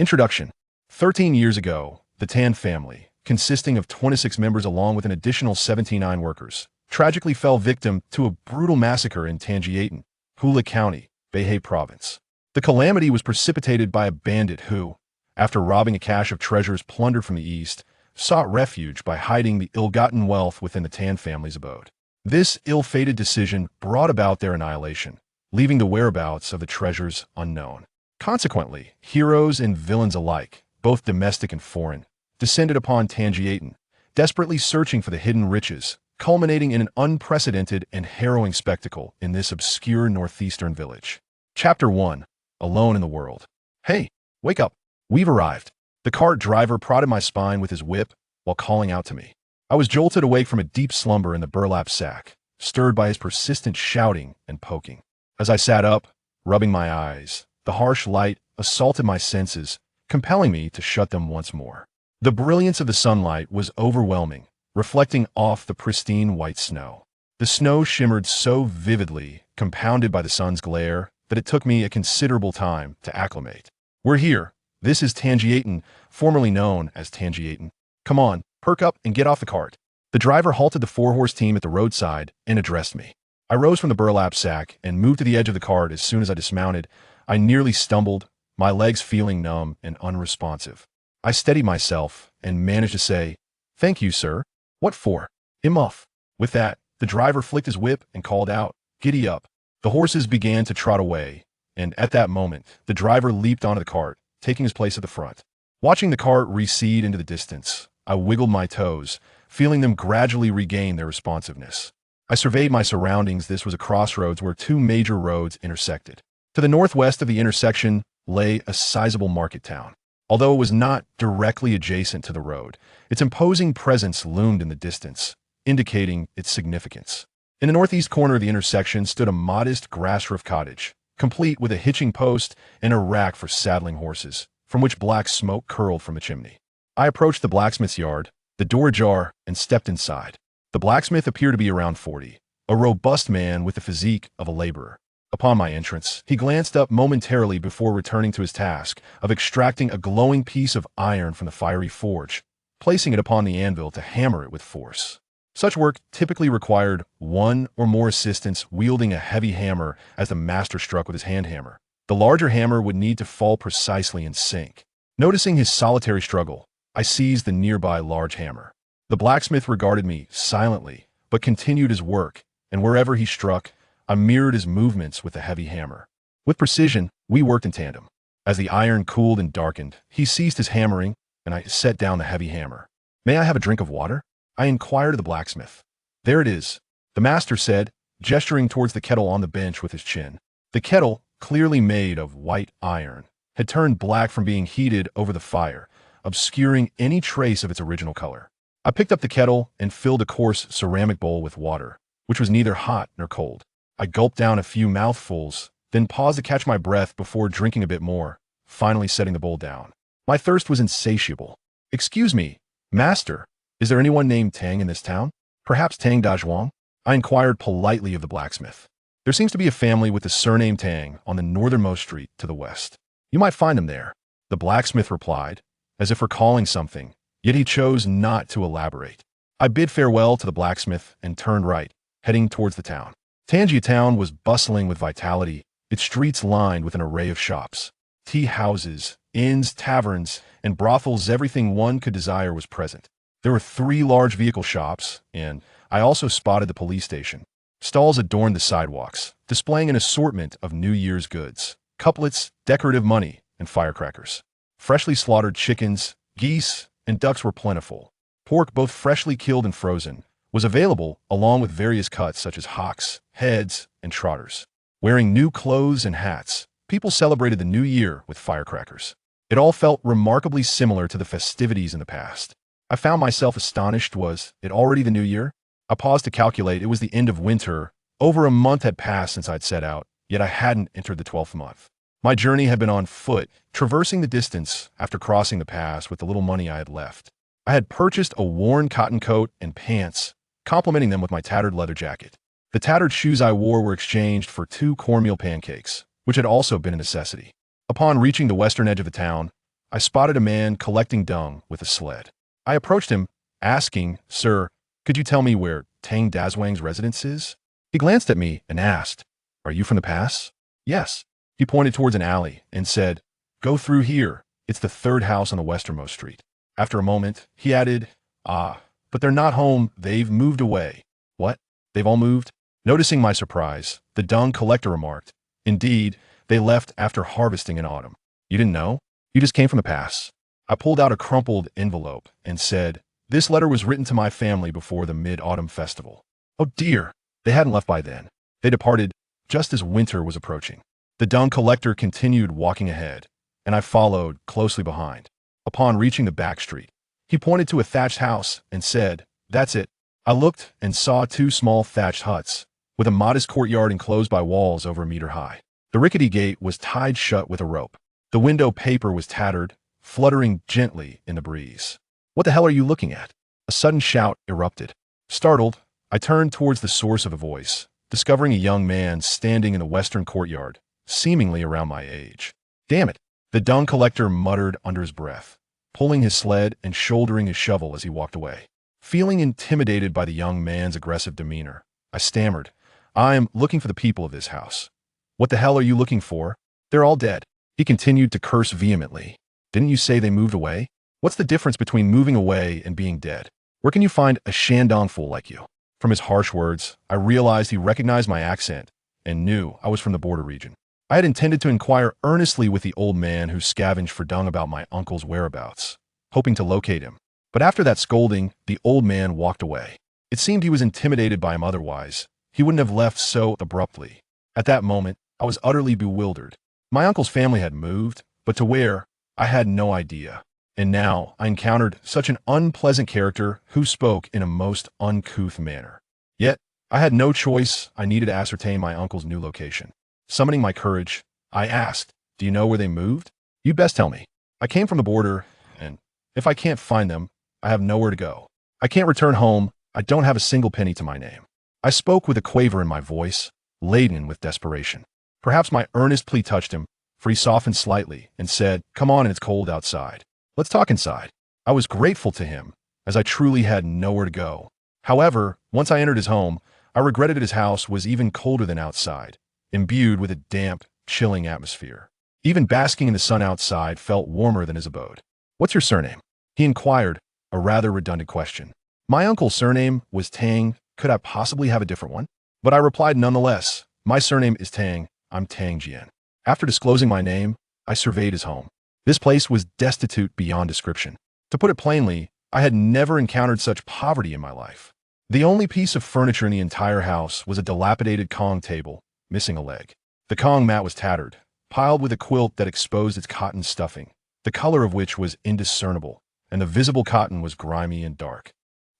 Introduction. 13 years ago, the Tan family, consisting of 26 members along with an additional 79 workers, tragically fell victim to a brutal massacre in Tanjia Village County, Behe Province. The calamity was precipitated by a bandit who, after robbing a cache of treasures plundered from the east, sought refuge by hiding the ill-gotten wealth within the Tan family's abode. This ill-fated decision brought about their annihilation, leaving the whereabouts of the treasures unknown. Consequently, heroes and villains alike, both domestic and foreign, descended upon Tanjia, desperately searching for the hidden riches, culminating in an unprecedented and harrowing spectacle in this obscure northeastern village. Chapter 1. Alone in the World. Hey, wake up. We've arrived. The cart driver prodded my spine with his whip while calling out to me. I was jolted awake from a deep slumber in the burlap sack, stirred by his persistent shouting and poking. As I sat up, rubbing my eyes, the harsh light assaulted my senses, compelling me to shut them once more. The brilliance of the sunlight was overwhelming, reflecting off the pristine white snow. The snow shimmered so vividly, compounded by the sun's glare, that it took me a considerable time to acclimate. We're here. This is Tanjia, formerly known as Tanjia. Come on, perk up and get off the cart. The driver halted the four-horse team at the roadside and addressed me. I rose from the burlap sack and moved to the edge of the cart. As soon as I dismounted, I nearly stumbled, my legs feeling numb and unresponsive. I steadied myself and managed to say, "Thank you, sir." "What for?" "I'm off." With that, the driver flicked his whip and called out, "Giddy up." The horses began to trot away, and at that moment, the driver leaped onto the cart, taking his place at the front. Watching the cart recede into the distance, I wiggled my toes, feeling them gradually regain their responsiveness. I surveyed my surroundings. This was a crossroads where two major roads intersected. To the northwest of the intersection lay a sizable market town. Although it was not directly adjacent to the road, its imposing presence loomed in the distance, indicating its significance. In the northeast corner of the intersection stood a modest grass-roof cottage, complete with a hitching post and a rack for saddling horses, from which black smoke curled from the chimney. I approached the blacksmith's yard, the door ajar, and stepped inside. The blacksmith appeared to be around 40, a robust man with the physique of a laborer. Upon my entrance, he glanced up momentarily before returning to his task of extracting a glowing piece of iron from the fiery forge, placing it upon the anvil to hammer it with force. Such work typically required one or more assistants wielding a heavy hammer as the master struck with his hand hammer. The larger hammer would need to fall precisely in sync. Noticing his solitary struggle, I seized the nearby large hammer. The blacksmith regarded me silently, but continued his work, and wherever he struck, I mirrored his movements with the heavy hammer. With precision, we worked in tandem. As the iron cooled and darkened, he ceased his hammering, and I set down the heavy hammer. "May I have a drink of water?" I inquired of the blacksmith. "There it is," the master said, gesturing towards the kettle on the bench with his chin. The kettle, clearly made of white iron, had turned black from being heated over the fire, obscuring any trace of its original color. I picked up the kettle and filled a coarse ceramic bowl with water, which was neither hot nor cold. I gulped down a few mouthfuls, then paused to catch my breath before drinking a bit more, finally setting the bowl down. My thirst was insatiable. "Excuse me, master, is there anyone named Tang in this town? Perhaps Tang Dazhuang?" I inquired politely of the blacksmith. "There seems to be a family with the surname Tang on the northernmost street to the west. You might find them there," the blacksmith replied, as if recalling something, yet he chose not to elaborate. I bid farewell to the blacksmith and turned right, heading towards the town. Tanjia town was bustling with vitality, its streets lined with an array of shops. Tea houses, inns, taverns, and brothels, everything one could desire was present. There were 3 large vehicle shops, and I also spotted the police station. Stalls adorned the sidewalks, displaying an assortment of New Year's goods, couplets, decorative money, and firecrackers. Freshly slaughtered chickens, geese, and ducks were plentiful. Pork, both freshly killed and frozen, was available along with various cuts such as hocks, heads, and trotters. Wearing new clothes and hats, people celebrated the new year with firecrackers. It all felt remarkably similar to the festivities in the past. I found myself astonished. Was it already the new year? I paused to calculate. It was the end of winter. Over a month had passed since I'd set out, yet I hadn't entered the 12th month. My journey had been on foot, traversing the distance after crossing the pass with the little money I had left. I had purchased a worn cotton coat and pants, complementing them with my tattered leather jacket. The tattered shoes I wore were exchanged for 2 cornmeal pancakes, which had also been a necessity. Upon reaching the western edge of the town, I spotted a man collecting dung with a sled. I approached him, asking, "Sir, could you tell me where Tang Dazwang's residence is?" He glanced at me and asked, "Are you from the pass?" "Yes." He pointed towards an alley and said, "Go through here. It's the third house on the westernmost street." After a moment, he added, "Ah, but they're not home. They've moved away." "What? They've all moved?" Noticing my surprise, the dung collector remarked, "Indeed, they left after harvesting in autumn." "You didn't know? You just came from the pass." I pulled out a crumpled envelope and said, "This letter was written to my family before the Mid-Autumn Festival." "Oh dear." They hadn't left by then. They departed just as winter was approaching. The dung collector continued walking ahead, and I followed closely behind. Upon reaching the back street, he pointed to a thatched house and said, "That's it." I looked and saw two small thatched huts, with a modest courtyard enclosed by walls over a meter high. The rickety gate was tied shut with a rope. The window paper was tattered, fluttering gently in the breeze. "What the hell are you looking at?" A sudden shout erupted. Startled, I turned towards the source of the voice, discovering a young man standing in the western courtyard, seemingly around my age. "Damn it," the dung collector muttered under his breath, pulling his sled and shouldering his shovel as he walked away. Feeling intimidated by the young man's aggressive demeanor, I stammered, "I'm looking for the people of this house." "What the hell are you looking for? They're all dead." He continued to curse vehemently. "Didn't you say they moved away? What's the difference between moving away and being dead? Where can you find a Shandong fool like you?" From his harsh words, I realized he recognized my accent and knew I was from the border region. I had intended to inquire earnestly with the old man who scavenged for dung about my uncle's whereabouts, hoping to locate him. But after that scolding, the old man walked away. It seemed he was intimidated by him otherwise. He wouldn't have left so abruptly. At that moment, I was utterly bewildered. My uncle's family had moved, but to where, I had no idea. And now I encountered such an unpleasant character who spoke in a most uncouth manner. Yet, I had no choice. I needed to ascertain my uncle's new location. Summoning my courage, I asked, "Do you know where they moved?" "You best tell me. I came from the border, and if I can't find them, I have nowhere to go. I can't return home. I don't have a single penny to my name." I spoke with a quaver in my voice, laden with desperation. Perhaps my earnest plea touched him, for he softened slightly and said, "Come on, it's cold outside. Let's talk inside." I was grateful to him, as I truly had nowhere to go. However, once I entered his home, I regretted that his house was even colder than outside, imbued with a damp, chilling atmosphere. Even basking in the sun outside felt warmer than his abode. "What's your surname?" he inquired, a rather redundant question. My uncle's surname was Tang. Could I possibly have a different one? But I replied nonetheless, "My surname is Tang. I'm Tang Jian." After disclosing my name, I surveyed his home. This place was destitute beyond description. To put it plainly, I had never encountered such poverty in my life. The only piece of furniture in the entire house was a dilapidated Kong table, missing a leg. The Kong mat was tattered, piled with a quilt that exposed its cotton stuffing, the color of which was indiscernible, and the visible cotton was grimy and dark.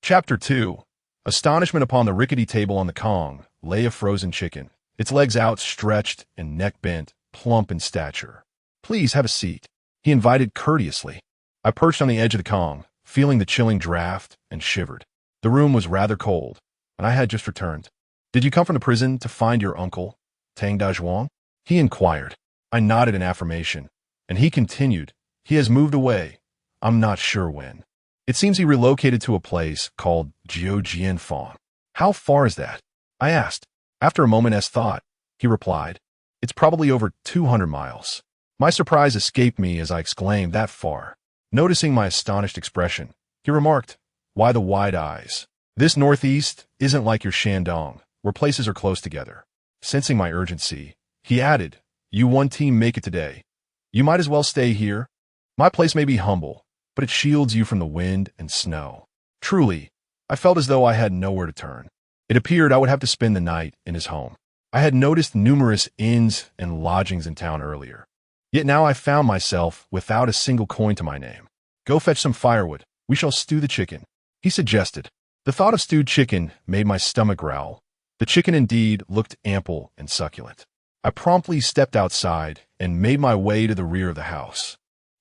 Chapter 2. Astonishment. Upon the rickety table on the Kong lay a frozen chicken, its legs outstretched and neck bent, plump in stature. "Please have a seat," he invited courteously. I perched on the edge of the Kong, feeling the chilling draft, and shivered. The room was rather cold, and I had just returned. "Did you come from the prison to find your uncle, Tang Dazhuang?" he inquired. I nodded in affirmation, and he continued, "He has moved away. I'm not sure when. It seems he relocated to a place called Jiujianfang." "How far is that?" I asked. After a moment's thought, he replied, "It's probably over 200 miles. My surprise escaped me as I exclaimed, "That far?" Noticing my astonished expression, he remarked, "Why the wide eyes? This northeast isn't like your Shandong, where places are close together." Sensing my urgency, he added, "You one team make it today. You might as well stay here. My place may be humble, but it shields you from the wind and snow." Truly, I felt as though I had nowhere to turn. It appeared I would have to spend the night in his home. I had noticed numerous inns and lodgings in town earlier. Yet now I found myself without a single coin to my name. "Go fetch some firewood. We shall stew the chicken," he suggested. The thought of stewed chicken made my stomach growl. The chicken indeed looked ample and succulent. I promptly stepped outside and made my way to the rear of the house,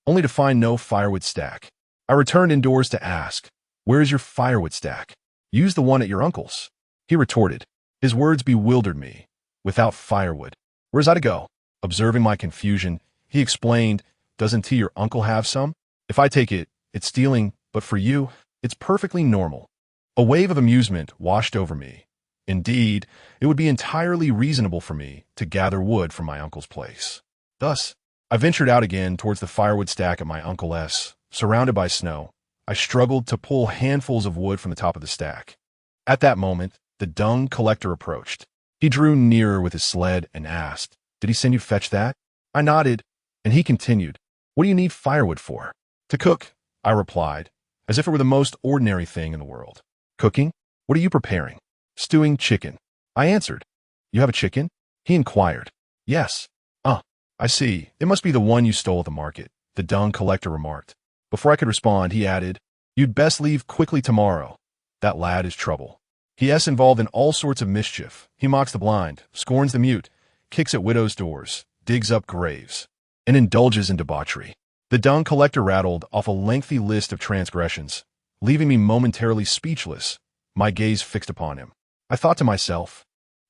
only to find no firewood stack. I returned indoors to ask, "Where is your firewood stack?" "Use the one at your uncle's," he retorted. His words bewildered me. Without firewood, where's I to go? Observing my confusion, he explained, Doesn't your uncle have some? If I take it, it's stealing, but for you, it's perfectly normal. A wave of amusement washed over me. Indeed, it would be entirely reasonable for me to gather wood from my uncle's place. Thus, I ventured out again towards the firewood stack at my uncle's. Surrounded by snow, I struggled to pull handfuls of wood from the top of the stack. At that moment, the dung collector approached. He drew nearer with his sled and asked, "Did he send you fetch that?" I nodded, and he continued, "What do you need firewood for?" "To cook," I replied, as if it were the most ordinary thing in the world. "Cooking? What are you preparing?" "Stewing chicken," I answered. "You have a chicken?" he inquired. "Yes." I see. It must be the one you stole at the market," the dung collector remarked. Before I could respond, he added, "You'd best leave quickly tomorrow. That lad is trouble. He is involved in all sorts of mischief. He mocks the blind, scorns the mute, kicks at widows' doors, digs up graves, and indulges in debauchery." The dung collector rattled off a lengthy list of transgressions, leaving me momentarily speechless, my gaze fixed upon him. I thought to myself,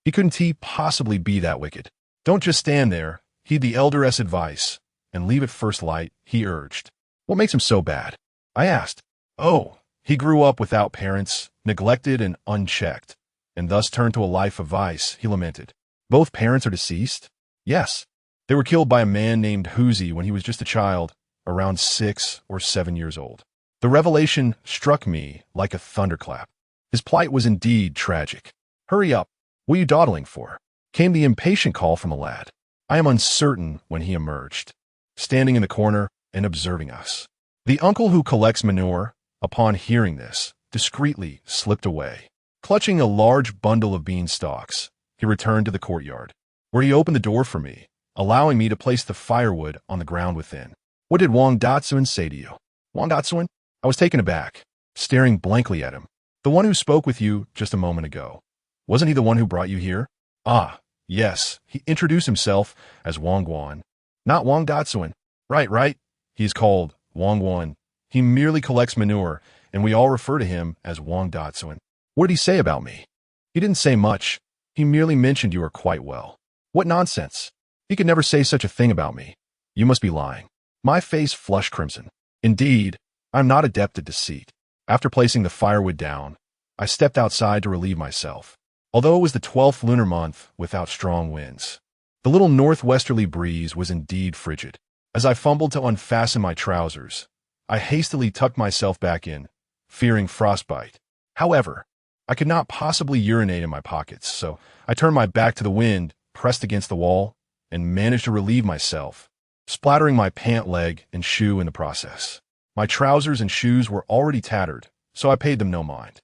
couldn't he possibly be that wicked? "Don't just stand there. Heed the elder's advice, and leave at first light," he urged. "What makes him so bad?" I asked. "Oh, he grew up without parents, neglected and unchecked, and thus turned to a life of vice," he lamented. "Both parents are deceased?" "Yes. They were killed by a man named Hoosie when he was just a child, around 6 or 7 years old." The revelation struck me like a thunderclap. His plight was indeed tragic. "Hurry up. What are you dawdling for?" came the impatient call from the lad. I am uncertain when he emerged, standing in the corner and observing us. The uncle who collects manure, upon hearing this, discreetly slipped away. Clutching a large bundle of beanstalks, he returned to the courtyard, where he opened the door for me, allowing me to place the firewood on the ground within. "What did Wang Datsuan say to you?" "Wang Datsuan?" I was taken aback, staring blankly at him. "The one who spoke with you just a moment ago. Wasn't he the one who brought you here?" "Ah, yes, he introduced himself as Wang Guan." "Not Wang Datsuan." Right. He is called Wang Guan. He merely collects manure, and we all refer to him as Wang Datsuan." "What did he say about me?" "He didn't say much. He merely mentioned you are quite well." "What nonsense! He could never say such a thing about me." "You must be lying." My face flushed crimson. Indeed, I am not adept at deceit. After placing the firewood down, I stepped outside to relieve myself. Although it was the 12th lunar month without strong winds, the little northwesterly breeze was indeed frigid. As I fumbled to unfasten my trousers, I hastily tucked myself back in, fearing frostbite. However, I could not possibly urinate in my pockets, so I turned my back to the wind, pressed against the wall, and managed to relieve myself, splattering my pant leg and shoe in the process. My trousers and shoes were already tattered, so I paid them no mind.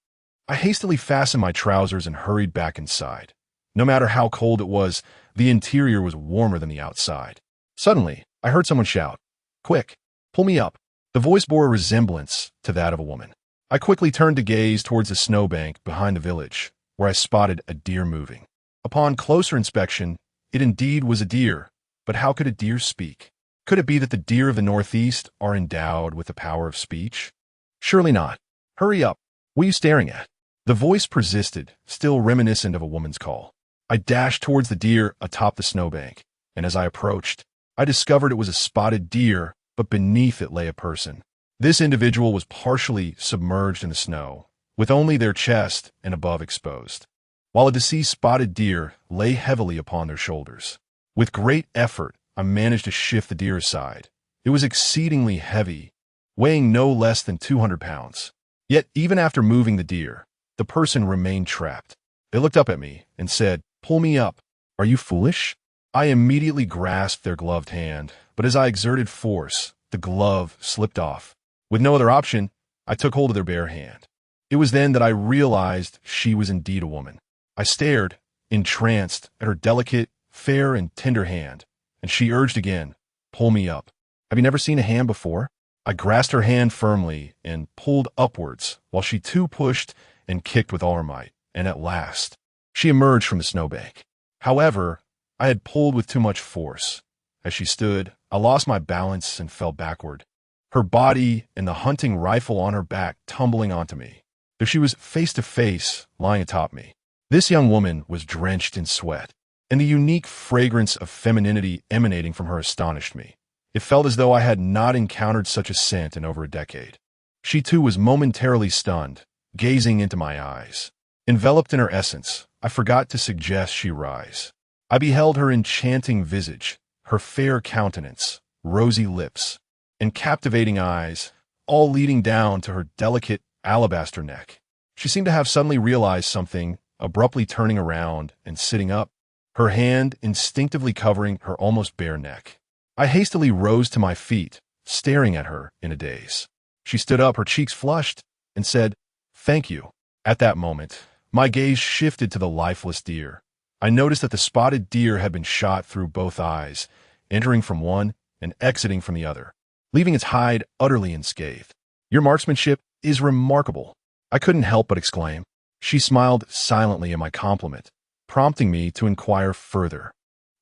I hastily fastened my trousers and hurried back inside. No matter how cold it was, the interior was warmer than the outside. Suddenly, I heard someone shout, "Quick, pull me up." The voice bore a resemblance to that of a woman. I quickly turned to gaze towards the snowbank behind the village, where I spotted a deer moving. Upon closer inspection, it indeed was a deer, but how could a deer speak? Could it be that the deer of the Northeast are endowed with the power of speech? Surely not. "Hurry up. What are you staring at?" The voice persisted, still reminiscent of a woman's call. I dashed towards the deer atop the snowbank, and as I approached, I discovered it was a spotted deer, but beneath it lay a person. This individual was partially submerged in the snow, with only their chest and above exposed, while a deceased spotted deer lay heavily upon their shoulders. With great effort, I managed to shift the deer aside. It was exceedingly heavy, weighing no less than 200 pounds. Yet even after moving the deer, the person remained trapped. They looked up at me and said, "Pull me up. Are you foolish?" I immediately grasped their gloved hand, but as I exerted force, the glove slipped off. With no other option, I took hold of their bare hand. It was then that I realized she was indeed a woman. I stared, entranced, at her delicate, fair, and tender hand, and she urged again, "Pull me up." "Have you never seen a hand before?" I grasped her hand firmly and pulled upwards, while she too pushed and kicked with all her might, and at last, she emerged from the snowbank. However, I had pulled with too much force. As she stood, I lost my balance and fell backward, her body and the hunting rifle on her back tumbling onto me, though she was face to face, lying atop me. This young woman was drenched in sweat, and the unique fragrance of femininity emanating from her astonished me. It felt as though I had not encountered such a scent in over a decade. She too was momentarily stunned, gazing into my eyes. Enveloped in her essence, I forgot to suggest she rise. I beheld her enchanting visage, her fair countenance, rosy lips, and captivating eyes, all leading down to her delicate alabaster neck. She seemed to have suddenly realized something, abruptly turning around and sitting up, her hand instinctively covering her almost bare neck. I hastily rose to my feet, staring at her in a daze. She stood up, her cheeks flushed, and said, "Thank you." At that moment, my gaze shifted to the lifeless deer. I noticed that the spotted deer had been shot through both eyes, entering from one and exiting from the other, leaving its hide utterly unscathed. "Your marksmanship is remarkable," I couldn't help but exclaim. She smiled silently at my compliment, prompting me to inquire further.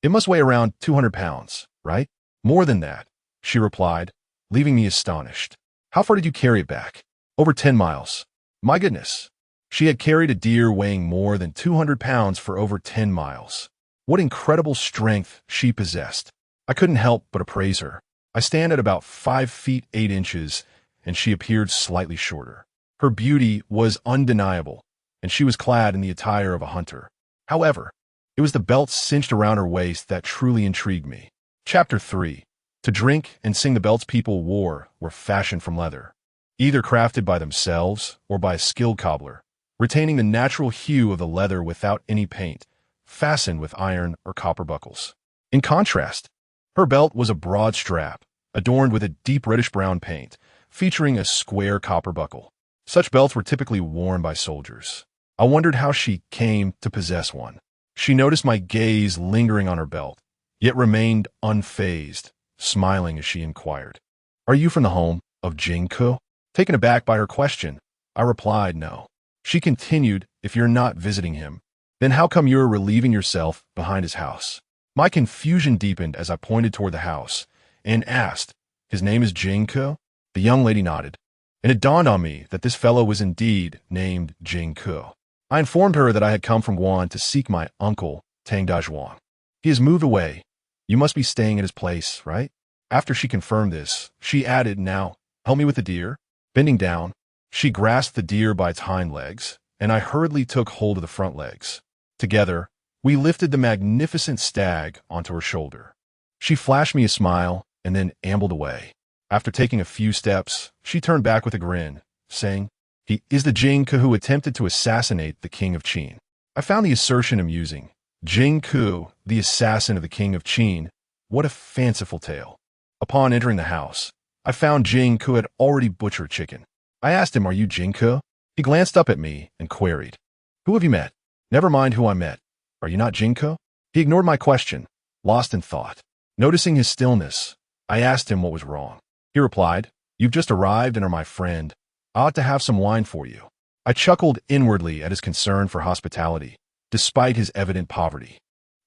"It must weigh around 200 pounds, right?" "More than that," she replied, leaving me astonished. "How far did you carry it back?" "Over 10 miles. My goodness. She had carried a deer weighing more than 200 pounds for over 10 miles. What incredible strength she possessed. I couldn't help but appraise her. I stand at about 5 feet 8 inches, and she appeared slightly shorter. Her beauty was undeniable, and she was clad in the attire of a hunter. However, it was the belt cinched around her waist that truly intrigued me. Chapter 3. To drink and sing the belts people wore were fashioned from leather, either crafted by themselves or by a skilled cobbler, retaining the natural hue of the leather without any paint, fastened with iron or copper buckles. In contrast, her belt was a broad strap, adorned with a deep reddish-brown paint, featuring a square copper buckle. Such belts were typically worn by soldiers. I wondered how she came to possess one. She noticed my gaze lingering on her belt, yet remained unfazed, smiling as she inquired, "Are you from the home of Jingko?" Taken aback by her question, I replied no. She continued, "If you're not visiting him, then how come you're relieving yourself behind his house?" My confusion deepened as I pointed toward the house and asked, "His name is Jingko?" The young lady nodded, and it dawned on me that this fellow was indeed named Jingko. I informed her that I had come from Guan to seek my uncle, Tang Dazhuang. "He has moved away. You must be staying at his place, right?" After she confirmed this, she added, "Now, help me with the deer." Bending down, she grasped the deer by its hind legs, and I hurriedly took hold of the front legs. Together, we lifted the magnificent stag onto her shoulder. She flashed me a smile and then ambled away. After taking a few steps, she turned back with a grin, saying, "He is the Jingke who attempted to assassinate the king of Qin." I found the assertion amusing. Jingke, the assassin of the king of Qin. What a fanciful tale. Upon entering the house, I found Jingke had already butchered chicken. I asked him, "Are you Jingke?" He glanced up at me and queried, "Who have you met?" "Never mind who I met. Are you not Jingke?" He ignored my question, lost in thought. Noticing his stillness, I asked him what was wrong. He replied, "You've just arrived and are my friend. I ought to have some wine for you." I chuckled inwardly at his concern for hospitality, despite his evident poverty.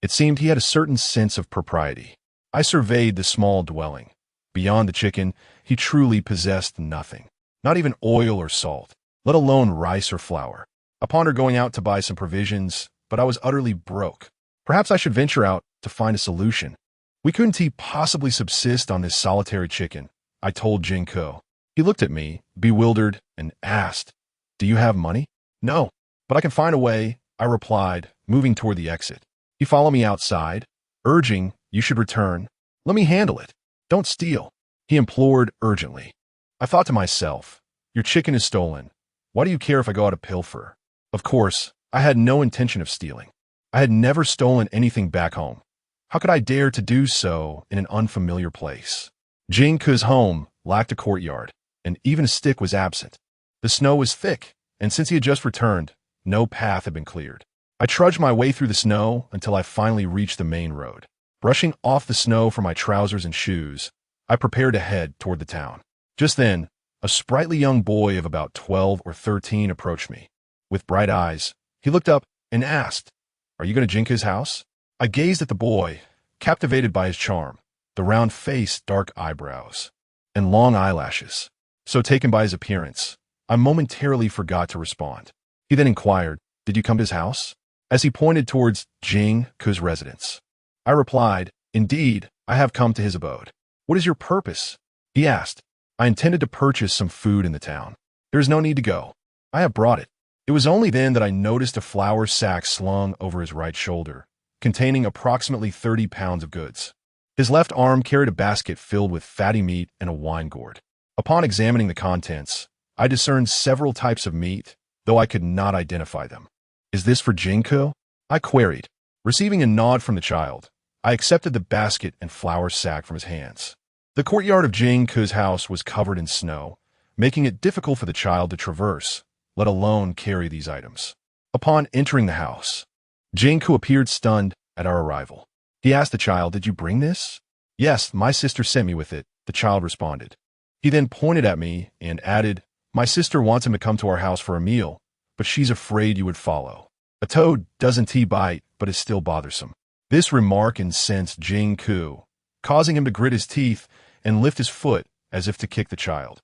It seemed he had a certain sense of propriety. I surveyed the small dwelling. Beyond the chicken, he truly possessed nothing. Not even oil or salt, let alone rice or flour. I pondered going out to buy some provisions, but I was utterly broke. Perhaps I should venture out to find a solution. "We couldn't he possibly subsist on this solitary chicken?" I told Jingko. He looked at me, bewildered, and asked, "Do you have money?" "No, but I can find a way," I replied, moving toward the exit. He followed me outside, urging, "You should return. Let me handle it. Don't steal," he implored urgently. I thought to myself, "Your chicken is stolen. Why do you care if I go out to pilfer?" Of course, I had no intention of stealing. I had never stolen anything back home. How could I dare to do so in an unfamiliar place? Jingke's home lacked a courtyard, and even a stick was absent. The snow was thick, and since he had just returned, no path had been cleared. I trudged my way through the snow until I finally reached the main road. Brushing off the snow from my trousers and shoes, I prepared to head toward the town. Just then, a sprightly young boy of about 12 or 13 approached me. With bright eyes, he looked up and asked, "Are you going to Jingke's house?" I gazed at the boy, captivated by his charm, the round face, dark eyebrows, and long eyelashes. So taken by his appearance, I momentarily forgot to respond. He then inquired, "Did you come to his house?" as he pointed towards Jingke's residence. I replied, "Indeed, I have come to his abode." What is your purpose? He asked. I intended to purchase some food in the town. There is no need to go. I have brought it. It was only then that I noticed a flour sack slung over his right shoulder, containing approximately 30 pounds of goods. His left arm carried a basket filled with fatty meat and a wine gourd. Upon examining the contents, I discerned several types of meat, though I could not identify them. Is this for Jinko? I queried. Receiving a nod from the child, I accepted the basket and flour sack from his hands. The courtyard of Jinko's house was covered in snow, making it difficult for the child to traverse, let alone carry these items. Upon entering the house, Jinko appeared stunned at our arrival. He asked the child, "Did you bring this?" "Yes, my sister sent me with it," the child responded. He then pointed at me and added, "My sister wants him to come to our house for a meal, but she's afraid you would follow. A toad doesn't bite, but is still bothersome." This remark incensed Jinko, causing him to grit his teeth and lift his foot as if to kick the child.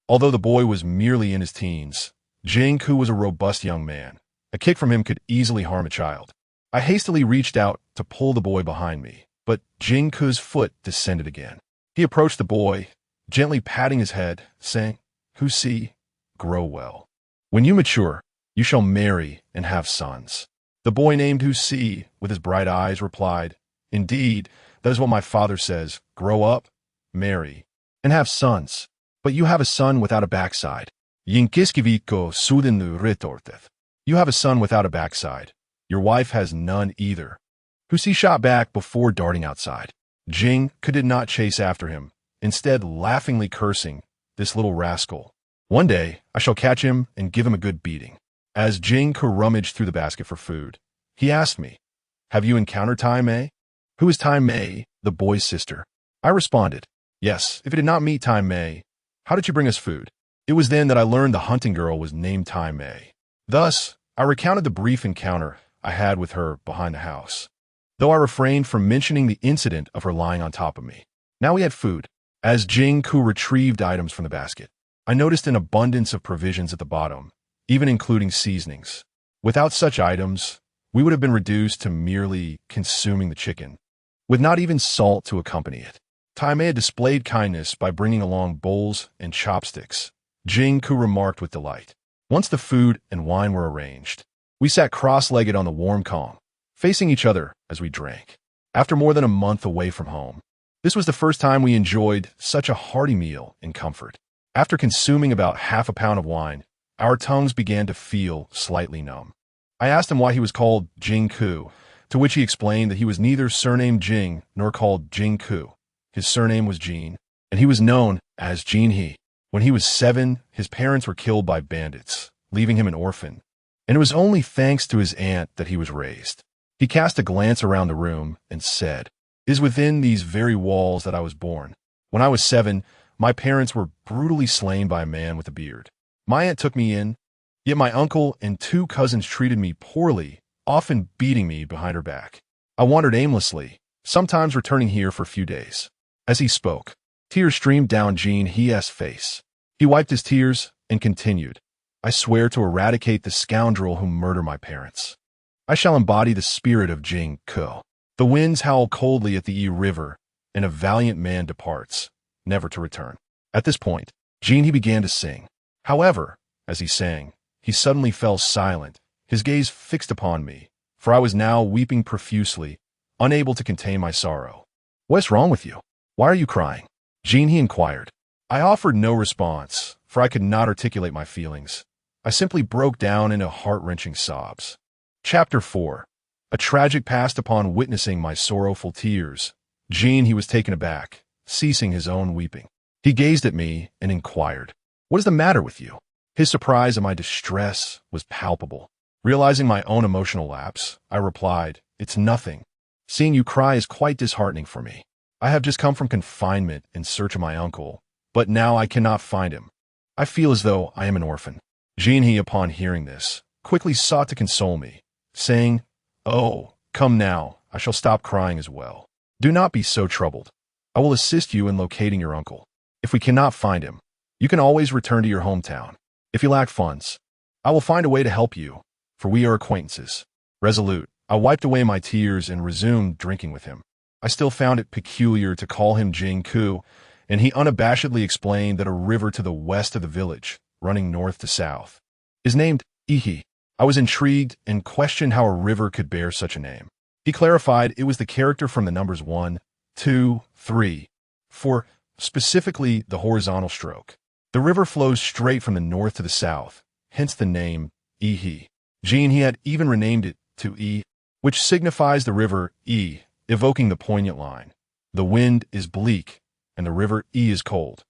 Although the boy was merely in his teens, Jinko was a robust young man. A kick from him could easily harm a child. I hastily reached out to pull the boy behind me, but Jinko's foot descended again. He approached the boy, gently patting his head, saying, "Husi, grow well. When you mature, you shall marry and have sons." The boy named Husi, with his bright eyes, replied, "Indeed, that is what my father says. Grow up, marry, and have sons. But you have a son without a backside. Yinkiskiviko sudenu retorteth. You have a son without a backside. Your wife has none either." Husi shot back before darting outside. Jinko did not chase after him, instead laughingly cursing, "This little rascal. One day I shall catch him and give him a good beating." As Jinko rummaged through the basket for food, he asked me, "Have you encountered Tai Mei?" "Who is Tai Mei, the boy's sister?" I responded, "Yes, if you did not meet Tai Mei, how did you bring us food?" It was then that I learned the hunting girl was named Tai Mei. Thus, I recounted the brief encounter I had with her behind the house, though I refrained from mentioning the incident of her lying on top of me. Now we had food. As Jinko retrieved items from the basket, I noticed an abundance of provisions at the bottom, even including seasonings. Without such items, we would have been reduced to merely consuming the chicken, with not even salt to accompany it. Tai Mei had displayed kindness by bringing along bowls and chopsticks, Jinko remarked with delight. Once the food and wine were arranged, we sat cross-legged on the warm kong, facing each other as we drank. After more than a month away from home, this was the first time we enjoyed such a hearty meal in comfort. After consuming about half a pound of wine, our tongues began to feel slightly numb. I asked him why he was called Jinko, to which he explained that he was neither surnamed Jing nor called Jinko. His surname was Jean, and he was known as Jean He. When he was 7, his parents were killed by bandits, leaving him an orphan, and it was only thanks to his aunt that he was raised. He cast a glance around the room and said, "It is within these very walls that I was born. When I was 7, my parents were brutally slain by a man with a beard. My aunt took me in, yet my uncle and 2 cousins treated me poorly, often beating me behind her back. I wandered aimlessly, sometimes returning here for a few days." As he spoke, tears streamed down Jean He's face. He wiped his tears and continued, "I swear to eradicate the scoundrel who murdered my parents. I shall embody the spirit of Jing Ko. The winds howl coldly at the Yi River, and a valiant man departs, never to return." At this point, Jean He began to sing. However, as he sang, he suddenly fell silent, his gaze fixed upon me, for I was now weeping profusely, unable to contain my sorrow. "What's wrong with you? Why are you crying?" Jean He inquired. I offered no response, for I could not articulate my feelings. I simply broke down into heart-wrenching sobs. Chapter 4. A tragic passed upon witnessing my sorrowful tears. Jean He was taken aback, ceasing his own weeping. He gazed at me and inquired, "What is the matter with you?" His surprise at my distress was palpable. Realizing my own emotional lapse, I replied, "It's nothing. Seeing you cry is quite disheartening for me. I have just come from confinement in search of my uncle, but now I cannot find him. I feel as though I am an orphan." Jean He, upon hearing this, quickly sought to console me, saying, "Oh, come now, I shall stop crying as well. Do not be so troubled. I will assist you in locating your uncle. If we cannot find him, you can always return to your hometown. If you lack funds, I will find a way to help you, for we are acquaintances." Resolute, I wiped away my tears and resumed drinking with him. I still found it peculiar to call him Jingku, and he unabashedly explained that a river to the west of the village, running north to south, is named Ihi. I was intrigued and questioned how a river could bear such a name. He clarified it was the character from the numbers 1, 2, 3, 4, specifically the horizontal stroke. The river flows straight from the north to the south, hence the name Ihi. He had even renamed it to E, which signifies the river E, evoking the poignant line. The wind is bleak, and the river E is cold.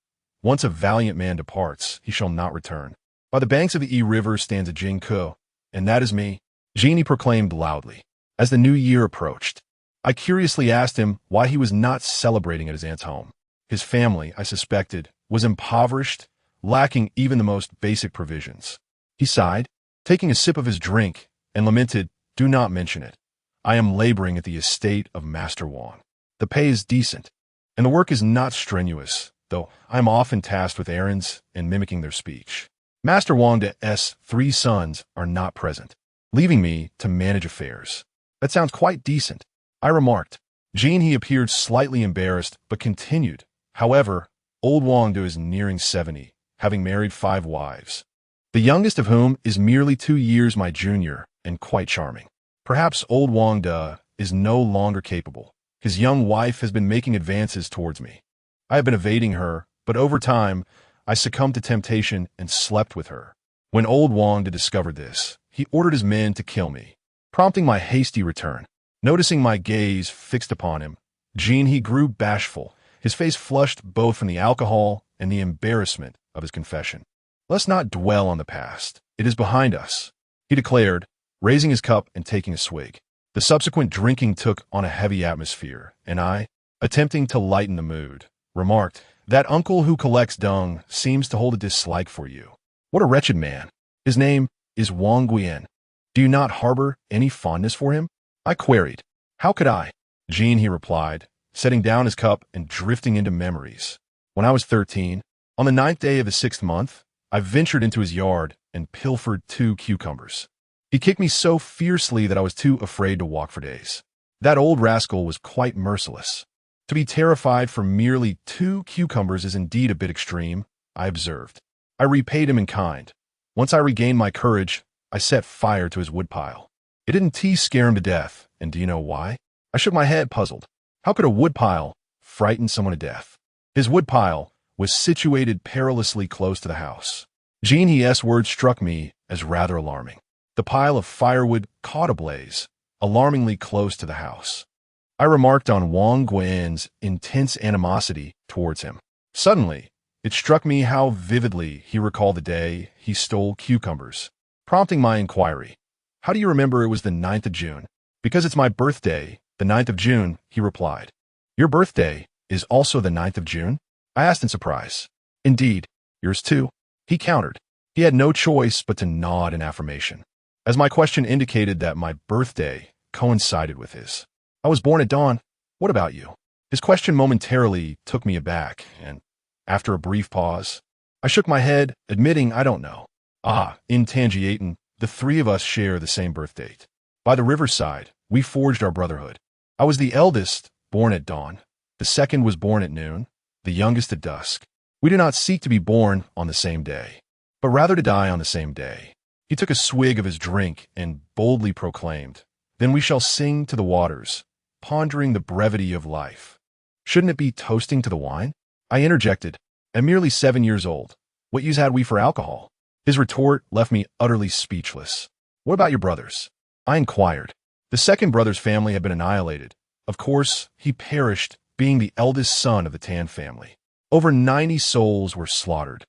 Once a valiant man departs, he shall not return. By the banks of the E river stands a Jingku, and that is me, He proclaimed loudly. As the new year approached, I curiously asked him why he was not celebrating at his aunt's home. His family, I suspected, was impoverished, lacking even the most basic provisions. He sighed, taking a sip of his drink, and lamented, "Do not mention it. I am laboring at the estate of Master Wang. The pay is decent, and the work is not strenuous, though I am often tasked with errands and mimicking their speech. Master Wang's 3 sons are not present, leaving me to manage affairs." "That sounds quite decent," I remarked. He appeared slightly embarrassed, but continued. "However, old Wang is nearing 70, having married 5 wives, the youngest of whom is merely 2 years my junior and quite charming. Perhaps old Wang is no longer capable. His young wife has been making advances towards me. I have been evading her, but over time, I succumbed to temptation and slept with her. When old Wang discovered this, he ordered his men to kill me, prompting my hasty return. Noticing my gaze fixed upon him, he grew bashful, his face flushed both from the alcohol and the embarrassment of his confession. "Let's not dwell on the past. It is behind us," he declared, raising his cup and taking a swig. The subsequent drinking took on a heavy atmosphere, and I, attempting to lighten the mood, remarked, "That uncle who collects dung seems to hold a dislike for you. What a wretched man. His name is Wang Guian. Do you not harbor any fondness for him?" I queried. "How could I?" He replied, setting down his cup and drifting into memories. "When I was 13, on the 9th day of the 6th month, I ventured into his yard and pilfered 2 cucumbers. He kicked me so fiercely that I was too afraid to walk for days. That old rascal was quite merciless. To be terrified for merely 2 cucumbers is indeed a bit extreme," I observed. I repaid him in kind. Once I regained my courage, I set fire to his woodpile. It didn't scare him to death, and do you know why? I shook my head, puzzled. How could a woodpile frighten someone to death? His woodpile was situated perilously close to the house. His words struck me as rather alarming. The pile of firewood caught ablaze, alarmingly close to the house. I remarked on Wang Guian's intense animosity towards him. Suddenly, it struck me how vividly he recalled the day he stole cucumbers, prompting my inquiry. "How do you remember it was the 9th of June?" "Because it's my birthday, the 9th of June," he replied. "Your birthday is also the 9th of June?" I asked in surprise. "Indeed, yours too," he countered. He had no choice but to nod in affirmation, as my question indicated that my birthday coincided with his. "I was born at dawn. What about you?" His question momentarily took me aback, and after a brief pause, I shook my head, admitting I don't know. In Tanjia, the 3 of us share the same birth date. By the riverside, we forged our brotherhood. I was the eldest, born at dawn. The second was born at noon, the youngest at dusk. We do not seek to be born on the same day, but rather to die on the same day. He took a swig of his drink and boldly proclaimed, "Then we shall sing to the waters, pondering the brevity of life." "Shouldn't it be toasting to the wine?" I interjected. "I'm merely 7 years old. What use had we for alcohol?" His retort left me utterly speechless. "What about your brothers?" I inquired. The second brother's family had been annihilated. Of course, he perished, being the eldest son of the Tan family. Over 90 souls were slaughtered,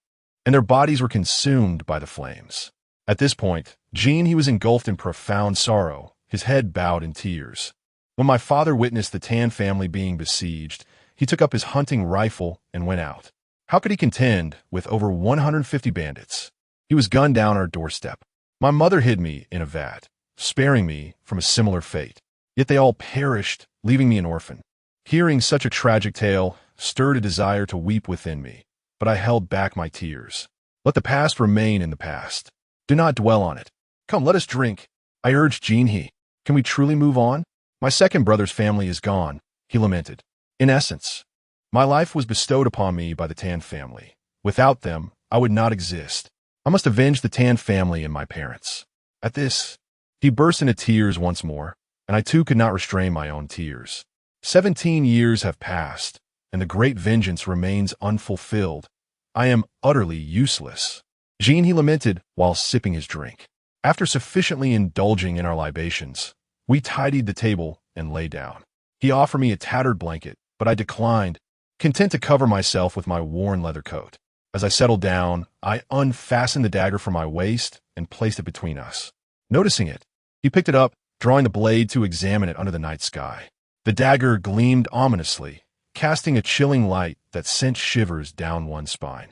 and their bodies were consumed by the flames. At this point, he was engulfed in profound sorrow, his head bowed in tears. When my father witnessed the Tan family being besieged, he took up his hunting rifle and went out. How could he contend with over 150 bandits? He was gunned down our doorstep. My mother hid me in a vat, sparing me from a similar fate. Yet they all perished, leaving me an orphan. Hearing such a tragic tale stirred a desire to weep within me, but I held back my tears. Let the past remain in the past. Do not dwell on it. Come, let us drink. I urged He. Can we truly move on? My second brother's family is gone, he lamented. In essence, my life was bestowed upon me by the Tan family. Without them, I would not exist. I must avenge the Tan family and my parents. At this, he burst into tears once more, and I too could not restrain my own tears. 17 years have passed, and the great vengeance remains unfulfilled. I am utterly useless. Jean, he lamented while sipping his drink. After sufficiently indulging in our libations, we tidied the table and lay down. He offered me a tattered blanket, but I declined, content to cover myself with my worn leather coat. As I settled down, I unfastened the dagger from my waist and placed it between us. Noticing it, he picked it up, drawing the blade to examine it under the night sky. The dagger gleamed ominously, casting a chilling light that sent shivers down one's spine.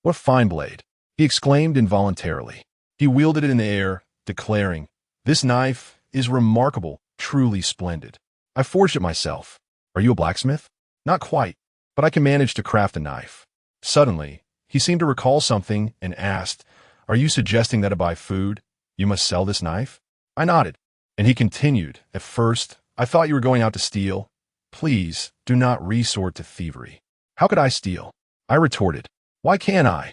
What a fine blade! He exclaimed involuntarily. He wielded it in the air, declaring, "This knife is remarkable, truly splendid. I forged it myself. Are you a blacksmith?" "Not quite, but I can manage to craft a knife." Suddenly, he seemed to recall something and asked, "Are you suggesting that to buy food, you must sell this knife?" I nodded, and he continued, "At first, I thought you were going out to steal. Please, do not resort to thievery." "How could I steal?" I retorted. "Why can't I?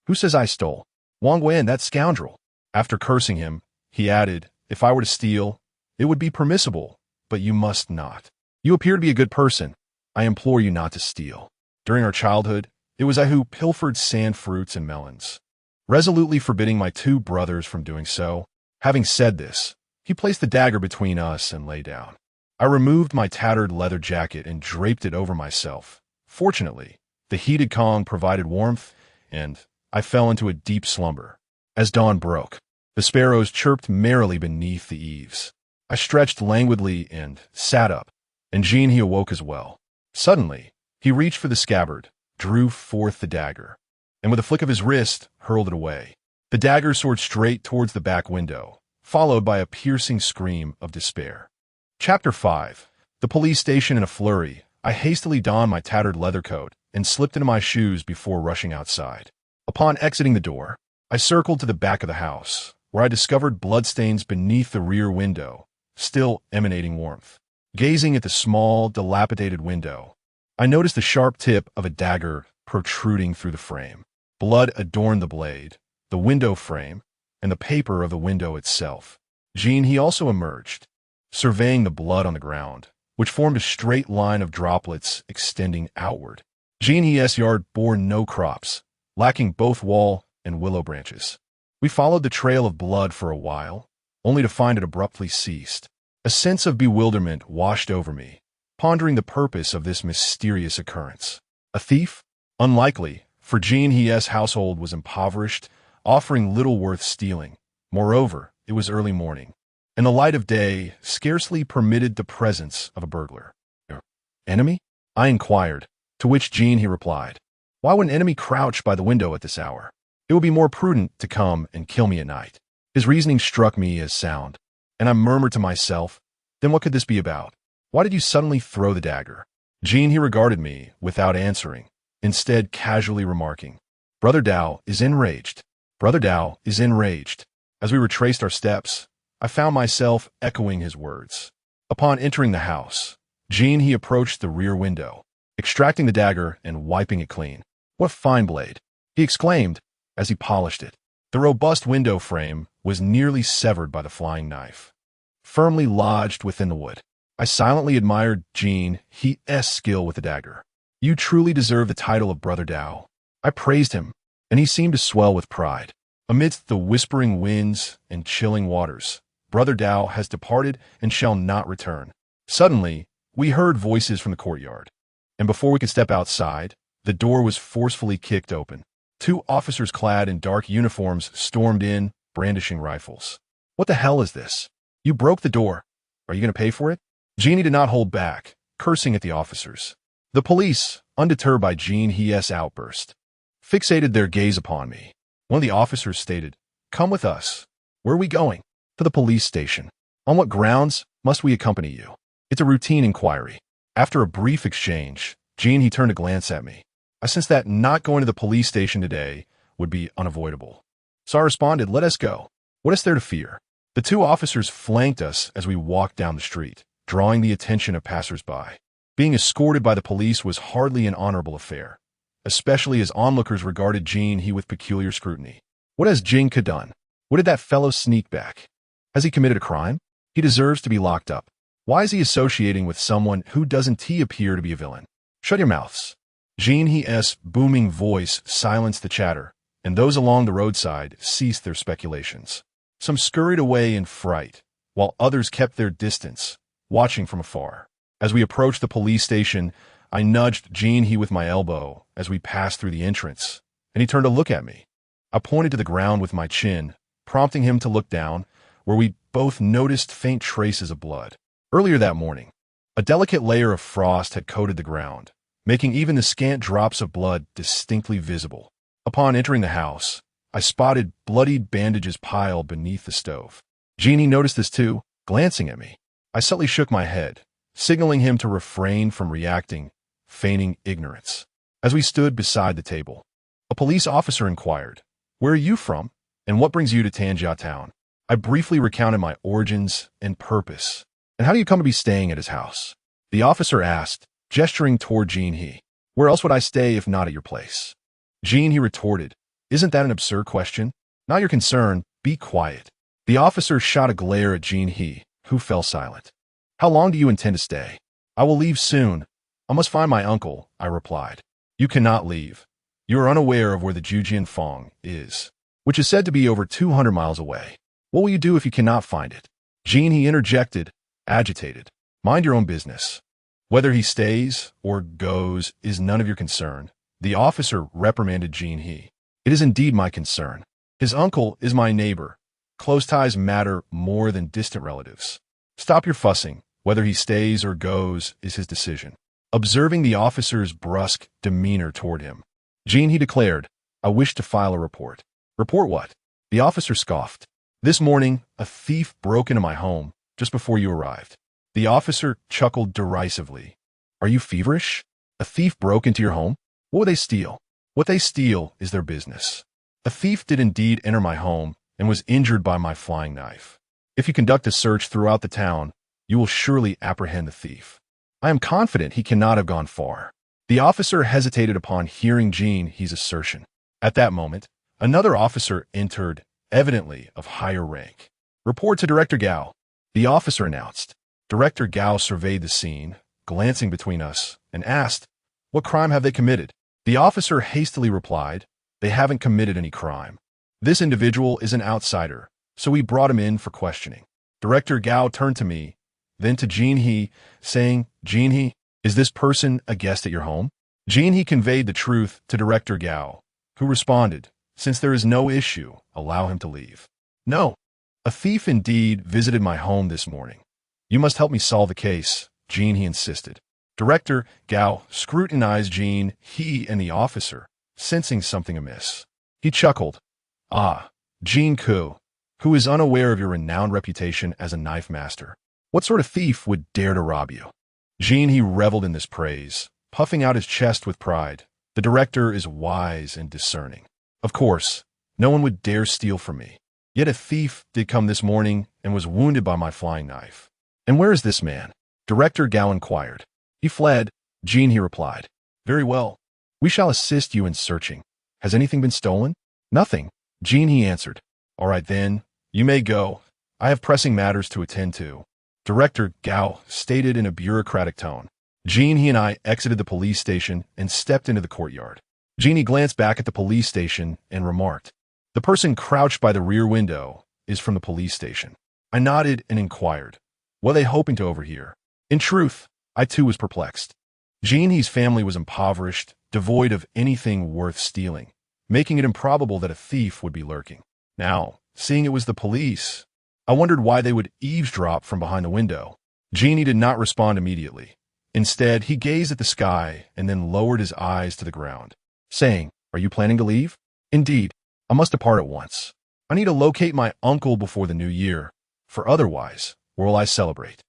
Who says I stole?" "Wang Wen, that scoundrel." After cursing him, he added, "If I were to steal, it would be permissible, but you must not. You appear to be a good person. I implore you not to steal. During our childhood, it was I who pilfered sand fruits and melons, resolutely forbidding my two brothers from doing so." Having said this, he placed the dagger between us and lay down. I removed my tattered leather jacket and draped it over myself. Fortunately, the heated Kong provided warmth, and I fell into a deep slumber. As dawn broke, the sparrows chirped merrily beneath the eaves. I stretched languidly and sat up, and Jean, he awoke as well. Suddenly, he reached for the scabbard, drew forth the dagger, and with a flick of his wrist, hurled it away. The dagger soared straight towards the back window, followed by a piercing scream of despair. Chapter 5. The police station. In a flurry, I hastily donned my tattered leather coat and slipped into my shoes before rushing outside. Upon exiting the door, I circled to the back of the house, where I discovered bloodstains beneath the rear window, still emanating warmth. Gazing at the small, dilapidated window, I noticed the sharp tip of a dagger protruding through the frame. Blood adorned the blade, the window frame, and the paper of the window itself. Jean, he also emerged, surveying the blood on the ground, which formed a straight line of droplets extending outward. Jean, his yard bore no crops, lacking both wall and willow branches. We followed the trail of blood for a while, only to find it abruptly ceased. A sense of bewilderment washed over me, pondering the purpose of this mysterious occurrence. A thief? Unlikely, for Jean, his household was impoverished, offering little worth stealing. Moreover, it was early morning, and the light of day scarcely permitted the presence of a burglar. "Enemy?" I inquired, to which Jean, he replied, "Why would an enemy crouch by the window at this hour? It would be more prudent to come and kill me at night." His reasoning struck me as sound, and I murmured to myself, "Then what could this be about? Why did you suddenly throw the dagger?" Jean, he regarded me without answering, instead casually remarking, "Brother Dao is enraged. Brother Dao is enraged." As we retraced our steps, I found myself echoing his words. Upon entering the house, Jean, he approached the rear window, extracting the dagger and wiping it clean. "What a fine blade!" he exclaimed as he polished it. The robust window frame was nearly severed by the flying knife, firmly lodged within the wood. I silently admired Jean, his skill with the dagger. "You truly deserve the title of Brother Dao." I praised him, and he seemed to swell with pride. Amidst the whispering winds and chilling waters, Brother Dao has departed and shall not return. Suddenly, we heard voices from the courtyard, and before we could step outside, the door was forcefully kicked open. Two officers clad in dark uniforms stormed in, brandishing rifles. "What the hell is this? You broke the door. Are you going to pay for it?" Jeannie did not hold back, cursing at the officers. The police, undeterred by Jean's outburst, fixated their gaze upon me. One of the officers stated, "Come with us." "Where are we going?" "To the police station." "On what grounds must we accompany you?" "It's a routine inquiry." After a brief exchange, Jean, he turned to glance at me. I sensed that not going to the police station today would be unavoidable. So I responded, "Let us go. What is there to fear?" The two officers flanked us as we walked down the street, drawing the attention of passers-by. Being escorted by the police was hardly an honorable affair, especially as onlookers regarded Jin He with peculiar scrutiny. What has Jin He done? What did that fellow sneak back? Has he committed a crime? He deserves to be locked up. Why is he associating with someone who doesn't appear to be a villain? Shut your mouths. Jin He's booming voice silenced the chatter, and those along the roadside ceased their speculations. Some scurried away in fright, while others kept their distance, watching from afar. As we approached the police station, I nudged Jin He with my elbow as we passed through the entrance, and he turned to look at me. I pointed to the ground with my chin, prompting him to look down, where we both noticed faint traces of blood. Earlier that morning, a delicate layer of frost had coated the ground, making even the scant drops of blood distinctly visible. Upon entering the house, I spotted bloodied bandages piled beneath the stove. Jin He noticed this too, glancing at me. I subtly shook my head, signaling him to refrain from reacting, feigning ignorance. As we stood beside the table, a police officer inquired, "Where are you from, and what brings you to Tanjia town?" I briefly recounted my origins and purpose. "And how do you come to be staying at his house?" The officer asked, gesturing toward Jin He. "Where else would I stay if not at your place?" Jin He retorted, "Isn't that an absurd question? Not your concern, be quiet." The officer shot a glare at Jin He, who fell silent. "How long do you intend to stay?" "I will leave soon. I must find my uncle," I replied. "You cannot leave. You are unaware of where the Jujian Fong is, which is said to be over 200 miles away. What will you do if you cannot find it?" Jin He interjected, agitated. "Mind your own business. Whether he stays or goes is none of your concern." The officer reprimanded Jin He. "It is indeed my concern. His uncle is my neighbor. Close ties matter more than distant relatives. Stop your fussing. Whether he stays or goes is his decision." Observing the officer's brusque demeanor toward him, Jin He declared, "I wish to file a report." "Report what?" The officer scoffed. "This morning, a thief broke into my home just before you arrived." The officer chuckled derisively. "Are you feverish? A thief broke into your home? What would they steal?" "What they steal is their business. A thief did indeed enter my home and was injured by my flying knife. If you conduct a search throughout the town, you will surely apprehend the thief. I am confident he cannot have gone far." The officer hesitated upon hearing Jin He's assertion. At that moment, another officer entered, evidently of higher rank. "Report to Director Gao," the officer announced. Director Gao surveyed the scene, glancing between us, and asked, "What crime have they committed?" The officer hastily replied, "They haven't committed any crime. This individual is an outsider, so we brought him in for questioning." Director Gao turned to me, then to Jin He, saying, "Jin He, is this person a guest at your home?" Jin He conveyed the truth to Director Gao, who responded, "Since there is no issue, allow him to leave." "No. A thief indeed visited my home this morning. You must help me solve the case," Jin He insisted. Director Gao scrutinized Jin He and the officer, sensing something amiss. He chuckled. "Ah, Jin Ku, who is unaware of your renowned reputation as a knife master. What sort of thief would dare to rob you?" Jin He reveled in this praise, puffing out his chest with pride. "The director is wise and discerning. Of course, no one would dare steal from me. Yet a thief did come this morning and was wounded by my flying knife." "And where is this man?" Director Gao inquired. "He fled," Jin He replied. "Very well. We shall assist you in searching. Has anything been stolen?" "Nothing," Jin He answered. "All right then, you may go. I have pressing matters to attend to," Director Gao stated in a bureaucratic tone. Jin He and I exited the police station and stepped into the courtyard. Jin He glanced back at the police station and remarked, "The person crouched by the rear window is from the police station." I nodded and inquired, "What are they hoping to overhear?" In truth, I too was perplexed. Jin He's family was impoverished, devoid of anything worth stealing, making it improbable that a thief would be lurking. Now, seeing it was the police, I wondered why they would eavesdrop from behind the window. Jin He did not respond immediately. Instead, he gazed at the sky and then lowered his eyes to the ground, saying, "Are you planning to leave?" "Indeed, I must depart at once. I need to locate my uncle before the new year, for otherwise, where will I celebrate?"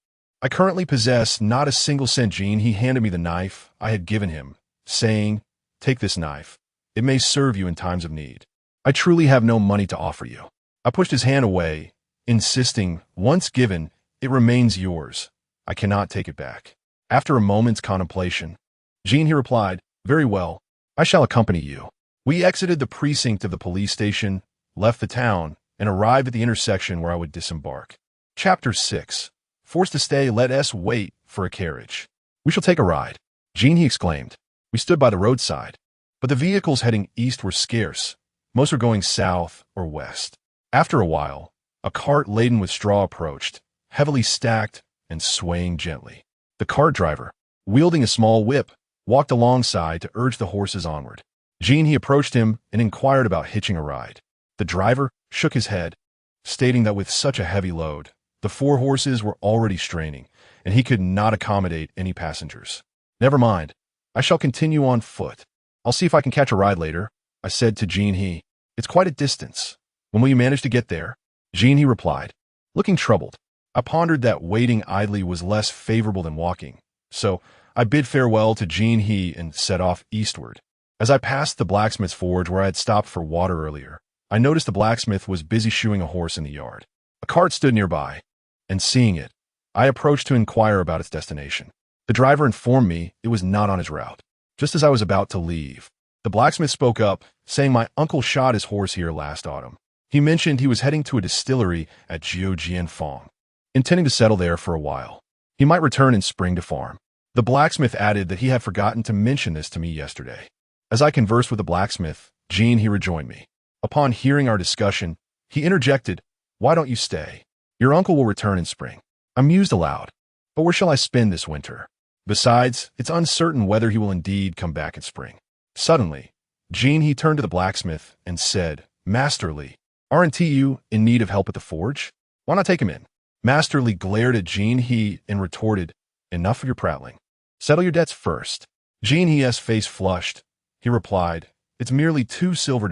I currently possess not a single cent. Jin He handed me the knife I had given him, saying, "Take this knife. It may serve you in times of need. I truly have no money to offer you." I pushed his hand away, insisting, "Once given, it remains yours. I cannot take it back." After a moment's contemplation, Jean, he replied, "Very well, I shall accompany you." We exited the precinct of the police station, left the town, and arrived at the intersection where I would disembark. Chapter 6. Forced to stay, let us wait for a carriage. "We shall take a ride," Jean, he exclaimed. We stood by the roadside, but the vehicles heading east were scarce. Most were going south or west. After a while, a cart laden with straw approached, heavily stacked and swaying gently. The cart driver, wielding a small whip, walked alongside to urge the horses onward. Jean, he approached him and inquired about hitching a ride. The driver shook his head, stating that with such a heavy load, the 4 horses were already straining, and he could not accommodate any passengers. "Never mind, I shall continue on foot. I'll see if I can catch a ride later," I said to Jean He. "It's quite a distance. When will you manage to get there?" Jean He replied, looking troubled. I pondered that waiting idly was less favorable than walking, so I bid farewell to Jean He and set off eastward. As I passed the blacksmith's forge where I had stopped for water earlier, I noticed the blacksmith was busy shoeing a horse in the yard. A cart stood nearby, and seeing it, I approached to inquire about its destination. The driver informed me it was not on his route. Just as I was about to leave, the blacksmith spoke up, saying my uncle shot his horse here last autumn. He mentioned he was heading to a distillery at Jiujianfang, intending to settle there for a while. He might return in spring to farm. The blacksmith added that he had forgotten to mention this to me yesterday. As I conversed with the blacksmith, Jean, he rejoined me. Upon hearing our discussion, he interjected, "Why don't you stay? Your uncle will return in spring." I mused aloud. But where shall I spend this winter? Besides, it's uncertain whether he will indeed come back in spring. Suddenly, Jean, he turned to the blacksmith and said, "Masterly, aren't you in need of help at the forge? Why not take him in?" Masterly glared at Jean He and retorted, "Enough of your prattling. Settle your debts first." Jean He's face flushed. He replied, "It's merely $2 silver.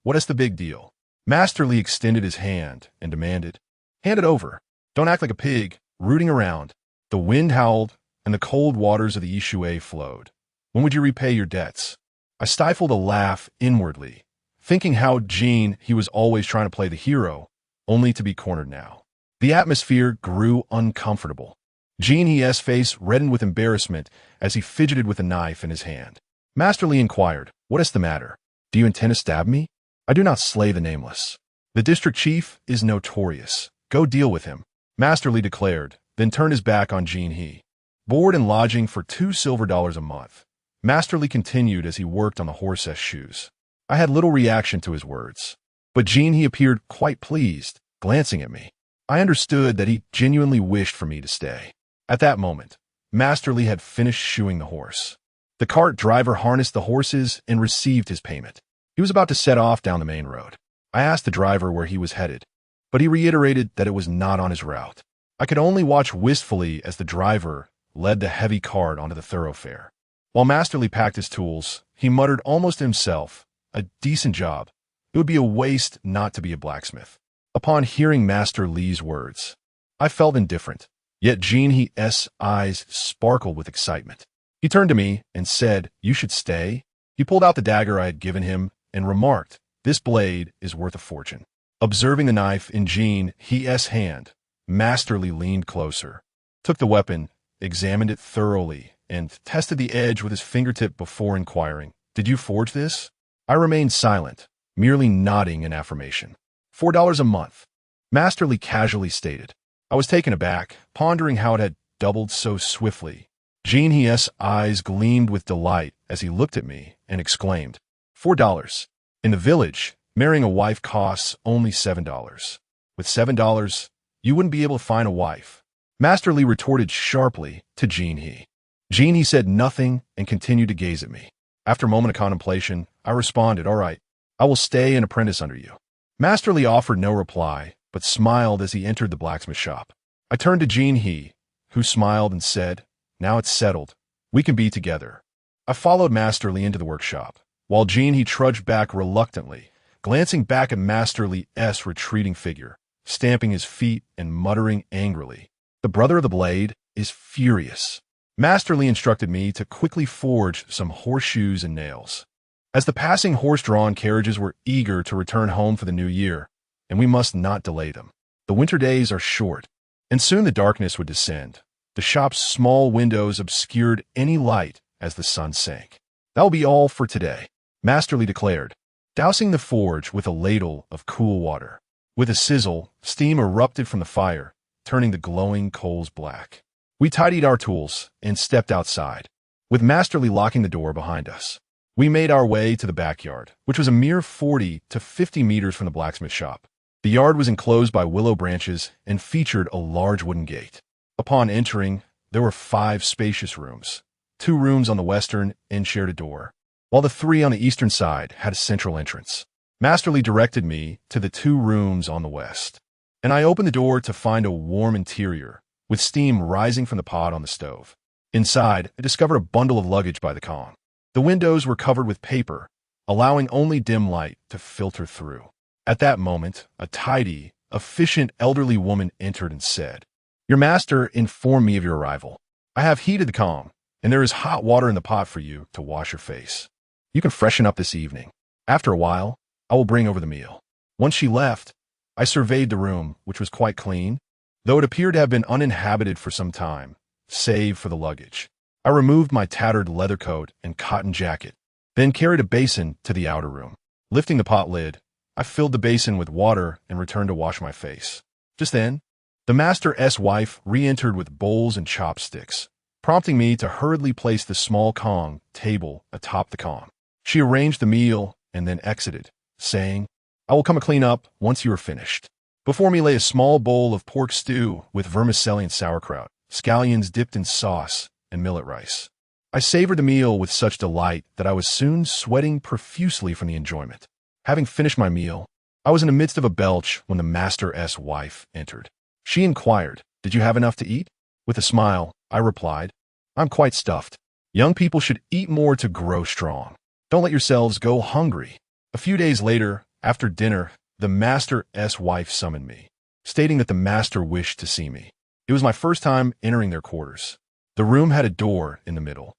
What is the big deal?" Masterly extended his hand and demanded, "Hand it over. Don't act like a pig, rooting around." The wind howled, and the cold waters of the Yishui flowed. "When would you repay your debts?" I stifled a laugh inwardly, thinking how Jean, he was always trying to play the hero, only to be cornered now. The atmosphere grew uncomfortable. Jean He's face reddened with embarrassment as he fidgeted with a knife in his hand. Masterly inquired, "What is the matter? Do you intend to stab me? I do not slay the nameless. The district chief is notorious. Go deal with him," Masterly declared, then turned his back on Jean He. "Board and lodging for $2 silver a month," Masterly continued as he worked on the horse's shoes. I had little reaction to his words, but Jean He appeared quite pleased, glancing at me. I understood that he genuinely wished for me to stay. At that moment, Masterly had finished shoeing the horse. The cart driver harnessed the horses and received his payment. He was about to set off down the main road. I asked the driver where he was headed, but he reiterated that it was not on his route. I could only watch wistfully as the driver led the heavy cart onto the thoroughfare. While Masterly packed his tools, he muttered almost to himself, "A decent job. It would be a waste not to be a blacksmith." Upon hearing Master Li's words, I felt indifferent, yet Jean He's eyes sparkled with excitement. He turned to me and said, "You should stay." He pulled out the dagger I had given him and remarked, "This blade is worth a fortune." Observing the knife in Jean He's hand, Masterly leaned closer, took the weapon, examined it thoroughly, and tested the edge with his fingertip before inquiring, "Did you forge this?" I remained silent, merely nodding in affirmation. $4 a month, Masterly casually stated. I was taken aback, pondering how it had doubled so swiftly. Jean He's eyes gleamed with delight as he looked at me and exclaimed, $4. In the village, marrying a wife costs only $7. With $7, you wouldn't be able to find a wife. Masterly retorted sharply to Jean He. Jean He said nothing and continued to gaze at me. After a moment of contemplation, I responded, "All right, I will stay and apprentice under you." Masterly offered no reply, but smiled as he entered the blacksmith shop. I turned to Jean He, who smiled and said, "Now it's settled. We can be together." I followed Masterly into the workshop, while Jean He trudged back reluctantly, glancing back at Masterly's retreating figure, stamping his feet and muttering angrily. The brother of the blade is furious. Masterly instructed me to quickly forge some horseshoes and nails, as the passing horse-drawn carriages were eager to return home for the new year, and we must not delay them. The winter days are short, and soon the darkness would descend. The shop's small windows obscured any light as the sun sank. "That'll be all for today," Masterly declared, dousing the forge with a ladle of cool water. With a sizzle, steam erupted from the fire, turning the glowing coals black. We tidied our tools and stepped outside, with Masterly locking the door behind us. We made our way to the backyard, which was a mere 40 to 50 meters from the blacksmith shop. The yard was enclosed by willow branches and featured a large wooden gate. Upon entering, there were 5 spacious rooms. 2 rooms on the western end shared a door, while the 3 on the eastern side had a central entrance. Masterly directed me to the 2 rooms on the west, and I opened the door to find a warm interior, with steam rising from the pot on the stove. Inside, I discovered a bundle of luggage by the Kong. The windows were covered with paper, allowing only dim light to filter through. At that moment, a tidy, efficient elderly woman entered and said, "Your master informed me of your arrival. I have heated the Kong, and there is hot water in the pot for you to wash your face. You can freshen up this evening. After a while, I will bring over the meal." Once she left, I surveyed the room, which was quite clean, though it appeared to have been uninhabited for some time, save for the luggage. I removed my tattered leather coat and cotton jacket, then carried a basin to the outer room. Lifting the pot lid, I filled the basin with water and returned to wash my face. Just then, the master's wife re-entered with bowls and chopsticks, prompting me to hurriedly place the small Kong table atop the Kong. She arranged the meal and then exited, saying, "I will come and clean up once you are finished." Before me lay a small bowl of pork stew with vermicelli and sauerkraut, scallions dipped in sauce, and millet rice. I savored the meal with such delight that I was soon sweating profusely from the enjoyment. Having finished my meal, I was in the midst of a belch when the master's wife entered. She inquired, "Did you have enough to eat?" With a smile, I replied, "I'm quite stuffed. Young people should eat more to grow strong. Don't let yourselves go hungry." A few days later, after dinner, the master's wife summoned me, stating that the master wished to see me. It was my first time entering their quarters. The room had a door in the middle,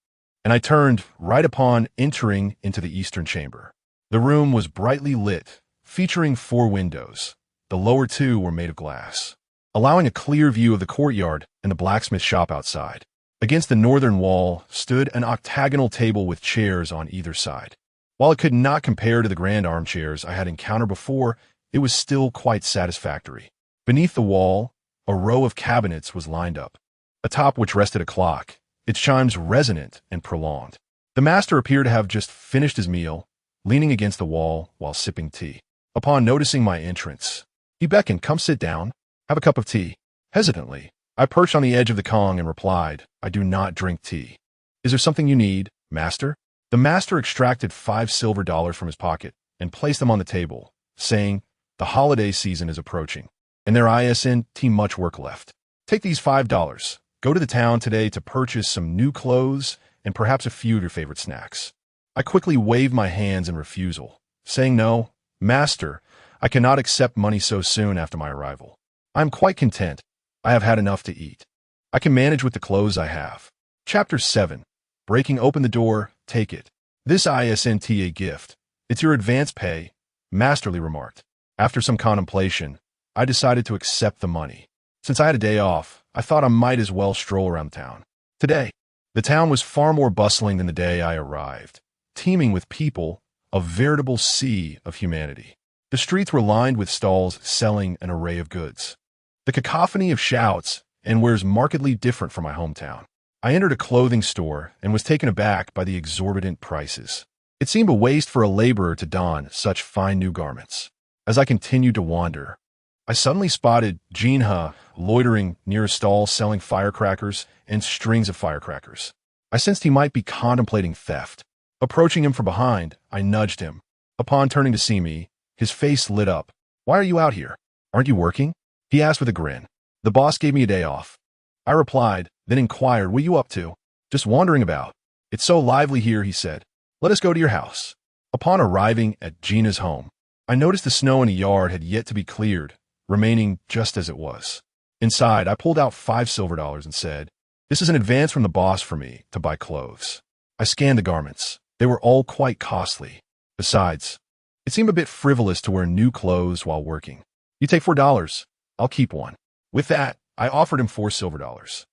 and I turned right upon entering into the eastern chamber. The room was brightly lit, featuring 4 windows. The lower 2 were made of glass, allowing a clear view of the courtyard and the blacksmith shop outside. Against the northern wall stood an octagonal table with chairs on either side. While it could not compare to the grand armchairs I had encountered before, it was still quite satisfactory. Beneath the wall, a row of cabinets was lined up, atop which rested a clock, its chimes resonant and prolonged. The master appeared to have just finished his meal, leaning against the wall while sipping tea. Upon noticing my entrance, he beckoned, "Come sit down, have a cup of tea." Hesitantly, I perched on the edge of the Kong and replied, "I do not drink tea." "Is there something you need, master?" The master extracted 5 silver dollars from his pocket and placed them on the table, saying, "The holiday season is approaching, and there isn't much work left. Take these $5. Go to the town today to purchase some new clothes and perhaps a few of your favorite snacks." I quickly waved my hands in refusal, saying, "No, master, I cannot accept money so soon after my arrival. I am quite content. I have had enough to eat. I can manage with the clothes I have." Chapter 7. Breaking open the door, take it. "This isn't a gift. It's your advance pay," Masterly remarked. After some contemplation, I decided to accept the money. Since I had a day off, I thought I might as well stroll around town. Today, the town was far more bustling than the day I arrived, teeming with people, a veritable sea of humanity. The streets were lined with stalls selling an array of goods. The cacophony of shouts and wares markedly different from my hometown. I entered a clothing store and was taken aback by the exorbitant prices. It seemed a waste for a laborer to don such fine new garments. As I continued to wander, I suddenly spotted Jinha loitering near a stall selling firecrackers and strings of firecrackers. I sensed he might be contemplating theft. Approaching him from behind, I nudged him. Upon turning to see me, his face lit up. "Why are you out here? Aren't you working?" he asked with a grin. "The boss gave me a day off." I replied, then inquired, "What are you up to?" "Just wandering about. It's so lively here," he said. "Let us go to your house." Upon arriving at Gina's home, I noticed the snow in the yard had yet to be cleared, remaining just as it was. Inside, I pulled out 5 silver dollars and said, "This is an advance from the boss for me to buy clothes." I scanned the garments. They were all quite costly. Besides, it seemed a bit frivolous to wear new clothes while working. "You take $4. I'll keep one." With that, I offered him 4 silver dollars.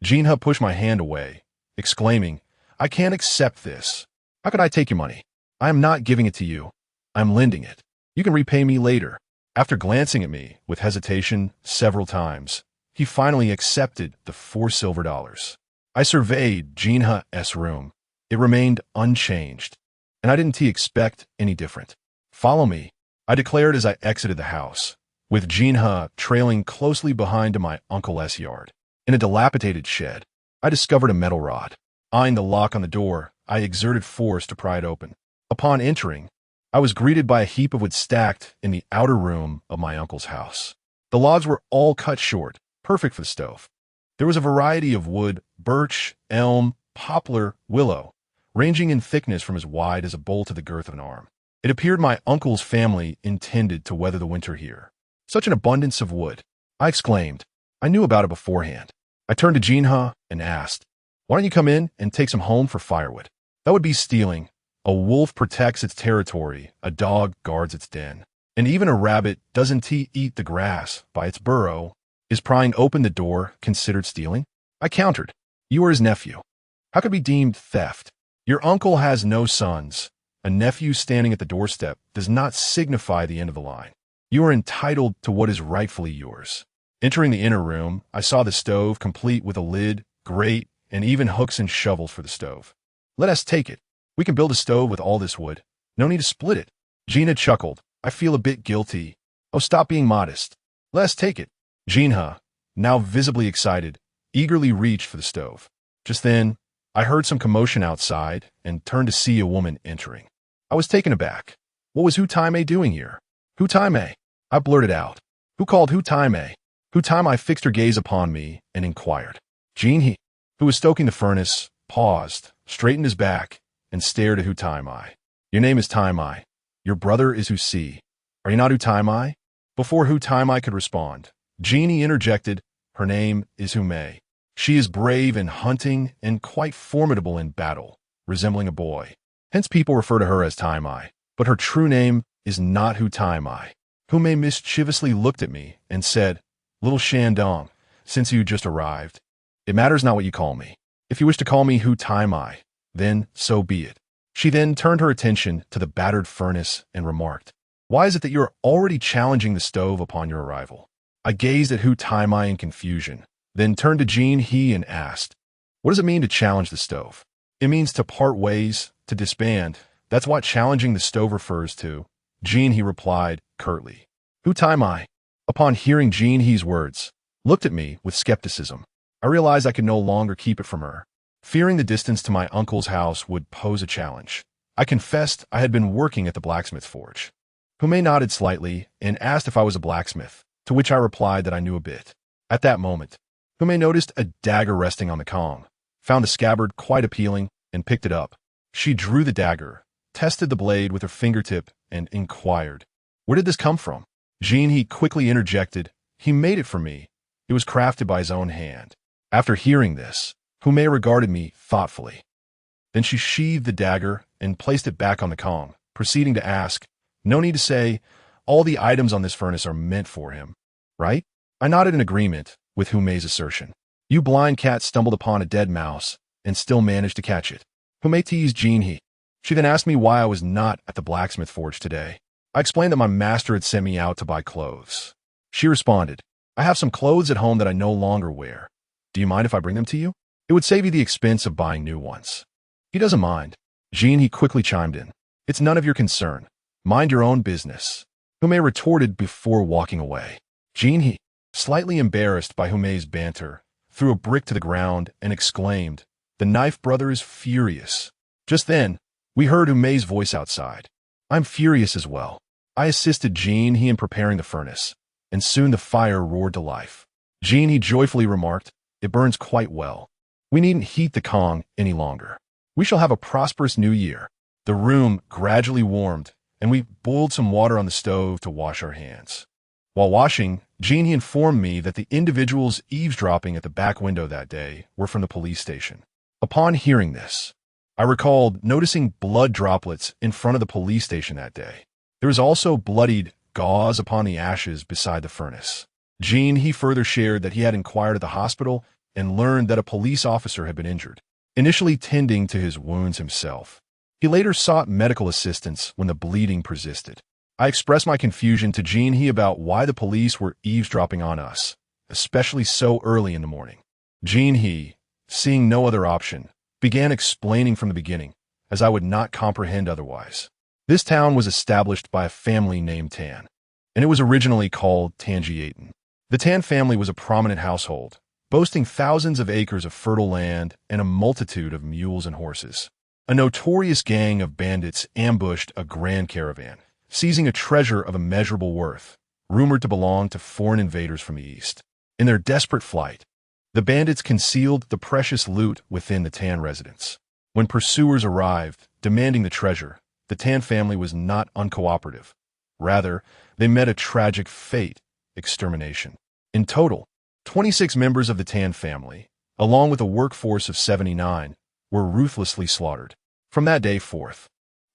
Jinha pushed my hand away, exclaiming, I can't accept this. How could I take your money? I am not giving it to you. I am lending it. You can repay me later. After glancing at me with hesitation several times, he finally accepted the 4 silver dollars. I surveyed Jinha's room. It remained unchanged, and I didn't expect any different. Follow me, I declared as I exited the house, with Jinha trailing closely behind to my uncle's yard. In a dilapidated shed, I discovered a metal rod. Eyeing the lock on the door, I exerted force to pry it open. Upon entering, I was greeted by a heap of wood stacked in the outer room of my uncle's house. The logs were all cut short, perfect for the stove. There was a variety of wood, birch, elm, poplar, willow, ranging in thickness from as wide as a bowl to the girth of an arm. It appeared my uncle's family intended to weather the winter here. Such an abundance of wood, I exclaimed. I knew about it beforehand. I turned to Jinha and asked, why don't you come in and take some home for firewood? That would be stealing. A wolf protects its territory, a dog guards its den, and even a rabbit doesn't eat the grass by its burrow. Is prying open the door considered stealing? I countered. You are his nephew. How could it be deemed theft? Your uncle has no sons. A nephew standing at the doorstep does not signify the end of the line. You are entitled to what is rightfully yours. Entering the inner room, I saw the stove complete with a lid, grate, and even hooks and shovels for the stove. Let us take it. We can build a stove with all this wood. No need to split it. Jinha chuckled. I feel a bit guilty. Oh, stop being modest. Let us take it. Jinha, now visibly excited, eagerly reached for the stove. Just then, I heard some commotion outside and turned to see a woman entering. I was taken aback. What was Hutaime doing here? Hutaime, I blurted out. Who called Hutaime? Hutaime fixed her gaze upon me and inquired. Jinha, who was stoking the furnace, paused, straightened his back, and stared at Hutaime. Your name is Taimai. Your brother is Husi. Are you not Hutaime? Before Hutaime could respond, Jinha interjected, her name is Hume. She is brave in hunting and quite formidable in battle, resembling a boy. Hence people refer to her as Taimai, but her true name is not Hutaime. Hume mischievously looked at me and said, Little Shandong, since you just arrived, it matters not what you call me. If you wish to call me Hutaime, then so be it. She then turned her attention to the battered furnace and remarked, Why is it that you are already challenging the stove upon your arrival? I gazed at Hutaime in confusion, then turned to Jinha and asked, What does it mean to challenge the stove? It means to part ways, to disband. That's what challenging the stove refers to. Jinha replied curtly. Hutaime, upon hearing Jinha's words, looked at me with skepticism. I realized I could no longer keep it from her. Fearing the distance to my uncle's house would pose a challenge, I confessed I had been working at the blacksmith forge. Hume nodded slightly and asked if I was a blacksmith, to which I replied that I knew a bit. At that moment, Hume noticed a dagger resting on the Kong, found the scabbard quite appealing, and picked it up. She drew the dagger, tested the blade with her fingertip, and inquired, Where did this come from? Jinha quickly interjected, He made it for me. It was crafted by his own hand. After hearing this, Hume regarded me thoughtfully. Then she sheathed the dagger and placed it back on the Kong, proceeding to ask, No need to say, all the items on this furnace are meant for him, right? I nodded in agreement with Hume's assertion. You blind cat stumbled upon a dead mouse and still managed to catch it. Hume teased Jinha. She then asked me why I was not at the blacksmith forge today. I explained that my master had sent me out to buy clothes. She responded, I have some clothes at home that I no longer wear. Do you mind if I bring them to you? It would save you the expense of buying new ones. He doesn't mind. Jinha quickly chimed in. It's none of your concern. Mind your own business. Hume retorted before walking away. Jinha, slightly embarrassed by Hume's banter, threw a brick to the ground and exclaimed, The knife brother is furious. Just then, we heard Hume's voice outside. I'm furious as well. I assisted Jinha in preparing the furnace, and soon the fire roared to life. Jinha joyfully remarked, It burns quite well. We needn't heat the Kong any longer. We shall have a prosperous new year. The room gradually warmed, and we boiled some water on the stove to wash our hands. While washing, Jinha informed me that the individuals eavesdropping at the back window that day were from the police station. Upon hearing this, I recalled noticing blood droplets in front of the police station that day. There was also bloodied gauze upon the ashes beside the furnace. Jinha further shared that he had inquired at the hospital and learned that a police officer had been injured, initially tending to his wounds himself. He later sought medical assistance when the bleeding persisted. I expressed my confusion to Jinhee about why the police were eavesdropping on us, especially so early in the morning. Jinhee, seeing no other option, began explaining from the beginning, as I would not comprehend otherwise. This town was established by a family named Tan, and it was originally called Tanjia Village. The Tan family was a prominent household, boasting thousands of acres of fertile land and a multitude of mules and horses. A notorious gang of bandits ambushed a grand caravan, seizing a treasure of immeasurable worth, rumored to belong to foreign invaders from the east. In their desperate flight, the bandits concealed the precious loot within the Tan residence. When pursuers arrived, demanding the treasure, the Tan family was not uncooperative. Rather, they met a tragic fate: extermination. In total, 26 members of the Tan family, along with a workforce of 79, were ruthlessly slaughtered. From that day forth,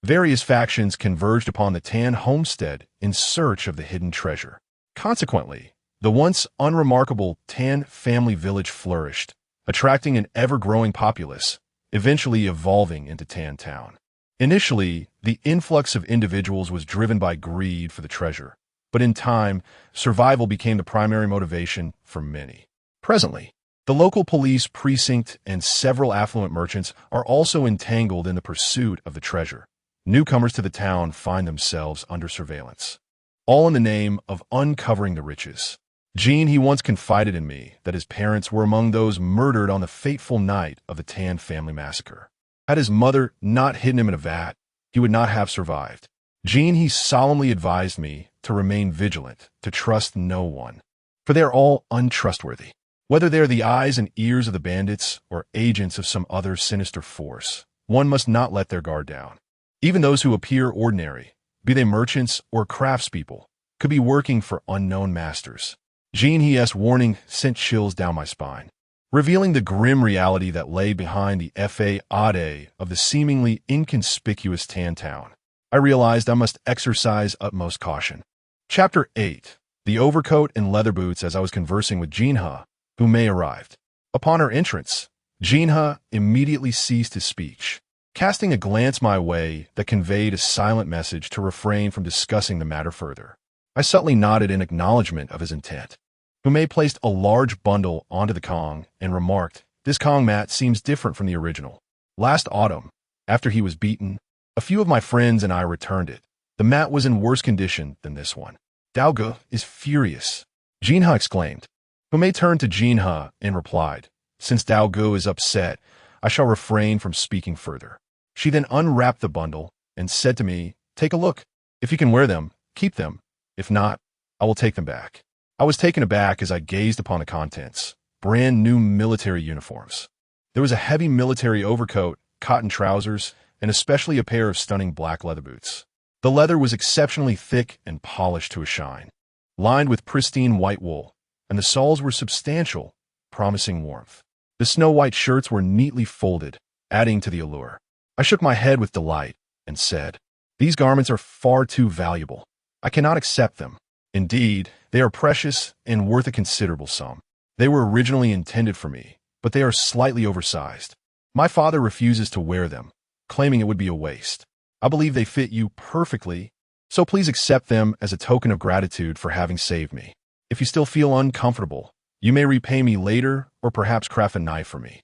various factions converged upon the Tan homestead in search of the hidden treasure. Consequently, the once unremarkable Tan family village flourished, attracting an ever-growing populace, eventually evolving into Tan Town. Initially, the influx of individuals was driven by greed for the treasure, but in time, survival became the primary motivation for many. Presently, the local police precinct and several affluent merchants are also entangled in the pursuit of the treasure. Newcomers to the town find themselves under surveillance, all in the name of uncovering the riches. He once confided in me that his parents were among those murdered on the fateful night of the Tan family massacre. Had his mother not hidden him in a vat, he would not have survived. He solemnly advised me to remain vigilant, to trust no one, for they are all untrustworthy. Whether they are the eyes and ears of the bandits or agents of some other sinister force, one must not let their guard down. Even those who appear ordinary, be they merchants or craftspeople, could be working for unknown masters. Jinhee's warning sent chills down my spine, revealing the grim reality that lay behind the facade of the seemingly inconspicuous Tan town. I realized I must exercise utmost caution. Chapter 8. The overcoat and leather boots. As I was conversing with Jinhee, who may arrived. Upon her entrance, Jinhee immediately ceased his speech, casting a glance my way that conveyed a silent message to refrain from discussing the matter further. I subtly nodded in acknowledgement of his intent. Hume placed a large bundle onto the Kong and remarked, "This Kong mat seems different from the original. Last autumn, after he was beaten, a few of my friends and I returned it. The mat was in worse condition than this one." "Daoge is furious," Jinhee exclaimed. Hume turned to Jinhee and replied, "Since Daoge is upset, I shall refrain from speaking further." She then unwrapped the bundle and said to me, "Take a look. If you can wear them, keep them. If not, I will take them back." I was taken aback as I gazed upon the contents. Brand new military uniforms. There was a heavy military overcoat, cotton trousers, and especially a pair of stunning black leather boots. The leather was exceptionally thick and polished to a shine, lined with pristine white wool, and the soles were substantial, promising warmth. The snow-white shirts were neatly folded, adding to the allure. I shook my head with delight and said, "These garments are far too valuable. I cannot accept them. Indeed, they are precious and worth a considerable sum. They were originally intended for me, but they are slightly oversized. My father refuses to wear them, claiming it would be a waste. I believe they fit you perfectly, so please accept them as a token of gratitude for having saved me. If you still feel uncomfortable, you may repay me later or perhaps craft a knife for me."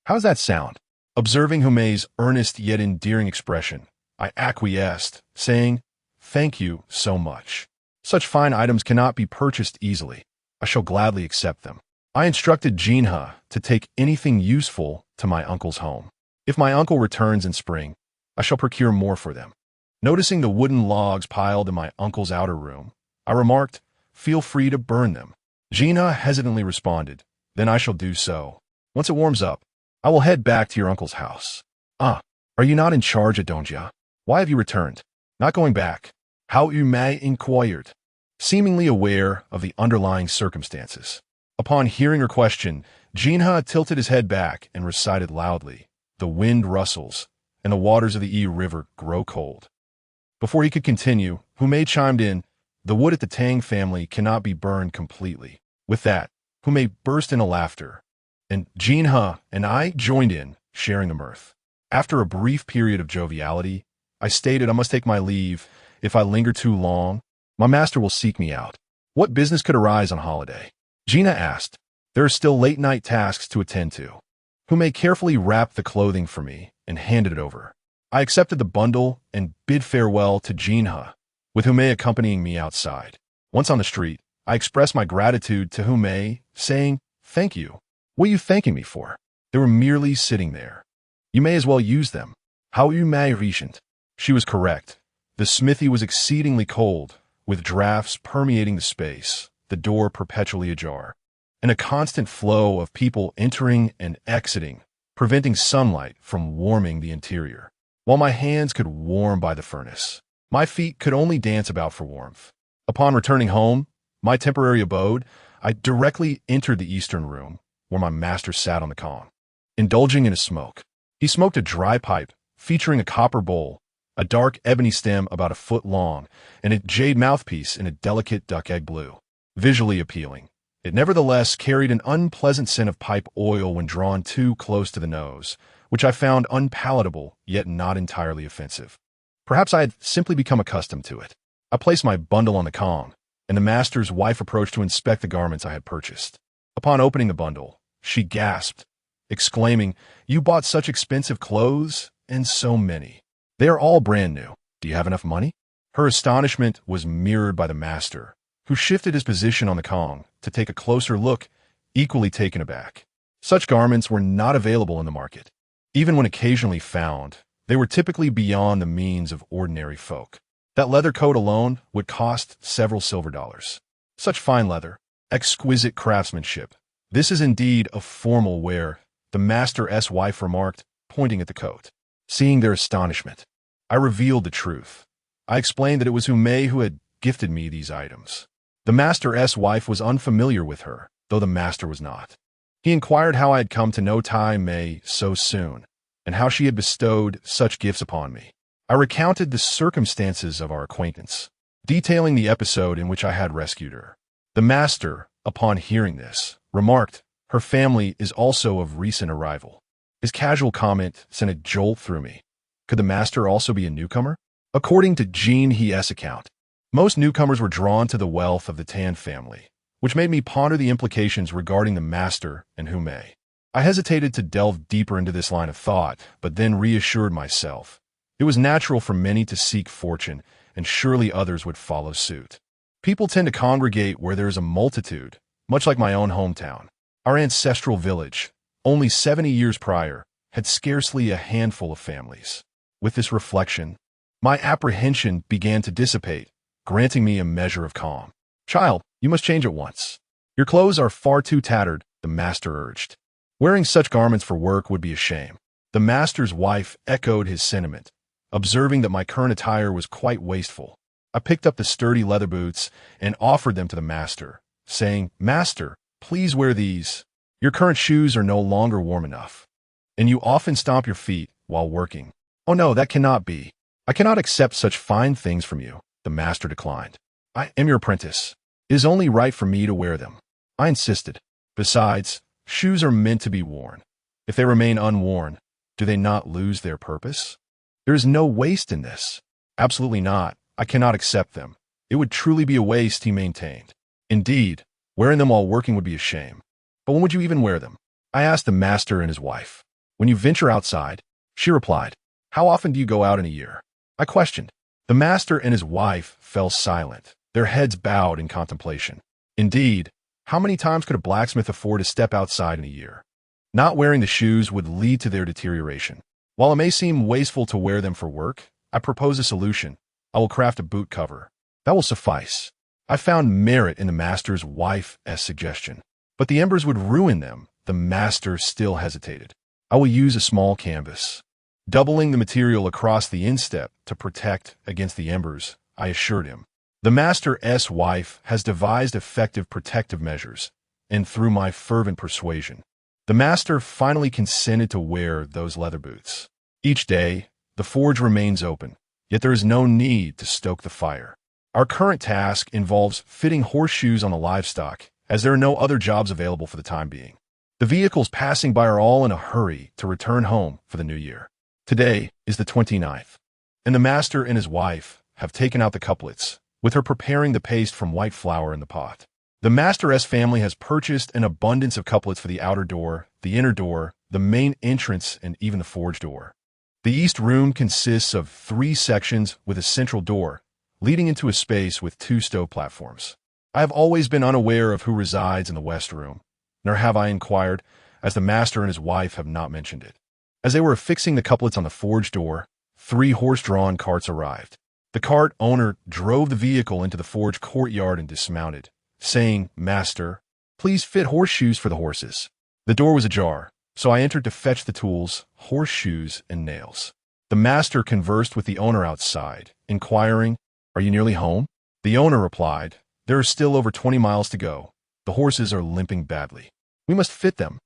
"How does that sound?" Observing Hume's earnest yet endearing expression, I acquiesced, saying, "Thank you so much. Such fine items cannot be purchased easily. I shall gladly accept them." I instructed Jinhee to take anything useful to my uncle's home. If my uncle returns in spring, I shall procure more for them. Noticing the wooden logs piled in my uncle's outer room, I remarked, "Feel free to burn them." Jinhee hesitantly responded, "Then I shall do so. Once it warms up, I will head back to your uncle's house." "Ah, are you not in charge at Dongjia? Why have you returned?" "Not going back." How Hume inquired, seemingly aware of the underlying circumstances. Upon hearing her question, Jinhee tilted his head back and recited loudly, "The wind rustles, and the waters of the Yi River grow cold." Before he could continue, Hume chimed in, "The wood at the Tang family cannot be burned completely." With that, Hume burst into laughter. and Jinha and I joined in, sharing the mirth. After a brief period of joviality, I stated I must take my leave. If I linger too long, my master will seek me out. What business could arise on holiday? Gina asked. There are still late-night tasks to attend to. Hume carefully wrapped the clothing for me and handed it over. I accepted the bundle and bid farewell to Jinha, with Hume accompanying me outside. Once on the street, I expressed my gratitude to Hume, saying, "Thank you. What are you thanking me for?" They were merely sitting there. "You may as well use them. How you may recent." She was correct. The smithy was exceedingly cold, with drafts permeating the space, the door perpetually ajar, and a constant flow of people entering and exiting, preventing sunlight from warming the interior. While my hands could warm by the furnace, my feet could only dance about for warmth. Upon returning home, my temporary abode, I directly entered the eastern room, where my master sat on the Kong, indulging in a smoke. He smoked a dry pipe, featuring a copper bowl, a dark ebony stem about a foot long, and a jade mouthpiece in a delicate duck-egg blue. Visually appealing, it nevertheless carried an unpleasant scent of pipe oil when drawn too close to the nose, which I found unpalatable, yet not entirely offensive. Perhaps I had simply become accustomed to it. I placed my bundle on the Kong, and the master's wife approached to inspect the garments I had purchased. Upon opening the bundle, she gasped, exclaiming, "You bought such expensive clothes, and so many. They are all brand new. Do you have enough money?" Her astonishment was mirrored by the master, who shifted his position on the Kong to take a closer look, equally taken aback. Such garments were not available in the market. Even when occasionally found, they were typically beyond the means of ordinary folk. That leather coat alone would cost several silver dollars. Such fine leather, exquisite craftsmanship. This is indeed a formal wear, the master's wife remarked, pointing at the coat. Seeing their astonishment, I revealed the truth. I explained that it was Hume who had gifted me these items. The master's wife was unfamiliar with her, though the master was not. He inquired how I had come to know Tai Mei so soon, and how she had bestowed such gifts upon me. I recounted the circumstances of our acquaintance, detailing the episode in which I had rescued her. The master, upon hearing this, remarked, "Her family is also of recent arrival." His casual comment sent a jolt through me. Could the master also be a newcomer? According to Jean H's account, most newcomers were drawn to the wealth of the Tan family, which made me ponder the implications regarding the master and Hume. I hesitated to delve deeper into this line of thought, but then reassured myself. It was natural for many to seek fortune, and surely others would follow suit. People tend to congregate where there is a multitude, much like my own hometown. Our ancestral village, only 70 years prior, had scarcely a handful of families. With this reflection, my apprehension began to dissipate, granting me a measure of calm. "Child, you must change at once. Your clothes are far too tattered," the master urged. "Wearing such garments for work would be a shame." The master's wife echoed his sentiment, observing that my current attire was quite wasteful. I picked up the sturdy leather boots and offered them to the master, saying, "Master, please wear these. Your current shoes are no longer warm enough, and you often stomp your feet while working." "Oh no, that cannot be. I cannot accept such fine things from you," the master declined. "I am your apprentice. It is only right for me to wear them." I insisted. Besides, shoes are meant to be worn. If they remain unworn, do they not lose their purpose? There is no waste in this. Absolutely not. I cannot accept them. It would truly be a waste, he maintained. Indeed, wearing them while working would be a shame. But when would you even wear them? I asked the master and his wife. "When you venture outside," she replied. "How often do you go out in a year?" I questioned. The master and his wife fell silent, their heads bowed in contemplation. Indeed, how many times could a blacksmith afford to step outside in a year? Not wearing the shoes would lead to their deterioration. While it may seem wasteful to wear them for work, I propose a solution. I will craft a boot cover. That will suffice. I found merit in the master's wife's suggestion. But the embers would ruin them. The master still hesitated. I will use a small canvas, doubling the material across the instep to protect against the embers, I assured him. The master's wife has devised effective protective measures, and through my fervent persuasion, the master finally consented to wear those leather boots. Each day, the forge remains open, yet there is no need to stoke the fire. Our current task involves fitting horseshoes on the livestock, as there are no other jobs available for the time being. The vehicles passing by are all in a hurry to return home for the new year. Today is the 29th, and the master and his wife have taken out the couplets, with her preparing the paste from white flour in the pot. The master's family has purchased an abundance of couplets for the outer door, the inner door, the main entrance, and even the forge door. The east room consists of 3 sections with a central door, leading into a space with 2 stove platforms. I have always been unaware of who resides in the west room, nor have I inquired, as the master and his wife have not mentioned it. As they were affixing the couplets on the forge door, 3 horse-drawn carts arrived. The cart owner drove the vehicle into the forge courtyard and dismounted, saying, "Master, please fit horseshoes for the horses." The door was ajar, so I entered to fetch the tools, horseshoes, and nails. The master conversed with the owner outside, inquiring, "Are you nearly home?" The owner replied, "There are still over 20 miles to go. The horses are limping badly. We must fit them,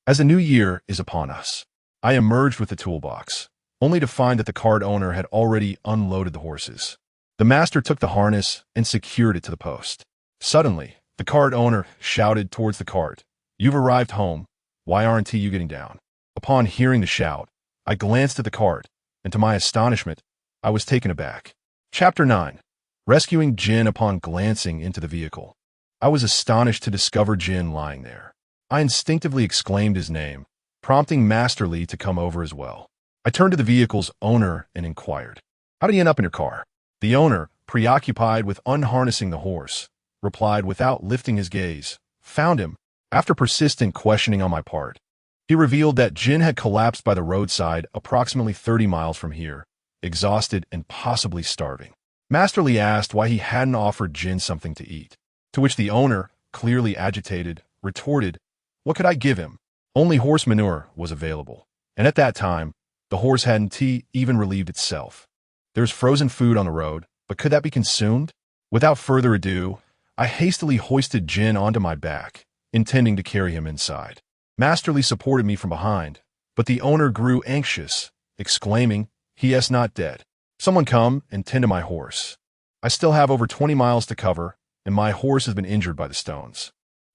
as the new year is upon us." I emerged with the toolbox, only to find that the cart owner had already unloaded the horses. The master took the harness and secured it to the post. Suddenly, the cart owner shouted towards the cart, "You've arrived home. Why aren't you getting down?" Upon hearing the shout, I glanced at the cart, and to my astonishment, I was taken aback. Chapter 9. Rescuing Jin. Upon glancing into the vehicle, I was astonished to discover Jin lying there. I instinctively exclaimed his name, prompting Master Li to come over as well. I turned to the vehicle's owner and inquired, "How did you end up in your car?" The owner, preoccupied with unharnessing the horse, replied without lifting his gaze, "Found him." After persistent questioning on my part, he revealed that Jin had collapsed by the roadside approximately 30 miles from here, exhausted and possibly starving. Master Li asked why he hadn't offered Jin something to eat, to which the owner, clearly agitated, retorted, "What could I give him? Only horse manure was available, and at that time, the horse hadn't even relieved itself. There's frozen food on the road, but could that be consumed?" Without further ado, I hastily hoisted Jin onto my back, intending to carry him inside. Master Li supported me from behind, but the owner grew anxious, exclaiming, "He is not dead. Someone come and tend to my horse. I still have over 20 miles to cover, and my horse has been injured by the stones."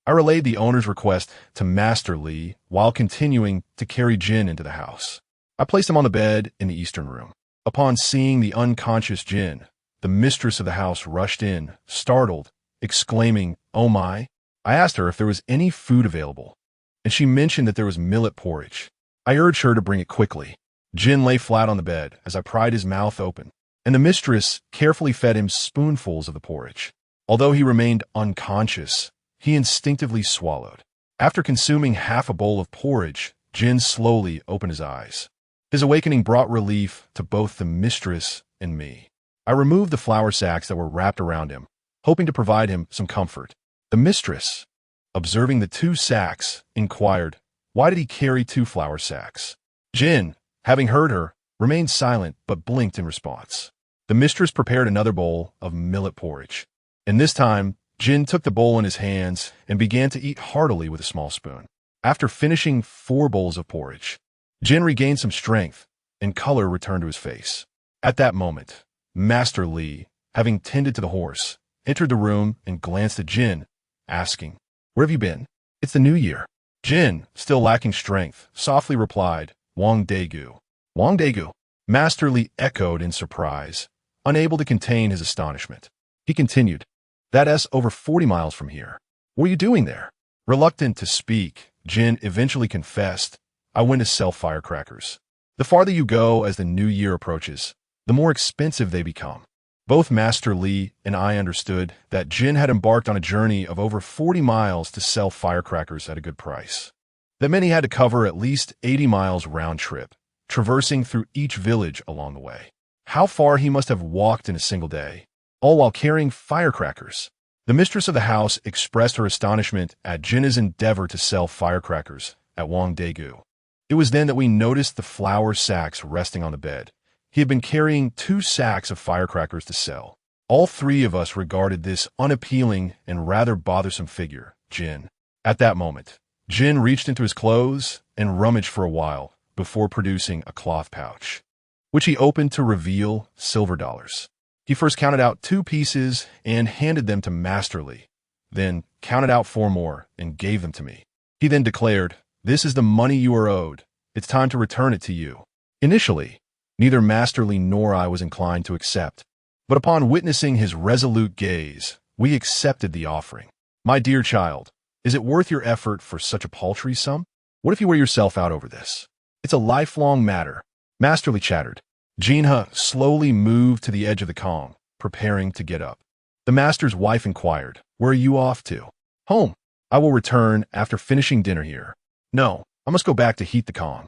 I relayed the owner's request to Master Li while continuing to carry Jin into the house. I placed him on the bed in the eastern room. Upon seeing the unconscious Jin, the mistress of the house rushed in, startled, exclaiming, "Oh my!" I asked her if there was any food available, and she mentioned that there was millet porridge. I urged her to bring it quickly. Jin lay flat on the bed as I pried his mouth open, and the mistress carefully fed him spoonfuls of the porridge. Although he remained unconscious, he instinctively swallowed. After consuming half a bowl of porridge, Jin slowly opened his eyes. His awakening brought relief to both the mistress and me. I removed the flour sacks that were wrapped around him, hoping to provide him some comfort. The mistress, observing the 2 sacks, inquired, "Why did he carry 2 flour sacks?" Jin, having heard her, remained silent but blinked in response. The mistress prepared another bowl of millet porridge, and this time, Jin took the bowl in his hands and began to eat heartily with a small spoon. After finishing 4 bowls of porridge, Jin regained some strength, and color returned to his face. At that moment, Master Li, having tended to the horse, entered the room and glanced at Jin, asking, "Where have you been?" "It's the new year." Jin, still lacking strength, softly replied, "Wang Daegu." "Wang Daegu?" Master Li echoed in surprise, unable to contain his astonishment. He continued, "That's over 40 miles from here. What are you doing there?" Reluctant to speak, Jin eventually confessed, "I went to sell firecrackers. The farther you go as the new year approaches, the more expensive they become." Both Master Li and I understood that Jin had embarked on a journey of over 40 miles to sell firecrackers at a good price. That meant he had to cover at least 80 miles round trip, traversing through each village along the way. How far he must have walked in a single day, all while carrying firecrackers. The mistress of the house expressed her astonishment at Jin's endeavor to sell firecrackers at Wang Daegu. It was then that we noticed the flour sacks resting on the bed. He had been carrying 2 sacks of firecrackers to sell. All 3 of us regarded this unappealing and rather bothersome figure, Jin. At that moment, Jin reached into his clothes and rummaged for a while before producing a cloth pouch, which he opened to reveal silver dollars. He first counted out 2 pieces and handed them to Master Li, then counted out 4 more and gave them to me. He then declared, This is the money you are owed. It's time to return it to you. Initially, neither Master Li nor I was inclined to accept, but upon witnessing his resolute gaze, we accepted the offering. My dear child, is it worth your effort for such a paltry sum? What if you wear yourself out over this? It's a lifelong matter. Master Li chattered. Jinha slowly moved to the edge of the Kong, preparing to get up. The master's wife inquired, "Where are you off to?" "Home. I will return after finishing dinner here." "No, I must go back to heat the Kong."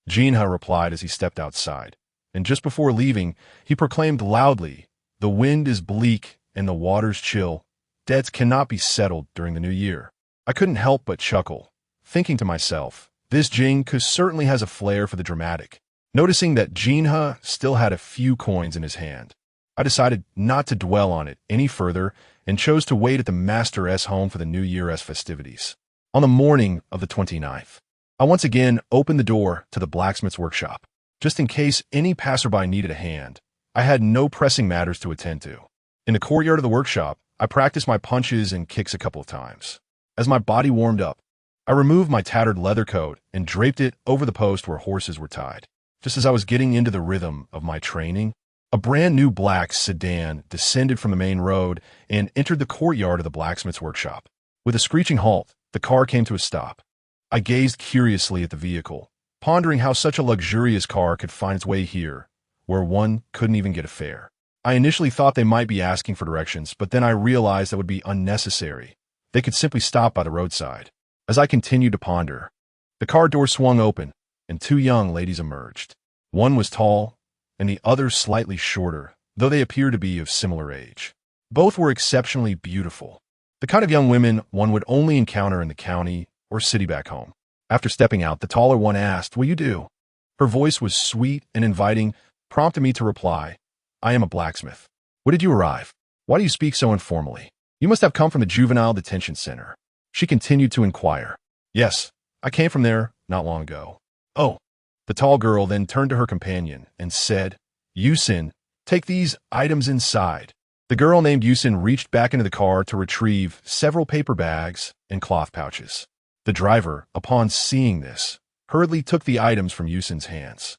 Jinha replied as he stepped outside, and just before leaving, he proclaimed loudly, "The wind is bleak and the waters chill. Debts cannot be settled during the new year." I couldn't help but chuckle, thinking to myself, this Jing certainly has a flair for the dramatic. Noticing that Jinha still had a few coins in his hand, I decided not to dwell on it any further and chose to wait at the Master's home for the New Year's festivities. On the morning of the 29th, I once again opened the door to the blacksmith's workshop. Just in case any passerby needed a hand, I had no pressing matters to attend to. In the courtyard of the workshop, I practiced my punches and kicks a couple of times. As my body warmed up, I removed my tattered leather coat and draped it over the post where horses were tied. Just as I was getting into the rhythm of my training, a brand new black sedan descended from the main road and entered the courtyard of the blacksmith's workshop. With a screeching halt, the car came to a stop. I gazed curiously at the vehicle, pondering how such a luxurious car could find its way here, where one couldn't even get a fare. I initially thought they might be asking for directions, but then I realized that would be unnecessary. They could simply stop by the roadside. As I continued to ponder, the car door swung open, and two young ladies emerged. One was tall, and the other slightly shorter, though they appeared to be of similar age. Both were exceptionally beautiful, the kind of young women one would only encounter in the county or city back home. After stepping out, the taller one asked, "What do you do?" Her voice was sweet and inviting, prompting me to reply, "I am a blacksmith." "When did you arrive? Why do you speak so informally? You must have come from the juvenile detention center." She continued to inquire. "Yes, I came from there not long ago." "Oh." The tall girl then turned to her companion and said, "Yusin, take these items inside." The girl named Yusin reached back into the car to retrieve several paper bags and cloth pouches. The driver, upon seeing this, hurriedly took the items from Yusin's hands.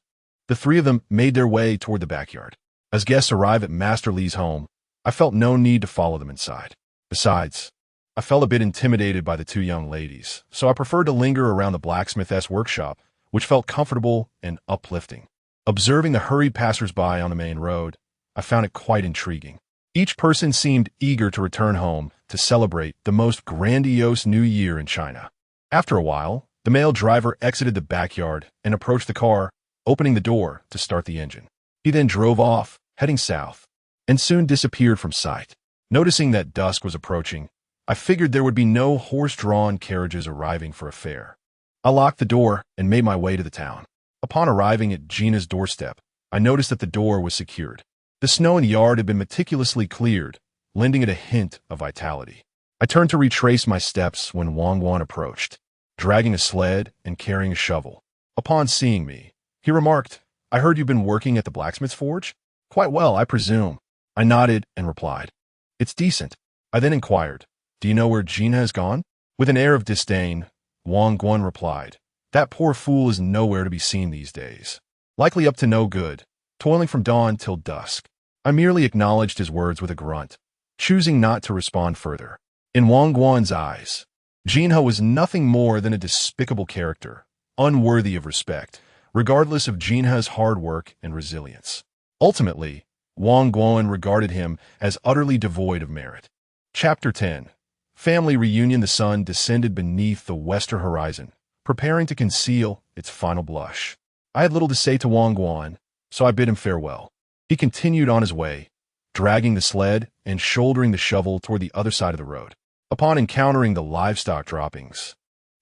The three of them made their way toward the backyard. As guests arrived at Master Li's home, I felt no need to follow them inside. Besides, I felt a bit intimidated by the two young ladies, so I preferred to linger around the blacksmith's workshop, which felt comfortable and uplifting. Observing the hurried passers-by on the main road, I found it quite intriguing. Each person seemed eager to return home to celebrate the most grandiose New Year in China. After a while, the male driver exited the backyard and approached the car, opening the door to start the engine. He then drove off, heading south, and soon disappeared from sight. Noticing that dusk was approaching, I figured there would be no horse-drawn carriages arriving for a fair. I locked the door and made my way to the town. Upon arriving at Gina's doorstep, I noticed that the door was secured. The snow in the yard had been meticulously cleared, lending it a hint of vitality. I turned to retrace my steps when Wang Guan approached, dragging a sled and carrying a shovel. Upon seeing me, he remarked, "I heard you've been working at the blacksmith's forge?" "Quite well, I presume." I nodded and replied, "It's decent." I then inquired, "Do you know where Gina has gone?" With an air of disdain, Wang Guan replied, "That poor fool is nowhere to be seen these days. Likely up to no good, toiling from dawn till dusk." I merely acknowledged his words with a grunt, choosing not to respond further. In Wang Guan's eyes, Jinha was nothing more than a despicable character, unworthy of respect, regardless of Jinha's hard work and resilience. Ultimately, Wang Guan regarded him as utterly devoid of merit. Chapter 10. Family Reunion. The sun descended beneath the western horizon, preparing to conceal its final blush. I had little to say to Wang Guan, so I bid him farewell. He continued on his way, dragging the sled and shouldering the shovel toward the other side of the road. Upon encountering the livestock droppings,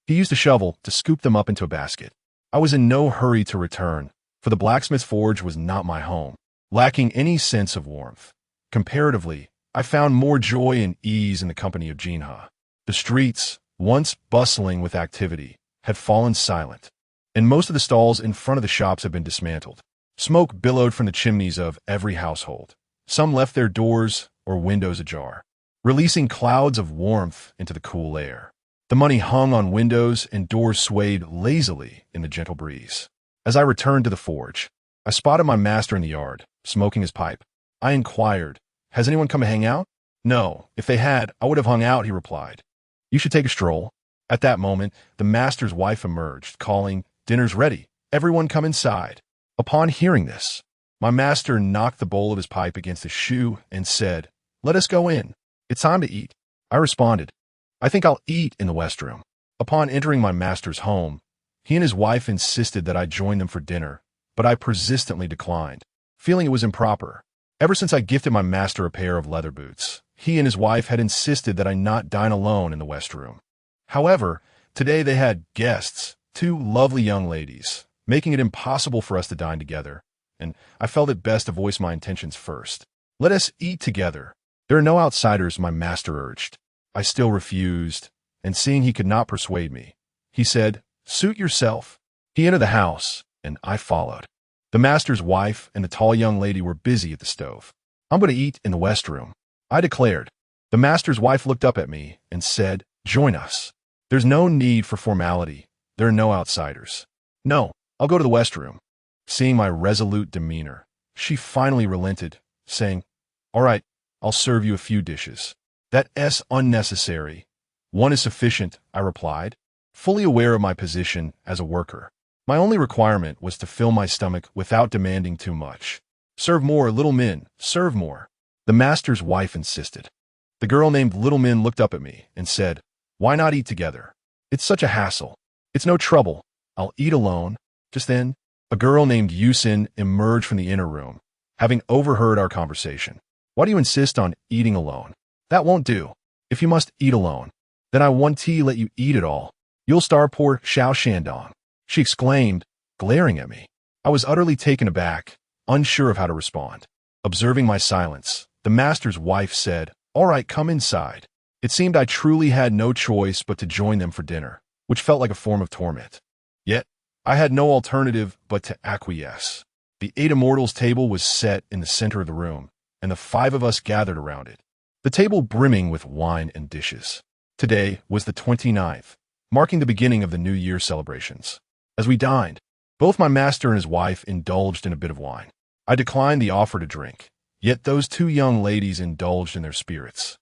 he used a shovel to scoop them up into a basket. I was in no hurry to return, for the blacksmith's forge was not my home. Lacking any sense of warmth, comparatively, I found more joy and ease in the company of Jinha. The streets, once bustling with activity, had fallen silent, and most of the stalls in front of the shops had been dismantled. Smoke billowed from the chimneys of every household. Some left their doors or windows ajar, releasing clouds of warmth into the cool air. The money hung on windows and doors swayed lazily in the gentle breeze. As I returned to the forge, I spotted my master in the yard, smoking his pipe. I inquired, "Has anyone come to hang out?" "No, if they had, I would have hung out," he replied. "You should take a stroll." At that moment, the master's wife emerged, calling, "Dinner's ready. Everyone come inside." Upon hearing this, my master knocked the bowl of his pipe against his shoe and said, "Let us go in. It's time to eat." I responded, "I think I'll eat in the West Room." Upon entering my master's home, he and his wife insisted that I join them for dinner, but I persistently declined, feeling it was improper. Ever since I gifted my master a pair of leather boots, he and his wife had insisted that I not dine alone in the West Room. However, today they had guests, two lovely young ladies, making it impossible for us to dine together, and I felt it best to voice my intentions first. "Let us eat together. There are no outsiders," my master urged. I still refused, and seeing he could not persuade me, he said, "Suit yourself." He entered the house, and I followed. The master's wife and the tall young lady were busy at the stove. "I'm going to eat in the West Room," I declared. The master's wife looked up at me and said, "Join us. There's no need for formality. There are no outsiders." "No, I'll go to the West Room." Seeing my resolute demeanor, she finally relented, saying, "All right, I'll serve you a few dishes." "That's unnecessary. One is sufficient," I replied, fully aware of my position as a worker. My only requirement was to fill my stomach without demanding too much. "Serve more, Little Min, serve more." The master's wife insisted. The girl named Little Min looked up at me and said, "Why not eat together? It's such a hassle." "It's no trouble. I'll eat alone." Just then, a girl named Yusin emerged from the inner room, having overheard our conversation. "Why do you insist on eating alone? That won't do. If you must eat alone, then I want to let you eat it all. You'll starve poor Xiao Shandong," she exclaimed, glaring at me. I was utterly taken aback, unsure of how to respond. Observing my silence, the master's wife said, "All right, come inside." It seemed I truly had no choice but to join them for dinner, which felt like a form of torment. Yet, I had no alternative but to acquiesce. The 8 immortals table was set in the center of the room, and the 5 of us gathered around it, the table brimming with wine and dishes. Today was the 29th, marking the beginning of the New Year celebrations. As we dined, both my master and his wife indulged in a bit of wine. I declined the offer to drink, yet those 2 young ladies indulged in their spirits,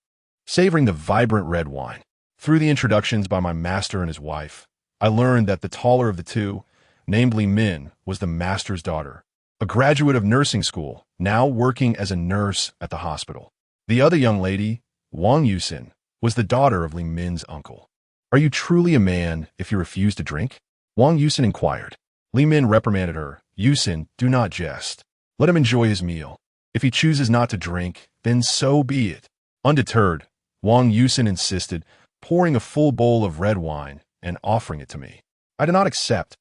savoring the vibrant red wine. Through the introductions by my master and his wife, I learned that the taller of the 2, namely Min, was the master's daughter, a graduate of nursing school, now working as a nurse at the hospital. The other young lady, Wang Yusin, was the daughter of Li Min's uncle. "Are you truly a man if you refuse to drink?" Wang Yusin inquired. Li Min reprimanded her. "Yusin, do not jest. Let him enjoy his meal. If he chooses not to drink, then so be it." Undeterred, Wang Yusin insisted, pouring a full bowl of red wine and offering it to me. I did not accept,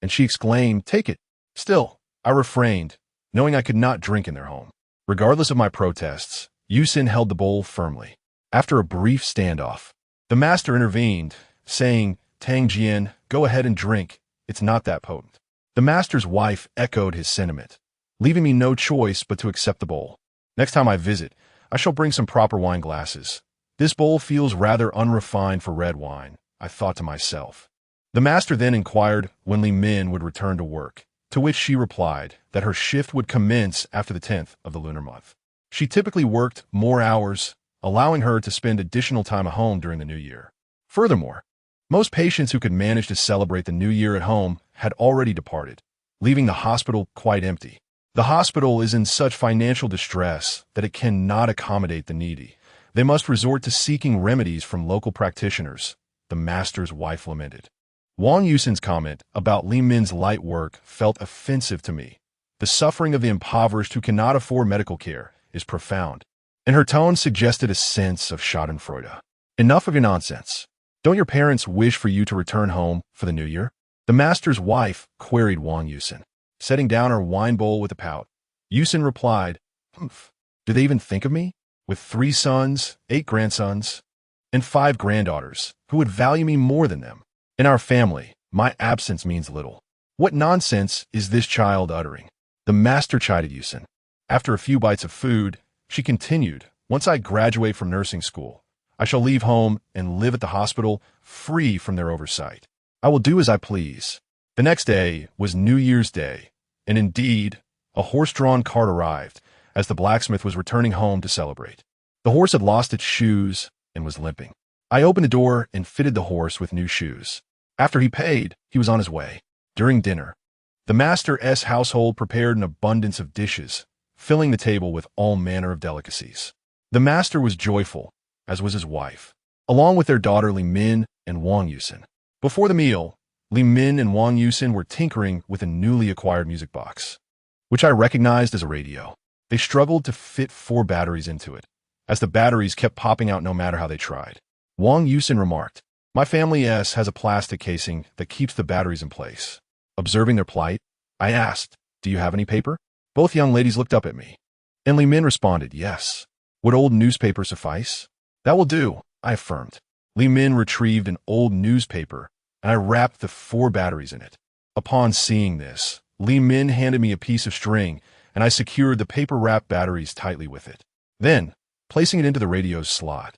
and she exclaimed, "Take it." Still, I refrained, knowing I could not drink in their home. Regardless of my protests, Yusin held the bowl firmly. After a brief standoff, the master intervened, saying, "Tanjia, go ahead and drink. It's not that potent." The master's wife echoed his sentiment, leaving me no choice but to accept the bowl. Next time I visit, I shall bring some proper wine glasses. This bowl feels rather unrefined for red wine, I thought to myself. The master then inquired when Li Min would return to work, to which she replied that her shift would commence after the 10th of the lunar month. She typically worked more hours, allowing her to spend additional time at home during the new year. Furthermore, most patients who could manage to celebrate the new year at home had already departed, leaving the hospital quite empty. The hospital is in such financial distress that it cannot accommodate the needy. They must resort to seeking remedies from local practitioners, the master's wife lamented. Wang Yusin's comment about Li Min's light work felt offensive to me. The suffering of the impoverished who cannot afford medical care is profound, and her tone suggested a sense of schadenfreude. "Enough of your nonsense. Don't your parents wish for you to return home for the new year?" The master's wife queried Wang Yusin, setting down her wine bowl with a pout. Yusin replied, "Humph. Do they even think of me? With 3 sons, 8 grandsons, and 5 granddaughters, who would value me more than them? In our family, my absence means little. What nonsense is this child uttering?" The master chided Yusin. After a few bites of food, she continued, "Once I graduate from nursing school, I shall leave home and live at the hospital, free from their oversight. I will do as I please. The next day was New Year's Day, and indeed, a horse-drawn cart arrived as the blacksmith was returning home to celebrate. The horse had lost its shoes and was limping. I opened the door and fitted the horse with new shoes. After he paid, he was on his way. During dinner, the master's household prepared an abundance of dishes, filling the table with all manner of delicacies. The master was joyful, as was his wife, along with their daughter Li Min and Wang Yusin. Before the meal, Li Min and Wang Yusin were tinkering with a newly acquired music box, which I recognized as a radio. They struggled to fit 4 batteries into it, as the batteries kept popping out no matter how they tried. Wang Yusin remarked, "My family has a plastic casing that keeps the batteries in place." Observing their plight, I asked, "Do you have any paper?" Both young ladies looked up at me, and Li Min responded, "Yes." "Would old newspaper suffice?" "That will do," I affirmed. Li Min retrieved an old newspaper, and I wrapped the 4 batteries in it. Upon seeing this, Li Min handed me a piece of string, and I secured the paper-wrapped batteries tightly with it. Then, placing it into the radio's slot,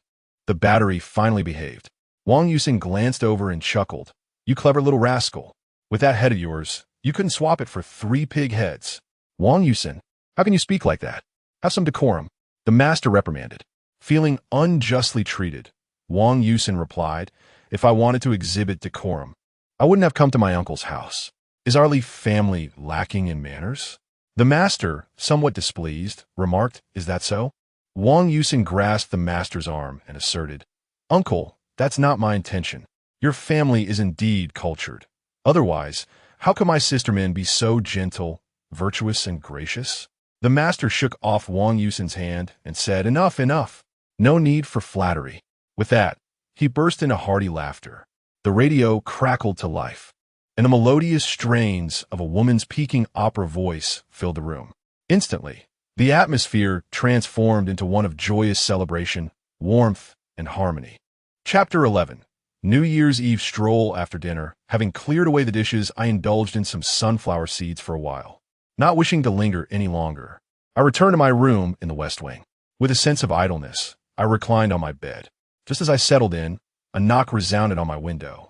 the battery finally behaved. Wang Yusin glanced over and chuckled. "You clever little rascal. With that head of yours, you couldn't swap it for 3 pig heads." "Wang Yusin, how can you speak like that? Have some decorum," the master reprimanded. Feeling unjustly treated, Wang Yusin replied, "If I wanted to exhibit decorum, I wouldn't have come to my uncle's house. Is our Li family lacking in manners?" The master, somewhat displeased, remarked, "Is that so?" Wang Yusin grasped the master's arm and asserted, "Uncle, that's not my intention. Your family is indeed cultured. Otherwise, how could my sister-men be so gentle, virtuous, and gracious?" The master shook off Wang Yusin's hand and said, "Enough, enough. No need for flattery." With that, he burst into hearty laughter. The radio crackled to life, and the melodious strains of a woman's peaking opera voice filled the room. Instantly, the atmosphere transformed into one of joyous celebration, warmth, and harmony. Chapter 11. New Year's Eve stroll. After dinner, having cleared away the dishes, I indulged in some sunflower seeds for a while. Not wishing to linger any longer, I returned to my room in the West Wing. With a sense of idleness, I reclined on my bed. Just as I settled in, a knock resounded on my window.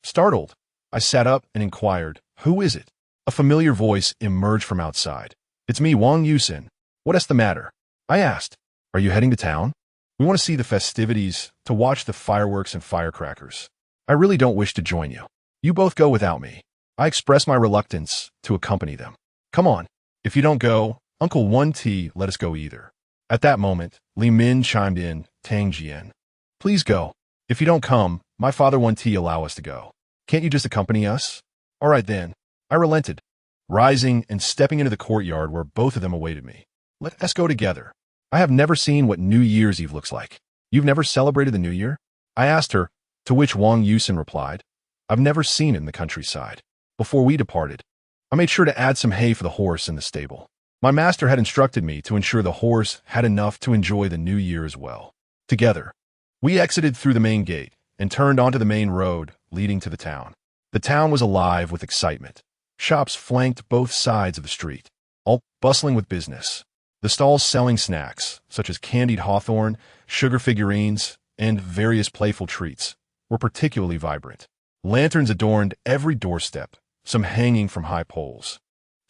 Startled, I sat up and inquired, "Who is it?" A familiar voice emerged from outside. "It's me, Wang Yusin. What's the matter?" I asked. "Are you heading to town? We want to see the festivities, to watch the fireworks and firecrackers." "I really don't wish to join you. You both go without me." I expressed my reluctance to accompany them. "Come on. If you don't go, Uncle 1T let us go either." At that moment, Li Min chimed in, "Tanjia, please go. If you don't come, my father 1T allow us to go. Can't you just accompany us?" "All right then." I relented, rising and stepping into the courtyard where both of them awaited me. "Let us go together. I have never seen what New Year's Eve looks like." "You've never celebrated the New Year?" I asked her, to which Wang Yusin replied, "I've never seen it in the countryside." Before we departed, I made sure to add some hay for the horse in the stable. My master had instructed me to ensure the horse had enough to enjoy the New Year as well. Together, we exited through the main gate and turned onto the main road leading to the town. The town was alive with excitement. Shops flanked both sides of the street, all bustling with business. The stalls selling snacks, such as candied hawthorn, sugar figurines, and various playful treats, were particularly vibrant. Lanterns adorned every doorstep, some hanging from high poles,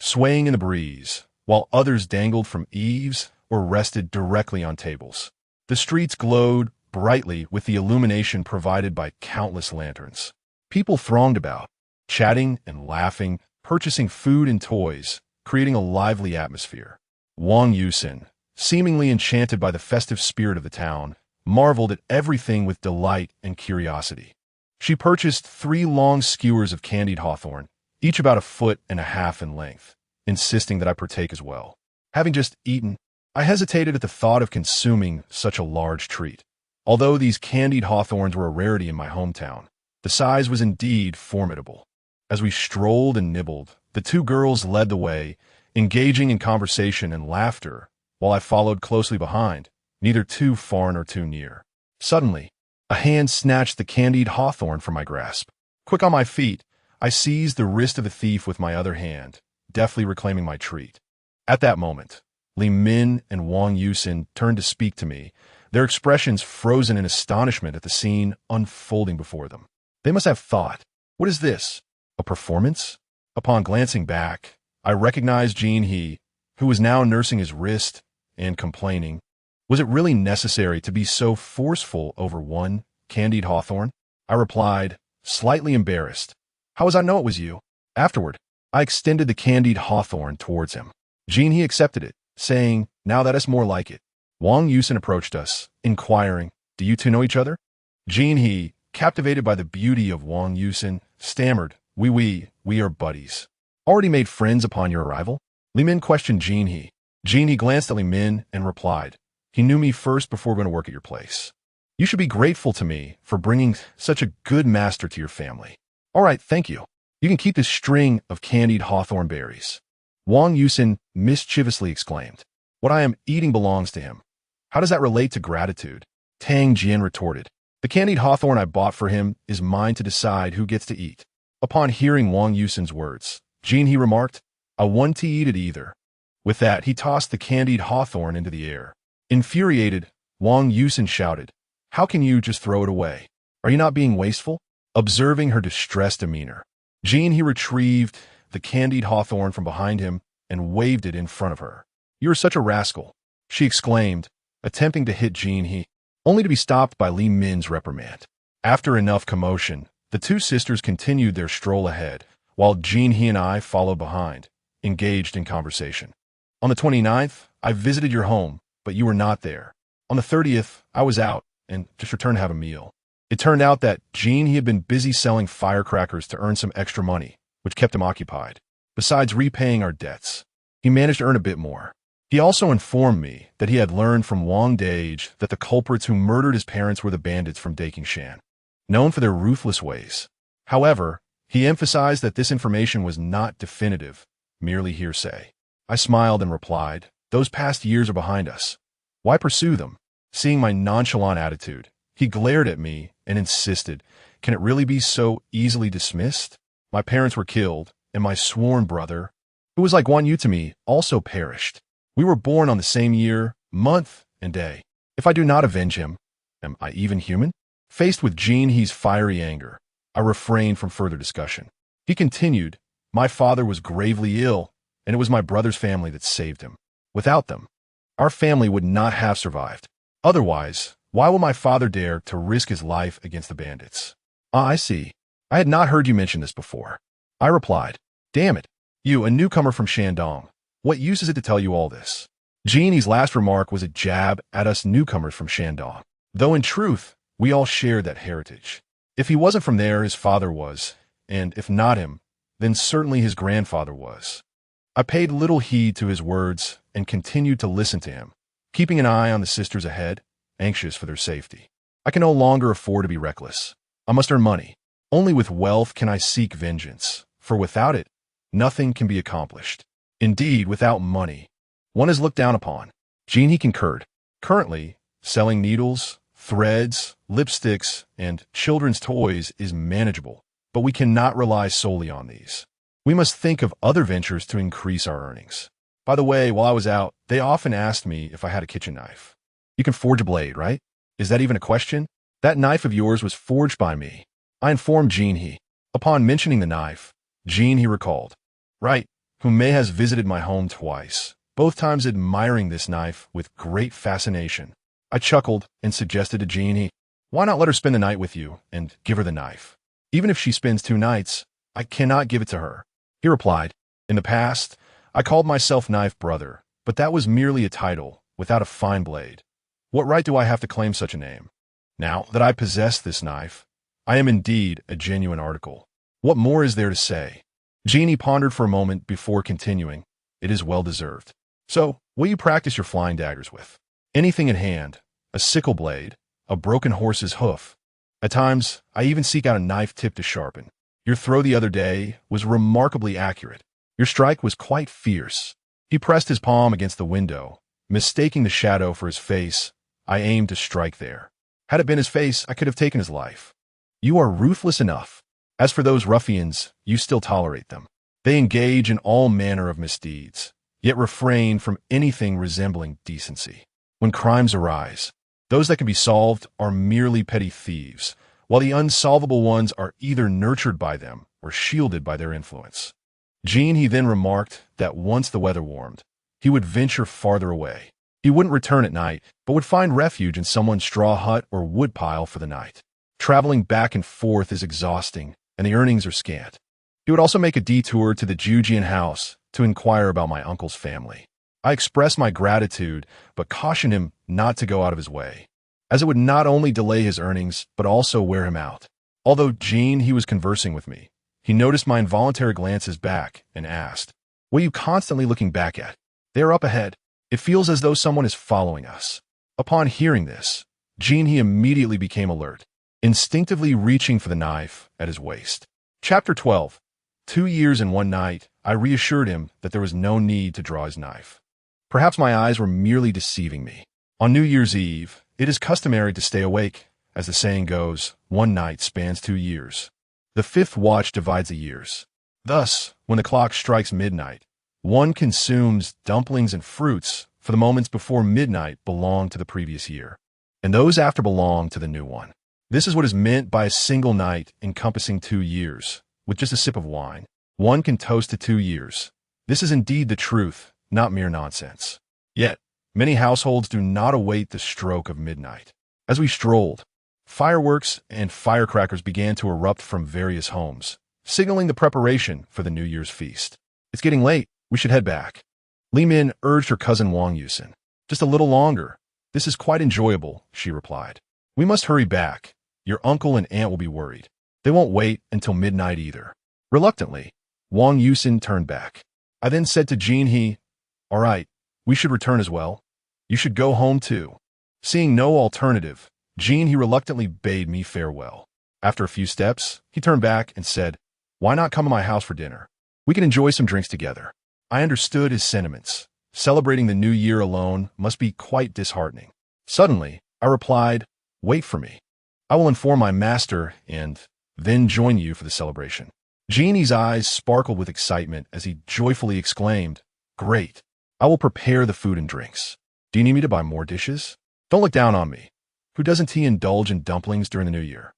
swaying in the breeze, while others dangled from eaves or rested directly on tables. The streets glowed brightly with the illumination provided by countless lanterns. People thronged about, chatting and laughing, purchasing food and toys, creating a lively atmosphere. Wang Yusin, seemingly enchanted by the festive spirit of the town, marveled at everything with delight and curiosity. She purchased 3 long skewers of candied hawthorn, each about 1.5 feet in length, insisting that I partake as well. Having just eaten, I hesitated at the thought of consuming such a large treat. Although these candied hawthorns were a rarity in my hometown, the size was indeed formidable. As we strolled and nibbled, the 2 girls led the way, engaging in conversation and laughter, while I followed closely behind, neither too far nor too near. Suddenly, a hand snatched the candied hawthorn from my grasp. Quick on my feet, I seized the wrist of the thief with my other hand, deftly reclaiming my treat. At that moment, Li Min and Wang Yusin turned to speak to me, their expressions frozen in astonishment at the scene unfolding before them. They must have thought, what is this? A performance? Upon glancing back, I recognized Jean He, who was now nursing his wrist and complaining. Was it really necessary to be so forceful over one candied hawthorn? I replied, slightly embarrassed. How was I know it was you? Afterward, I extended the candied hawthorn towards him. Jean He accepted it, saying, now that is more like it. Wang Yusin approached us, inquiring, do you two know each other? Jean He, captivated by the beauty of Wang Yusin, stammered, we are buddies. Already made friends upon your arrival? Li Min questioned Jean He. Jean He glanced at Li Min and replied, he knew me first before going to work at your place. You should be grateful to me for bringing such a good master to your family. All right, thank you. You can keep this string of candied hawthorn berries. Wang Yusin mischievously exclaimed, what I am eating belongs to him. How does that relate to gratitude? Tang Jian retorted, the candied hawthorn I bought for him is mine to decide who gets to eat. Upon hearing Wang Yusin's words, Jean He remarked, I want to eat it either. With that, he tossed the candied hawthorn into the air. Infuriated, Wang Yusin shouted, how can you just throw it away? Are you not being wasteful? Observing her distressed demeanor, Jean He retrieved the candied hawthorn from behind him and waved it in front of her. You are such a rascal, she exclaimed, attempting to hit Jean He, only to be stopped by Li Min's reprimand. After enough commotion, the two sisters continued their stroll ahead, while Jean He and I followed behind, engaged in conversation. On the 29th, I visited your home, but you were not there. On the 30th, I was out and just returned to have a meal. It turned out that Jean He had been busy selling firecrackers to earn some extra money, which kept him occupied. Besides repaying our debts, he managed to earn a bit more. He also informed me that he had learned from Wang Dage that the culprits who murdered his parents were the bandits from Dakingshan, known for their ruthless ways. However, he emphasized that this information was not definitive, merely hearsay. I smiled and replied, those past years are behind us. Why pursue them? Seeing my nonchalant attitude, he glared at me and insisted, can it really be so easily dismissed? My parents were killed, and my sworn brother, who was like one you to me, also perished. We were born on the same year, month, and day. If I do not avenge him, am I even human? Faced with Jean He's fiery anger, I refrained from further discussion. He continued, my father was gravely ill, and it was my brother's family that saved him. Without them, our family would not have survived. Otherwise, why will my father dare to risk his life against the bandits? Ah, I see. I had not heard you mention this before. I replied, damn it, you, a newcomer from Shandong. What use is it to tell you all this? Jeannie's last remark was a jab at us newcomers from Shandong, though in truth, we all shared that heritage. If he wasn't from there, his father was, and if not him, then certainly his grandfather was. I paid little heed to his words and continued to listen to him, keeping an eye on the sisters ahead, anxious for their safety. I can no longer afford to be reckless. I must earn money. Only with wealth can I seek vengeance, for without it, nothing can be accomplished. Indeed, without money, one is looked down upon. Jeannie concurred. Currently, selling needles, threads, lipsticks, and children's toys is manageable, but we cannot rely solely on these. We must think of other ventures to increase our earnings. By the way, while I was out, they often asked me if I had a kitchen knife. You can forge a blade, right? Is that even a question? That knife of yours was forged by me. I informed Jean He. Upon mentioning the knife, Jean He recalled. Right, who may has visited my home twice, both times admiring this knife with great fascination. I chuckled and suggested to Jean He, why not let her spend the night with you and give her the knife? Even if she spends 2 nights, I cannot give it to her. He replied, in the past, I called myself Knife Brother, but that was merely a title, without a fine blade. What right do I have to claim such a name? Now that I possess this knife, I am indeed a genuine article. What more is there to say? Jeannie pondered for a moment before continuing, it is well deserved. So, will you practice your flying daggers with? Anything at hand, a sickle blade, a broken horse's hoof. At times, I even seek out a knife tip to sharpen. Your throw the other day was remarkably accurate. Your strike was quite fierce. He pressed his palm against the window. Mistaking the shadow for his face, I aimed to strike there. Had it been his face, I could have taken his life. You are ruthless enough. As for those ruffians, you still tolerate them. They engage in all manner of misdeeds, yet refrain from anything resembling decency. When crimes arise, Those that can be solved are merely petty thieves, while the unsolvable ones are either nurtured by them or shielded by their influence. He then remarked that once the weather warmed, he would venture farther away. He wouldn't return at night, but would find refuge in someone's straw hut or woodpile for the night. Traveling back and forth is exhausting, and the earnings are scant. He would also make a detour to the Jujian house to inquire about my uncle's family. I expressed my gratitude, but cautioned him not to go out of his way, as it would not only delay his earnings, but also wear him out. Although he was conversing with me, he noticed my involuntary glances back and asked, "What are you constantly looking back at? They are up ahead. It feels as though someone is following us." Upon hearing this, he immediately became alert, instinctively reaching for the knife at his waist. Chapter 12. 2 years and 1 night, I reassured him that there was no need to draw his knife. Perhaps my eyes were merely deceiving me. On New Year's Eve, it is customary to stay awake. As the saying goes, 1 night spans 2 years. The 5th watch divides the years. Thus, when the clock strikes midnight, one consumes dumplings and fruits, for the moments before midnight belong to the previous year, and those after belong to the new one. This is what is meant by a single night encompassing 2 years. With just a sip of wine, one can toast to 2 years. This is indeed the truth, not mere nonsense. Yet, many households do not await the stroke of midnight. As we strolled, fireworks and firecrackers began to erupt from various homes, signaling the preparation for the New Year's feast. "It's getting late. We should head back." Li Min urged her cousin Wang Yusin. "Just a little longer. This is quite enjoyable," she replied. "We must hurry back. Your uncle and aunt will be worried. They won't wait until midnight either." Reluctantly, Wang Yusin turned back. I then said to He, "All right, we should return as well. You should go home too." Seeing no alternative, he reluctantly bade me farewell. After a few steps, he turned back and said, "Why not come to my house for dinner? We can enjoy some drinks together." I understood his sentiments. Celebrating the new year alone must be quite disheartening. Suddenly, I replied, "Wait for me. I will inform my master and then join you for the celebration." Genie's eyes sparkled with excitement as he joyfully exclaimed, "Great! I will prepare the food and drinks. Do you need me to buy more dishes? Don't look down on me. Who doesn't he indulge in dumplings during the new year?"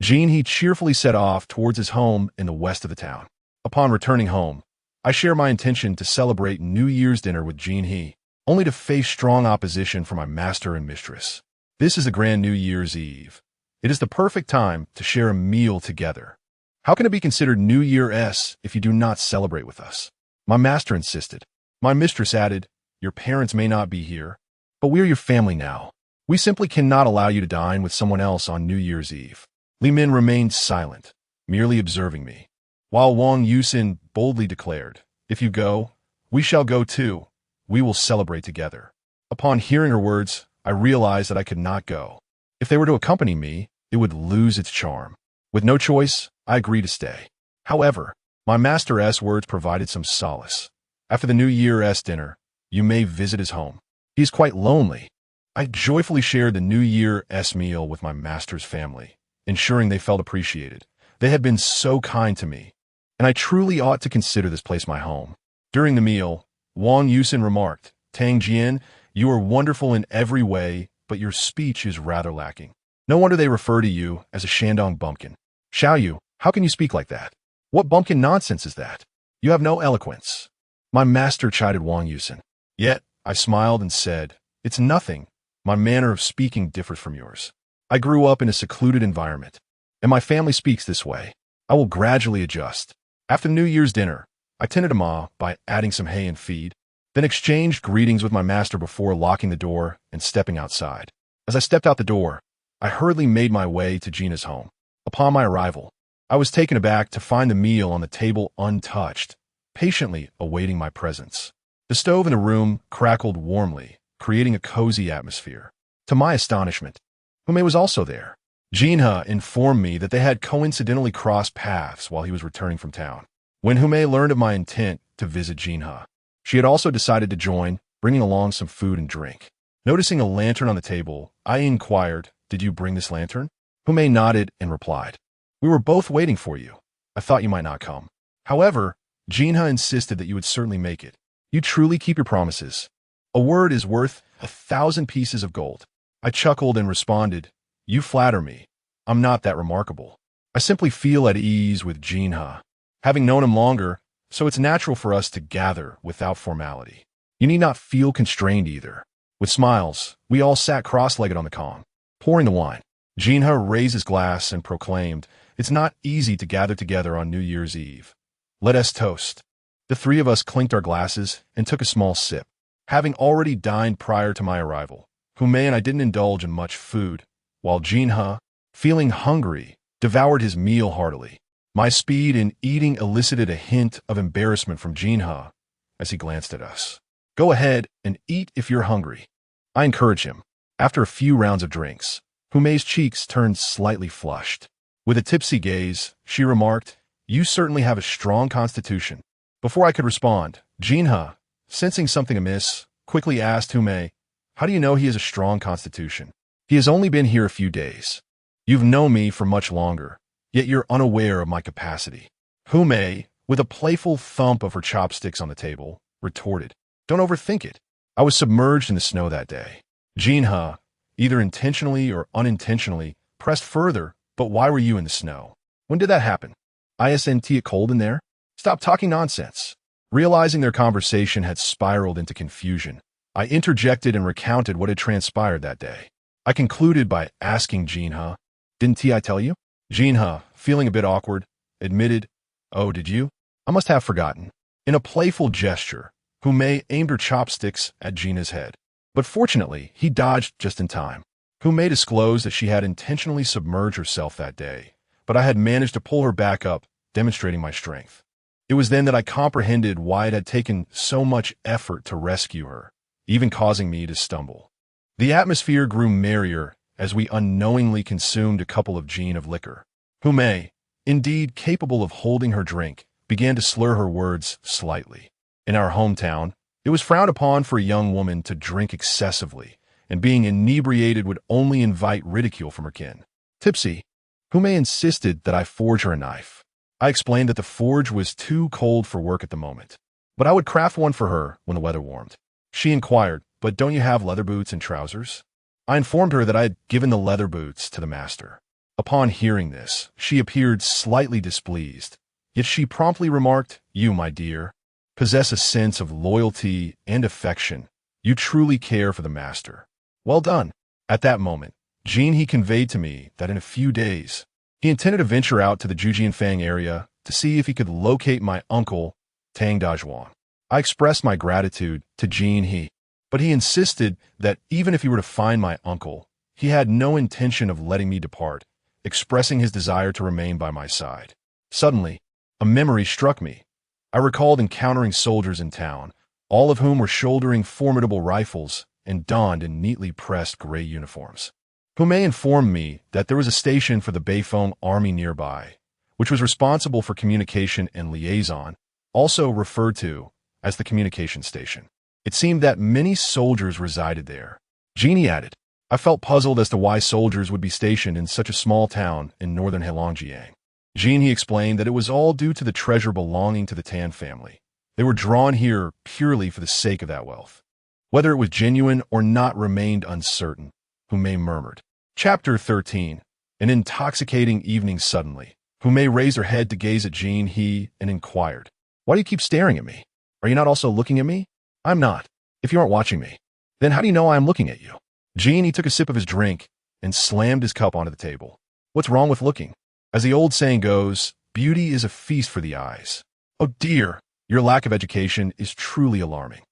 He cheerfully set off towards his home in the west of the town. Upon returning home, I share my intention to celebrate New Year's dinner with He, only to face strong opposition from my master and mistress. This is the grand New Year's Eve. It is the perfect time to share a meal together. How can it be considered New Year's if you do not celebrate with us? My master insisted. My mistress added, "Your parents may not be here, but we are your family now. We simply cannot allow you to dine with someone else on New Year's Eve." Li Min remained silent, merely observing me, while Wang Yusin boldly declared, "If you go, we shall go too. We will celebrate together." Upon hearing her words, I realized that I could not go. If they were to accompany me, it would lose its charm. With no choice, I agreed to stay. However, my master's words provided some solace. After the New Year's dinner, you may visit his home. He is quite lonely. I joyfully shared the New Year's meal with my master's family, ensuring they felt appreciated. They had been so kind to me, and I truly ought to consider this place my home. During the meal, Wang Yusin remarked, "Tanjia, you are wonderful in every way, but your speech is rather lacking. No wonder they refer to you as a Shandong bumpkin. Xiaoyu, how can you speak like that? What bumpkin nonsense is that? You have no eloquence." My master chided Wang Yusin. Yet, I smiled and said, "It's nothing. My manner of speaking differs from yours. I grew up in a secluded environment, and my family speaks this way. I will gradually adjust." After New Year's dinner, I tended to Ma by adding some hay and feed, then exchanged greetings with my master before locking the door and stepping outside. As I stepped out the door, I hurriedly made my way to Gina's home. Upon my arrival, I was taken aback to find the meal on the table untouched, patiently awaiting my presence. The stove in the room crackled warmly, creating a cozy atmosphere. To my astonishment, Hume was also there. Jinha informed me that they had coincidentally crossed paths while he was returning from town. When Hume learned of my intent to visit Jinha, she had also decided to join, bringing along some food and drink. Noticing a lantern on the table, I inquired, "Did you bring this lantern?" Hume nodded and replied, "We were both waiting for you. I thought you might not come. However, Jinha insisted that you would certainly make it. You truly keep your promises. A word is worth 1,000 pieces of gold." I chuckled and responded, "You flatter me. I'm not that remarkable. I simply feel at ease with Jinha. Having known him longer, so it's natural for us to gather without formality. You need not feel constrained either." With smiles, we all sat cross-legged on the calm, pouring the wine. Jinha raised his glass and proclaimed, "It's not easy to gather together on New Year's Eve. Let us toast." The three of us clinked our glasses and took a small sip. Having already dined prior to my arrival, Hume and I didn't indulge in much food, while Jinha, feeling hungry, devoured his meal heartily. My speed in eating elicited a hint of embarrassment from Jinha as he glanced at us. "Go ahead and eat if you're hungry," I encouraged him. After a few rounds of drinks, Hume's cheeks turned slightly flushed. With a tipsy gaze, she remarked, "You certainly have a strong constitution." Before I could respond, Jinha, sensing something amiss, quickly asked Hume, "How do you know he has a strong constitution? He has only been here a few days. You've known me for much longer, yet you're unaware of my capacity." Hume, with a playful thump of her chopsticks on the table, retorted, "Don't overthink it. I was submerged in the snow that day." Jinha, either intentionally or unintentionally, pressed further, "But why were you in the snow? When did that happen? Isn't it cold in there? Stop talking nonsense." Realizing their conversation had spiraled into confusion, I interjected and recounted what had transpired that day. I concluded by asking Jinha, "Didn't I tell you?" Jinha, feeling a bit awkward, admitted, "Oh, did you? I must have forgotten." In a playful gesture, Hume aimed her chopsticks at Jinha's head. But fortunately, he dodged just in time. Hume disclosed that she had intentionally submerged herself that day, but I had managed to pull her back up, demonstrating my strength. It was then that I comprehended why it had taken so much effort to rescue her, even causing me to stumble. The atmosphere grew merrier as we unknowingly consumed a couple of gin of liquor. Hume, indeed capable of holding her drink, began to slur her words slightly. In our hometown, it was frowned upon for a young woman to drink excessively, and being inebriated would only invite ridicule from her kin. Tipsy, Hume insisted that I forge her a knife. I explained that the forge was too cold for work at the moment, but I would craft one for her when the weather warmed. She inquired, "But don't you have leather boots and trousers?" I informed her that I had given the leather boots to the master. Upon hearing this, she appeared slightly displeased, yet she promptly remarked, "You, my dear, possess a sense of loyalty and affection. You truly care for the master. Well done." At that moment, He conveyed to me that in a few days, he intended to venture out to the Jujianfang area to see if he could locate my uncle, Tang Dajuan. I expressed my gratitude to He, but he insisted that even if he were to find my uncle, he had no intention of letting me depart, expressing his desire to remain by my side. Suddenly, a memory struck me. I recalled encountering soldiers in town, all of whom were shouldering formidable rifles and donned in neatly pressed gray uniforms. Hume informed me that there was a station for the Beifeng army nearby, which was responsible for communication and liaison, also referred to as the communication station. It seemed that many soldiers resided there. Genie added, "I felt puzzled as to why soldiers would be stationed in such a small town in northern Heilongjiang." He explained that it was all due to the treasure belonging to the Tan family. They were drawn here purely for the sake of that wealth. Whether it was genuine or not remained uncertain, Hume murmured. Chapter 13. An intoxicating evening suddenly. Hume raised her head to gaze at He and inquired, "Why do you keep staring at me? Are you not also looking at me?" "I'm not. If you aren't watching me, then how do you know I am looking at you?" He took a sip of his drink and slammed his cup onto the table. "What's wrong with looking? As the old saying goes, beauty is a feast for the eyes." "Oh dear, your lack of education is truly alarming."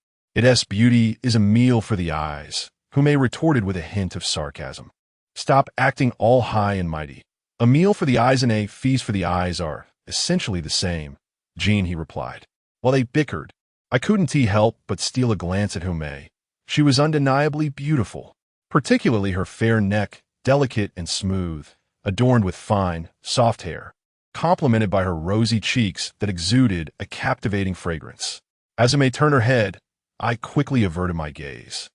Beauty is a meal for the eyes," Hume retorted with a hint of sarcasm. "Stop acting all high and mighty. A meal for the eyes and a feast for the eyes are essentially the same," he replied. While they bickered, I couldn't help but steal a glance at Hume. She was undeniably beautiful, particularly her fair neck, delicate and smooth, adorned with fine, soft hair, complemented by her rosy cheeks that exuded a captivating fragrance. As Hume turned her head, I quickly averted my gaze.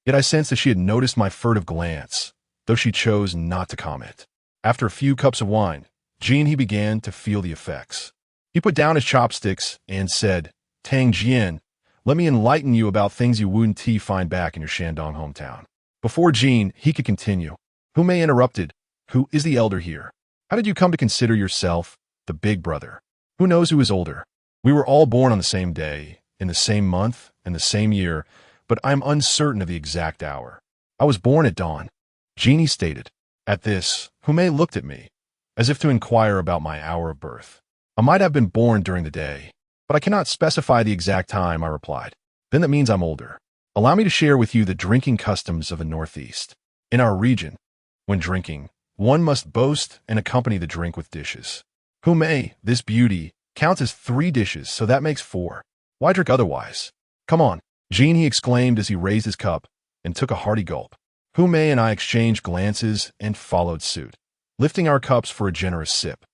Yet I sensed that she had noticed my furtive glance, though she chose not to comment. After a few cups of wine, he began to feel the effects. He put down his chopsticks and said, "Tang Jian, let me enlighten you about things you wouldn't find back in your Shandong hometown." Before he could continue, Hume interrupted. Who is the elder here? How did you come to consider yourself the big brother? Who knows who is older? We were all born on the same day, in the same month, and the same year, but I am uncertain of the exact hour. I was born at dawn, Jeannie stated. At this, Hume looked at me, as if to inquire about my hour of birth. I might have been born during the day, but I cannot specify the exact time, I replied. Then that means I'm older. Allow me to share with you the drinking customs of the Northeast. In our region, when drinking, one must boast and accompany the drink with dishes. Hume, this beauty, counts as 3 dishes, so that makes 4. Why drink otherwise? Come on, Jean, he exclaimed as he raised his cup and took a hearty gulp. Hume and I exchanged glances and followed suit, lifting our cups for a generous sip.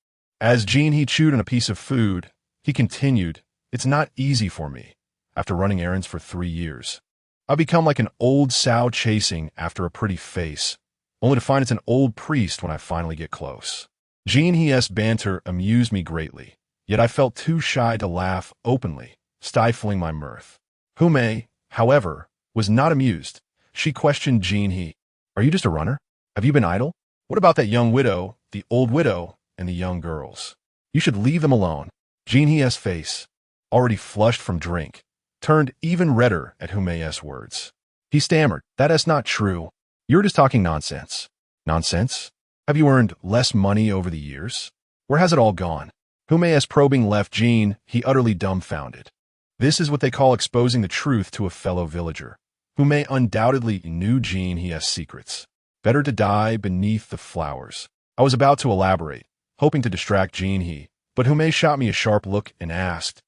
As Jean chewed on a piece of food, he continued, It's not easy for me, after running errands for 3 years. I've become like an old sow chasing after a pretty face, only to find it's an old priest when I finally get close. Jean's banter amused me greatly, yet I felt too shy to laugh openly, stifling my mirth. Hume, however, was not amused. She questioned Jean. Are you just a runner? Have you been idle? What about that young widow, the old widow, and the young girls? You should leave them alone. Jean's face, already flushed from drink, turned even redder at Hume's words. He stammered, That's not true. You're just talking nonsense. Nonsense? Have you earned less money over the years? Where has it all gone? Hume's probing left Jean, he utterly dumbfounded. This is what they call exposing the truth to a fellow villager. Hume undoubtedly knew Jean's secrets. Better to die beneath the flowers. I was about to elaborate, hoping to distract Jean, but Hume shot me a sharp look and asked,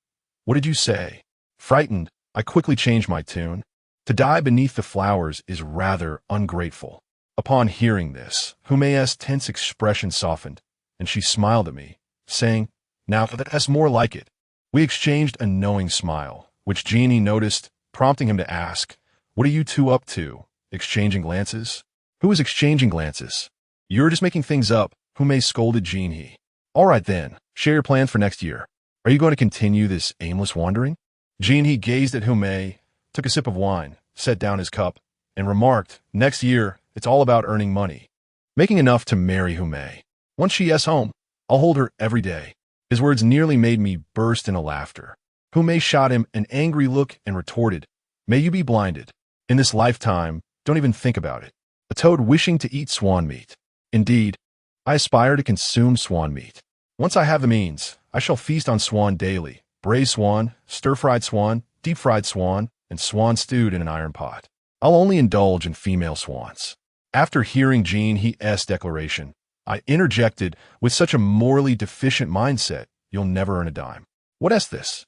What did you say? Frightened, I quickly changed my tune. To die beneath the flowers is rather ungrateful. Upon hearing this, Hume's tense expression softened, and she smiled at me, saying, Now that's more like it. We exchanged a knowing smile, which Jean noticed, prompting him to ask, What are you two up to? Exchanging glances? Who is exchanging glances? You're just making things up, Hume scolded Jean. All right then, share your plans for next year. Are you going to continue this aimless wandering? Jean gazed at Hume, took a sip of wine, set down his cup, and remarked, Next year, it's all about earning money. Making enough to marry Hume. Once she's home, I'll hold her every day. His words nearly made me burst into laughter. Hume shot him an angry look and retorted, May you be blinded. In this lifetime, don't even think about it. A toad wishing to eat swan meat. Indeed, I aspire to consume swan meat. Once I have the means, I shall feast on swan daily. Braised swan, stir-fried swan, deep-fried swan, and swan stewed in an iron pot. I'll only indulge in female swans. After hearing Jean's declaration, I interjected, with such a morally deficient mindset, you'll never earn a dime. What is this?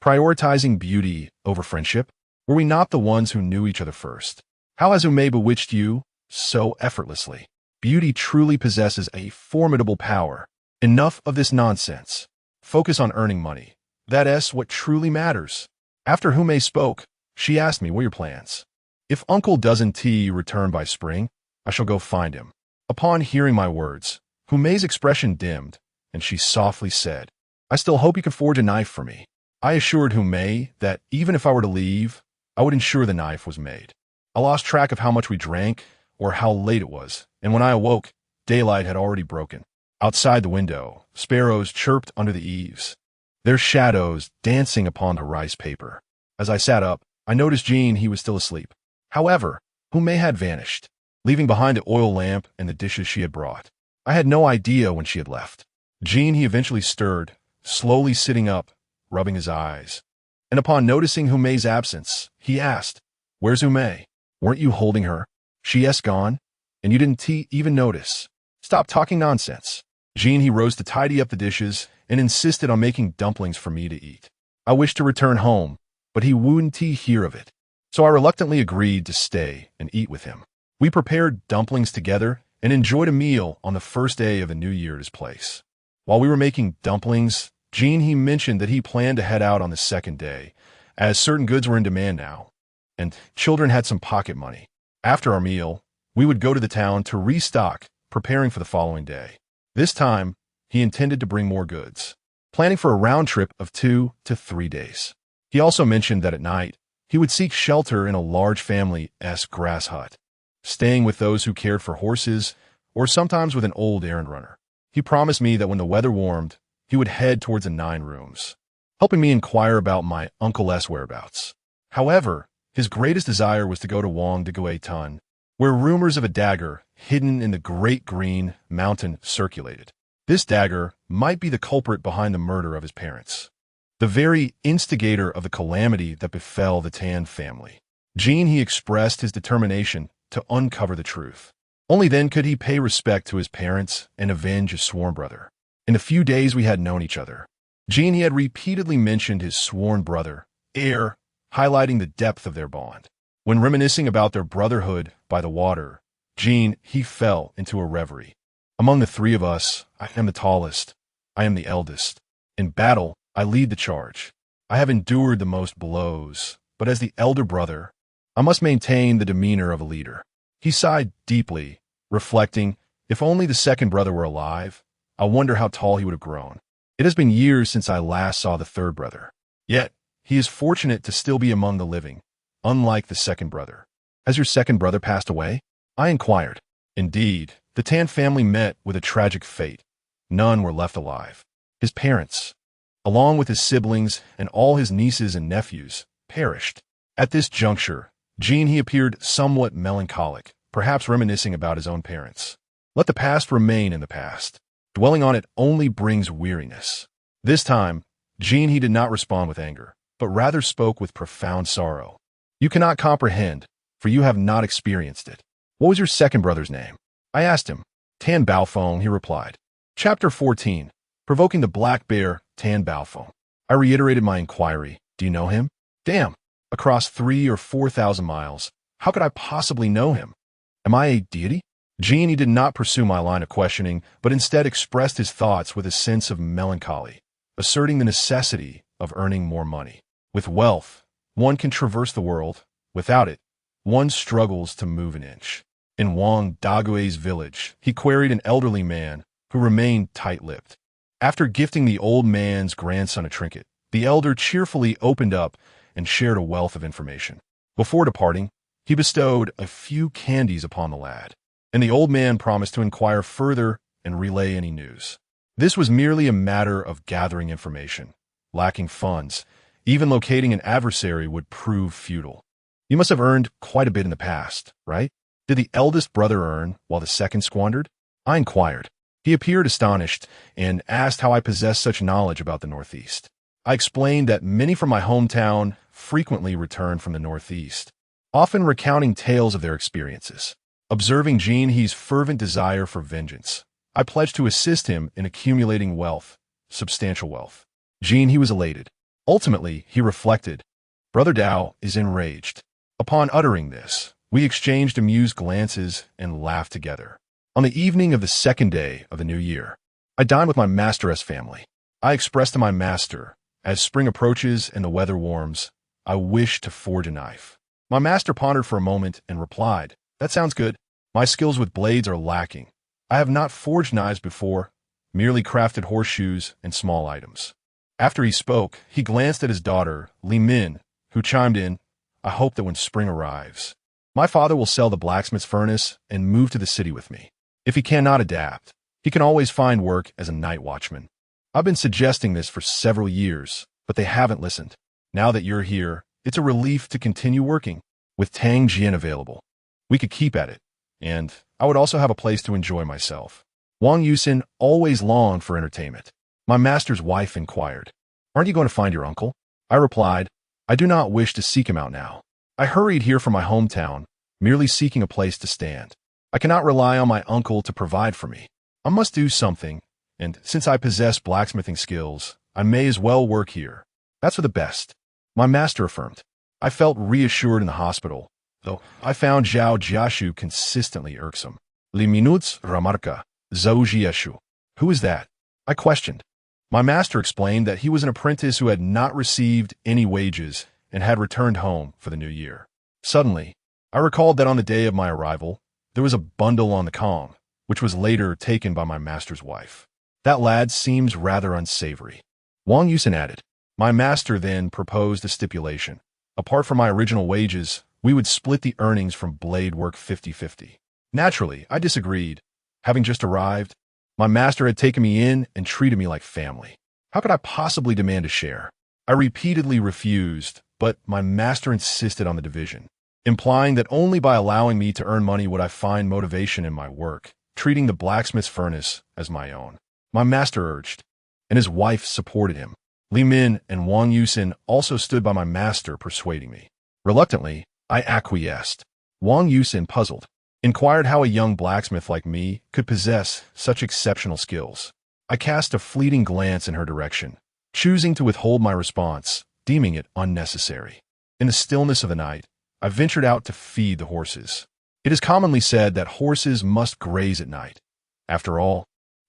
Prioritizing beauty over friendship? Were we not the ones who knew each other first? How has Hume bewitched you so effortlessly? Beauty truly possesses a formidable power. Enough of this nonsense. Focus on earning money. That's what truly matters. After Hume spoke, she asked me, What are your plans? If Uncle doesn't return by spring, I shall go find him. Upon hearing my words, Hume's expression dimmed, and she softly said, I still hope you can forge a knife for me. I assured Hume that even if I were to leave, I would ensure the knife was made. I lost track of how much we drank or how late it was, and when I awoke, daylight had already broken. Outside the window, sparrows chirped under the eaves, their shadows dancing upon the rice paper. As I sat up, I noticed he was still asleep. However, Hume had vanished, leaving behind the oil lamp and the dishes she had brought. I had no idea when she had left. He eventually stirred, slowly sitting up, rubbing his eyes. And upon noticing Hume's absence, he asked, Where's Hume? Weren't you holding her? She's gone, and you didn't even notice. Stop talking nonsense. He rose to tidy up the dishes and insisted on making dumplings for me to eat. I wished to return home, but he wouldn't hear of it. So I reluctantly agreed to stay and eat with him. We prepared dumplings together and enjoyed a meal on the first day of the new year at his place. While we were making dumplings, he mentioned that he planned to head out on the second day, as certain goods were in demand now, and children had some pocket money. After our meal, we would go to the town to restock, preparing for the following day. This time, he intended to bring more goods, planning for a round trip of 2 to 3 days. He also mentioned that at night, he would seek shelter in a large family-esque grass hut. staying with those who cared for horses, or sometimes with an old errand runner. He promised me that when the weather warmed, he would head towards the 9 rooms, helping me inquire about my uncle's whereabouts. However, his greatest desire was to go to Wang de Gui Tun, where rumors of a dagger hidden in the Great Green Mountain circulated. This dagger might be the culprit behind the murder of his parents, the very instigator of the calamity that befell the Tan family. Jean, he expressed his determination to uncover the truth. Only then could he pay respect to his parents and avenge his sworn brother. In the few days we had known each other, Jean, he had repeatedly mentioned his sworn brother, heir, highlighting the depth of their bond. When reminiscing about their brotherhood by the water, Jean, he fell into a reverie. Among the 3 of us, I am the tallest. I am the eldest. In battle, I lead the charge. I have endured the most blows, but as the elder brother, I must maintain the demeanor of a leader. He sighed deeply, reflecting, if only the second brother were alive, I wonder how tall he would have grown. It has been years since I last saw the third brother. Yet, he is fortunate to still be among the living, unlike the second brother. Has your second brother passed away? I inquired. Indeed, the Tan family met with a tragic fate. None were left alive. His parents, along with his siblings and all his nieces and nephews, perished. At this juncture, Jean, he appeared somewhat melancholic, perhaps reminiscing about his own parents. Let the past remain in the past. Dwelling on it only brings weariness. This time, Jean, he did not respond with anger, but rather spoke with profound sorrow. You cannot comprehend, for you have not experienced it. What was your second brother's name? I asked him. Tan Baofeng, he replied. Chapter 14. Provoking the Black Bear, Tan Baofeng. I reiterated my inquiry. Do you know him? Damn. Across 3,000 or 4,000 miles. How could I possibly know him? Am I a deity? Jean, he did not pursue my line of questioning, but instead expressed his thoughts with a sense of melancholy, asserting the necessity of earning more money. With wealth, one can traverse the world. Without it, one struggles to move an inch. In Wang Dagui's village, he queried an elderly man who remained tight-lipped. After gifting the old man's grandson a trinket, the elder cheerfully opened up and shared a wealth of information. Before departing, he bestowed a few candies upon the lad, and the old man promised to inquire further and relay any news. This was merely a matter of gathering information. Lacking funds, even locating an adversary would prove futile. You must have earned quite a bit in the past, right? Did the eldest brother earn while the second squandered? I inquired. He appeared astonished and asked how I possessed such knowledge about the Northeast. I explained that many from my hometown frequently returned from the Northeast, often recounting tales of their experiences. Observing Jean He's fervent desire for vengeance, I pledged to assist him in accumulating wealth, substantial wealth. Jean He was elated. Ultimately, he reflected, Brother Dao is enraged. Upon uttering this, we exchanged amused glances and laughed together. On the evening of the second day of the new year, I dined with my masteress family. I expressed to my master, as spring approaches and the weather warms, I wish to forge a knife. My master pondered for a moment and replied, That sounds good. My skills with blades are lacking. I have not forged knives before, merely crafted horseshoes and small items. After he spoke, he glanced at his daughter, Li Min, who chimed in, I hope that when spring arrives, my father will sell the blacksmith's furnace and move to the city with me. If he cannot adapt, he can always find work as a night watchman. I've been suggesting this for several years, but they haven't listened. Now that you're here, it's a relief to continue working. With Tang Jian available, we could keep at it, and I would also have a place to enjoy myself. Wang Yusin always longed for entertainment. My master's wife inquired, Aren't you going to find your uncle? I replied, I do not wish to seek him out now. I hurried here from my hometown, merely seeking a place to stand. I cannot rely on my uncle to provide for me. I must do something, and since I possess blacksmithing skills, I may as well work here. That's for the best. My master affirmed. I felt reassured in the hospital, though I found Zhao Jiashu consistently irksome. Les minutes remarca, Zhao Jiashu. Who is that? I questioned. My master explained that he was an apprentice who had not received any wages and had returned home for the new year. Suddenly, I recalled that on the day of my arrival, there was a bundle on the Kong, which was later taken by my master's wife. That lad seems rather unsavory. Wang Yusin added. My master then proposed a stipulation. Apart from my original wages, We would split the earnings from blade work 50-50. Naturally, I disagreed. Having just arrived, my master had taken me in and treated me like family. How could I possibly demand a share? I repeatedly refused, but my master insisted on the division, implying that only by allowing me to earn money would I find motivation in my work, treating the blacksmith's furnace as my own. My master urged, and his wife supported him. Li Min and Wang Yusin also stood by my master, persuading me. Reluctantly, I acquiesced. Wang Yusin, puzzled, inquired how a young blacksmith like me could possess such exceptional skills. I cast a fleeting glance in her direction, choosing to withhold my response, deeming it unnecessary. In the stillness of the night, I ventured out to feed the horses. It is commonly said that horses must graze at night. After all,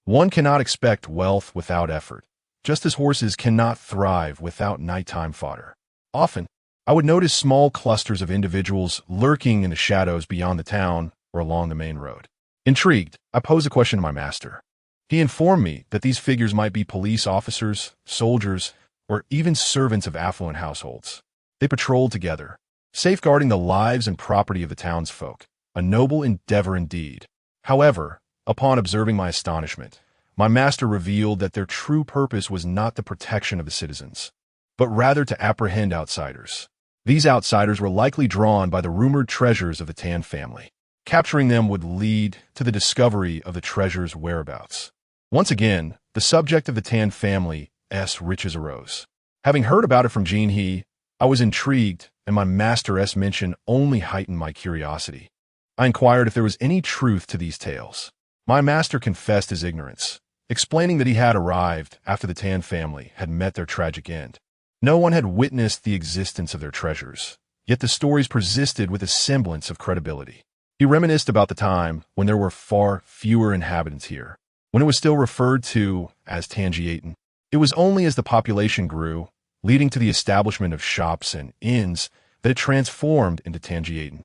one cannot expect wealth without effort, just as horses cannot thrive without nighttime fodder. Often, I would notice small clusters of individuals lurking in the shadows beyond the town or along the main road. Intrigued, I posed a question to my master. He informed me that these figures might be police officers, soldiers, or even servants of affluent households. They patrolled together, safeguarding the lives and property of the townsfolk, a noble endeavor indeed. However, upon observing my astonishment, my master revealed that their true purpose was not the protection of the citizens, but rather to apprehend outsiders. These outsiders were likely drawn by the rumored treasures of the Tan family. Capturing them would lead to the discovery of the treasure's whereabouts. Once again, the subject of the Tan family's riches arose. Having heard about it from Jin He, I was intrigued, and my master's mention only heightened my curiosity. I inquired if there was any truth to these tales. My master confessed his ignorance, explaining that he had arrived after the Tan family had met their tragic end. No one had witnessed the existence of their treasures, yet the stories persisted with a semblance of credibility. He reminisced about the time when there were far fewer inhabitants here, when it was still referred to as Tanjia. It was only as the population grew, leading to the establishment of shops and inns, that it transformed into Tanjia.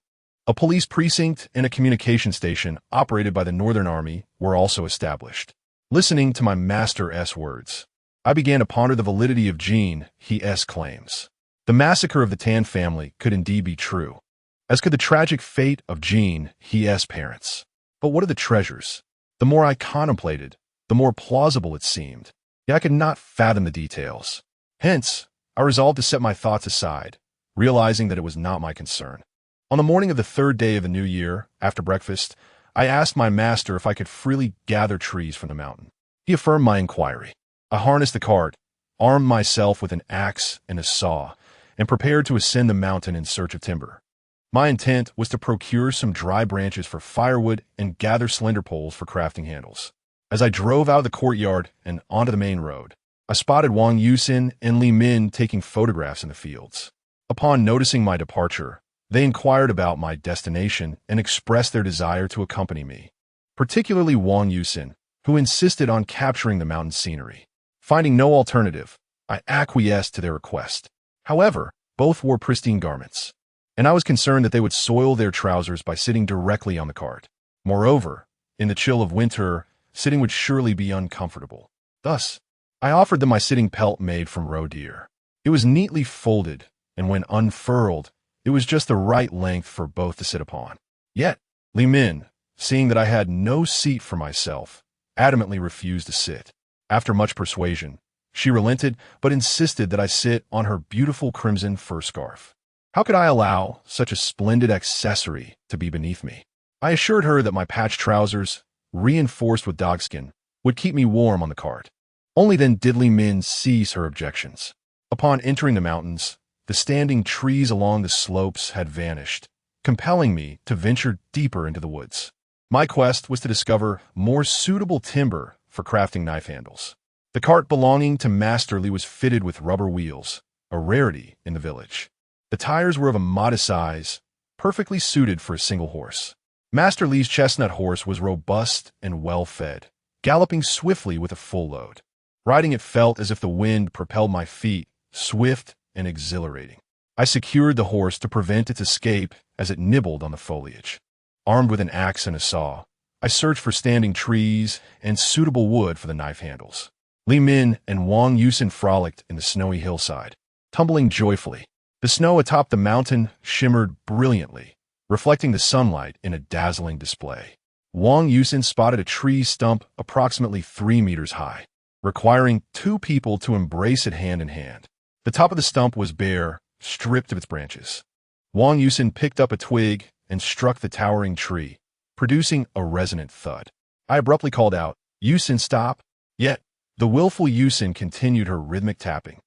A police precinct and a communication station operated by the Northern Army were also established. Listening to my master's words, I began to ponder the validity of Jin He's claims. The massacre of the Tan family could indeed be true, as could the tragic fate of Jin He's parents. But what of the treasures? The more I contemplated, the more plausible it seemed, yet I could not fathom the details. Hence, I resolved to set my thoughts aside, realizing that it was not my concern. On the morning of the third day of the new year, after breakfast, I asked my master if I could freely gather trees from the mountain. He affirmed my inquiry. I harnessed the cart, armed myself with an axe and a saw, and prepared to ascend the mountain in search of timber. My intent was to procure some dry branches for firewood and gather slender poles for crafting handles. As I drove out of the courtyard and onto the main road, I spotted Wang Yusin and Li Min taking photographs in the fields. Upon noticing my departure, they inquired about my destination and expressed their desire to accompany me, particularly Wang Yusin, who insisted on capturing the mountain scenery. Finding no alternative, I acquiesced to their request. However, both wore pristine garments, and I was concerned that they would soil their trousers by sitting directly on the cart. Moreover, in the chill of winter, sitting would surely be uncomfortable. Thus, I offered them my sitting pelt made from roe deer. It was neatly folded, and when unfurled, it was just the right length for both to sit upon. Yet, Li Min, seeing that I had no seat for myself, adamantly refused to sit. After much persuasion, she relented but insisted that I sit on her beautiful crimson fur scarf. How could I allow such a splendid accessory to be beneath me? I assured her that my patched trousers, reinforced with dogskin, would keep me warm on the cart. Only then did Li Min cease her objections. Upon entering the mountains, the standing trees along the slopes had vanished, compelling me to venture deeper into the woods. My quest was to discover more suitable timber for crafting knife handles. The cart belonging to Master Li was fitted with rubber wheels, a rarity in the village. The tires were of a modest size, perfectly suited for a single horse. Master Li's chestnut horse was robust and well-fed, galloping swiftly with a full load. Riding it felt as if the wind propelled my feet, swift and exhilarating. I secured the horse to prevent its escape as it nibbled on the foliage. Armed with an axe and a saw, I searched for standing trees and suitable wood for the knife handles. Li Min and Wang Yusin frolicked in the snowy hillside, tumbling joyfully. The snow atop the mountain shimmered brilliantly, reflecting the sunlight in a dazzling display. Wang Yusin spotted a tree stump approximately 3 meters high, requiring 2 people to embrace it hand in hand. The top of the stump was bare, stripped of its branches. Wang Yusin picked up a twig and struck the towering tree, producing a resonant thud. I abruptly called out, "Yusin, stop!" Yet, the willful Yusin continued her rhythmic tapping,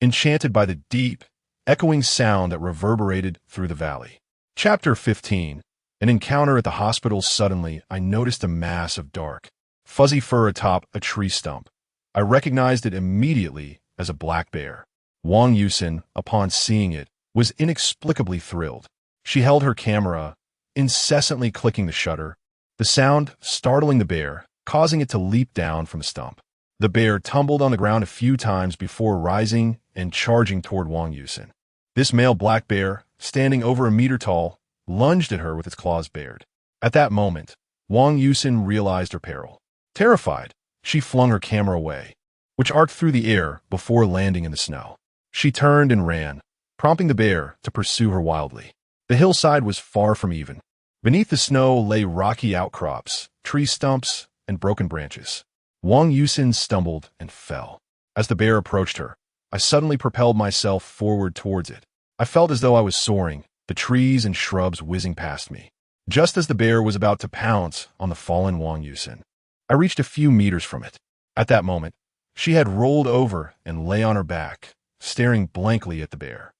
enchanted by the deep, echoing sound that reverberated through the valley. Chapter 15. An encounter at the hospital. Suddenly, I noticed a mass of dark, fuzzy fur atop a tree stump. I recognized it immediately as a black bear. Wang Yusin, upon seeing it, was inexplicably thrilled. She held her camera, incessantly clicking the shutter, the sound startling the bear, causing it to leap down from the stump. The bear tumbled on the ground a few times before rising and charging toward Wang Yusin. This male black bear, standing over a meter tall, lunged at her with its claws bared. At that moment, Wang Yusin realized her peril. Terrified, she flung her camera away, which arced through the air before landing in the snow. She turned and ran, prompting the bear to pursue her wildly. The hillside was far from even. Beneath the snow lay rocky outcrops, tree stumps, and broken branches. Wang Yusin stumbled and fell. As the bear approached her, I suddenly propelled myself forward towards it. I felt as though I was soaring, the trees and shrubs whizzing past me. Just as the bear was about to pounce on the fallen Wang Yusin, I reached a few meters from it. At that moment, she had rolled over and lay on her back, staring blankly at the bear.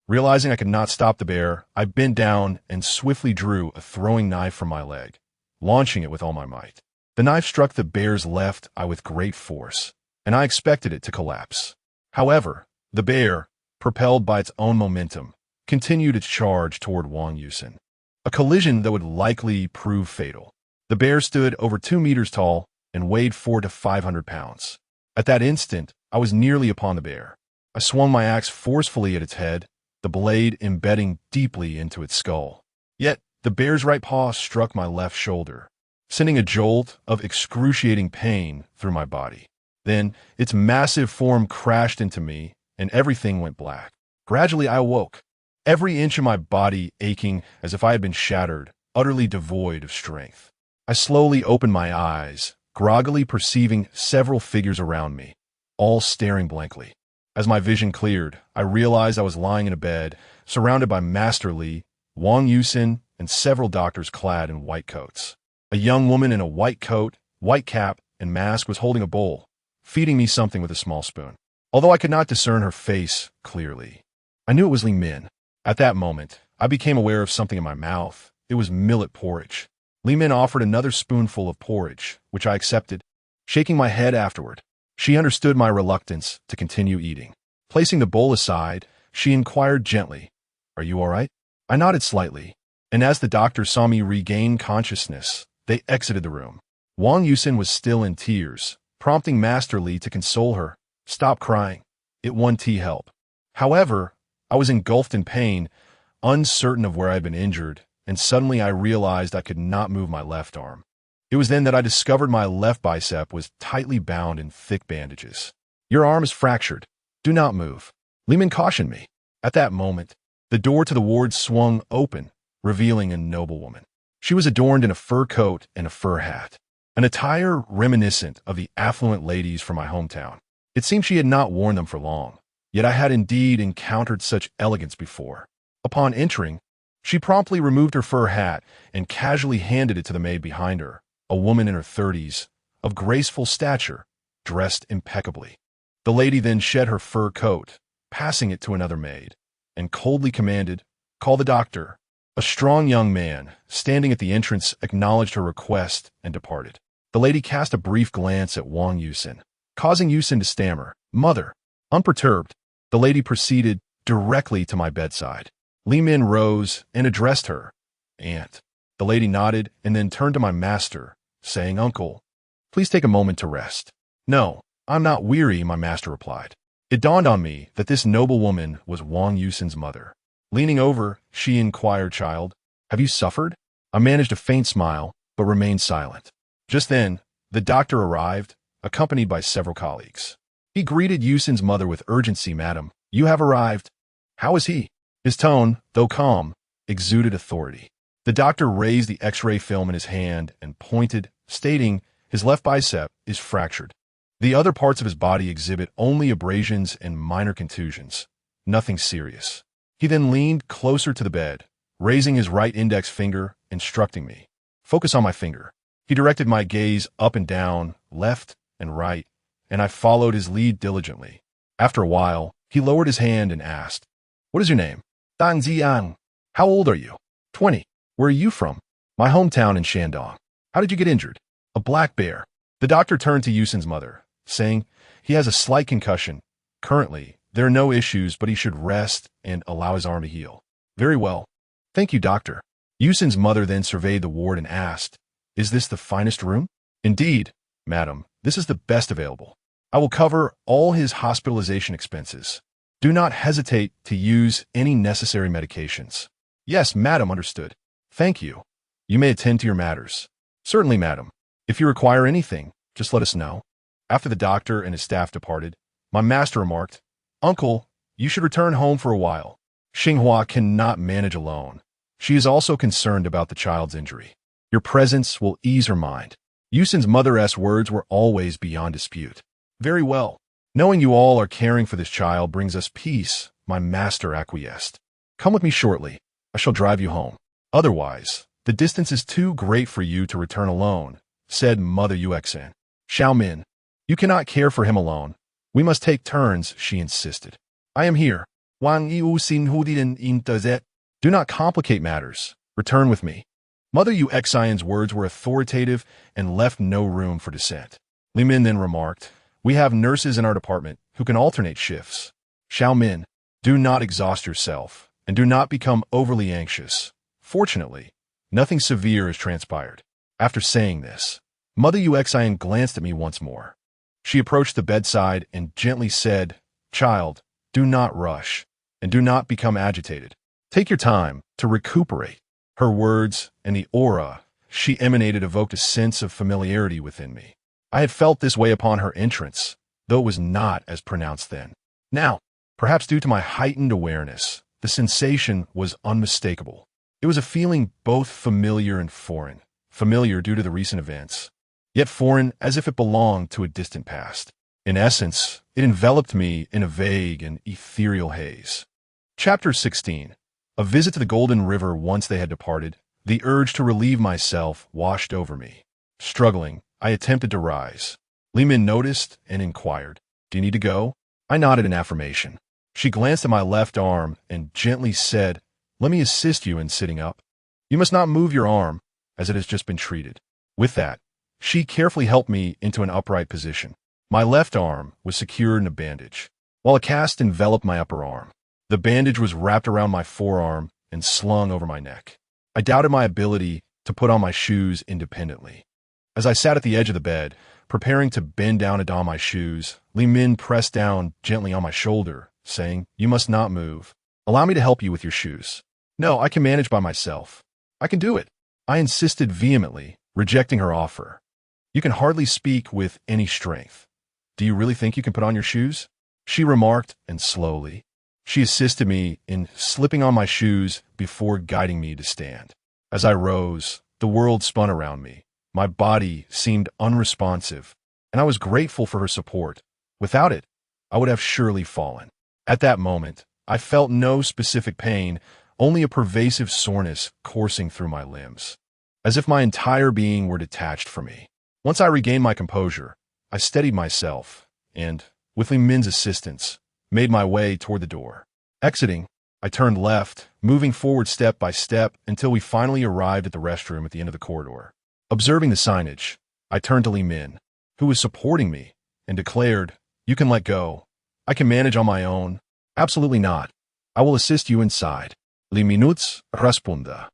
Realizing I could not stop the bear, I bent down and swiftly drew a throwing knife from my leg, launching it with all my might. The knife struck the bear's left eye with great force, and I expected it to collapse. However, the bear, propelled by its own momentum, continued its charge toward Wang Yusin, a collision that would likely prove fatal. The bear stood over 2 meters tall and weighed 400 to 500 pounds. At that instant, I was nearly upon the bear. I swung my axe forcefully at its head, the blade embedding deeply into its skull. Yet, the bear's right paw struck my left shoulder, sending a jolt of excruciating pain through my body. Then, its massive form crashed into me, and everything went black. Gradually, I awoke, every inch of my body aching as if I had been shattered, utterly devoid of strength. I slowly opened my eyes, groggily perceiving several figures around me, all staring blankly. As my vision cleared, I realized I was lying in a bed, surrounded by Master Li, Wang Yusin, and several doctors clad in white coats. A young woman in a white coat, white cap, and mask was holding a bowl, feeding me something with a small spoon. Although I could not discern her face clearly, I knew it was Li Min. At that moment, I became aware of something in my mouth. It was millet porridge. Li Min offered another spoonful of porridge, which I accepted, shaking my head afterward. She understood my reluctance to continue eating. Placing the bowl aside, she inquired gently, "Are you all right?" I nodded slightly, and as the doctors saw me regain consciousness, they exited the room. Wang Yusin was still in tears, prompting Master Li to console her. "Stop crying. It won't help." However, I was engulfed in pain, uncertain of where I had been injured, and suddenly I realized I could not move my left arm. It was then that I discovered my left bicep was tightly bound in thick bandages. "Your arm is fractured. Do not move," Li Min cautioned me. At that moment, the door to the ward swung open, revealing a noble woman. She was adorned in a fur coat and a fur hat, an attire reminiscent of the affluent ladies from my hometown. It seemed she had not worn them for long, yet I had indeed encountered such elegance before. Upon entering, she promptly removed her fur hat and casually handed it to the maid behind her, a woman in her 30s, of graceful stature, dressed impeccably. The lady then shed her fur coat, passing it to another maid, and coldly commanded, "Call the doctor." A strong young man, standing at the entrance, acknowledged her request and departed. The lady cast a brief glance at Wang Yusin, causing Yusin to stammer, "Mother." Unperturbed, the lady proceeded directly to my bedside. Li Min rose and addressed her, "Aunt." The lady nodded and then turned to my master, saying, "Uncle, please take a moment to rest." "No, I'm not weary," my master replied. It dawned on me that this noble woman was Wang Yusin's mother. Leaning over, she inquired, "Child, have you suffered?" I managed a faint smile, but remained silent. Just then, the doctor arrived, accompanied by several colleagues. He greeted Yusin's mother with urgency. "Madam, you have arrived. How is he?" His tone, though calm, exuded authority. The doctor raised the X-ray film in his hand and pointed, stating his left bicep is fractured. The other parts of his body exhibit only abrasions and minor contusions. Nothing serious. He then leaned closer to the bed, raising his right index finger, instructing me. Focus on my finger. He directed my gaze up and down, left and right, and I followed his lead diligently. After a while, he lowered his hand and asked, "What is your name?" Tanjia. How old are you? 20. Where are you from? My hometown in Shandong. How did you get injured? A black bear. The doctor turned to Yusin's mother, saying, he has a slight concussion. Currently, there are no issues, but he should rest and allow his arm to heal. Very well. Thank you, doctor. Yusin's mother then surveyed the ward and asked, is this the finest room? Indeed, madam, this is the best available. I will cover all his hospitalization expenses. Do not hesitate to use any necessary medications. Yes, madam, understood. Thank you. You may attend to your matters. Certainly, madam. If you require anything, just let us know. After the doctor and his staff departed, my master remarked, Uncle, you should return home for a while. Xinghua cannot manage alone. She is also concerned about the child's injury. Your presence will ease her mind. Yusin's mother's words were always beyond dispute. Very well. Knowing you all are caring for this child brings us peace, my master acquiesced. Come with me shortly. I shall drive you home. Otherwise, the distance is too great for you to return alone, said Mother Yuexin. Xiaomin, you cannot care for him alone. We must take turns, she insisted. I am here. Wang Yu Xin Hudin in Tazet. Do not complicate matters. Return with me. Mother Yuexin's words were authoritative and left no room for dissent. Li Min then remarked, we have nurses in our department who can alternate shifts. Xiaomin, do not exhaust yourself, and do not become overly anxious. Fortunately, nothing severe has transpired. After saying this, Mother Yuexin glanced at me once more. She approached the bedside and gently said, Child, do not rush, and do not become agitated. Take your time to recuperate. Her words and the aura she emanated evoked a sense of familiarity within me. I had felt this way upon her entrance, though it was not as pronounced then. Now, perhaps due to my heightened awareness, the sensation was unmistakable. It was a feeling both familiar and foreign, familiar due to the recent events, yet foreign as if it belonged to a distant past. In essence, it enveloped me in a vague and ethereal haze. Chapter 16. A visit to the Golden River. Once they had departed, the urge to relieve myself washed over me. Struggling, I attempted to rise. Li Min noticed and inquired, do you need to go? I nodded in affirmation. She glanced at my left arm and gently said, let me assist you in sitting up. You must not move your arm, as it has just been treated. With that, she carefully helped me into an upright position. My left arm was secured in a bandage, while a cast enveloped my upper arm. The bandage was wrapped around my forearm and slung over my neck. I doubted my ability to put on my shoes independently. As I sat at the edge of the bed, preparing to bend down to don my shoes, Li Min pressed down gently on my shoulder, saying, you must not move. Allow me to help you with your shoes. No, I can manage by myself. I can do it. I insisted vehemently, rejecting her offer. You can hardly speak with any strength. Do you really think you can put on your shoes? She remarked, and slowly, she assisted me in slipping on my shoes before guiding me to stand. As I rose, the world spun around me. My body seemed unresponsive, and I was grateful for her support. Without it, I would have surely fallen. At that moment, I felt no specific pain, only a pervasive soreness coursing through my limbs, as if my entire being were detached from me. Once I regained my composure, I steadied myself and, with Li Min's assistance, made my way toward the door. Exiting, I turned left, moving forward step by step until we finally arrived at the restroom at the end of the corridor. Observing the signage, I turned to Li Min, who was supporting me, and declared, you can let go. I can manage on my own. Absolutely not. I will assist you inside. Li Minuts Respunda.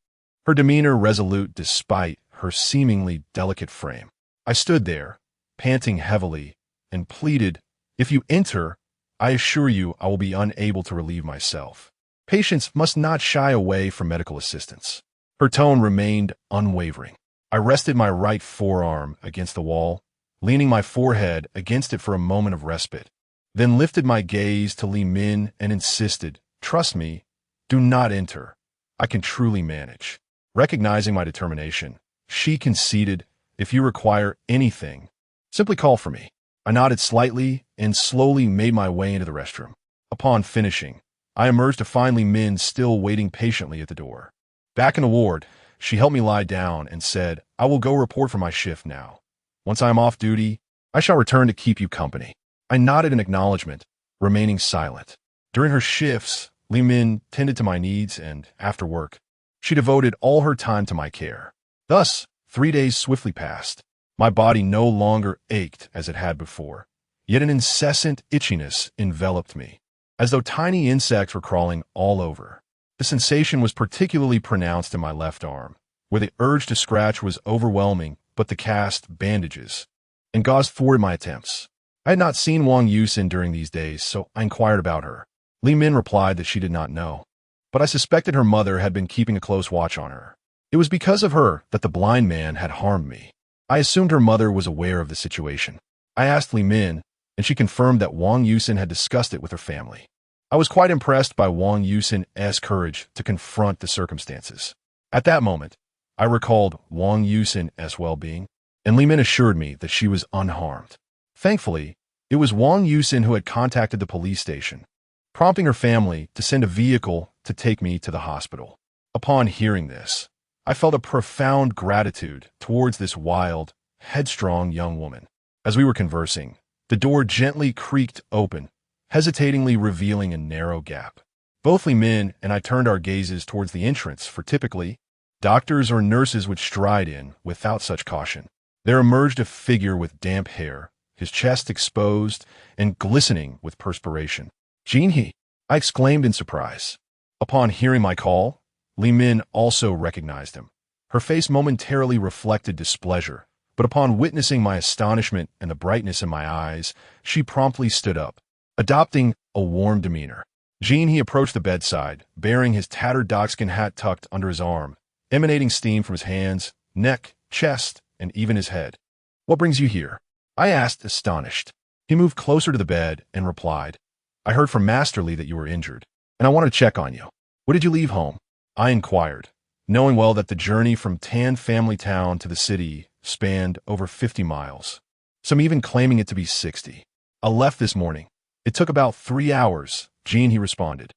Her demeanor resolute despite her seemingly delicate frame. I stood there, panting heavily, and pleaded, if you enter, I assure you I will be unable to relieve myself. Patients must not shy away from medical assistance. Her tone remained unwavering. I rested my right forearm against the wall, leaning my forehead against it for a moment of respite, then lifted my gaze to Li Min and insisted, trust me, Do not enter. I can truly manage. Recognizing my determination, she conceded, if you require anything, simply call for me. I nodded slightly and slowly made my way into the restroom. Upon finishing, I emerged to find Li Min still waiting patiently at the door. Back in the ward, she helped me lie down and said, I will go report for my shift now. Once I am off duty, I shall return to keep you company. I nodded in acknowledgement, remaining silent. During her shifts, Li Min tended to my needs and, after work, she devoted all her time to my care. Thus, 3 days swiftly passed. My body no longer ached as it had before, yet an incessant itchiness enveloped me, as though tiny insects were crawling all over. The sensation was particularly pronounced in my left arm, where the urge to scratch was overwhelming, but the cast bandages and gauze thwarted my attempts. I had not seen Wang Yusin during these days, so I inquired about her. Li Min replied that she did not know, but I suspected her mother had been keeping a close watch on her. It was because of her that the blind man had harmed me. I assumed her mother was aware of the situation. I asked Li Min, and she confirmed that Wang Yusin had discussed it with her family. I was quite impressed by Wang Yusin's courage to confront the circumstances. At that moment, I recalled Wang Yusin's well-being, and Li Min assured me that she was unharmed. Thankfully, it was Wang Yusin who had contacted the police station, prompting her family to send a vehicle to take me to the hospital. Upon hearing this, I felt a profound gratitude towards this wild, headstrong young woman. As we were conversing, the door gently creaked open, hesitatingly revealing a narrow gap. Both Li Min and I turned our gazes towards the entrance, for typically, doctors or nurses would stride in without such caution. There emerged a figure with damp hair, his chest exposed and glistening with perspiration. Jinhee, I exclaimed in surprise. Upon hearing my call, Li Min also recognized him. Her face momentarily reflected displeasure, but upon witnessing my astonishment and the brightness in my eyes, she promptly stood up, adopting a warm demeanor. Jinhee approached the bedside, bearing his tattered dogskin hat tucked under his arm, emanating steam from his hands, neck, chest, and even his head. What brings you here? I asked, astonished. He moved closer to the bed and replied, I heard from Masterly that you were injured, and I wanted to check on you. When did you leave home? I inquired, knowing well that the journey from Tan Family Town to the city spanned over 50 miles, some even claiming it to be 60. I left this morning. It took about 3 hours, Jinhee responded,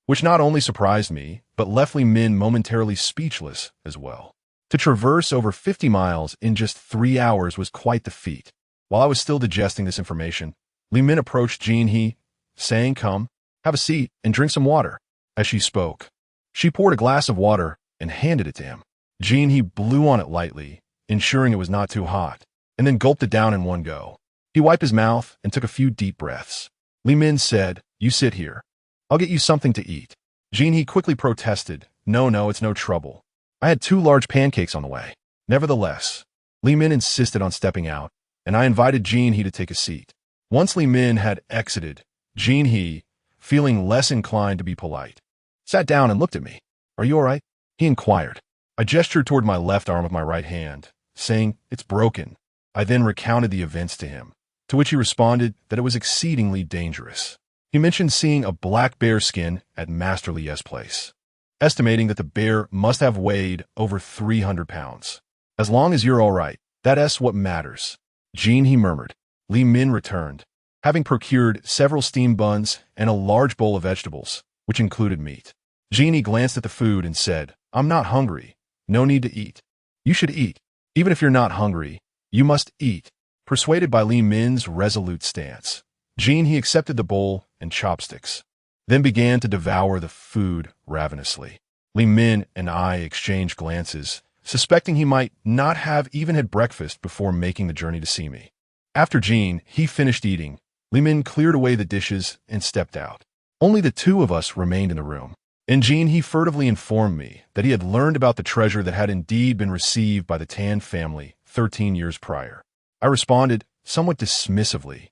which not only surprised me, but left Li Min momentarily speechless as well. To traverse over 50 miles in just 3 hours was quite the feat. While I was still digesting this information, Li Min approached Jinhee, saying, Come, have a seat and drink some water. As she spoke, she poured a glass of water and handed it to him. Jinhee blew on it lightly, ensuring it was not too hot, and then gulped it down in one go. He wiped his mouth and took a few deep breaths. Li Min said, You sit here. I'll get you something to eat. Jinhee quickly protested, No, it's no trouble. I had 2 large pancakes on the way. Nevertheless, Li Min insisted on stepping out, and I invited Jinhee to take a seat. Once Li Min had exited, Jinhee, feeling less inclined to be polite, sat down and looked at me. Are you all right? He inquired. I gestured toward my left arm with my right hand, saying, It's broken. I then recounted the events to him, to which he responded that it was exceedingly dangerous. He mentioned seeing a black bear skin at Masterly's place, estimating that the bear must have weighed over 300 pounds. As long as you're all right, that's what matters. Jinhee murmured. Li Min returned, having procured several steamed buns and a large bowl of vegetables, which included meat. Jinhee glanced at the food and said, I'm not hungry. No need to eat. You should eat. Even if you're not hungry, you must eat. Persuaded by Li Min's resolute stance, Jinhee accepted the bowl and chopsticks, then began to devour the food ravenously. Li Min and I exchanged glances, suspecting he might not have even had breakfast before making the journey to see me. After Jinhee finished eating, Li Min cleared away the dishes and stepped out. Only the 2 of us remained in the room, and Jinhee furtively informed me that he had learned about the treasure that had indeed been received by the Tan family 13 years prior. I responded, somewhat dismissively,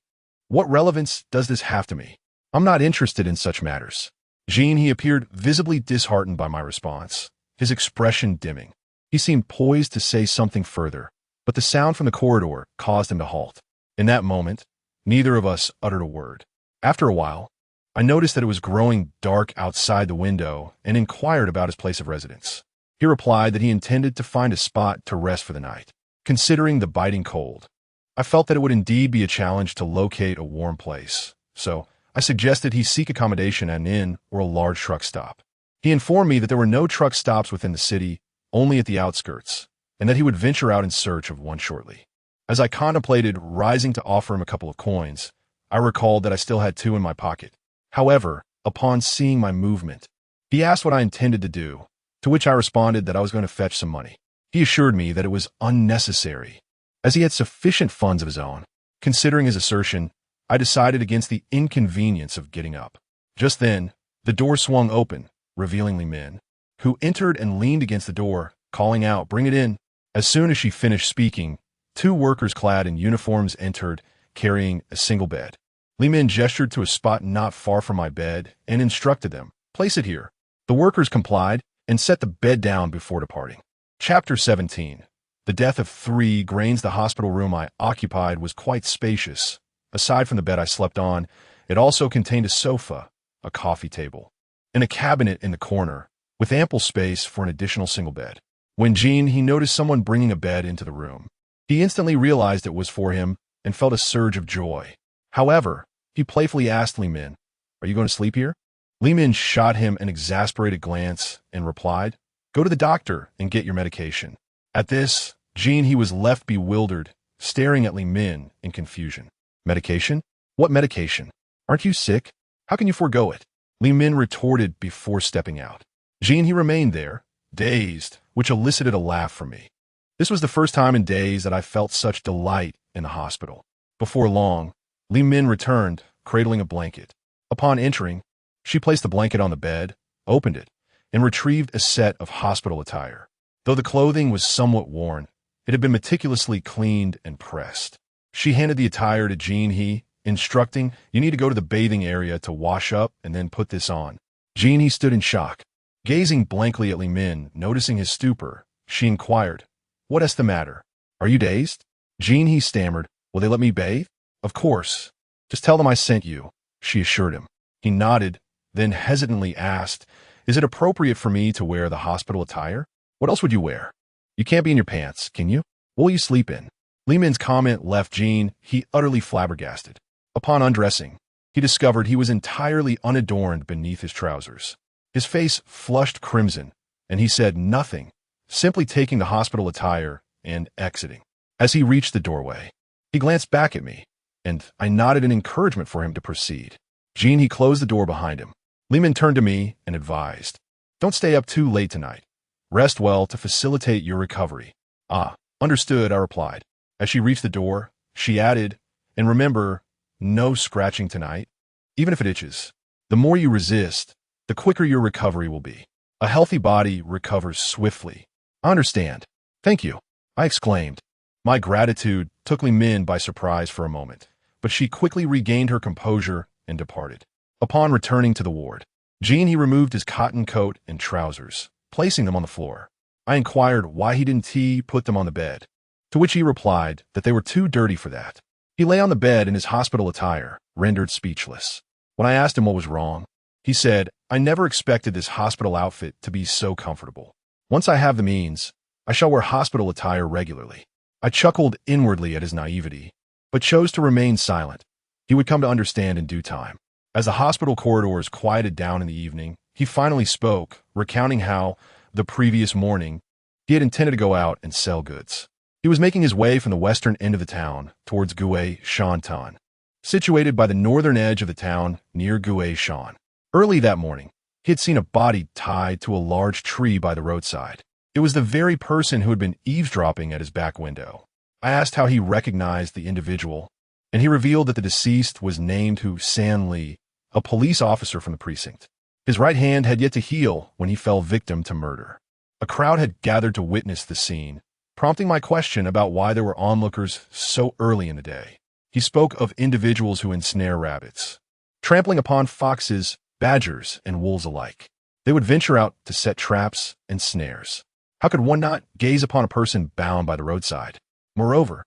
What relevance does this have to me? I'm not interested in such matters. Jinhee appeared visibly disheartened by my response, his expression dimming. He seemed poised to say something further, but the sound from the corridor caused him to halt. In that moment, neither of us uttered a word. After a while, I noticed that it was growing dark outside the window and inquired about his place of residence. He replied that he intended to find a spot to rest for the night. Considering the biting cold, I felt that it would indeed be a challenge to locate a warm place, so I suggested he seek accommodation at an inn or a large truck stop. He informed me that there were no truck stops within the city, only at the outskirts, and that he would venture out in search of one shortly. As I contemplated rising to offer him a couple of coins, I recalled that I still had 2 in my pocket. However, upon seeing my movement, he asked what I intended to do, to which I responded that I was going to fetch some money. He assured me that it was unnecessary, as he had sufficient funds of his own. Considering his assertion, I decided against the inconvenience of getting up. Just then, the door swung open, revealing Li Min, who entered and leaned against the door, calling out, "Bring it in." As soon as she finished speaking, 2 workers clad in uniforms entered, carrying a single bed. Li Min gestured to a spot not far from my bed and instructed them, "Place it here." The workers complied and set the bed down before departing. Chapter 17. The death of 3 grains. The hospital room I occupied was quite spacious. Aside from the bed I slept on, it also contained a sofa, a coffee table, and a cabinet in the corner, with ample space for an additional single bed. When he noticed someone bringing a bed into the room. He instantly realized it was for him and felt a surge of joy. However, he playfully asked Li Min, "Are you going to sleep here?" Li Min shot him an exasperated glance and replied, "Go to the doctor and get your medication." At this, he was left bewildered, staring at Li Min in confusion. "Medication? What medication? Aren't you sick? How can you forego it?" Li Min retorted before stepping out. He remained there, dazed, which elicited a laugh from me. This was the first time in days that I felt such delight in the hospital. Before long, Li Min returned, cradling a blanket. Upon entering, she placed the blanket on the bed, opened it, and retrieved a set of hospital attire. Though the clothing was somewhat worn, it had been meticulously cleaned and pressed. She handed the attire to he, instructing, "You need to go to the bathing area to wash up and then put this on." He stood in shock. Gazing blankly at Li Min, noticing his stupor, she inquired, "What's the matter? Are you dazed?" He stammered, "Will they let me bathe?" "Of course. Just tell them I sent you," she assured him. He nodded, then hesitantly asked, "Is it appropriate for me to wear the hospital attire? What else would you wear? You can't be in your pants, can you? What will you sleep in?" Li Min's comment left he utterly flabbergasted. Upon undressing, he discovered he was entirely unadorned beneath his trousers. His face flushed crimson, and he said nothing, simply taking the hospital attire and exiting. As he reached the doorway, he glanced back at me, and I nodded in encouragement for him to proceed. He closed the door behind him. Li Min turned to me and advised, "Don't stay up too late tonight. Rest well to facilitate your recovery." "Ah, understood," I replied. As she reached the door, she added, "And remember, no scratching tonight, even if it itches. The more you resist, the quicker your recovery will be. A healthy body recovers swiftly." "I understand. Thank you," I exclaimed. My gratitude took Li Min by surprise for a moment, but she quickly regained her composure and departed. Upon returning to the ward, he removed his cotton coat and trousers, placing them on the floor. I inquired why he didn't put them on the bed, to which he replied that they were too dirty for that. He lay on the bed in his hospital attire, rendered speechless. When I asked him what was wrong, he said, "I never expected this hospital outfit to be so comfortable. Once I have the means, I shall wear hospital attire regularly." I chuckled inwardly at his naivety, but chose to remain silent. He would come to understand in due time. As the hospital corridors quieted down in the evening, he finally spoke, recounting how, the previous morning, he had intended to go out and sell goods. He was making his way from the western end of the town towards Gue Shantan, situated by the northern edge of the town near Gue Shan. Early that morning, he had seen a body tied to a large tree by the roadside. It was the very person who had been eavesdropping at his back window. I asked how he recognized the individual, and he revealed that the deceased was named San Li, a police officer from the precinct. His right hand had yet to heal when he fell victim to murder. A crowd had gathered to witness the scene, prompting my question about why there were onlookers so early in the day. He spoke of individuals who ensnare rabbits, trampling upon foxes, badgers, and wolves alike. They would venture out to set traps and snares. How could one not gaze upon a person bound by the roadside? Moreover,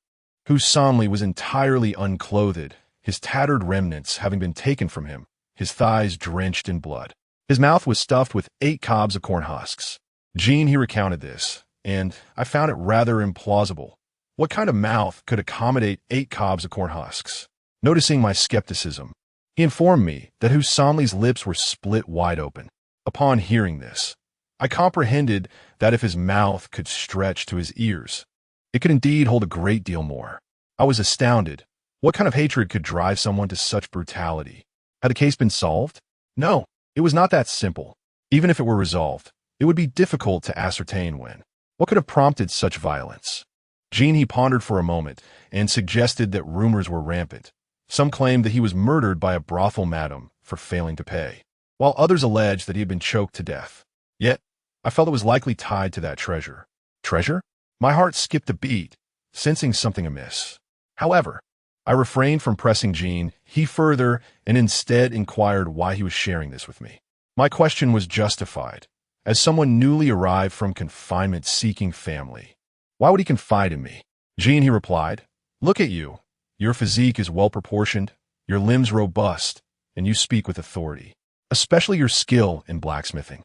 San Li was entirely unclothed, his tattered remnants having been taken from him, his thighs drenched in blood. His mouth was stuffed with 8 cobs of corn husks. Gene, he recounted this, and I found it rather implausible. What kind of mouth could accommodate 8 cobs of corn husks? Noticing my skepticism, he informed me that Husamli's lips were split wide open. Upon hearing this, I comprehended that if his mouth could stretch to his ears, it could indeed hold a great deal more. I was astounded. What kind of hatred could drive someone to such brutality? Had the case been solved? No, it was not that simple. Even if it were resolved, it would be difficult to ascertain when. What could have prompted such violence? Gene, he pondered for a moment and suggested that rumors were rampant. Some claimed that he was murdered by a brothel madam for failing to pay, while others alleged that he had been choked to death. Yet, I felt it was likely tied to that treasure. Treasure? My heart skipped a beat, sensing something amiss. However, I refrained from pressing Gene further and instead inquired why he was sharing this with me. My question was justified. As someone newly arrived from confinement seeking family, why would he confide in me? Gene, he replied, look at you. Your physique is well-proportioned, your limbs robust, and you speak with authority, especially your skill in blacksmithing.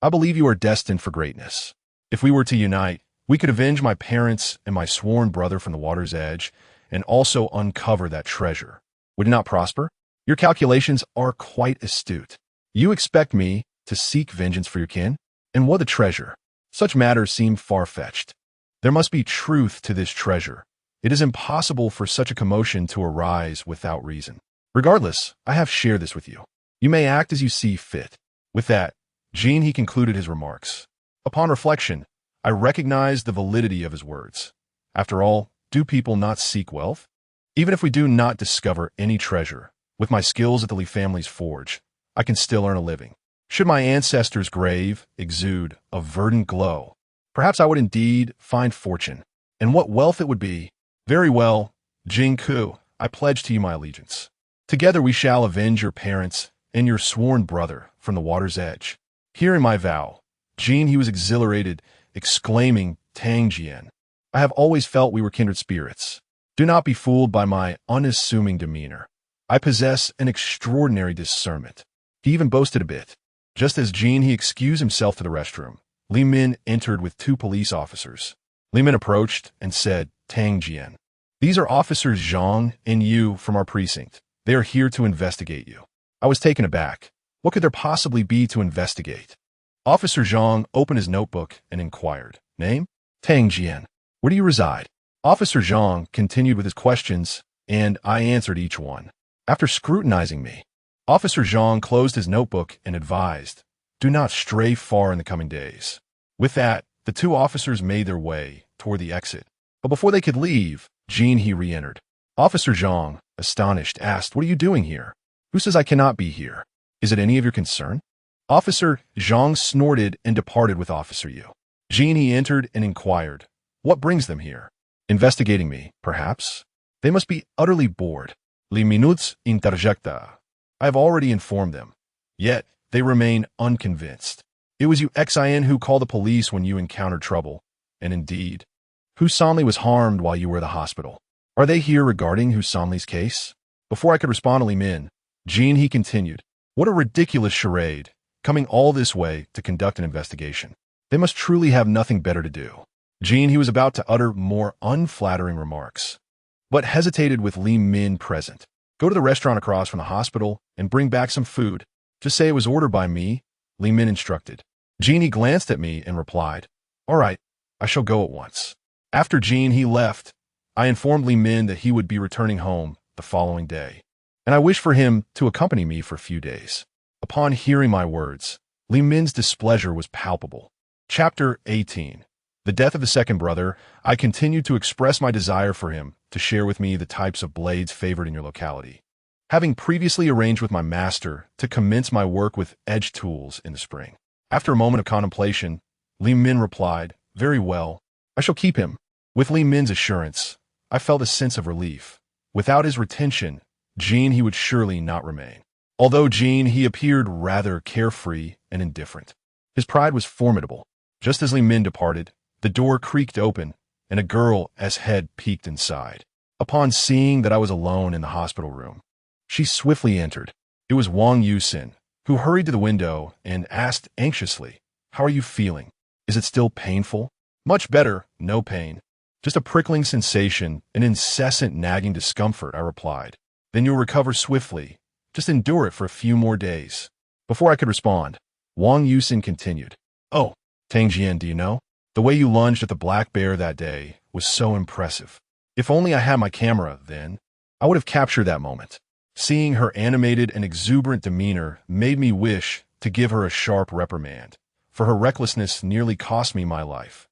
I believe you are destined for greatness. If we were to unite, we could avenge my parents and my sworn brother from the water's edge and also uncover that treasure. Would it not prosper? Your calculations are quite astute. You expect me to seek vengeance for your kin? And what a treasure! Such matters seem far-fetched. There must be truth to this treasure. It is impossible for such a commotion to arise without reason. Regardless, I have shared this with you. You may act as you see fit. With that, Gene, he concluded his remarks. Upon reflection, I recognized the validity of his words. After all, do people not seek wealth? Even if we do not discover any treasure, with my skills at the Lee family's forge, I can still earn a living. Should my ancestors' grave exude a verdant glow, perhaps I would indeed find fortune. And what wealth it would be! Very well, Jingku, I pledge to you my allegiance. Together we shall avenge your parents and your sworn brother from the water's edge. Hearing my vow, Gene, he was exhilarated, exclaiming, Tanjia, I have always felt we were kindred spirits. Do not be fooled by my unassuming demeanor. I possess an extraordinary discernment. He even boasted a bit. Just as Gene, he excused himself to the restroom, Li Min entered with 2 police officers. Li Min approached and said, Tanjia, these are Officers Zhang and Yu from our precinct. They are here to investigate you. I was taken aback. What could there possibly be to investigate? Officer Zhang opened his notebook and inquired, Name? Tanjia. Where do you reside? Officer Zhang continued with his questions, and I answered each one. After scrutinizing me, Officer Zhang closed his notebook and advised, do not stray far in the coming days. With that, the 2 officers made their way toward the exit. But before they could leave, Gene, he re-entered. Officer Zhang, astonished, asked, what are you doing here? Who says I cannot be here? Is it any of your concern? Officer Zhang snorted and departed with Officer Yu. Gene, he entered and inquired, what brings them here? Investigating me, perhaps? They must be utterly bored. Les minutes interjecta. I have already informed them. Yet, they remain unconvinced. It was you Xin who called the police when you encountered trouble. And indeed, Husamli was harmed while you were at the hospital. Are they here regarding Husamli's case? Before I could respond to Li Min, Gene, he continued, what a ridiculous charade, coming all this way to conduct an investigation. They must truly have nothing better to do. Gene, he was about to utter more unflattering remarks, but hesitated with Li Min present. Go to the restaurant across from the hospital and bring back some food. Just say it was ordered by me, Li Min instructed. Gene, he glanced at me and replied, all right, I shall go at once. After Gene, he left, I informed Li Min that he would be returning home the following day, and I wished for him to accompany me for a few days. Upon hearing my words, Li Min's displeasure was palpable. Chapter 18. The death of the second brother, I continued to express my desire for him to share with me the types of blades favored in your locality. Having previously arranged with my master to commence my work with edge tools in the spring. After a moment of contemplation, Li Min replied, very well, I shall keep him. With Li Min's assurance, I felt a sense of relief. Without his retention, Gene, he would surely not remain. Although Gene, he appeared rather carefree and indifferent. His pride was formidable. Just as Li Min departed, the door creaked open, and a girl's head peeked inside. Upon seeing that I was alone in the hospital room, she swiftly entered. It was Wang Yusin, who hurried to the window and asked anxiously, "How are you feeling? Is it still painful?" "Much better, no pain. Just a prickling sensation, an incessant nagging discomfort," I replied. "Then you'll recover swiftly. Just endure it for a few more days." Before I could respond, Wang Yusin continued, "Oh, Tanjia, do you know? The way you lunged at the black bear that day was so impressive. If only I had my camera then, I would have captured that moment." Seeing her animated and exuberant demeanor made me wish to give her a sharp reprimand, for her recklessness nearly cost me my life,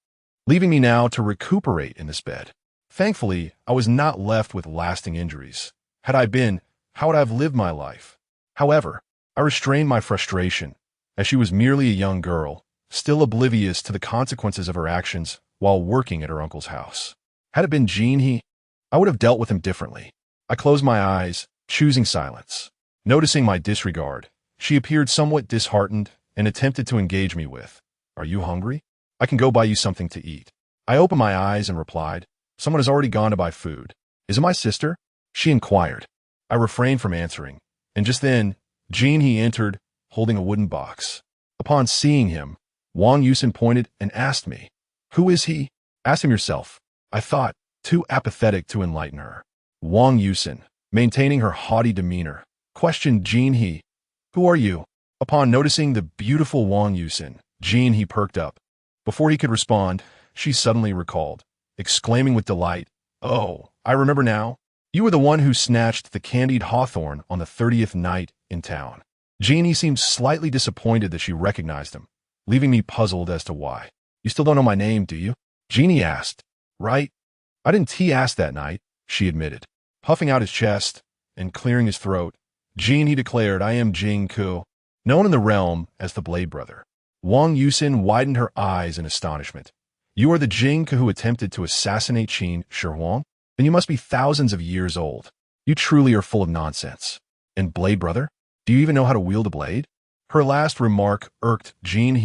leaving me now to recuperate in this bed. Thankfully, I was not left with lasting injuries. Had I been, how would I have lived my life? However, I restrained my frustration, as she was merely a young girl, still oblivious to the consequences of her actions while working at her uncle's house. Had it been Jean, I would have dealt with him differently. I closed my eyes, choosing silence. Noticing my disregard, she appeared somewhat disheartened and attempted to engage me with, "Are you hungry? I can go buy you something to eat." I opened my eyes and replied, "Someone has already gone to buy food." "Is it my sister?" she inquired. I refrained from answering, and just then, Jean entered, holding a wooden box. Upon seeing him, Wang Yusin pointed and asked me, "Who is he?" "Ask him yourself," I thought, too apathetic to enlighten her. Wang Yusin, maintaining her haughty demeanor, questioned Jean. "Who are you?" Upon noticing the beautiful Wang Yusin, Jean perked up. Before he could respond, she suddenly recalled, exclaiming with delight, "Oh, I remember now. You were the one who snatched the candied hawthorn on the 30th night in town." Jean seemed slightly disappointed that she recognized him, leaving me puzzled as to why. "You still don't know my name, do you?" Jean asked. "Right? I didn't ask that night," she admitted. Puffing out his chest and clearing his throat, Jean declared, "I am Jing Ku, known in the realm as the Blade Brother." Wang Yusin widened her eyes in astonishment. "You are the Jing Ku who attempted to assassinate Qin Shi Huang? Then you must be thousands of years old. You truly are full of nonsense. And Blade Brother? Do you even know how to wield a blade?" Her last remark irked Jean,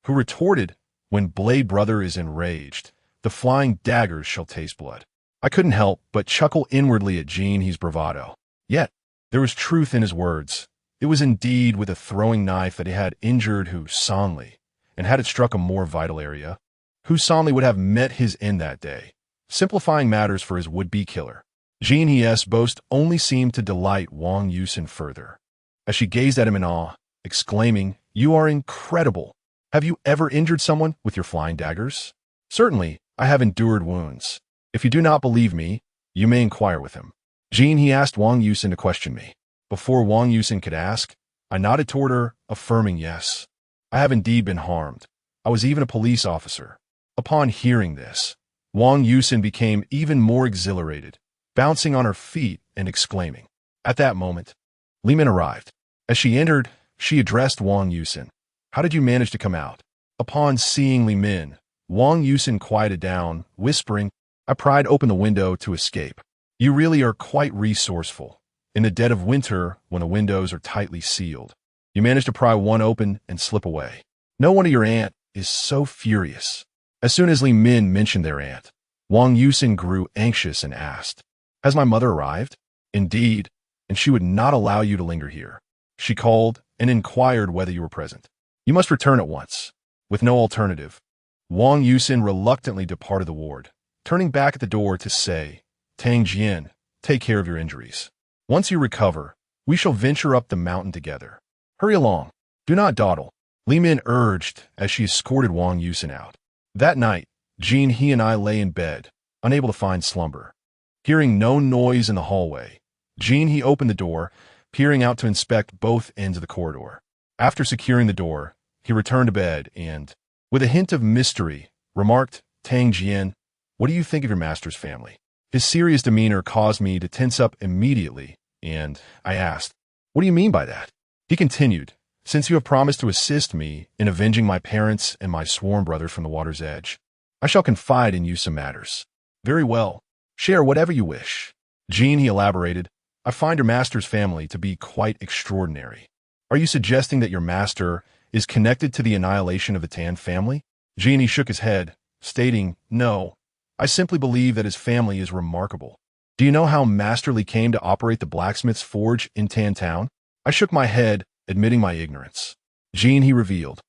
who retorted, "When Blade Brother is enraged, the flying daggers shall taste blood." I couldn't help but chuckle inwardly at Jean's bravado. Yet, there was truth in his words. It was indeed with a throwing knife that he had injured Hu Sanli, and had it struck a more vital area, Hu Sanli would have met his end that day, simplifying matters for his would-be killer. Jean's boast only seemed to delight Wang Yusin further, as she gazed at him in awe, exclaiming, "You are incredible! Have you ever injured someone with your flying daggers?" "Certainly, I have endured wounds. If you do not believe me, you may inquire with him." Jean asked Wang Yusin to question me. Before Wang Yusin could ask, I nodded toward her, affirming yes. I have indeed been harmed. I was even a police officer. Upon hearing this, Wang Yusin became even more exhilarated, bouncing on her feet and exclaiming. At that moment, Li Min arrived. As she entered, she addressed Wang Yusin. "How did you manage to come out?" Upon seeing Li Min, Wang Yusin quieted down, whispering, "I pried open the window to escape." "You really are quite resourceful. In the dead of winter, when the windows are tightly sealed, you managed to pry one open and slip away. No wonder your aunt is so furious." As soon as Li Min mentioned their aunt, Wang Yusin grew anxious and asked, "Has my mother arrived?" "Indeed, and she would not allow you to linger here. She called and inquired whether you were present. You must return at once." With no alternative, Wang Yusin reluctantly departed the ward, turning back at the door to say, "Tang Jian, take care of your injuries. Once you recover, we shall venture up the mountain together. Hurry along. Do not dawdle," Li Min urged as she escorted Wang Yusin out. That night, Jean and I lay in bed, unable to find slumber. Hearing no noise in the hallway, Jean opened the door, peering out to inspect both ends of the corridor. After securing the door, he returned to bed and, with a hint of mystery, remarked, "Tang Jian, what do you think of your master's family?" His serious demeanor caused me to tense up immediately, and I asked, "What do you mean by that?" He continued, "Since you have promised to assist me in avenging my parents and my sworn brother from the water's edge, I shall confide in you some matters." "Very well. Share whatever you wish." Jean elaborated, "I find your master's family to be quite extraordinary. Are you suggesting that your master is connected to the annihilation of the Tan family?" Jean shook his head, stating, "No. I simply believe that his family is remarkable. Do you know how Master Li came to operate the blacksmith's forge in Tan Town?" I shook my head, admitting my ignorance. Jean, he revealed.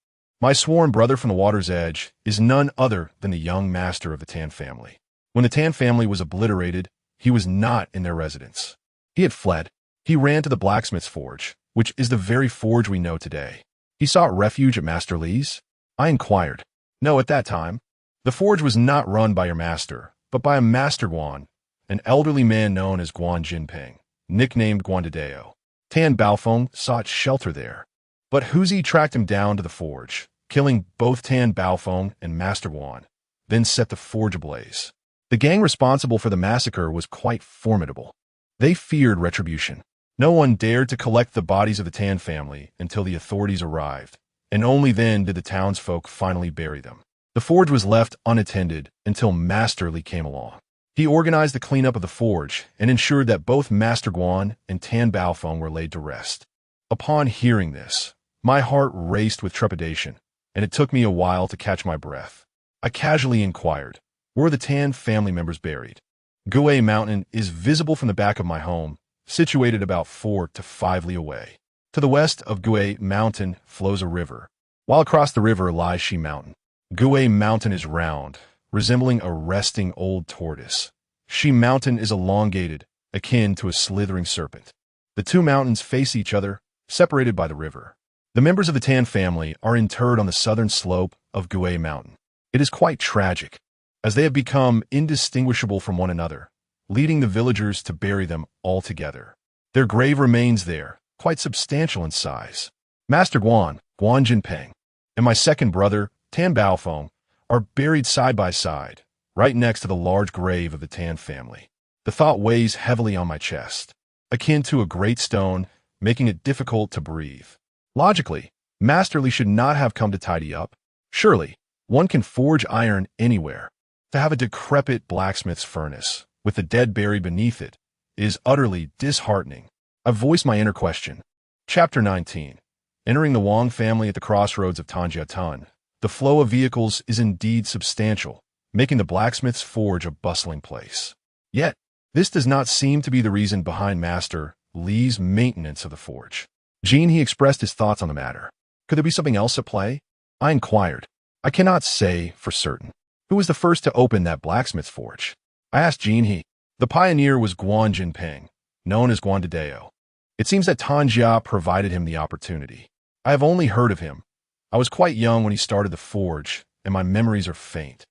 My sworn brother from the water's edge is none other than the young master of the Tan family. When the Tan family was obliterated, he was not in their residence. He had fled. He ran to the blacksmith's forge, which is the very forge we know today. He sought refuge at Master Li's? I inquired. No, at that time. The forge was not run by your master, but by a Master Guan, an elderly man known as Guan Jinping, nicknamed Guandadeo. Tan Baofeng sought shelter there. But Huzi tracked him down to the forge, killing both Tan Baofeng and Master Guan, then set the forge ablaze. The gang responsible for the massacre was quite formidable. They feared retribution. No one dared to collect the bodies of the Tan family until the authorities arrived, and only then did the townsfolk finally bury them. The forge was left unattended until Master Li came along. He organized the cleanup of the forge and ensured that both Master Guan and Tan Baofeng were laid to rest. Upon hearing this, my heart raced with trepidation, and it took me a while to catch my breath. I casually inquired, where were the Tan family members buried? Gui Mountain is visible from the back of my home, situated about 4 to 5 li away. To the west of Gui Mountain flows a river, while across the river lies Shi Mountain. Gui Mountain is round, resembling a resting old tortoise. Shi Mountain is elongated, akin to a slithering serpent. The two mountains face each other, separated by the river. The members of the Tan family are interred on the southern slope of Gui Mountain. It is quite tragic, as they have become indistinguishable from one another, leading the villagers to bury them all together. Their grave remains there, quite substantial in size. Master Guan, Guan Jinping, and my second brother, Tan Baofeng, are buried side by side, right next to the large grave of the Tan family. The thought weighs heavily on my chest, akin to a great stone, making it difficult to breathe. Logically, Master Li should not have come to tidy up. Surely, one can forge iron anywhere. To have a decrepit blacksmith's furnace, with the dead buried beneath it, is utterly disheartening. I voiced my inner question. Chapter 19. Entering the Wang family at the crossroads of Tanjia Village, the flow of vehicles is indeed substantial, making the blacksmith's forge a bustling place. Yet, this does not seem to be the reason behind Master Li's maintenance of the forge. Jean, he expressed his thoughts on the matter. Could there be something else at play? I inquired. I cannot say for certain. Who was the first to open that blacksmith's forge? I asked Jean he. The pioneer was Guan Jinping, known as Guandadeo. It seems that Tanjia provided him the opportunity. I have only heard of him. I was quite young when he started the forge, and my memories are faint.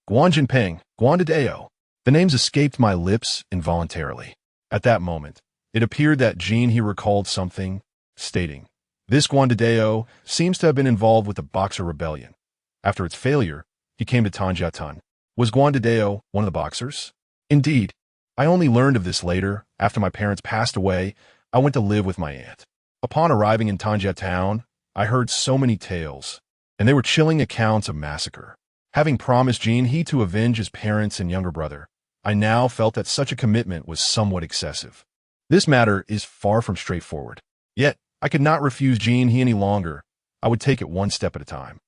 Guan Jinping, Guandadeo. The names escaped my lips involuntarily. At that moment, it appeared that Jean he recalled something, stating, this Guandadeo seems to have been involved with the Boxer Rebellion. After its failure, he came to Tanjia Village. Was Guandadeo one of the Boxers? Indeed, I only learned of this later. After my parents passed away, I went to live with my aunt. Upon arriving in Tanjia town, I heard so many tales, and they were chilling accounts of massacre. Having promised Jean he to avenge his parents and younger brother, I now felt that such a commitment was somewhat excessive. This matter is far from straightforward. Yet, I could not refuse Jean he any longer. I would take it one step at a time.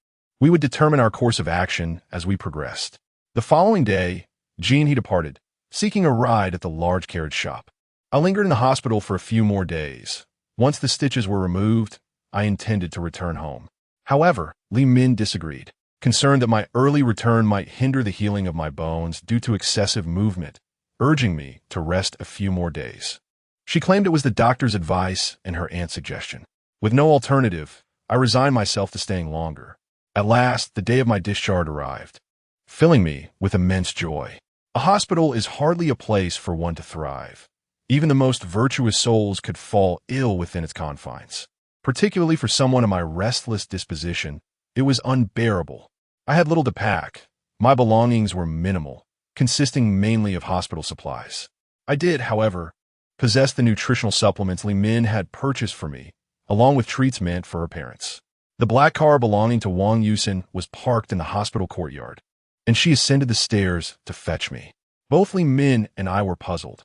We would determine our course of action as we progressed. The following day, Jean he departed, seeking a ride at the large carriage shop. I lingered in the hospital for a few more days. Once the stitches were removed, I intended to return home. However, Li Min disagreed, concerned that my early return might hinder the healing of my bones due to excessive movement, urging me to rest a few more days. She claimed it was the doctor's advice and her aunt's suggestion. With no alternative, I resigned myself to staying longer. At last, the day of my discharge arrived, filling me with immense joy. A hospital is hardly a place for one to thrive. Even the most virtuous souls could fall ill within its confines. Particularly for someone of my restless disposition, it was unbearable. I had little to pack. My belongings were minimal, consisting mainly of hospital supplies. I did, however, possess the nutritional supplements Li Min had purchased for me, along with treats meant for her parents. The black car belonging to Wang Yusin was parked in the hospital courtyard, and she ascended the stairs to fetch me. Both Li Min and I were puzzled.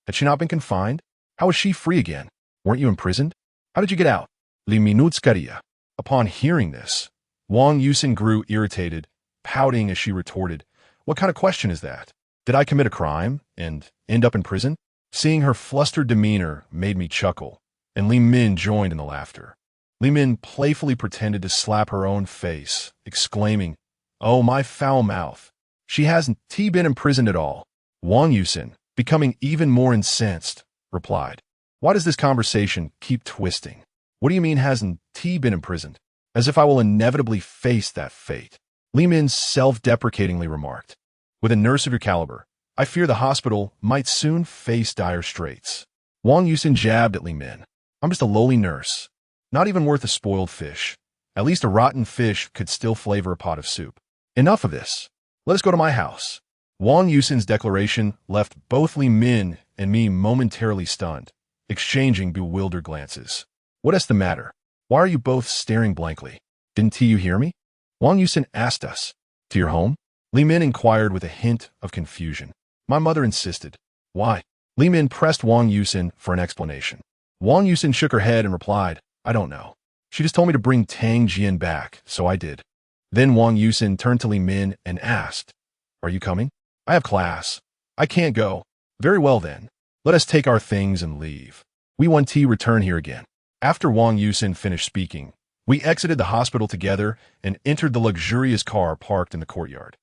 Had she not been confined? How was she free again? Weren't you imprisoned? How did you get out? Li Minutskaria. Upon hearing this, Wang Yusin grew irritated, pouting as she retorted, what kind of question is that? Did I commit a crime and end up in prison? Seeing her flustered demeanor made me chuckle, and Li Min joined in the laughter. Li Min playfully pretended to slap her own face, exclaiming, "Oh, my foul mouth. She hasn't been imprisoned at all." Wang Yusin, becoming even more incensed, replied, "Why does this conversation keep twisting? What do you mean hasn't been imprisoned? As if I will inevitably face that fate." Li Min self-deprecatingly remarked, "With a nurse of your caliber, I fear the hospital might soon face dire straits." Wang Yusin jabbed at Li Min. "I'm just a lowly nurse. Not even worth a spoiled fish. At least a rotten fish could still flavor a pot of soup. Enough of this. Let us go to my house." Wang Yusin's declaration left both Li Min and me momentarily stunned, exchanging bewildered glances. "What is the matter? Why are you both staring blankly? Didn't you hear me?" Wang Yusin asked us. "To your home?" Li Min inquired with a hint of confusion. "My mother insisted." "Why?" Li Min pressed Wang Yusin for an explanation. Wang Yusin shook her head and replied, "I don't know. She just told me to bring Tanjia back, so I did." Then Wang Yusin turned to Li Min and asked, "Are you coming?" "I have class. I can't go." "Very well then. Let us take our things and leave. We want to return here again." After Wang Yusin finished speaking, we exited the hospital together and entered the luxurious car parked in the courtyard.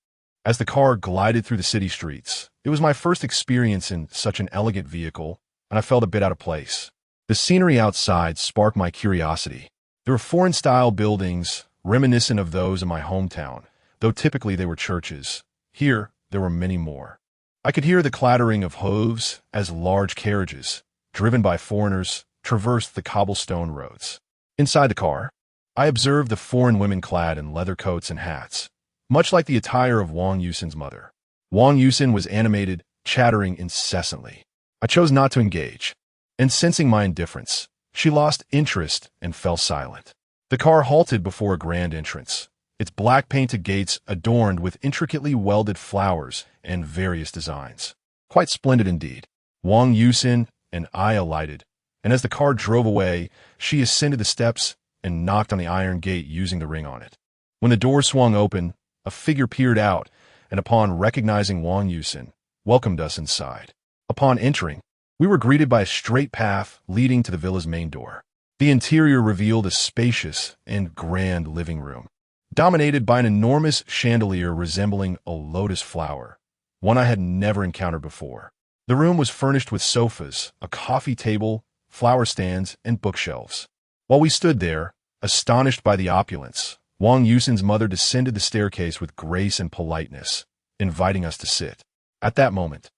As the car glided through the city streets, it was my first experience in such an elegant vehicle, and I felt a bit out of place. The scenery outside sparked my curiosity. There were foreign-style buildings, reminiscent of those in my hometown, though typically they were churches. Here, there were many more. I could hear the clattering of hooves as large carriages, driven by foreigners, traversed the cobblestone roads. Inside the car, I observed the foreign women clad in leather coats and hats, much like the attire of Wang Yusin's mother. Wang Yusin was animated, chattering incessantly. I chose not to engage, and sensing my indifference, she lost interest and fell silent. The car halted before a grand entrance, its black painted gates adorned with intricately welded flowers and various designs. Quite splendid indeed. Wang Yusin and I alighted, and as the car drove away, she ascended the steps and knocked on the iron gate using the ring on it. When the door swung open, a figure peered out, and upon recognizing Wang Yusin, welcomed us inside. Upon entering, we were greeted by a straight path leading to the villa's main door. The interior revealed a spacious and grand living room, dominated by an enormous chandelier resembling a lotus flower, one I had never encountered before. The room was furnished with sofas, a coffee table, flower stands, and bookshelves. While we stood there, astonished by the opulence, Wang Yusin's mother descended the staircase with grace and politeness, inviting us to sit. At that moment,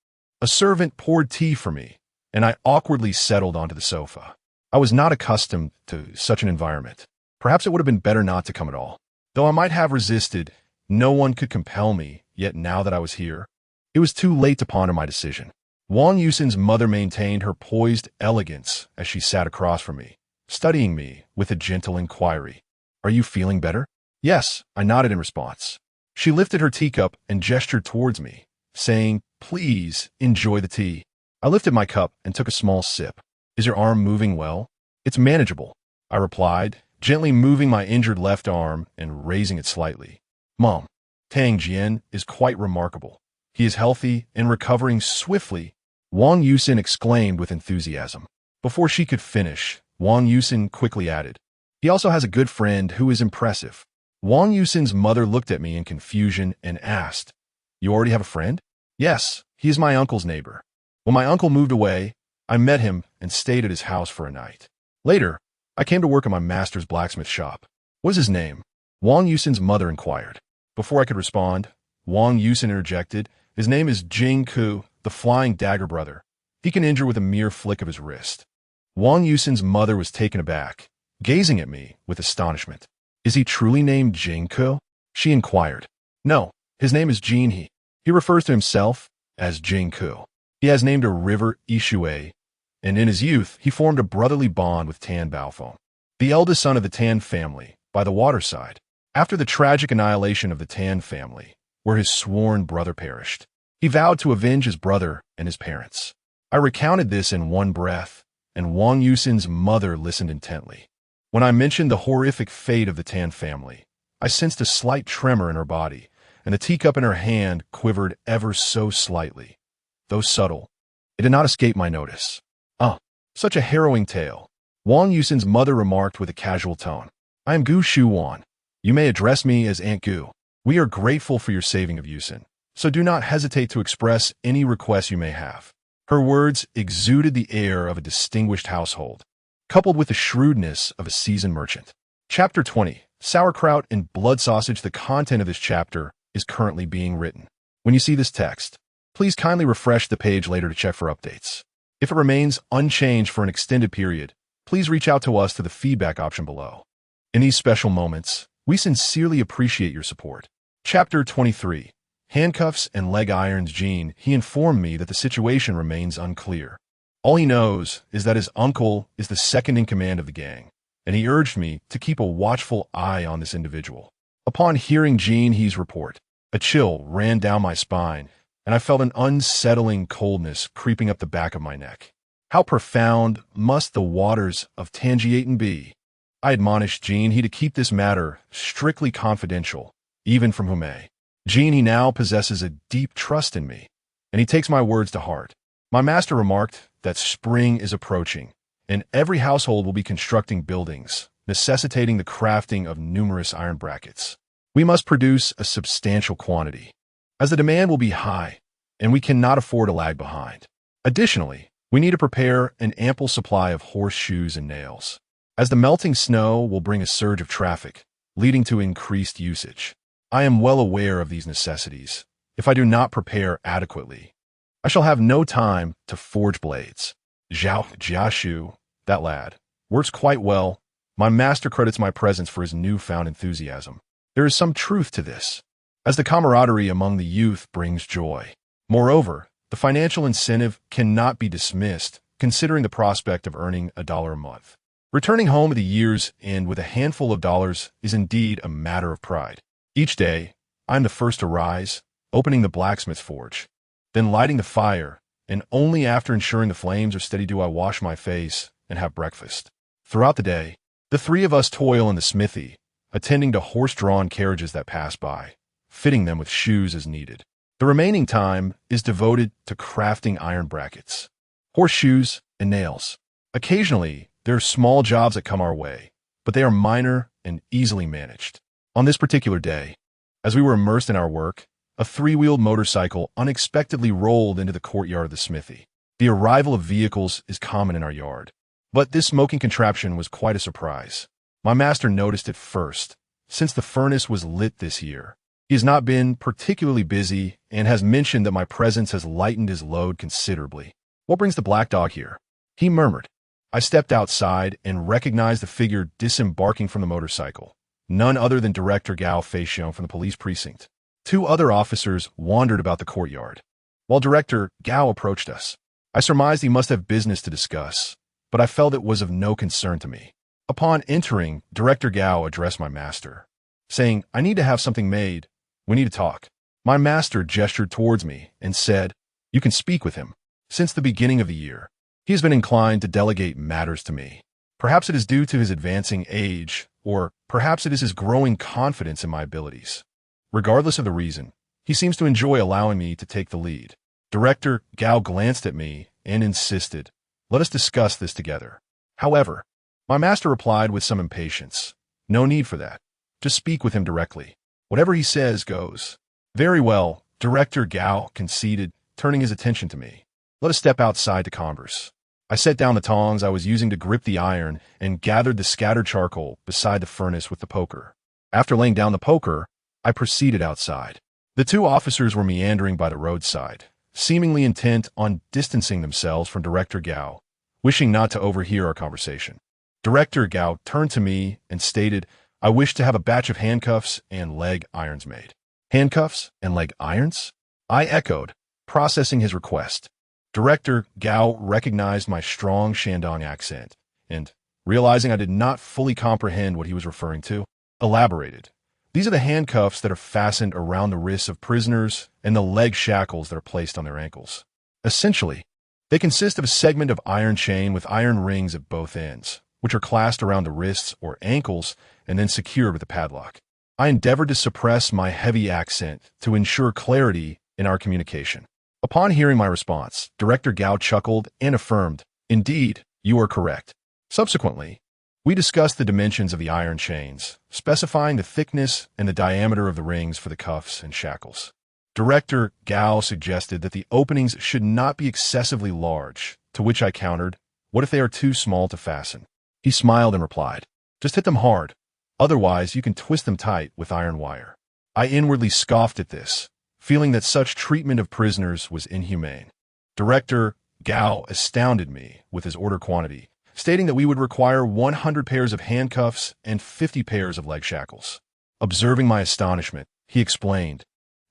a servant poured tea for me, and I awkwardly settled onto the sofa. I was not accustomed to such an environment. Perhaps it would have been better not to come at all. Though I might have resisted, no one could compel me, yet now that I was here, it was too late to ponder my decision. Wang Yusin's mother maintained her poised elegance as she sat across from me, studying me with a gentle inquiry. "Are you feeling better?" "Yes," I nodded in response. She lifted her teacup and gestured towards me, saying, "Please enjoy the tea." I lifted my cup and took a small sip. "Is your arm moving well?" "It's manageable," I replied, gently moving my injured left arm and raising it slightly. "Mom, Tang Jian is quite remarkable. He is healthy and recovering swiftly," Wang Yusin exclaimed with enthusiasm. Before she could finish, Wang Yusin quickly added, "He also has a good friend who is impressive." Wang Yusin's mother looked at me in confusion and asked, "You already have a friend?" "Yes, he is my uncle's neighbor. When my uncle moved away, I met him and stayed at his house for a night. Later, I came to work at my master's blacksmith shop." "What is his name?" Wang Yusin's mother inquired. Before I could respond, Wang Yusin interjected, "His name is Jing Ku, the Flying Dagger Brother. He can injure with a mere flick of his wrist." Wang Yusin's mother was taken aback, gazing at me with astonishment. "Is he truly named Jing Ku?" she inquired. "No, his name is Jin He. He refers to himself as Jing Ku. He has named a river Ishui, and in his youth he formed a brotherly bond with Tan Baofeng, the eldest son of the Tan family, by the waterside, after the tragic annihilation of the Tan family, where his sworn brother perished. He vowed to avenge his brother and his parents. I recounted this in one breath, and Wang Yusin's mother listened intently. When I mentioned the horrific fate of the Tan family, I sensed a slight tremor in her body, and the teacup in her hand quivered ever so slightly. Though subtle, it did not escape my notice. "Oh, such a harrowing tale. Wang Yusin's mother remarked with a casual tone. I am Gu Shuwan. You may address me as Aunt Gu. We are grateful for your saving of Yusin, so do not hesitate to express any requests you may have. Her words exuded the air of a distinguished household, coupled with the shrewdness of a seasoned merchant. Chapter 20. Sauerkraut and Blood Sausage. The content of this chapter is currently being written. When you see this text, please kindly refresh the page later to check for updates. If it remains unchanged for an extended period, please reach out to us through the feedback option below. In these special moments, we sincerely appreciate your support. Chapter 23. Handcuffs and leg irons. Gene, he informed me that the situation remains unclear. All he knows is that his uncle is the second in command of the gang, and he urged me to keep a watchful eye on this individual. Upon hearing Gene He's report, a chill ran down my spine, and I felt an unsettling coldness creeping up the back of my neck. How profound must the waters of Tanjia be? I admonished Gene He to keep this matter strictly confidential, even from Hume. Gene He now possesses a deep trust in me, and he takes my words to heart. My master remarked that spring is approaching, and every household will be constructing buildings, necessitating the crafting of numerous iron brackets. We must produce a substantial quantity, as the demand will be high, and we cannot afford to lag behind. Additionally, we need to prepare an ample supply of horseshoes and nails, as the melting snow will bring a surge of traffic, leading to increased usage. I am well aware of these necessities. If I do not prepare adequately, I shall have no time to forge blades. Jiashu, that lad, works quite well. My master credits my presence for his newfound enthusiasm. There is some truth to this, as the camaraderie among the youth brings joy. Moreover, the financial incentive cannot be dismissed, considering the prospect of earning $1 a month. Returning home at the year's end with a handful of dollars is indeed a matter of pride. Each day, I am the first to rise, opening the blacksmith's forge, then lighting the fire, and only after ensuring the flames are steady do I wash my face and have breakfast. Throughout the day, the three of us toil in the smithy, attending to horse-drawn carriages that pass by, fitting them with shoes as needed. The remaining time is devoted to crafting iron brackets, horseshoes, and nails. Occasionally, there are small jobs that come our way, but they are minor and easily managed. On this particular day, as we were immersed in our work, a three-wheeled motorcycle unexpectedly rolled into the courtyard of the smithy. The arrival of vehicles is common in our yard, but this smoking contraption was quite a surprise. My master noticed it first, since the furnace was lit this year. He has not been particularly busy and has mentioned that my presence has lightened his load considerably. What brings the black dog here? He murmured. I stepped outside and recognized the figure disembarking from the motorcycle. None other than Director Gao Feixiong from the police precinct. Two other officers wandered about the courtyard, while Director Gao approached us. I surmised he must have business to discuss, but I felt it was of no concern to me. Upon entering, Director Gao addressed my master, saying, I need to have something made. We need to talk. My master gestured towards me and said, You can speak with him. Since the beginning of the year, he has been inclined to delegate matters to me. Perhaps it is due to his advancing age, or perhaps it is his growing confidence in my abilities. Regardless of the reason, he seems to enjoy allowing me to take the lead. Director Gao glanced at me and insisted, Let us discuss this together. However, my master replied with some impatience, No need for that. Just speak with him directly. Whatever he says goes. Very well, Director Gao conceded, turning his attention to me. Let us step outside to converse. I set down the tongs I was using to grip the iron and gathered the scattered charcoal beside the furnace with the poker. After laying down the poker, I proceeded outside. The two officers were meandering by the roadside, seemingly intent on distancing themselves from Director Gao, wishing not to overhear our conversation. Director Gao turned to me and stated, I wish to have a batch of handcuffs and leg irons made. Handcuffs and leg irons? I echoed, processing his request. Director Gao recognized my strong Shandong accent and, realizing I did not fully comprehend what he was referring to, elaborated. These are the handcuffs that are fastened around the wrists of prisoners and the leg shackles that are placed on their ankles. Essentially, they consist of a segment of iron chain with iron rings at both ends, which are clasped around the wrists or ankles and then secured with a padlock. I endeavored to suppress my heavy accent to ensure clarity in our communication. Upon hearing my response, Director Gao chuckled and affirmed, Indeed, you are correct. Subsequently, we discussed the dimensions of the iron chains, specifying the thickness and the diameter of the rings for the cuffs and shackles. Director Gao suggested that the openings should not be excessively large, to which I countered, "What if they are too small to fasten?" He smiled and replied, "Just hit them hard. Otherwise, you can twist them tight with iron wire." I inwardly scoffed at this, feeling that such treatment of prisoners was inhumane. Director Gao astounded me with his order quantity, stating that we would require 100 pairs of handcuffs and 50 pairs of leg shackles. Observing my astonishment, he explained,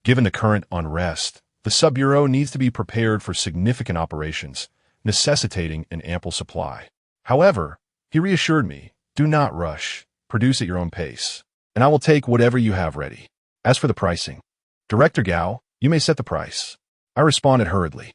"Given the current unrest, the Sub-Bureau needs to be prepared for significant operations, necessitating an ample supply. However," he reassured me, "do not rush, produce at your own pace, and I will take whatever you have ready. As for the pricing, Director Gao, you may set the price." I responded hurriedly,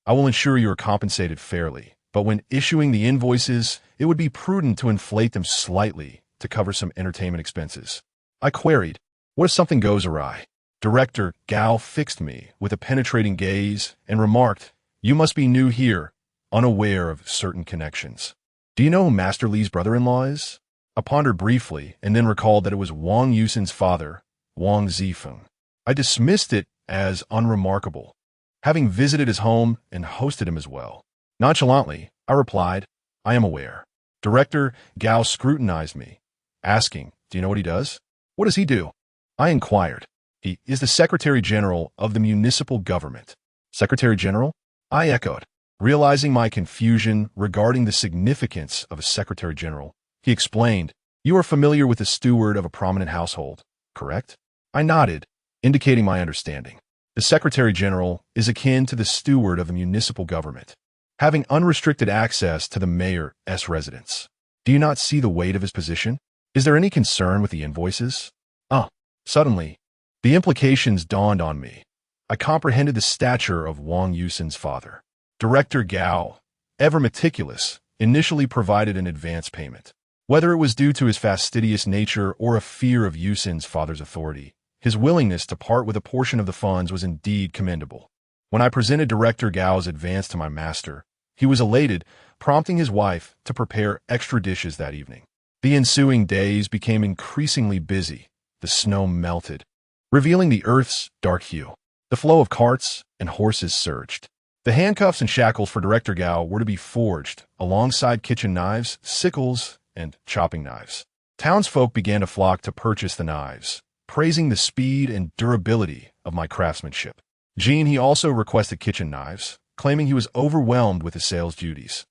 "I will ensure you are compensated fairly, but when issuing the invoices, it would be prudent to inflate them slightly to cover some entertainment expenses." I queried, "What if something goes awry?" Director Gao fixed me with a penetrating gaze and remarked, "You must be new here, unaware of certain connections. Do you know who Master Li's brother-in-law is?" I pondered briefly and then recalled that it was Wang Yusin's father, Wang Zifeng. I dismissed it as unremarkable, having visited his home and hosted him as well. Nonchalantly, I replied, "I am aware." Director Gao scrutinized me, asking, "Do you know what he does?" "What does he do?" I inquired. "He is the Secretary General of the municipal government." "Secretary General?" I echoed. Realizing my confusion regarding the significance of a Secretary General, he explained, "You are familiar with the steward of a prominent household, correct?" I nodded, indicating my understanding. The Secretary General is akin to the steward of the municipal government, having unrestricted access to the mayor's residence. Do you not see the weight of his position? Is there any concern with the invoices? Suddenly, the implications dawned on me. I comprehended the stature of Wang Yusin's father. Director Gao, ever meticulous, initially provided an advance payment. Whether it was due to his fastidious nature or a fear of Yusin's father's authority, his willingness to part with a portion of the funds was indeed commendable. When I presented Director Gao's advance to my master, he was elated, prompting his wife to prepare extra dishes that evening. The ensuing days became increasingly busy. The snow melted, revealing the earth's dark hue. The flow of carts and horses surged. The handcuffs and shackles for Director Gao were to be forged alongside kitchen knives, sickles, and chopping knives. Townsfolk began to flock to purchase the knives, praising the speed and durability of my craftsmanship. He also requested kitchen knives, claiming he was overwhelmed with his sales duties.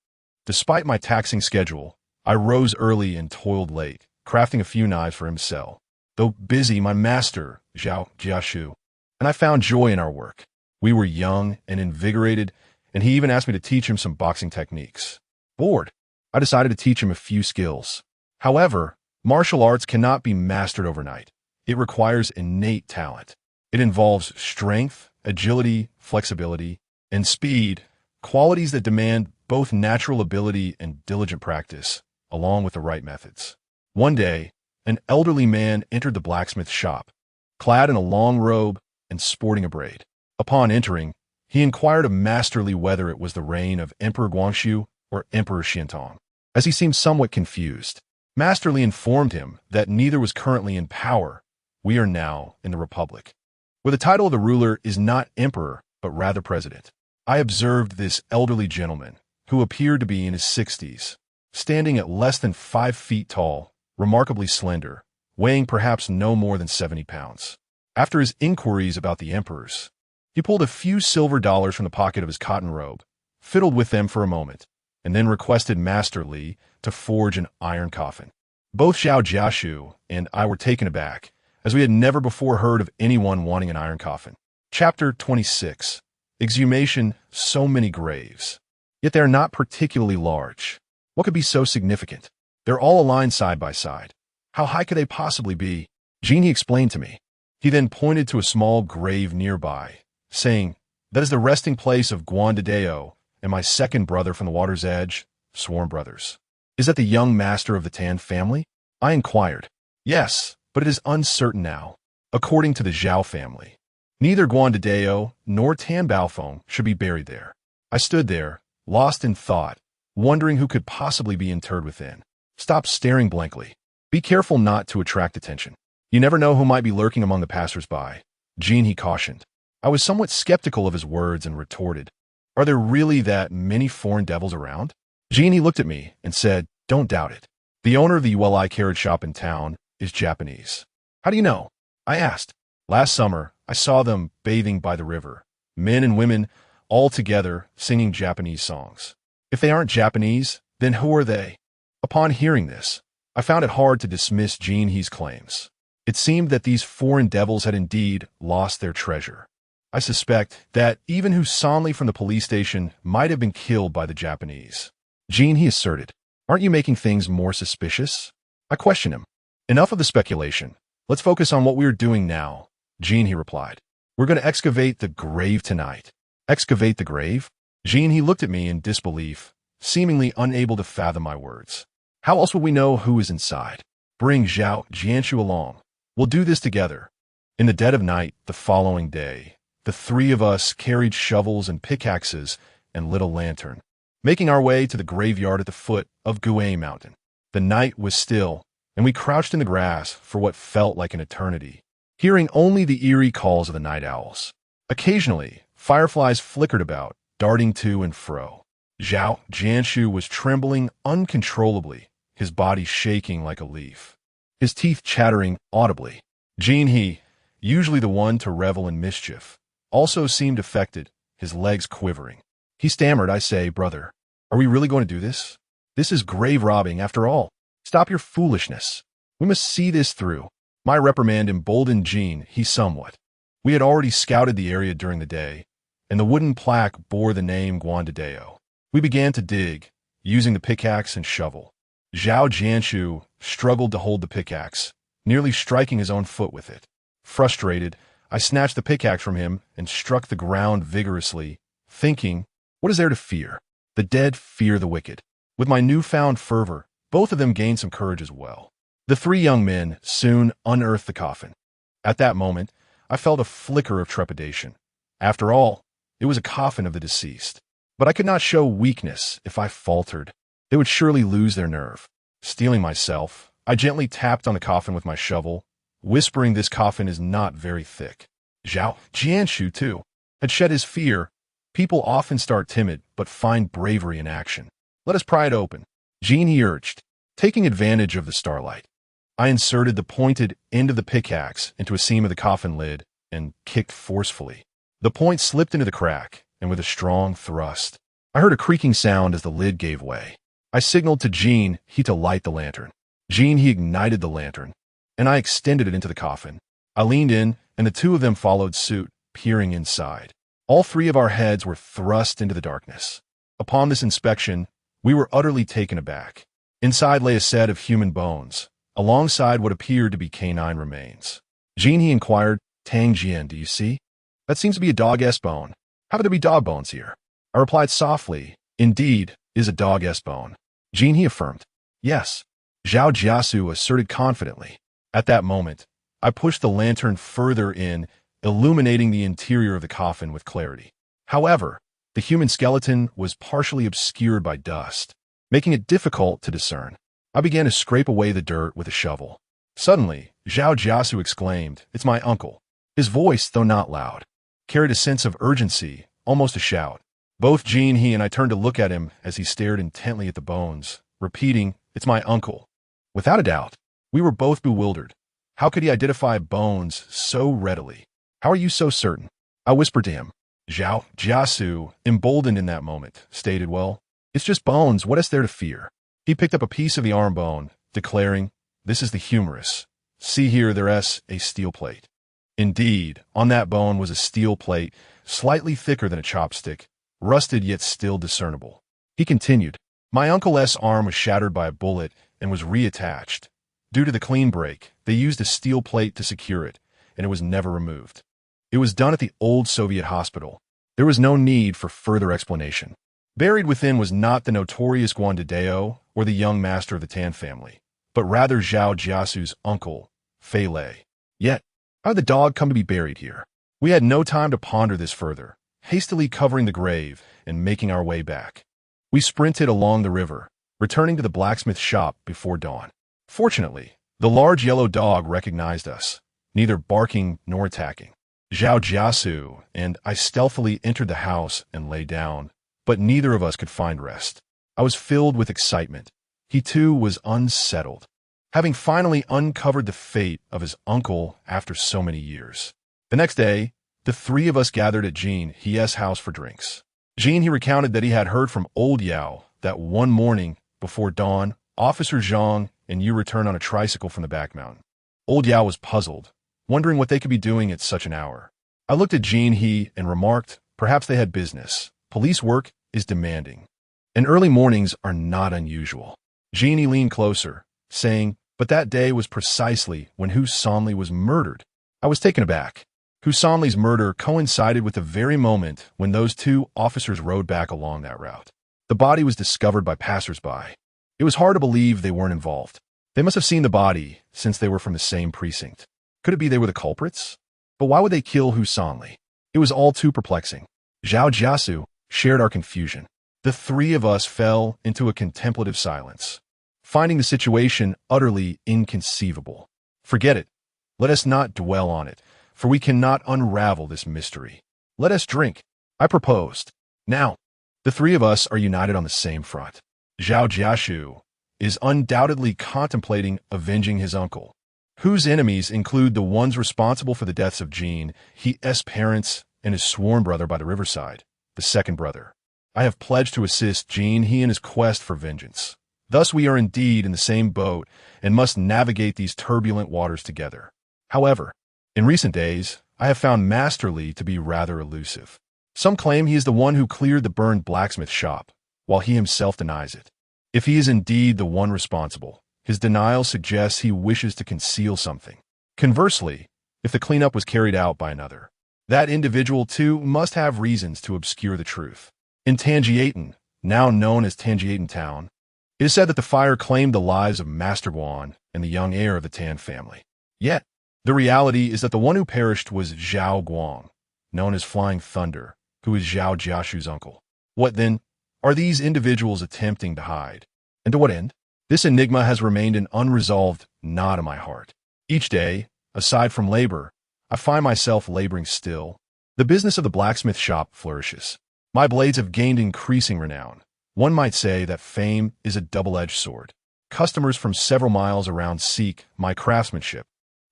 Despite my taxing schedule, I rose early and toiled late, crafting a few knives for himself. Though busy, my master, Zhao Jiashu, and I found joy in our work. We were young and invigorated, and he even asked me to teach him some boxing techniques. Bored, I decided to teach him a few skills. However, martial arts cannot be mastered overnight. It requires innate talent. It involves strength, agility, flexibility, and speed, qualities that demand both natural ability and diligent practice, along with the right methods. One day, an elderly man entered the blacksmith shop, clad in a long robe and sporting a braid. Upon entering, he inquired of Master Li whether it was the reign of Emperor Guangxu or Emperor Xiantong. As he seemed somewhat confused, Master Li informed him that neither was currently in power. We are now in the Republic, where the title of the ruler is not emperor, but rather president. I observed this elderly gentleman, who appeared to be in his 60s, standing at less than 5 feet tall, remarkably slender, weighing perhaps no more than 70 pounds. After his inquiries about the emperors, he pulled a few silver dollars from the pocket of his cotton robe, fiddled with them for a moment, and then requested Master Li to forge an iron coffin. Both Zhao Jiashu and I were taken aback, as we had never before heard of anyone wanting an iron coffin. Chapter 26. Exhumation. So many graves. Yet they are not particularly large. What could be so significant? They're all aligned side by side. How high could they possibly be? Genie explained to me. He then pointed to a small grave nearby, saying, "That is the resting place of Guandadeo and my second brother from the water's edge, sworn brothers." "Is that the young master of the Tan family?" I inquired. "Yes, but it is uncertain now. According to the Zhao family, neither Guandadeo nor Tan Baofeng should be buried there." I stood there, lost in thought, wondering who could possibly be interred within. Stop staring blankly. Be careful not to attract attention. You never know who might be lurking among the passers-by. Jean, he cautioned. I was somewhat skeptical of his words and retorted, are there really that many foreign devils around? Jean, he looked at me and said, don't doubt it. The owner of the ULI carriage shop in town is Japanese. How do you know? I asked. Last summer, I saw them bathing by the river. Men and women, all together, singing Japanese songs. If they aren't Japanese, then who are they? Upon hearing this, I found it hard to dismiss Jean He's claims. It seemed that these foreign devils had indeed lost their treasure. I suspect that even who saw me from the police station might have been killed by the Japanese. Jean, he asserted, aren't you making things more suspicious? I questioned him. Enough of the speculation. Let's focus on what we're doing now. Jean, he replied. We're going to excavate the grave tonight. Excavate the grave? Jean, he looked at me in disbelief, seemingly unable to fathom my words. How else would we know who is inside? Bring Zhao Jianshu along. We'll do this together. In the dead of night, the following day, the three of us carried shovels and pickaxes and lit a lantern, making our way to the graveyard at the foot of Guay Mountain. The night was still, and we crouched in the grass for what felt like an eternity, hearing only the eerie calls of the night owls. Occasionally, fireflies flickered about, darting to and fro. Zhao Jianshu was trembling uncontrollably, his body shaking like a leaf, his teeth chattering audibly. Jean, he, usually the one to revel in mischief, also seemed affected, his legs quivering. He stammered, I say, brother, are we really going to do this? This is grave robbing after all. Stop your foolishness. We must see this through. My reprimand emboldened Jean, he somewhat. We had already scouted the area during the day, and the wooden plaque bore the name Guandadeo. We began to dig, using the pickaxe and shovel. Zhao Jianshu struggled to hold the pickaxe, nearly striking his own foot with it. Frustrated, I snatched the pickaxe from him and struck the ground vigorously, thinking, what is there to fear? The dead fear the wicked. With my newfound fervor, both of them gained some courage as well. The three young men soon unearthed the coffin. At that moment, I felt a flicker of trepidation. After all, it was a coffin of the deceased. But I could not show weakness if I faltered. They would surely lose their nerve. Steeling myself, I gently tapped on the coffin with my shovel, whispering this coffin is not very thick. Zhao Jianshu, too, had shed his fear. People often start timid, but find bravery in action. Let us pry it open. Jean, he urged, taking advantage of the starlight. I inserted the pointed end of the pickaxe into a seam of the coffin lid and kicked forcefully. The point slipped into the crack, and with a strong thrust, I heard a creaking sound as the lid gave way. I signaled to Jean he to light the lantern. Jean, he ignited the lantern, and I extended it into the coffin. I leaned in, and the two of them followed suit, peering inside. All three of our heads were thrust into the darkness. Upon this inspection, we were utterly taken aback. Inside lay a set of human bones, alongside what appeared to be canine remains. Jean, he inquired, Tanjia, do you see? That seems to be a dog-s bone. How could there be dog bones here? I replied softly, indeed, is a dog-s bone. Jean, he affirmed, yes. Zhao Jiasu asserted confidently. At that moment, I pushed the lantern further in, illuminating the interior of the coffin with clarity. However, the human skeleton was partially obscured by dust, making it difficult to discern. I began to scrape away the dirt with a shovel. Suddenly, Zhao Jiasu exclaimed, it's my uncle. His voice, though not loud, carried a sense of urgency, almost a shout. Both Jean, he, and I turned to look at him as he stared intently at the bones, repeating, it's my uncle. Without a doubt, we were both bewildered. How could he identify bones so readily? How are you so certain? I whispered to him. Zhao Jiasu, emboldened in that moment, stated, well, it's just bones, what is there to fear? He picked up a piece of the arm bone, declaring, this is the humerus. See here, there's a steel plate. Indeed, on that bone was a steel plate, slightly thicker than a chopstick, rusted yet still discernible. He continued, my uncle's arm was shattered by a bullet and was reattached. Due to the clean break, they used a steel plate to secure it, and it was never removed. It was done at the old Soviet hospital. There was no need for further explanation. Buried within was not the notorious Guandadeo or the young master of the Tan family, but rather Zhao Jiasu's uncle, Fei Lei. Yet, how did the dog come to be buried here? We had no time to ponder this further, hastily covering the grave and making our way back. We sprinted along the river, returning to the blacksmith shop before dawn. Fortunately, the large yellow dog recognized us, neither barking nor attacking. Zhao Jiasu and I stealthily entered the house and lay down, but neither of us could find rest. I was filled with excitement. He too was unsettled, having finally uncovered the fate of his uncle after so many years. The next day, the three of us gathered at Jean He's house for drinks. Jean he recounted that he had heard from old Yao that one morning before dawn, Officer Zhang and you returned on a tricycle from the back mountain. Old Yao was puzzled, wondering what they could be doing at such an hour. I looked at Jean He and remarked, perhaps they had business. Police work is demanding, and early mornings are not unusual. Jean He leaned closer, saying, but that day was precisely when Hu Sanli was murdered. I was taken aback. Hu Sanli's murder coincided with the very moment when those two officers rode back along that route. The body was discovered by passers-by. It was hard to believe they weren't involved. They must have seen the body since they were from the same precinct. Could it be they were the culprits? But why would they kill Hu Sanli? It was all too perplexing. Zhao Jiasu shared our confusion. The three of us fell into a contemplative silence, finding the situation utterly inconceivable. Forget it. Let us not dwell on it, for we cannot unravel this mystery. Let us drink, I proposed. Now, the three of us are united on the same front. Zhao Jiashu is undoubtedly contemplating avenging his uncle, whose enemies include the ones responsible for the deaths of Jean He's parents and his sworn brother by the riverside, the second brother. I have pledged to assist Jean He in his quest for vengeance. Thus we are indeed in the same boat and must navigate these turbulent waters together. However, in recent days, I have found Master Li to be rather elusive. Some claim he is the one who cleared the burned blacksmith shop, while he himself denies it. If he is indeed the one responsible, his denial suggests he wishes to conceal something. Conversely, if the cleanup was carried out by another, that individual too must have reasons to obscure the truth. In Tanjia, now known as Tanjia Town, it is said that the fire claimed the lives of Master Guan and the young heir of the Tan family. Yet, the reality is that the one who perished was Zhao Guang, known as Flying Thunder, who is Zhao Jiashu's uncle. What, then, are these individuals attempting to hide? And to what end? This enigma has remained an unresolved knot in my heart. Each day, aside from labor, I find myself laboring still. The business of the blacksmith shop flourishes. My blades have gained increasing renown. One might say that fame is a double-edged sword. Customers from several miles around seek my craftsmanship,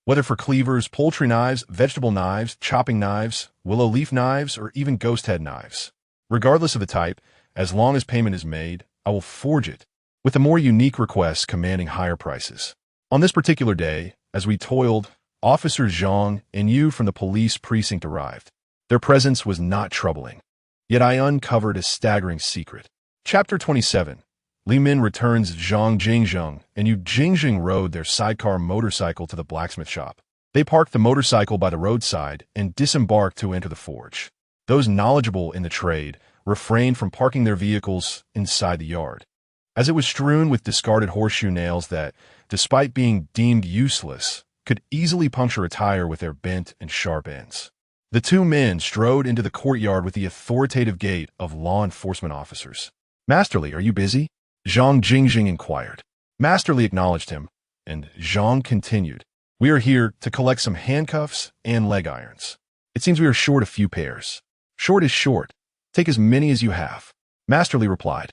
whether for cleavers, poultry knives, vegetable knives, chopping knives, willow leaf knives, or even ghost head knives. Regardless of the type, as long as payment is made, I will forge it, with the more unique requests commanding higher prices. On this particular day, as we toiled, Officer Zhang and you from the police precinct arrived. Their presence was not troubling, yet I uncovered a staggering secret. Chapter 27. Li Min returns Zhang Jingzheng and Yu Jingzheng rode their sidecar motorcycle to the blacksmith shop. They parked the motorcycle by the roadside and disembarked to enter the forge. Those knowledgeable in the trade refrained from parking their vehicles inside the yard, as it was strewn with discarded horseshoe nails that, despite being deemed useless, could easily puncture a tire with their bent and sharp ends. The two men strode into the courtyard with the authoritative gait of law enforcement officers. "Master Li, are you busy?" Zhang Jingxing inquired. Master Li acknowledged him, and Zhang continued, "We are here to collect some handcuffs and leg irons. It seems we are short a few pairs." "Short is short. Take as many as you have." Master Li replied.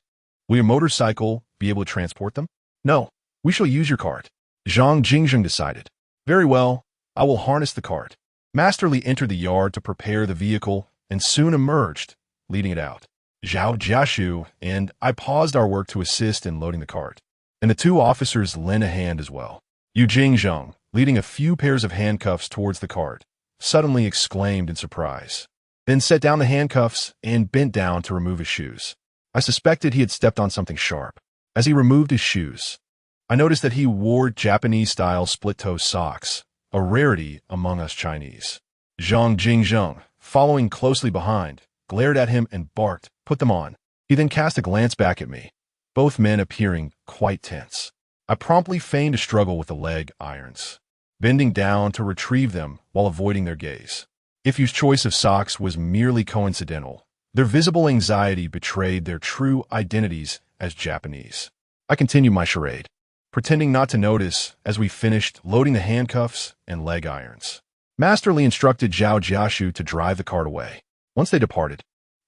"Will your motorcycle be able to transport them?" "No, we shall use your cart." Zhang Jingxing decided. "Very well, I will harness the cart." Master Li entered the yard to prepare the vehicle and soon emerged, leading it out. Zhao Jiashu and I paused our work to assist in loading the cart, and the two officers lent a hand as well. Yu Jingzheng, leading a few pairs of handcuffs towards the cart, suddenly exclaimed in surprise, then set down the handcuffs and bent down to remove his shoes. I suspected he had stepped on something sharp. As he removed his shoes, I noticed that he wore Japanese-style split-toe socks, a rarity among us Chinese. Zhang Jingzheng, following closely behind, glared at him and barked, "Put them on." He then cast a glance back at me, both men appearing quite tense. I promptly feigned a struggle with the leg irons, bending down to retrieve them while avoiding their gaze. If Yu's choice of socks was merely coincidental, Their visible anxiety betrayed their true identities as Japanese. I continued my charade, pretending not to notice as we finished loading the handcuffs and leg irons. Master Li instructed Zhao Jiashu to drive the cart away. Once they departed,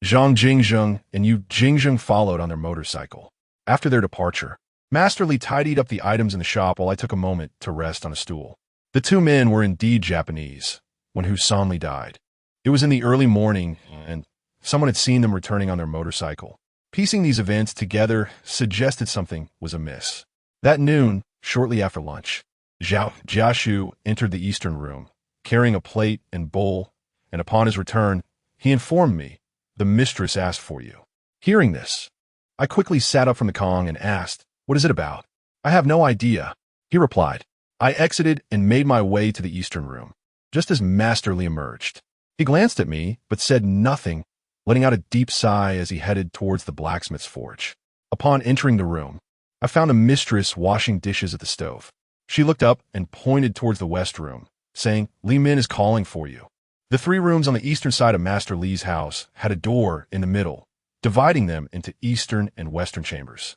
Zhang Jingzheng and Yu Jingzheng followed on their motorcycle. After their departure, Master Li tidied up the items in the shop while I took a moment to rest on a stool. The two men were indeed Japanese when Husan Li died. It was in the early morning, and someone had seen them returning on their motorcycle. Piecing these events together suggested something was amiss. That noon, shortly after lunch, Zhao Jiashu entered the eastern room, carrying a plate and bowl, and upon his return, he informed me, "The mistress asked for you." Hearing this, I quickly sat up from the Kong and asked, "What is it about?" "I have no idea," he replied. I exited and made my way to the eastern room, just as Master Li emerged. He glanced at me, but said nothing, letting out a deep sigh as he headed towards the blacksmith's forge. Upon entering the room, I found a mistress washing dishes at the stove. She looked up and pointed towards the west room, saying, "Li Min is calling for you." The three rooms on the eastern side of Master Li's house had a door in the middle, dividing them into eastern and western chambers.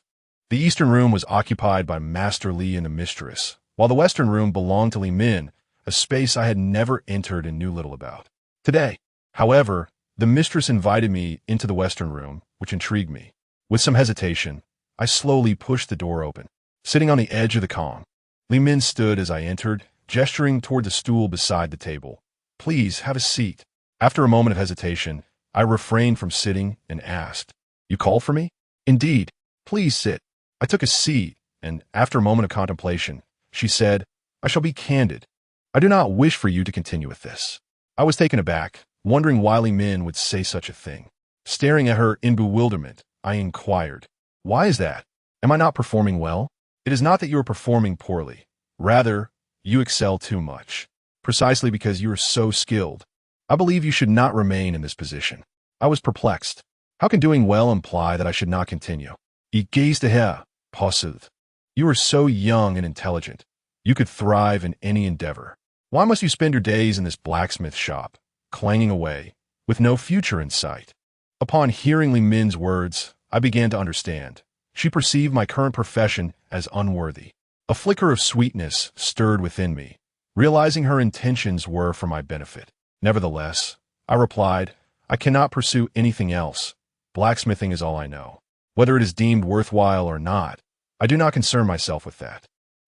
The eastern room was occupied by Master Li and the mistress, while the western room belonged to Li Min, a space I had never entered and knew little about. Today, however, the mistress invited me into the western room, which intrigued me. With some hesitation, I slowly pushed the door open. Sitting on the edge of the Kong, Li Min stood as I entered, gesturing toward the stool beside the table. "Please, have a seat." After a moment of hesitation, I refrained from sitting and asked, "You called for me?" "Indeed. Please sit." I took a seat, and after a moment of contemplation, she said, "I shall be candid. I do not wish for you to continue with this." I was taken aback, wondering why Li Min would say such a thing. Staring at her in bewilderment, I inquired, "Why is that? Am I not performing well?" "It is not that you are performing poorly. Rather, you excel too much. Precisely because you are so skilled. I believe you should not remain in this position." I was perplexed. How can doing well imply that I should not continue? "I gazed ahead, possible. You are so young and intelligent. You could thrive in any endeavor. Why must you spend your days in this blacksmith shop, clanging away, with no future in sight?" Upon hearing Li Min's words, I began to understand. She perceived my current profession as unworthy. A flicker of sweetness stirred within me, realizing her intentions were for my benefit. "Nevertheless," I replied, "I cannot pursue anything else. Blacksmithing is all I know. Whether it is deemed worthwhile or not, I do not concern myself with that."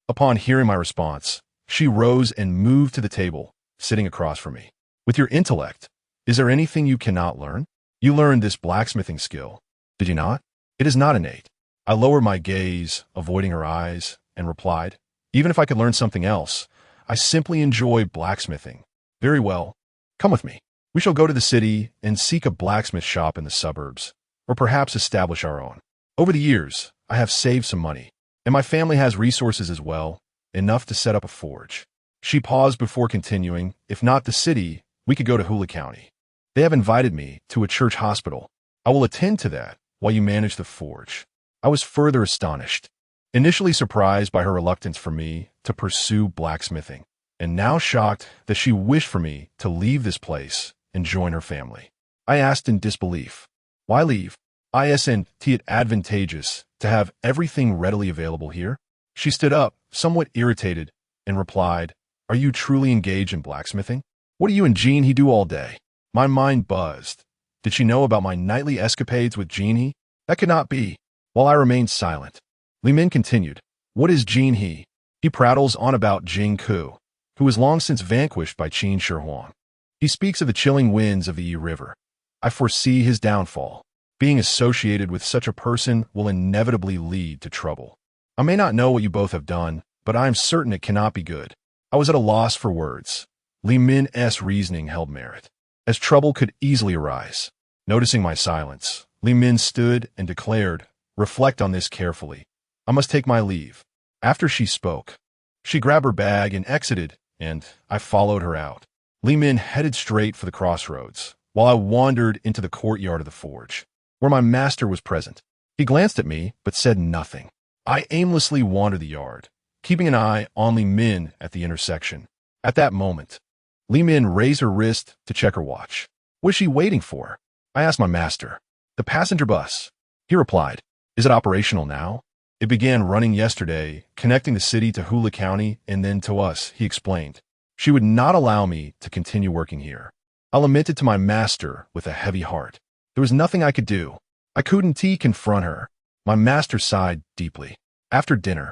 Upon hearing my response, she rose and moved to the table, sitting across from me. "With your intellect, is there anything you cannot learn? You learned this blacksmithing skill, did you not?" "It is not innate." I lowered my gaze, avoiding her eyes, and replied, "Even if I could learn something else, I simply enjoy blacksmithing." "Very well. Come with me. We shall go to the city and seek a blacksmith shop in the suburbs, or perhaps establish our own. Over the years, I have saved some money, and my family has resources as well, enough to set up a forge." She paused before continuing, "If not the city, we could go to Hula County. They have invited me to a church hospital. I will attend to that while you manage the forge." I was further astonished, initially surprised by her reluctance for me to pursue blacksmithing, and now shocked that she wished for me to leave this place and join her family. I asked in disbelief, "Why leave? Isn't it advantageous to have everything readily available here?" She stood up, somewhat irritated, and replied, "Are you truly engaged in blacksmithing? What do you and Jean He do all day?" My mind buzzed. Did she know about my nightly escapades with Jean He? That could not be. While I remained silent, Li Min continued, "What is Jean He?" "He prattles on about Jing Ku, who was long since vanquished by Qin Shi Huang. He speaks of the chilling winds of the Yi River. I foresee his downfall. Being associated with such a person will inevitably lead to trouble. I may not know what you both have done, but I am certain it cannot be good." I was at a loss for words. Li Min's reasoning held merit, as trouble could easily arise. Noticing my silence, Li Min stood and declared, "Reflect on this carefully. I must take my leave." After she spoke, she grabbed her bag and exited, and I followed her out. Li Min headed straight for the crossroads, while I wandered into the courtyard of the forge, where my master was present. He glanced at me, but said nothing. I aimlessly wandered the yard, keeping an eye on Li Min at the intersection. At that moment, Li Min raised her wrist to check her watch. What is she waiting for? I asked my master. The passenger bus. He replied, is it operational now? It began running yesterday, connecting the city to Hula County and then to us, he explained. She would not allow me to continue working here. I lamented to my master with a heavy heart. There was nothing I could do. I couldn't confront her. My master sighed deeply. After dinner,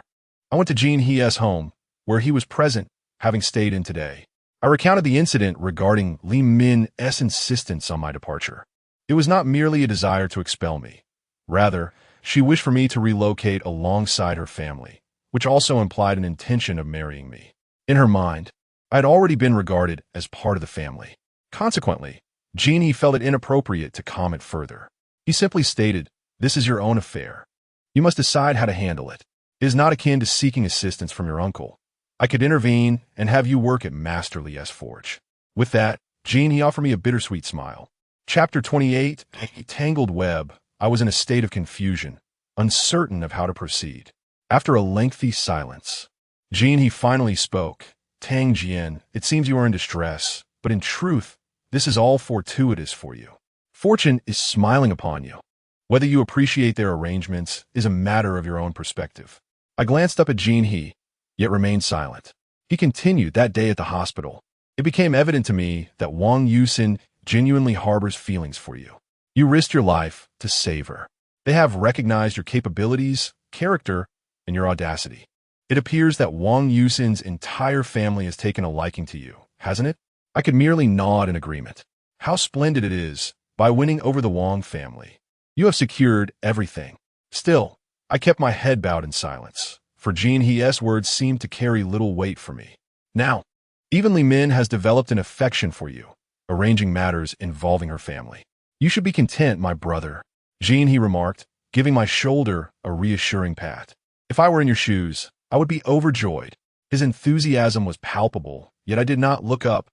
I went to Jean He's home, where he was present, having stayed in today. I recounted the incident regarding Li Min's insistence on my departure. It was not merely a desire to expel me. Rather, she wished for me to relocate alongside her family, which also implied an intention of marrying me. In her mind, I had already been regarded as part of the family. Consequently, Jeannie felt it inappropriate to comment further. He simply stated, this is your own affair. You must decide how to handle it. It is not akin to seeking assistance from your uncle. I could intervene and have you work at Master Li's forge. With that, Jeannie offered me a bittersweet smile. Chapter 28, A Tangled Web. I was in a state of confusion, uncertain of how to proceed. After a lengthy silence, Jeannie finally spoke. Tanjia, it seems you are in distress, but in truth, this is all fortuitous for you. Fortune is smiling upon you. Whether you appreciate their arrangements is a matter of your own perspective. I glanced up at Jeannie, yet remained silent. He continued, that day at the hospital. It became evident to me that Wang Yusin genuinely harbors feelings for you. You risked your life to save her. They have recognized your capabilities, character, and your audacity. It appears that Wang Yusin's entire family has taken a liking to you, hasn't it? I could merely nod in agreement. How splendid it is, by winning over the Wang family. You have secured everything. Still, I kept my head bowed in silence, for Jean He's words seemed to carry little weight for me. Now, even Li Min has developed an affection for you, arranging matters involving her family. You should be content, my brother, Jean He remarked, giving my shoulder a reassuring pat. If I were in your shoes, I would be overjoyed. His enthusiasm was palpable, yet I did not look up,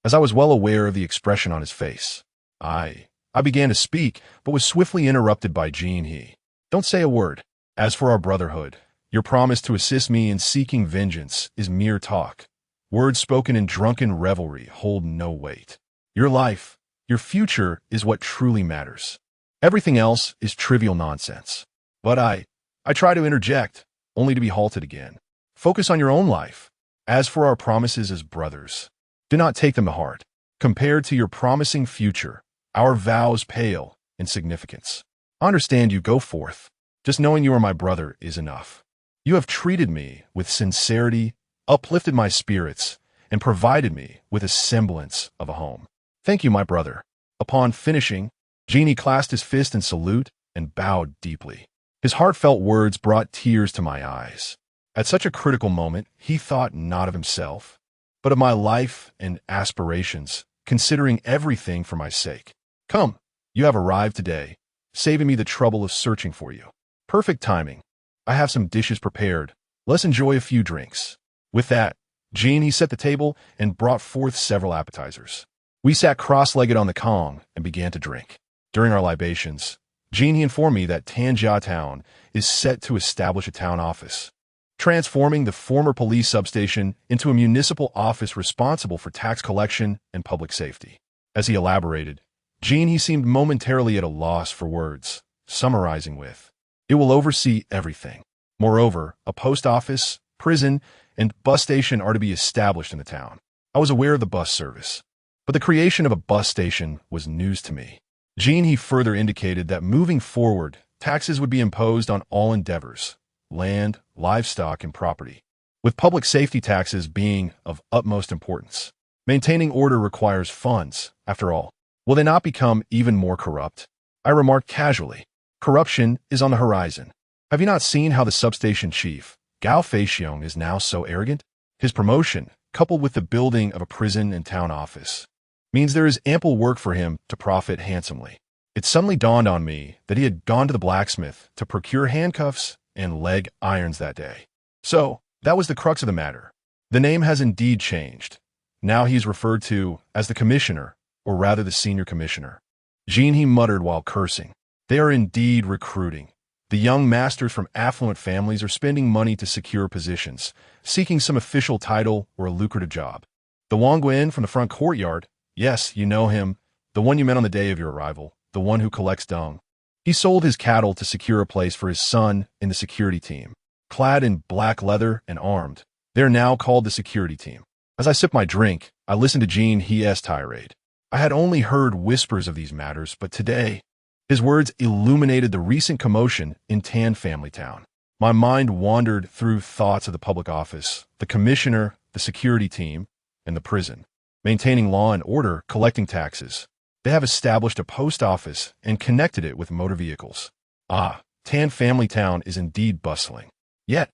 as I was well aware of the expression on his face. I began to speak, but was swiftly interrupted by Jean He. Don't say a word. As for our brotherhood, your promise to assist me in seeking vengeance is mere talk. Words spoken in drunken revelry hold no weight. Your life, your future is what truly matters. Everything else is trivial nonsense. But I try to interject, only to be halted again. Focus on your own life. As for our promises as brothers, do not take them to heart. Compared to your promising future, our vows pale in significance. I understand you, go forth. Just knowing you are my brother is enough. You have treated me with sincerity, uplifted my spirits, and provided me with a semblance of a home. Thank you, my brother. Upon finishing, Jeannie clasped his fist in salute and bowed deeply. His heartfelt words brought tears to my eyes. At such a critical moment, he thought not of himself, but of my life and aspirations, considering everything for my sake. Come, you have arrived today, saving me the trouble of searching for you. Perfect timing. I have some dishes prepared. Let's enjoy a few drinks. With that, Jeannie set the table and brought forth several appetizers. We sat cross-legged on the Kong and began to drink. During our libations, Jeannie informed me that Tanjia Town is set to establish a town office, transforming the former police substation into a municipal office responsible for tax collection and public safety. As he elaborated, Jeannie seemed momentarily at a loss for words, summarizing with, "It will oversee everything. Moreover, a post office, prison, and bus station are to be established in the town." I was aware of the bus service, but the creation of a bus station was news to me. Jeannie further indicated that moving forward, taxes would be imposed on all endeavors, land, livestock, and property, with public safety taxes being of utmost importance. Maintaining order requires funds, after all. Will they not become even more corrupt? I remarked casually. Corruption is on the horizon. Have you not seen how the substation chief, Gao Feixiong, is now so arrogant? His promotion, coupled with the building of a prison and town office, means there is ample work for him to profit handsomely. It suddenly dawned on me that he had gone to the blacksmith to procure handcuffs and leg irons that day. So, that was the crux of the matter. The name has indeed changed. Now he is referred to as the commissioner, or rather the senior commissioner. Jeannie muttered while cursing. They are indeed recruiting. The young masters from affluent families are spending money to secure positions, seeking some official title or a lucrative job. The Wang Guan from the front courtyard, yes, you know him, the one you met on the day of your arrival, the one who collects dung. He sold his cattle to secure a place for his son in the security team. Clad in black leather and armed, they are now called the security team. As I sipped my drink, I listened to Jean-H's tirade. I had only heard whispers of these matters, but today, his words illuminated the recent commotion in Tan Family Town. My mind wandered through thoughts of the public office, the commissioner, the security team, and the prison. Maintaining law and order, collecting taxes. They have established a post office and connected it with motor vehicles. Ah, Tan Family Town is indeed bustling. Yet,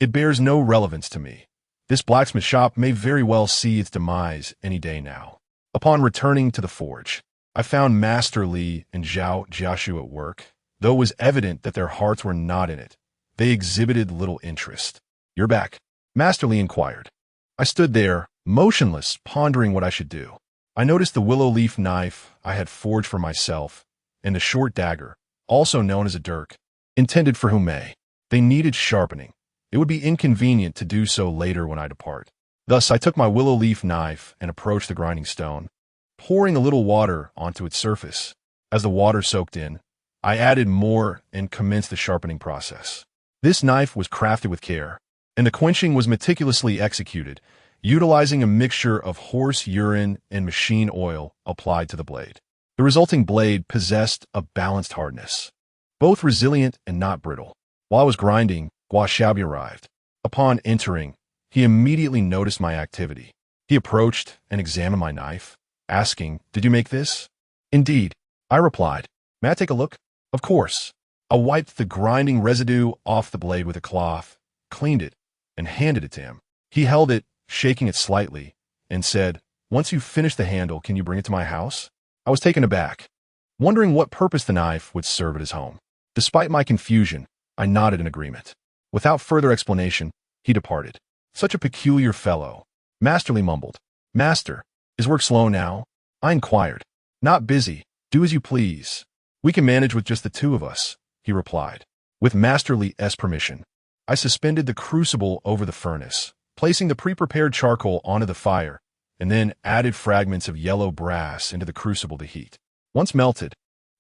it bears no relevance to me. This blacksmith shop may very well see its demise any day now. Upon returning to the forge, I found Master Li and Zhao Jiashu at work. Though it was evident that their hearts were not in it, they exhibited little interest. "You're back?" Master Li inquired. I stood there, motionless, pondering what I should do. I noticed the willow leaf knife I had forged for myself, and the short dagger, also known as a dirk, intended for whom may. They needed sharpening. It would be inconvenient to do so later when I depart. Thus, I took my willow leaf knife and approached the grinding stone, pouring a little water onto its surface. As the water soaked in, I added more and commenced the sharpening process. This knife was crafted with care, and the quenching was meticulously executed, utilizing a mixture of horse urine and machine oil applied to the blade. The resulting blade possessed a balanced hardness, both resilient and not brittle. While I was grinding, Gua Xiaobi arrived. Upon entering, he immediately noticed my activity. He approached and examined my knife, asking, "Did you make this?" "Indeed," I replied. "May I take a look?" "Of course." I wiped the grinding residue off the blade with a cloth, cleaned it, and handed it to him. He held it, shaking it slightly, and said, "Once you've finished the handle, can you bring it to my house?" I was taken aback, wondering what purpose the knife would serve at his home. Despite my confusion, I nodded in agreement. Without further explanation, he departed. Such a peculiar fellow. Masterly mumbled, "Master, is work slow now?" I inquired. "Not busy. Do as you please. We can manage with just the two of us," he replied. With Masterly's permission, I suspended the crucible over the furnace, placing the pre-prepared charcoal onto the fire, and then added fragments of yellow brass into the crucible to heat. Once melted,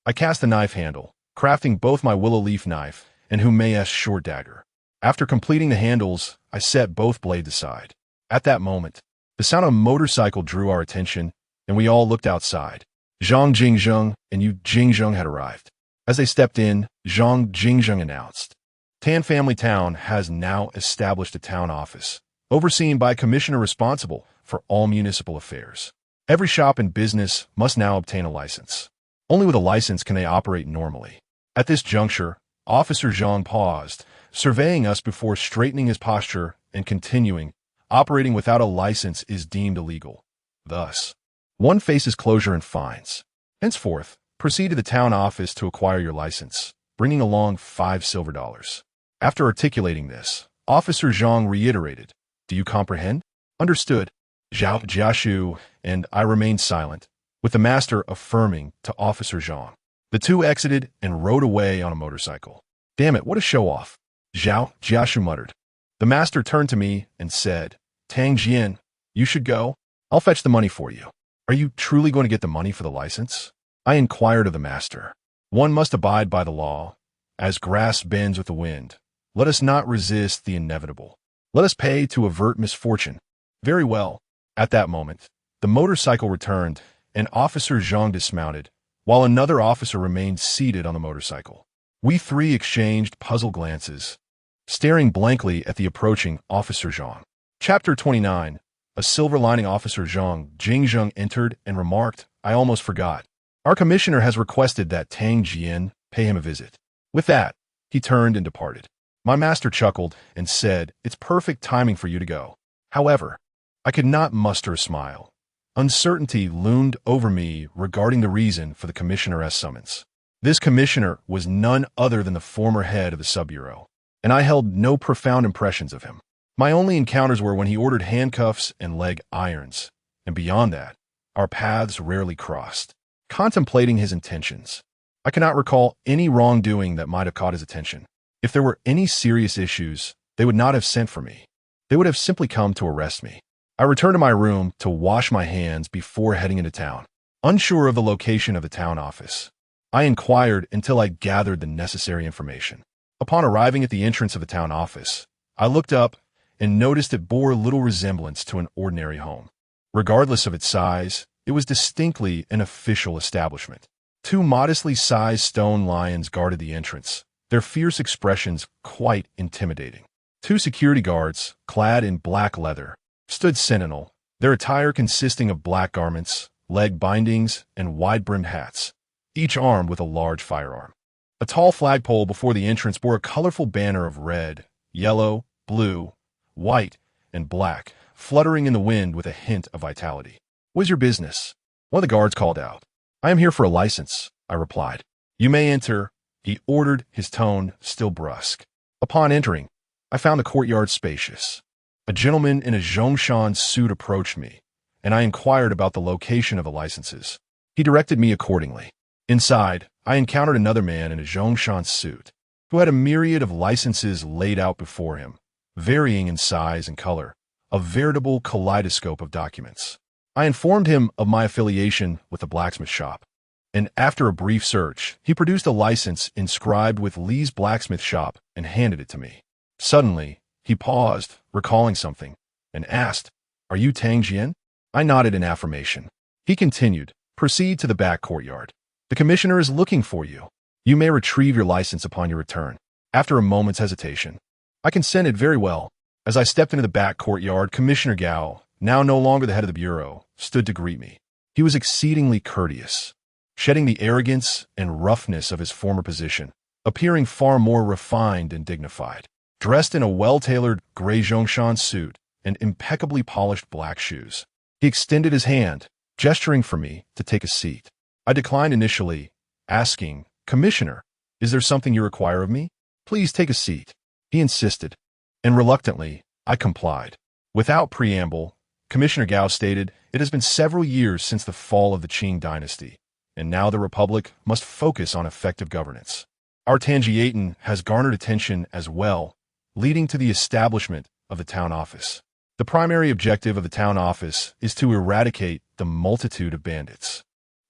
I cast the knife handle, crafting both my willow leaf knife and Humay's short dagger. After completing the handles, I set both blades aside. At that moment, the sound of a motorcycle drew our attention, and we all looked outside. Zhang Jingzheng and Yu Jingzheng had arrived. As they stepped in, Zhang Jingzheng announced, "Tan Family Town has now established a town office, overseen by a commissioner responsible for all municipal affairs. Every shop and business must now obtain a license. Only with a license can they operate normally." At this juncture, Officer Zhang paused, surveying us before straightening his posture and continuing, "Operating without a license is deemed illegal. Thus, one faces closure and fines. Henceforth, proceed to the town office to acquire your license, bringing along 5 silver dollars." After articulating this, Officer Zhang reiterated, "Do you comprehend?" "Understood." Zhao Jiashu and I remained silent, with the master affirming to Officer Zhang. The two exited and rode away on a motorcycle. "Damn it, what a show-off," Zhao Jiashu muttered. The master turned to me and said, "Tang Jian, you should go. I'll fetch the money for you." "Are you truly going to get the money for the license?" I inquired of the master. "One must abide by the law. As grass bends with the wind, let us not resist the inevitable. Let us pay to avert misfortune." "Very well." At that moment, the motorcycle returned, and Officer Zhang dismounted, while another officer remained seated on the motorcycle. We three exchanged puzzled glances, staring blankly at the approaching Officer Zhang. Chapter 29. A silver lining. Officer Zhang Jingzheng entered and remarked, "I almost forgot. Our commissioner has requested that Tang Jian pay him a visit." With that, he turned and departed. My master chuckled and said, "It's perfect timing for you to go." However, I could not muster a smile. Uncertainty loomed over me regarding the reason for the commissioner's summons. This commissioner was none other than the former head of the sub-bureau, and I held no profound impressions of him. My only encounters were when he ordered handcuffs and leg irons, and beyond that, our paths rarely crossed. Contemplating his intentions, I cannot recall any wrongdoing that might have caught his attention. If there were any serious issues, they would not have sent for me. They would have simply come to arrest me. I returned to my room to wash my hands before heading into town, unsure of the location of the town office. I inquired until I gathered the necessary information. Upon arriving at the entrance of the town office, I looked up and noticed it bore little resemblance to an ordinary home. Regardless of its size, it was distinctly an official establishment. Two modestly sized stone lions guarded the entrance, their fierce expressions quite intimidating. Two security guards, clad in black leather, stood sentinel, their attire consisting of black garments, leg bindings, and wide-brimmed hats, each armed with a large firearm. A tall flagpole before the entrance bore a colorful banner of red, yellow, blue, white, and black, fluttering in the wind with a hint of vitality. "What is your business?" one of the guards called out. "I am here for a license," I replied. "You may enter," he ordered, his tone still brusque. Upon entering, I found the courtyard spacious. A gentleman in a Zhongshan suit approached me, and I inquired about the location of the licenses. He directed me accordingly. Inside, I encountered another man in a Zhongshan suit, who had a myriad of licenses laid out before him, varying in size and color, a veritable kaleidoscope of documents. I informed him of my affiliation with the blacksmith shop, and after a brief search, he produced a license inscribed with Lee's blacksmith shop and handed it to me. Suddenly, he paused, recalling something, and asked, "Are you Tang Jian?" I nodded in affirmation. He continued, "Proceed to the back courtyard. The commissioner is looking for you. You may retrieve your license upon your return." After a moment's hesitation, I consented very well. As I stepped into the back courtyard, Commissioner Gao, now no longer the head of the bureau, stood to greet me. He was exceedingly courteous, shedding the arrogance and roughness of his former position, appearing far more refined and dignified. Dressed in a well-tailored gray Zhongshan suit and impeccably polished black shoes, he extended his hand, gesturing for me to take a seat. I declined initially, asking, "Commissioner, is there something you require of me?" "Please take a seat," he insisted, and reluctantly, I complied. Without preamble, Commissioner Gao stated, "It has been several years since the fall of the Qing dynasty, and now the Republic must focus on effective governance. Our Tanjia has garnered attention as well, leading to the establishment of the town office. The primary objective of the town office is to eradicate the multitude of bandits,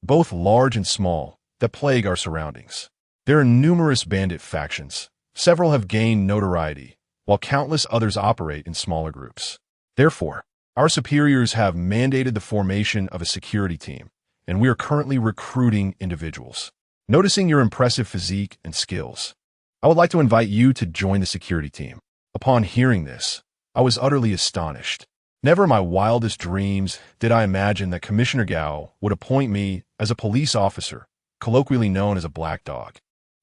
both large and small, that plague our surroundings. There are numerous bandit factions. Several have gained notoriety, while countless others operate in smaller groups. Therefore, our superiors have mandated the formation of a security team, and we are currently recruiting individuals. Noticing your impressive physique and skills, I would like to invite you to join the security team." Upon hearing this, I was utterly astonished. Never in my wildest dreams did I imagine that Commissioner Gao would appoint me as a police officer, colloquially known as a black dog.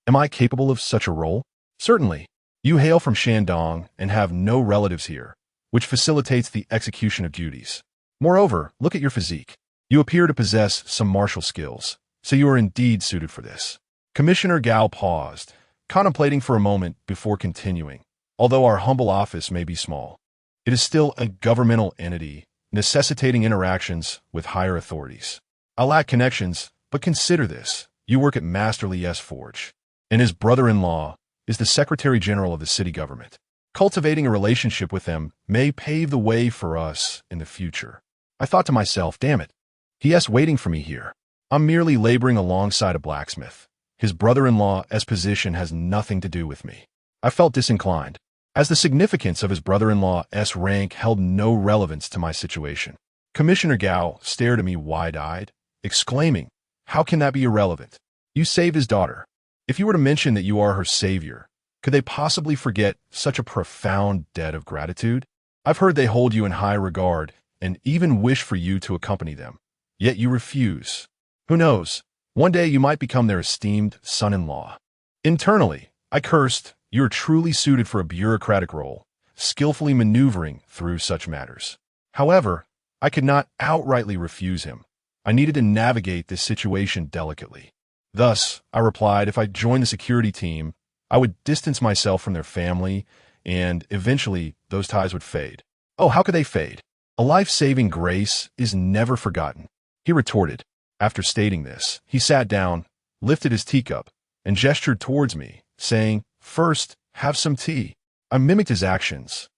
Am I capable of such a role? Certainly. You hail from Shandong and have no relatives here, which facilitates the execution of duties. Moreover, look at your physique. You appear to possess some martial skills, so you are indeed suited for this. Commissioner Gao paused, contemplating for a moment before continuing. Although our humble office may be small, it is still a governmental entity, necessitating interactions with higher authorities. I lack connections, but consider this. You work at Master Li's forge, and his brother-in-law is the Secretary General of the city government. Cultivating a relationship with them may pave the way for us in the future. I thought to myself, damn it, he is waiting for me here. I'm merely laboring alongside a blacksmith. His brother-in-law's position has nothing to do with me. I felt disinclined, as the significance of his brother-in-law's rank held no relevance to my situation. Commissioner Gao stared at me wide-eyed, exclaiming, "How can that be irrelevant? You saved his daughter. If you were to mention that you are her savior, could they possibly forget such a profound debt of gratitude? I've heard they hold you in high regard and even wish for you to accompany them, yet you refuse. Who knows? One day you might become their esteemed son-in-law." Internally, I cursed. "You're truly suited for a bureaucratic role, skillfully maneuvering through such matters." However, I could not outrightly refuse him. I needed to navigate this situation delicately. Thus, I replied if I joined the security team, I would distance myself from their family, and eventually those ties would fade. "Oh, how could they fade? A life-saving grace is never forgotten," he retorted. After stating this, he sat down, lifted his teacup, and gestured towards me, saying, "First, have some tea." I mimicked his actions,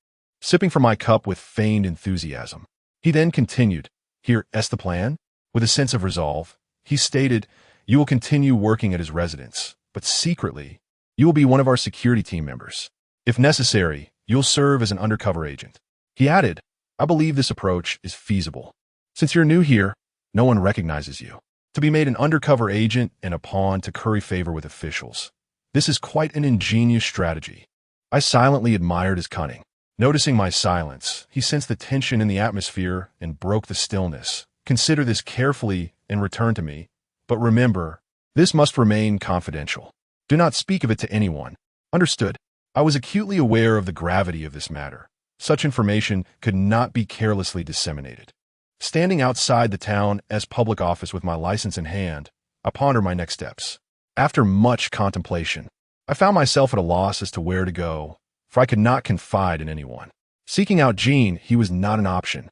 sipping from my cup with feigned enthusiasm. He then continued, "Here is the plan." With a sense of resolve, he stated, You will continue working at his residence, but secretly, you will be one of our security team members. If necessary, you'll serve as an undercover agent." He added, "I believe this approach is feasible. Since you're new here, no one recognizes you. To be made an undercover agent and a pawn to curry favor with officials. This is quite an ingenious strategy." I silently admired his cunning. Noticing my silence, he sensed the tension in the atmosphere and broke the stillness. "Consider this carefully and return to me. But remember, this must remain confidential. Do not speak of it to anyone." "Understood." I was acutely aware of the gravity of this matter. Such information could not be carelessly disseminated. Standing outside the town as public office with my license in hand, I pondered my next steps. After much contemplation, I found myself at a loss as to where to go, for I could not confide in anyone. Seeking out Gene, he was not an option.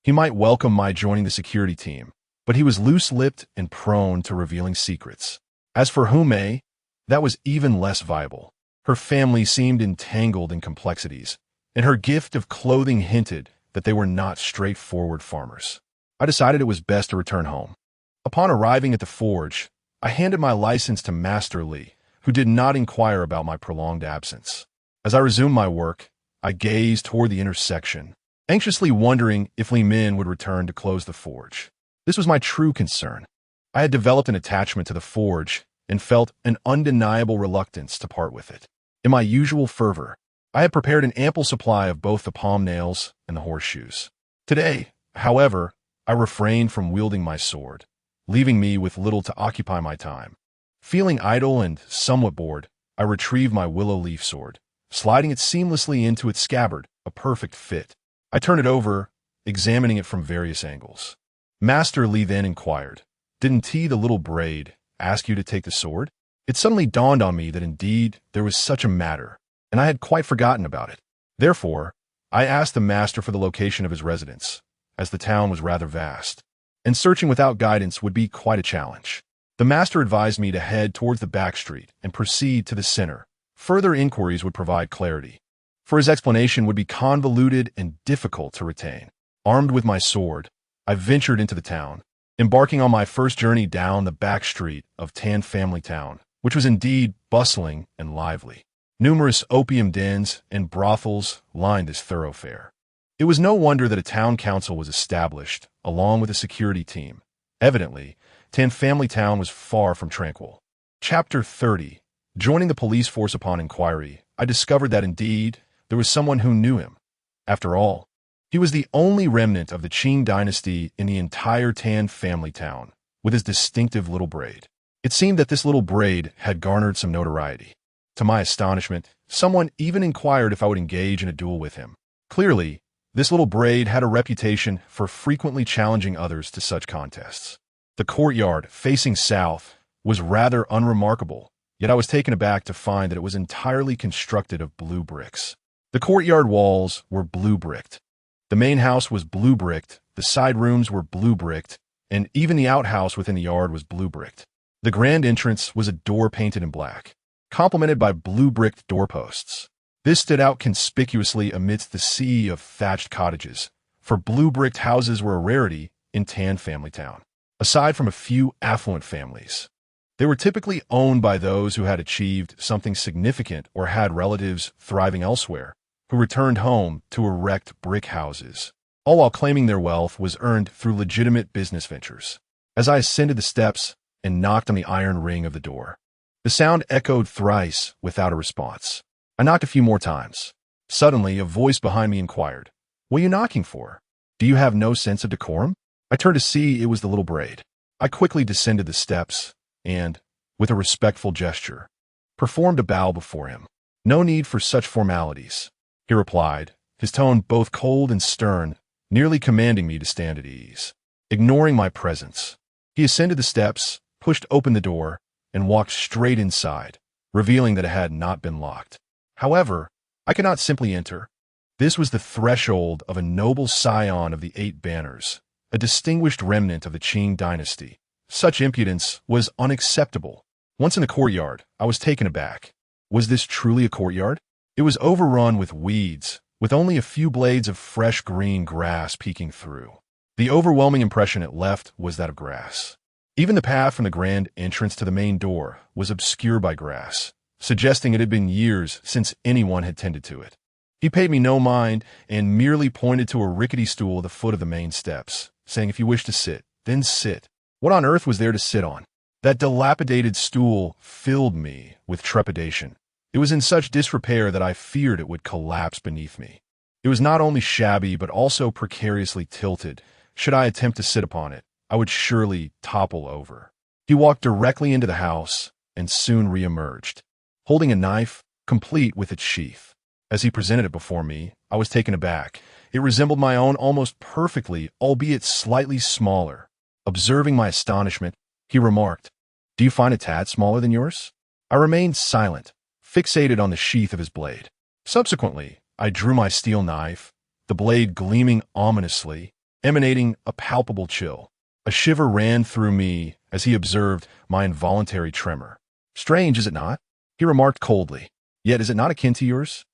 He might welcome my joining the security team, but he was loose-lipped and prone to revealing secrets. As for Hume, that was even less viable. Her family seemed entangled in complexities, and her gift of clothing hinted that they were not straightforward farmers. I decided it was best to return home. Upon arriving at the forge, I handed my license to Master Lee, who did not inquire about my prolonged absence. As I resumed my work, I gazed toward the intersection, anxiously wondering if Li Min would return to close the forge. This was my true concern. I had developed an attachment to the forge and felt an undeniable reluctance to part with it. In my usual fervor, I had prepared an ample supply of both the palm nails and the horseshoes. Today, however, I refrained from wielding my sword, leaving me with little to occupy my time. Feeling idle and somewhat bored, I retrieved my willow leaf sword, sliding it seamlessly into its scabbard, a perfect fit. I turned it over, examining it from various angles. Master Lee then inquired, "Didn't T, the little braid, ask you to take the sword?" It suddenly dawned on me that indeed there was such a matter, and I had quite forgotten about it. Therefore, I asked the master for the location of his residence, as the town was rather vast, and searching without guidance would be quite a challenge. The master advised me to head towards the back street and proceed to the center. Further inquiries would provide clarity, for his explanation would be convoluted and difficult to retain. Armed with my sword, I ventured into the town, embarking on my first journey down the back street of Tan Family Town, which was indeed bustling and lively. Numerous opium dens and brothels lined this thoroughfare. It was no wonder that a town council was established, along with a security team. Evidently, Tan Family Town was far from tranquil. Chapter 30. Joining the police force upon inquiry, I discovered that indeed, there was someone who knew him. After all, he was the only remnant of the Qing dynasty in the entire Tan Family Town, with his distinctive little braid. It seemed that this little braid had garnered some notoriety. To my astonishment, someone even inquired if I would engage in a duel with him. Clearly, this little braid had a reputation for frequently challenging others to such contests. The courtyard, facing south, was rather unremarkable, yet I was taken aback to find that it was entirely constructed of blue bricks. The courtyard walls were blue-bricked. The main house was blue-bricked, the side rooms were blue-bricked, and even the outhouse within the yard was blue-bricked. The grand entrance was a door painted in black, complemented by blue-bricked doorposts. This stood out conspicuously amidst the sea of thatched cottages, for blue-bricked houses were a rarity in Tan Family Town. Aside from a few affluent families, they were typically owned by those who had achieved something significant or had relatives thriving elsewhere, who returned home to erect brick houses, all while claiming their wealth was earned through legitimate business ventures. As I ascended the steps and knocked on the iron ring of the door, the sound echoed thrice without a response. I knocked a few more times. Suddenly, a voice behind me inquired, "What are you knocking for? Do you have no sense of decorum?" I turned to see it was the little braid. I quickly descended the steps and, with a respectful gesture, performed a bow before him. "No need for such formalities," he replied, his tone both cold and stern, nearly commanding me to stand at ease. Ignoring my presence, he ascended the steps, pushed open the door, and walked straight inside, revealing that it had not been locked. However, I could not simply enter. This was the threshold of a noble scion of the Eight Banners, a distinguished remnant of the Qing dynasty. Such impudence was unacceptable. Once in the courtyard, I was taken aback. Was this truly a courtyard? It was overrun with weeds, with only a few blades of fresh green grass peeking through. The overwhelming impression it left was that of grass. Even the path from the grand entrance to the main door was obscured by grass, suggesting it had been years since anyone had tended to it. He paid me no mind and merely pointed to a rickety stool at the foot of the main steps, saying, "If you wish to sit, then sit." What on earth was there to sit on? That dilapidated stool filled me with trepidation. It was in such disrepair that I feared it would collapse beneath me. It was not only shabby but also precariously tilted. Should I attempt to sit upon it, I would surely topple over. He walked directly into the house and soon re-emerged, holding a knife, complete with its sheath. As he presented it before me, I was taken aback. It resembled my own almost perfectly, albeit slightly smaller. Observing my astonishment, he remarked, "Do you find a tad smaller than yours?" I remained silent, fixated on the sheath of his blade. Subsequently, I drew my steel knife, the blade gleaming ominously, emanating a palpable chill. A shiver ran through me as he observed my involuntary tremor. "Strange, is it not?" he remarked coldly. "Yet is it not akin to yours?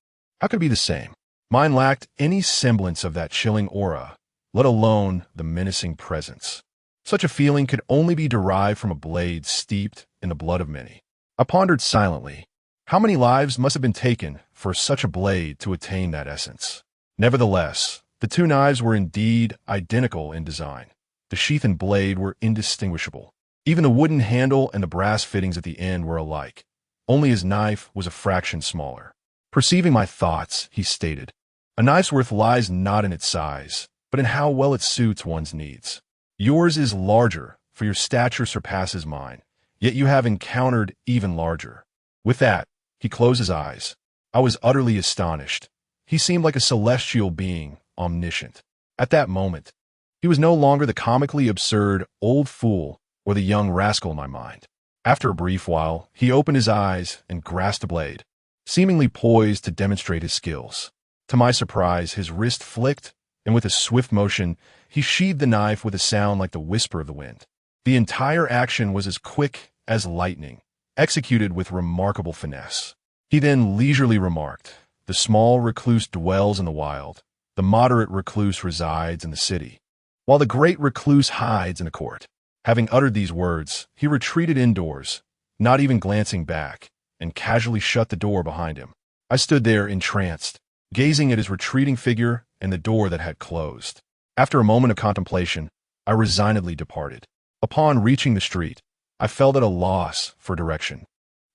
How could it be the same?" Mine lacked any semblance of that chilling aura, let alone the menacing presence. Such a feeling could only be derived from a blade steeped in the blood of many. I pondered silently. How many lives must have been taken for such a blade to attain that essence? Nevertheless, the two knives were indeed identical in design. The sheath and blade were indistinguishable. Even the wooden handle and the brass fittings at the end were alike. Only his knife was a fraction smaller. Perceiving my thoughts, he stated, "A knife's worth lies not in its size, but in how well it suits one's needs. Yours is larger, for your stature surpasses mine, yet you have encountered even larger." With that, he closed his eyes. I was utterly astonished. He seemed like a celestial being, omniscient. At that moment, he was no longer the comically absurd old fool or the young rascal in my mind. After a brief while, he opened his eyes and grasped the blade, seemingly poised to demonstrate his skills. To my surprise, his wrist flicked, and with a swift motion, he sheathed the knife with a sound like the whisper of the wind. The entire action was as quick as lightning, executed with remarkable finesse. He then leisurely remarked, "The small recluse dwells in the wild. The moderate recluse resides in the city, while the great recluse hides in a court." Having uttered these words, he retreated indoors, not even glancing back, and casually shut the door behind him. I stood there entranced, gazing at his retreating figure and the door that had closed. After a moment of contemplation, I resignedly departed. Upon reaching the street, I felt at a loss for direction,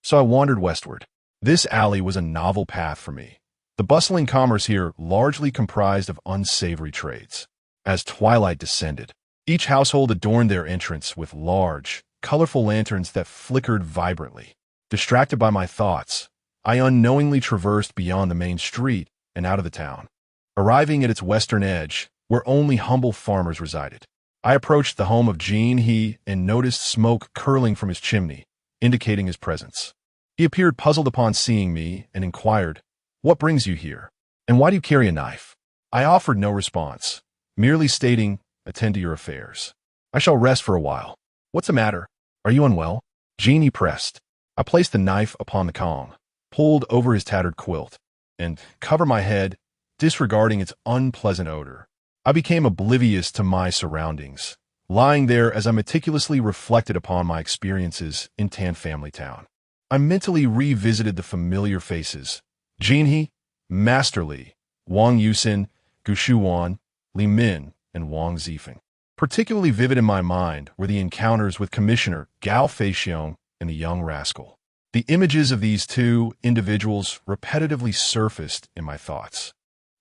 so I wandered westward. This alley was a novel path for me. The bustling commerce here largely comprised of unsavory trades. As twilight descended, each household adorned their entrance with large, colorful lanterns that flickered vibrantly. Distracted by my thoughts, I unknowingly traversed beyond the main street and out of the town. Arriving at its western edge, where only humble farmers resided, I approached the home of Jean He and noticed smoke curling from his chimney, indicating his presence. He appeared puzzled upon seeing me and inquired, "What brings you here? And why do you carry a knife?" I offered no response, merely stating, "Attend to your affairs. I shall rest for a while." "What's the matter? Are you unwell?" Jean He pressed. I placed the knife upon the Kong, pulled over his tattered quilt, and covered my head, disregarding its unpleasant odor. I became oblivious to my surroundings, lying there as I meticulously reflected upon my experiences in Tan Family Town. I mentally revisited the familiar faces: Jean He, Master Li, Wang Yusin, Gu Shuwan, Li Min, and Wang Zifeng. Particularly vivid in my mind were the encounters with Commissioner Gao Feixiong and the young rascal. The images of these two individuals repetitively surfaced in my thoughts.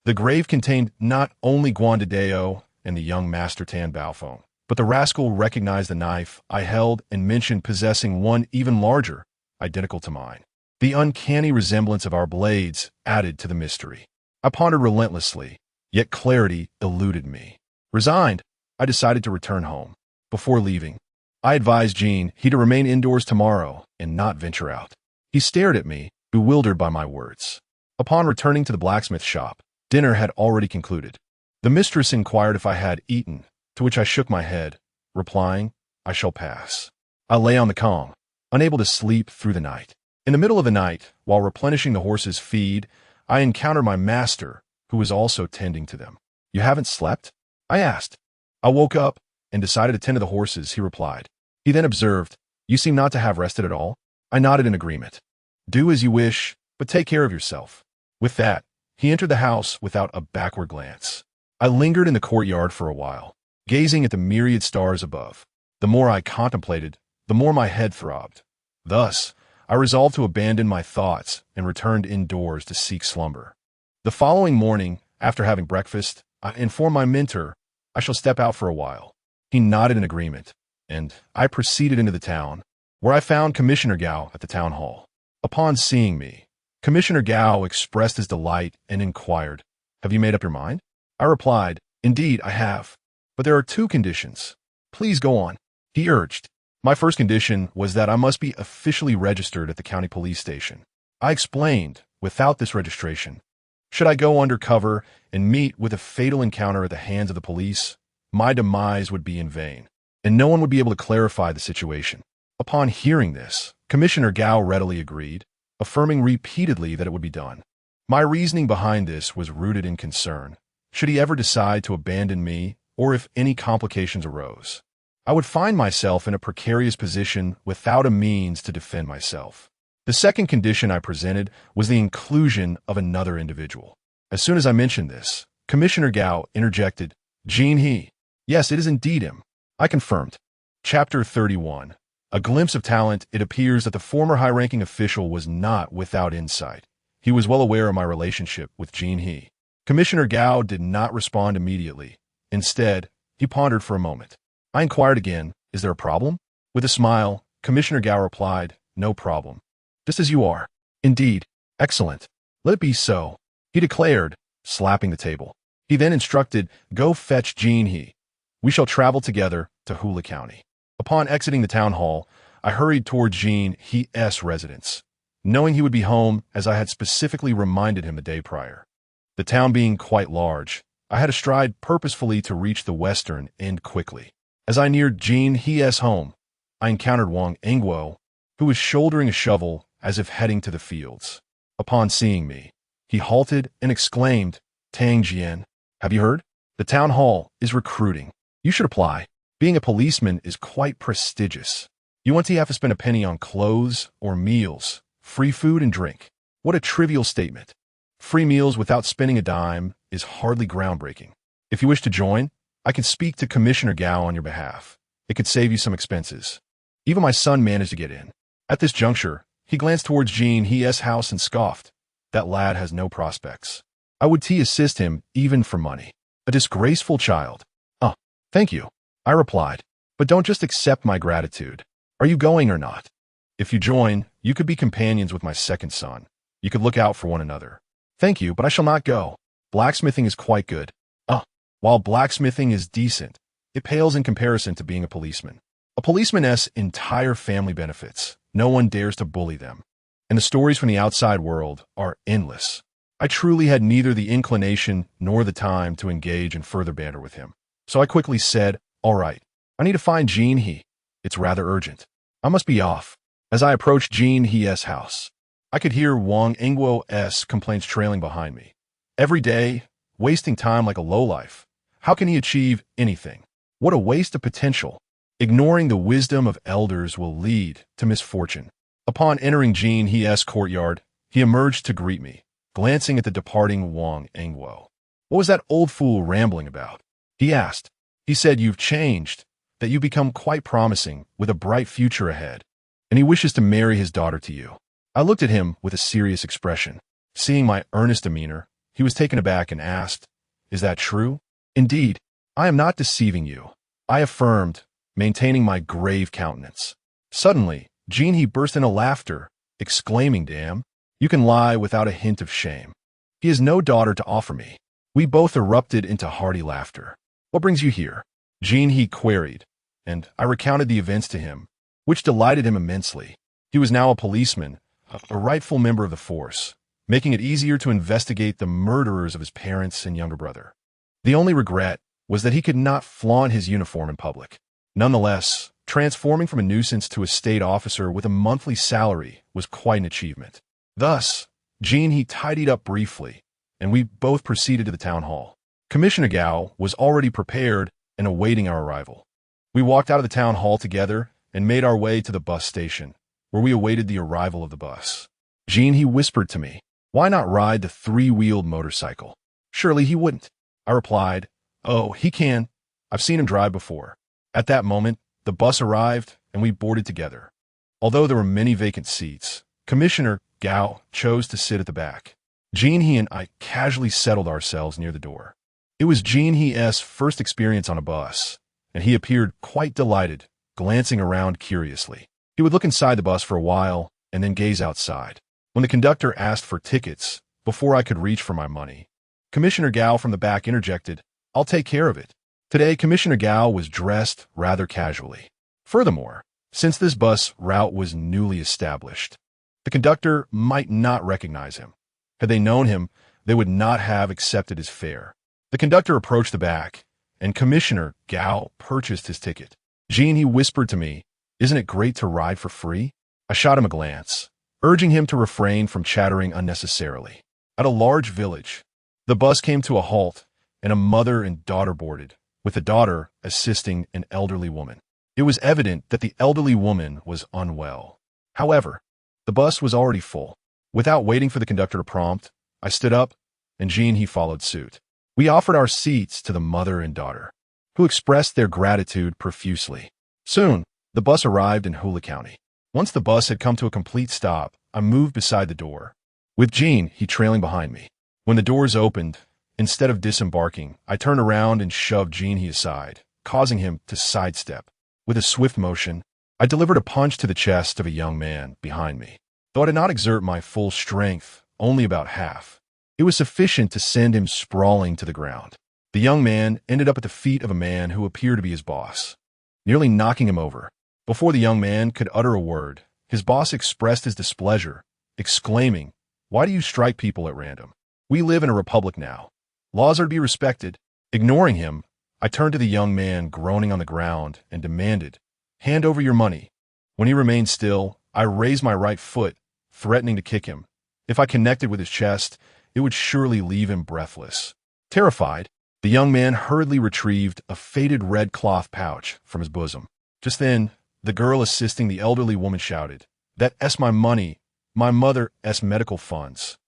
The grave contained not only Guandadeo and the young Master Tan Baofeng, but the rascal recognized the knife I held and mentioned possessing one even larger, identical to mine. The uncanny resemblance of our blades added to the mystery. I pondered relentlessly, yet clarity eluded me. Resigned, I decided to return home. Before leaving, I advised Jean He to remain indoors tomorrow and not venture out. He stared at me, bewildered by my words. Upon returning to the blacksmith shop, dinner had already concluded. The mistress inquired if I had eaten, to which I shook my head, replying, "I shall pass." I lay on the Kong, unable to sleep through the night. In the middle of the night, while replenishing the horses' feed, I encountered my master, who was also tending to them. "You haven't slept?" I asked. "I woke up and decided to tend to the horses," he replied. He then observed, "You seem not to have rested at all." I nodded in agreement. "Do as you wish, but take care of yourself." With that, he entered the house without a backward glance. I lingered in the courtyard for a while, gazing at the myriad stars above. The more I contemplated, the more my head throbbed. Thus, I resolved to abandon my thoughts and returned indoors to seek slumber. The following morning, after having breakfast, I informed my mentor I shall step out for a while. He nodded in agreement, and I proceeded into the town, where I found Commissioner Gao at the town hall. Upon seeing me, Commissioner Gao expressed his delight and inquired, "Have you made up your mind?" I replied, "Indeed, I have. But there are two conditions." "Please go on," he urged. My first condition was that I must be officially registered at the county police station. I explained, without this registration, should I go undercover and meet with a fatal encounter at the hands of the police, my demise would be in vain, and no one would be able to clarify the situation. Upon hearing this, Commissioner Gao readily agreed, affirming repeatedly that it would be done. My reasoning behind this was rooted in concern, should he ever decide to abandon me, or if any complications arose. I would find myself in a precarious position without a means to defend myself. The second condition I presented was the inclusion of another individual. As soon as I mentioned this, Commissioner Gao interjected, "Jean He." "Yes, it is indeed him." I confirmed. Chapter 31. A glimpse of talent. It appears that the former high-ranking official was not without insight. He was well aware of my relationship with Jean He. Commissioner Gao did not respond immediately. Instead, he pondered for a moment. I inquired again, "Is there a problem?" With a smile, Commissioner Gao replied, "No problem. Just as you are." "Indeed. Excellent. Let it be so," he declared, slapping the table. He then instructed, "Go fetch Jean He. We shall travel together to Hula County." Upon exiting the town hall, I hurried toward Jean He's residence, knowing he would be home as I had specifically reminded him the day prior. The town being quite large, I had to stride purposefully to reach the western end quickly. As I neared Jean He's home, I encountered Wang Engguo, who was shouldering a shovel as if heading to the fields. Upon seeing me, he halted and exclaimed, "Tang Jian, have you heard? The town hall is recruiting. You should apply. Being a policeman is quite prestigious. You won't have to spend a penny on clothes or meals, free food and drink." What a trivial statement. Free meals without spending a dime is hardly groundbreaking. If you wish to join, I can speak to Commissioner Gao on your behalf. It could save you some expenses. Even my son managed to get in. At this juncture, he glanced towards Jean He's house and scoffed. That lad has no prospects. I would assist him even for money. A disgraceful child. Thank you, I replied. But don't just accept my gratitude. Are you going or not? If you join, you could be companions with my second son. You could look out for one another. Thank you, but I shall not go. Blacksmithing is quite good. While blacksmithing is decent, it pales in comparison to being a policeman. A policeman's entire family benefits. No one dares to bully them. And the stories from the outside world are endless. I truly had neither the inclination nor the time to engage in further banter with him. So I quickly said, "All right, I need to find Jean He. It's rather urgent. I must be off." As I approached Jean He's house, I could hear Wang Engguo's complaints trailing behind me. Every day, wasting time like a lowlife. How can he achieve anything? What a waste of potential. Ignoring the wisdom of elders will lead to misfortune. Upon entering Jean He's courtyard, he emerged to greet me, glancing at the departing Wang Engguo. "What was that old fool rambling about?" he asked. "He said you've changed, that you've become quite promising, with a bright future ahead, and he wishes to marry his daughter to you." I looked at him with a serious expression. Seeing my earnest demeanor, he was taken aback and asked, "Is that true?" "Indeed, I am not deceiving you," I affirmed, maintaining my grave countenance. Suddenly, Jean He burst into laughter, exclaiming, "Damn, you can lie without a hint of shame. He has no daughter to offer me." We both erupted into hearty laughter. "What brings you here?" Jean He queried, and I recounted the events to him, which delighted him immensely. He was now a policeman, a rightful member of the force, making it easier to investigate the murderers of his parents and younger brother. The only regret was that he could not flaunt his uniform in public. Nonetheless, transforming from a nuisance to a state officer with a monthly salary was quite an achievement. Thus, Jean He tidied up briefly, and we both proceeded to the town hall. Commissioner Gao was already prepared and awaiting our arrival. We walked out of the town hall together, and made our way to the bus station, where we awaited the arrival of the bus. Jean, he whispered to me, "Why not ride the three-wheeled motorcycle?" "Surely he wouldn't." I replied, "Oh, he can. I've seen him drive before." At that moment, the bus arrived, and we boarded together. Although there were many vacant seats, Commissioner Gao chose to sit at the back. Jean, he and I casually settled ourselves near the door. It was Jean He's first experience on a bus, and he appeared quite delighted, glancing around curiously. He would look inside the bus for a while and then gaze outside. When the conductor asked for tickets, before I could reach for my money, Commissioner Gao from the back interjected, "I'll take care of it." Today, Commissioner Gao was dressed rather casually. Furthermore, since this bus route was newly established, the conductor might not recognize him. Had they known him, they would not have accepted his fare. The conductor approached the back, and Commissioner Gao purchased his ticket. Jean, he whispered to me, "Isn't it great to ride for free?" I shot him a glance, urging him to refrain from chattering unnecessarily. At a large village, the bus came to a halt, and a mother and daughter boarded, with the daughter assisting an elderly woman. It was evident that the elderly woman was unwell. However, the bus was already full. Without waiting for the conductor to prompt, I stood up, and Jean, he followed suit. We offered our seats to the mother and daughter, who expressed their gratitude profusely. Soon, the bus arrived in Hula County. Once the bus had come to a complete stop, I moved beside the door, with Jean, he trailing behind me. When the doors opened, instead of disembarking, I turned around and shoved Jean he aside, causing him to sidestep. With a swift motion, I delivered a punch to the chest of a young man behind me. Though I did not exert my full strength, only about half, it was sufficient to send him sprawling to the ground. The young man ended up at the feet of a man who appeared to be his boss, nearly knocking him over. Before the young man could utter a word, his boss expressed his displeasure, exclaiming, "Why do you strike people at random? We live in a republic now. Laws are to be respected." Ignoring him, I turned to the young man groaning on the ground and demanded, "Hand over your money." When he remained still, I raised my right foot, threatening to kick him. If I connected with his chest, it would surely leave him breathless. Terrified, the young man hurriedly retrieved a faded red cloth pouch from his bosom. Just then, the girl assisting the elderly woman shouted, "That's my money, my mother's medical funds."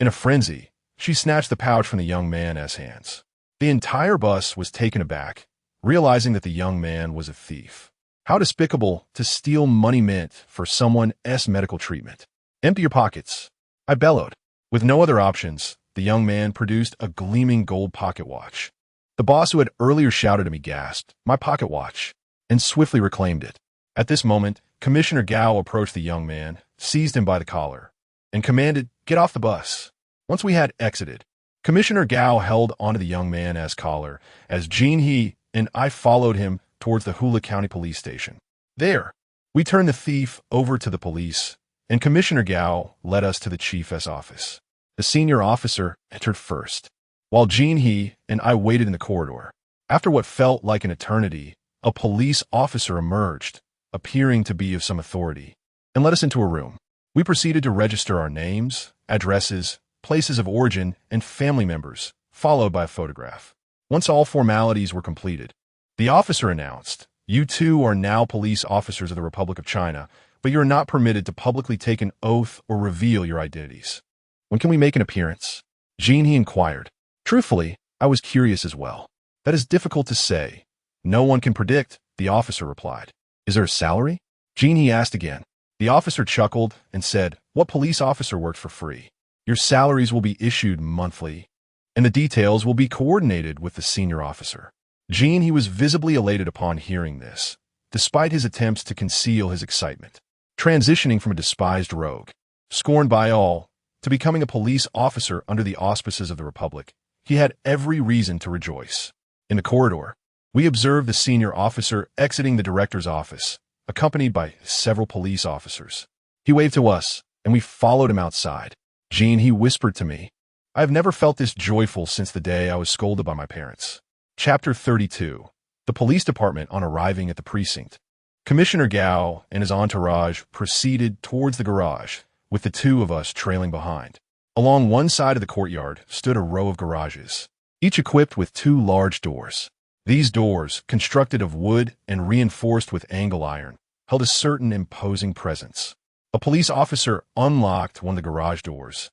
In a frenzy, she snatched the pouch from the young man's hands. The entire bus was taken aback, realizing that the young man was a thief. How despicable to steal money meant for someone's medical treatment. "Empty your pockets," I bellowed. With no other options, the young man produced a gleaming gold pocket watch. The boss who had earlier shouted at me gasped, "My pocket watch," and swiftly reclaimed it. At this moment, Commissioner Gao approached the young man, seized him by the collar, and commanded, "Get off the bus." Once we had exited, Commissioner Gao held onto the young man's collar as Jean He and I followed him towards the Hula County Police Station. There, we turned the thief over to the police, and Commissioner Gao led us to the chief's office. The senior officer entered first, while Jean He and I waited in the corridor. After what felt like an eternity, a police officer emerged, appearing to be of some authority, and led us into a room. We proceeded to register our names, addresses, places of origin, and family members, followed by a photograph. Once all formalities were completed, the officer announced, "You two are now police officers of the Republic of China, but you are not permitted to publicly take an oath or reveal your identities." "When can we make an appearance?" Jean he inquired. Truthfully, I was curious as well. "That is difficult to say. No one can predict," the officer replied. "Is there a salary?" Jean he asked again. The officer chuckled and said, "What police officer works for free? Your salaries will be issued monthly, and the details will be coordinated with the senior officer." Jean he was visibly elated upon hearing this, despite his attempts to conceal his excitement. Transitioning from a despised rogue, scorned by all, to becoming a police officer under the auspices of the Republic, he had every reason to rejoice. In the corridor, we observed the senior officer exiting the director's office, accompanied by several police officers. He waved to us, and we followed him outside. Jean he whispered to me, "I have never felt this joyful since the day I was scolded by my parents." Chapter 32. The police department on arriving at the precinct. Commissioner Gao and his entourage proceeded towards the garage, with the two of us trailing behind. Along one side of the courtyard stood a row of garages, each equipped with two large doors. These doors, constructed of wood and reinforced with angle iron, held a certain imposing presence. A police officer unlocked one of the garage doors,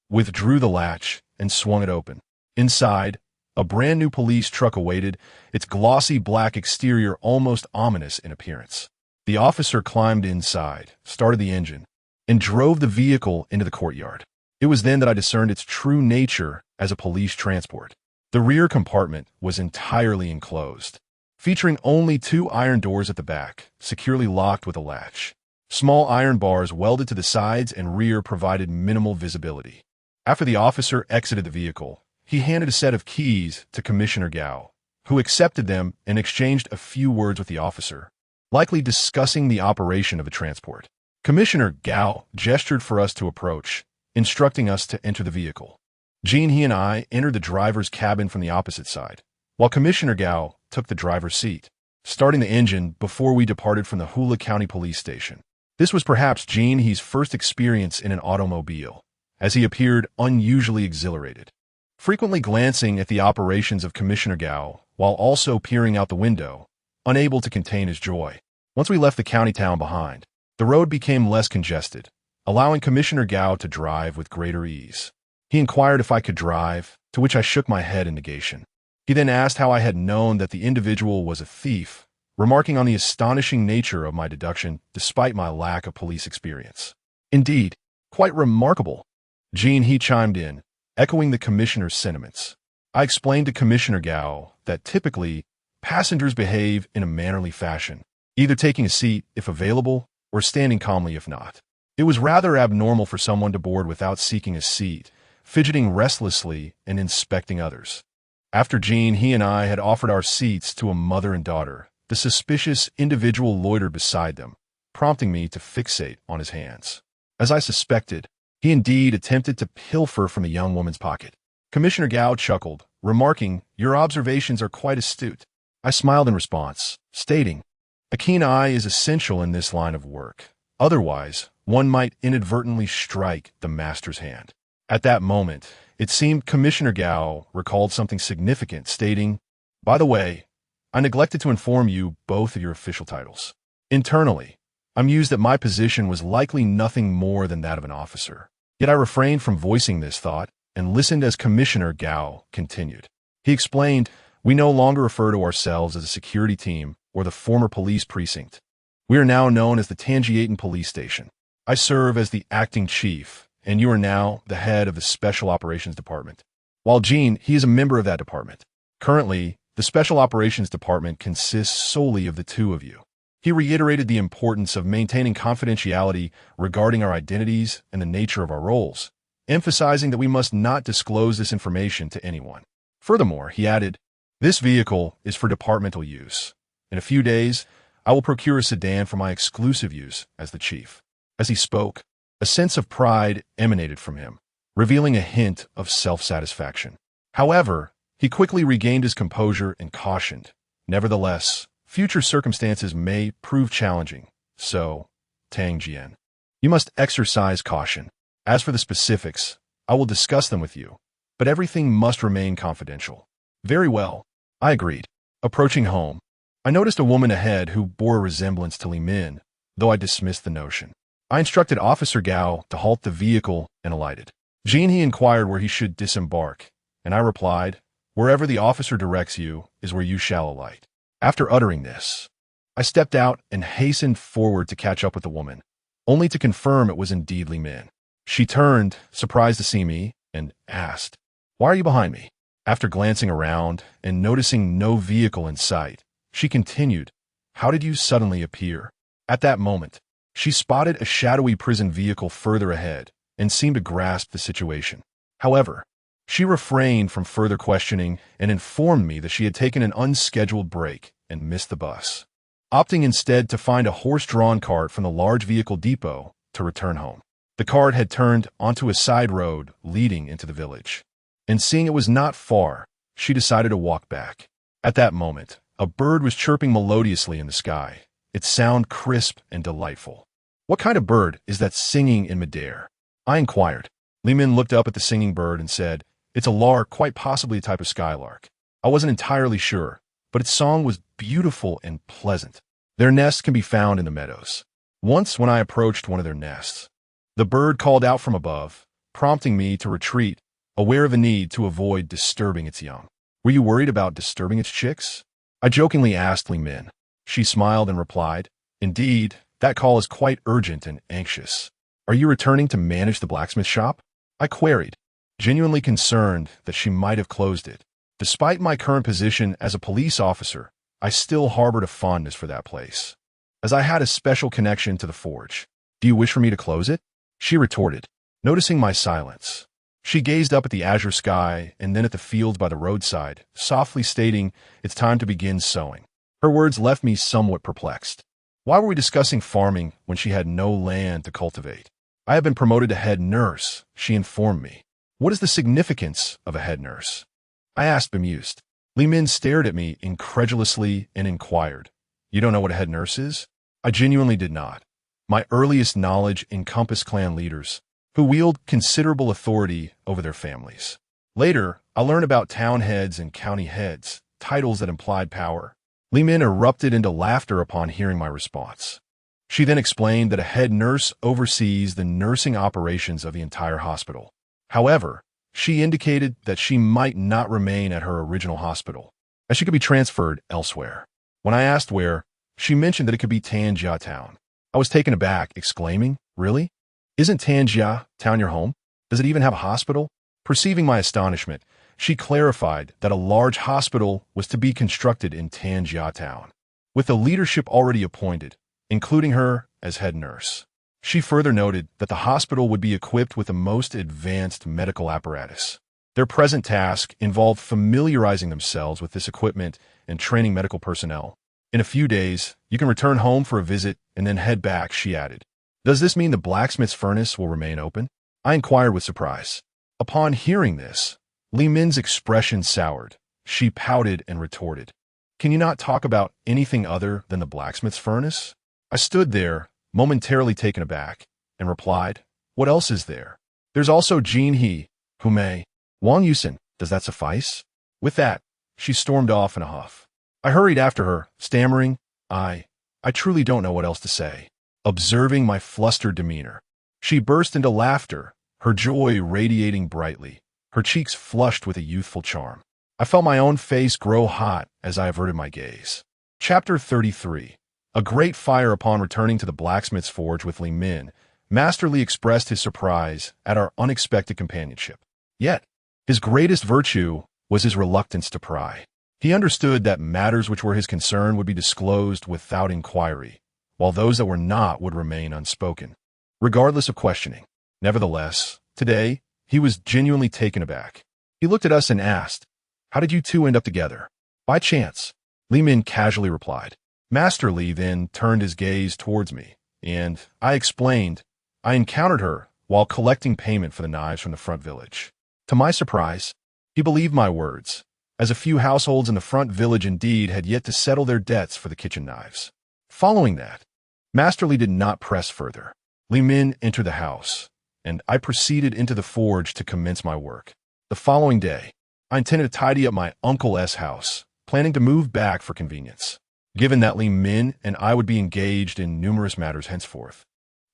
withdrew the latch, and swung it open. Inside, a brand-new police truck awaited, its glossy black exterior almost ominous in appearance. The officer climbed inside, started the engine, and drove the vehicle into the courtyard. It was then that I discerned its true nature as a police transport. The rear compartment was entirely enclosed, featuring only 2 iron doors at the back, securely locked with a latch. Small iron bars welded to the sides and rear provided minimal visibility. After the officer exited the vehicle, he handed a set of keys to Commissioner Gao, who accepted them and exchanged a few words with the officer, likely discussing the operation of the transport. Commissioner Gao gestured for us to approach, instructing us to enter the vehicle. Jean, he and I entered the driver's cabin from the opposite side, while Commissioner Gao took the driver's seat, starting the engine before we departed from the Hula County Police Station. This was perhaps Jean He's first experience in an automobile, as he appeared unusually exhilarated, frequently glancing at the operations of Commissioner Gao while also peering out the window, unable to contain his joy. Once we left the county town behind, the road became less congested, allowing Commissioner Gao to drive with greater ease. He inquired if I could drive, to which I shook my head in negation. He then asked how I had known that the individual was a thief, remarking on the astonishing nature of my deduction despite my lack of police experience. Indeed, quite remarkable. Jean, he chimed in, echoing the commissioner's sentiments. I explained to Commissioner Gao that typically, passengers behave in a mannerly fashion, either taking a seat if available or standing calmly if not. It was rather abnormal for someone to board without seeking a seat, fidgeting restlessly and inspecting others. After Jean, he and I had offered our seats to a mother and daughter, the suspicious individual loitered beside them, prompting me to fixate on his hands. As I suspected, he indeed attempted to pilfer from the young woman's pocket. Commissioner Gao chuckled, remarking, "Your observations are quite astute." I smiled in response, stating, "A keen eye is essential in this line of work. Otherwise, one might inadvertently strike the master's hand." At that moment, it seemed Commissioner Gao recalled something significant, stating, "By the way, I neglected to inform you both of your official titles." Internally, I mused that my position was likely nothing more than that of an officer. Yet I refrained from voicing this thought and listened as Commissioner Gao continued. He explained, "We no longer refer to ourselves as a security team or the former police precinct. We are now known as the Tanjia Police Station. I serve as the acting chief, and you are now the head of the Special Operations Department. While Jean, he is a member of that department. Currently, the Special Operations Department consists solely of the 2 of you." He reiterated the importance of maintaining confidentiality regarding our identities and the nature of our roles, emphasizing that we must not disclose this information to anyone. Furthermore, he added, "This vehicle is for departmental use. In a few days, I will procure a sedan for my exclusive use as the chief." As he spoke, a sense of pride emanated from him, revealing a hint of self-satisfaction. However, he quickly regained his composure and cautioned, "Nevertheless, future circumstances may prove challenging, so, Tang Jian, you must exercise caution. As for the specifics, I will discuss them with you, but everything must remain confidential." "Very well," I agreed. Approaching home, I noticed a woman ahead who bore a resemblance to Li Min, though I dismissed the notion. I instructed Officer Gao to halt the vehicle and alighted. Jean, he inquired where he should disembark, and I replied, "Wherever the officer directs you is where you shall alight." After uttering this, I stepped out and hastened forward to catch up with the woman, only to confirm it was indeed Li Min. She turned, surprised to see me, and asked, "Why are you behind me?" After glancing around and noticing no vehicle in sight, she continued, "How did you suddenly appear?" At that moment, she spotted a shadowy prison vehicle further ahead and seemed to grasp the situation. However, she refrained from further questioning and informed me that she had taken an unscheduled break and missed the bus, opting instead to find a horse-drawn cart from the large vehicle depot to return home. The cart had turned onto a side road leading into the village, and seeing it was not far, she decided to walk back. At that moment, a bird was chirping melodiously in the sky, its sound crisp and delightful. "What kind of bird is that singing in midair?" I inquired. Li Min looked up at the singing bird and said, "It's a lark, quite possibly a type of skylark." I wasn't entirely sure, but its song was beautiful and pleasant. Their nests can be found in the meadows. Once, when I approached one of their nests, the bird called out from above, prompting me to retreat, aware of a need to avoid disturbing its young. Were you worried about disturbing its chicks? I jokingly asked Li Min. She smiled and replied, Indeed, that call is quite urgent and anxious. Are you returning to manage the blacksmith shop? I queried, genuinely concerned that she might have closed it. Despite my current position as a police officer, I still harbored a fondness for that place, as I had a special connection to the forge. Do you wish for me to close it? She retorted, noticing my silence. She gazed up at the azure sky and then at the fields by the roadside, softly stating, It's time to begin sowing. Her words left me somewhat perplexed. Why were we discussing farming when she had no land to cultivate? I have been promoted to head nurse, she informed me. What is the significance of a head nurse? I asked, bemused. Li Min stared at me incredulously and inquired, You don't know what a head nurse is? I genuinely did not. My earliest knowledge encompassed clan leaders, who wield considerable authority over their families. Later, I learned about town heads and county heads, titles that implied power. Li Min erupted into laughter upon hearing my response. She then explained that a head nurse oversees the nursing operations of the entire hospital. However, she indicated that she might not remain at her original hospital, as she could be transferred elsewhere. When I asked where, she mentioned that it could be Tanjia Town. I was taken aback, exclaiming, Really? Isn't Tanjia Town your home? Does it even have a hospital? Perceiving my astonishment, she clarified that a large hospital was to be constructed in Tanjia Town, with the leadership already appointed, including her as head nurse. She further noted that the hospital would be equipped with the most advanced medical apparatus. Their present task involved familiarizing themselves with this equipment and training medical personnel. In a few days, you can return home for a visit and then head back, she added. Does this mean the blacksmith's furnace will remain open? I inquired with surprise. Upon hearing this, Li Min's expression soured. She pouted and retorted, Can you not talk about anything other than the blacksmith's furnace? I stood there, momentarily taken aback, and replied, What else is there? There's also Jin He, Hume, Wang Yusen. Does that suffice? With that, she stormed off in a huff. I hurried after her, stammering, I truly don't know what else to say. Observing my flustered demeanor, she burst into laughter, her joy radiating brightly, her cheeks flushed with a youthful charm. I felt my own face grow hot as I averted my gaze. Chapter 33. A great fire. Upon returning to the blacksmith's forge with Li Min, Master Li expressed his surprise at our unexpected companionship. Yet, his greatest virtue was his reluctance to pry. He understood that matters which were his concern would be disclosed without inquiry, while those that were not would remain unspoken, regardless of questioning. Nevertheless, today, he was genuinely taken aback. He looked at us and asked, How did you two end up together? By chance, Li Min casually replied. Master Li then turned his gaze towards me, and I explained I encountered her while collecting payment for the knives from the front village. To my surprise, he believed my words, as a few households in the front village indeed had yet to settle their debts for the kitchen knives. Following that, Master Li did not press further. Li Min entered the house, and I proceeded into the forge to commence my work. The following day, I intended to tidy up my uncle's house, planning to move back for convenience, given that Li Min and I would be engaged in numerous matters henceforth.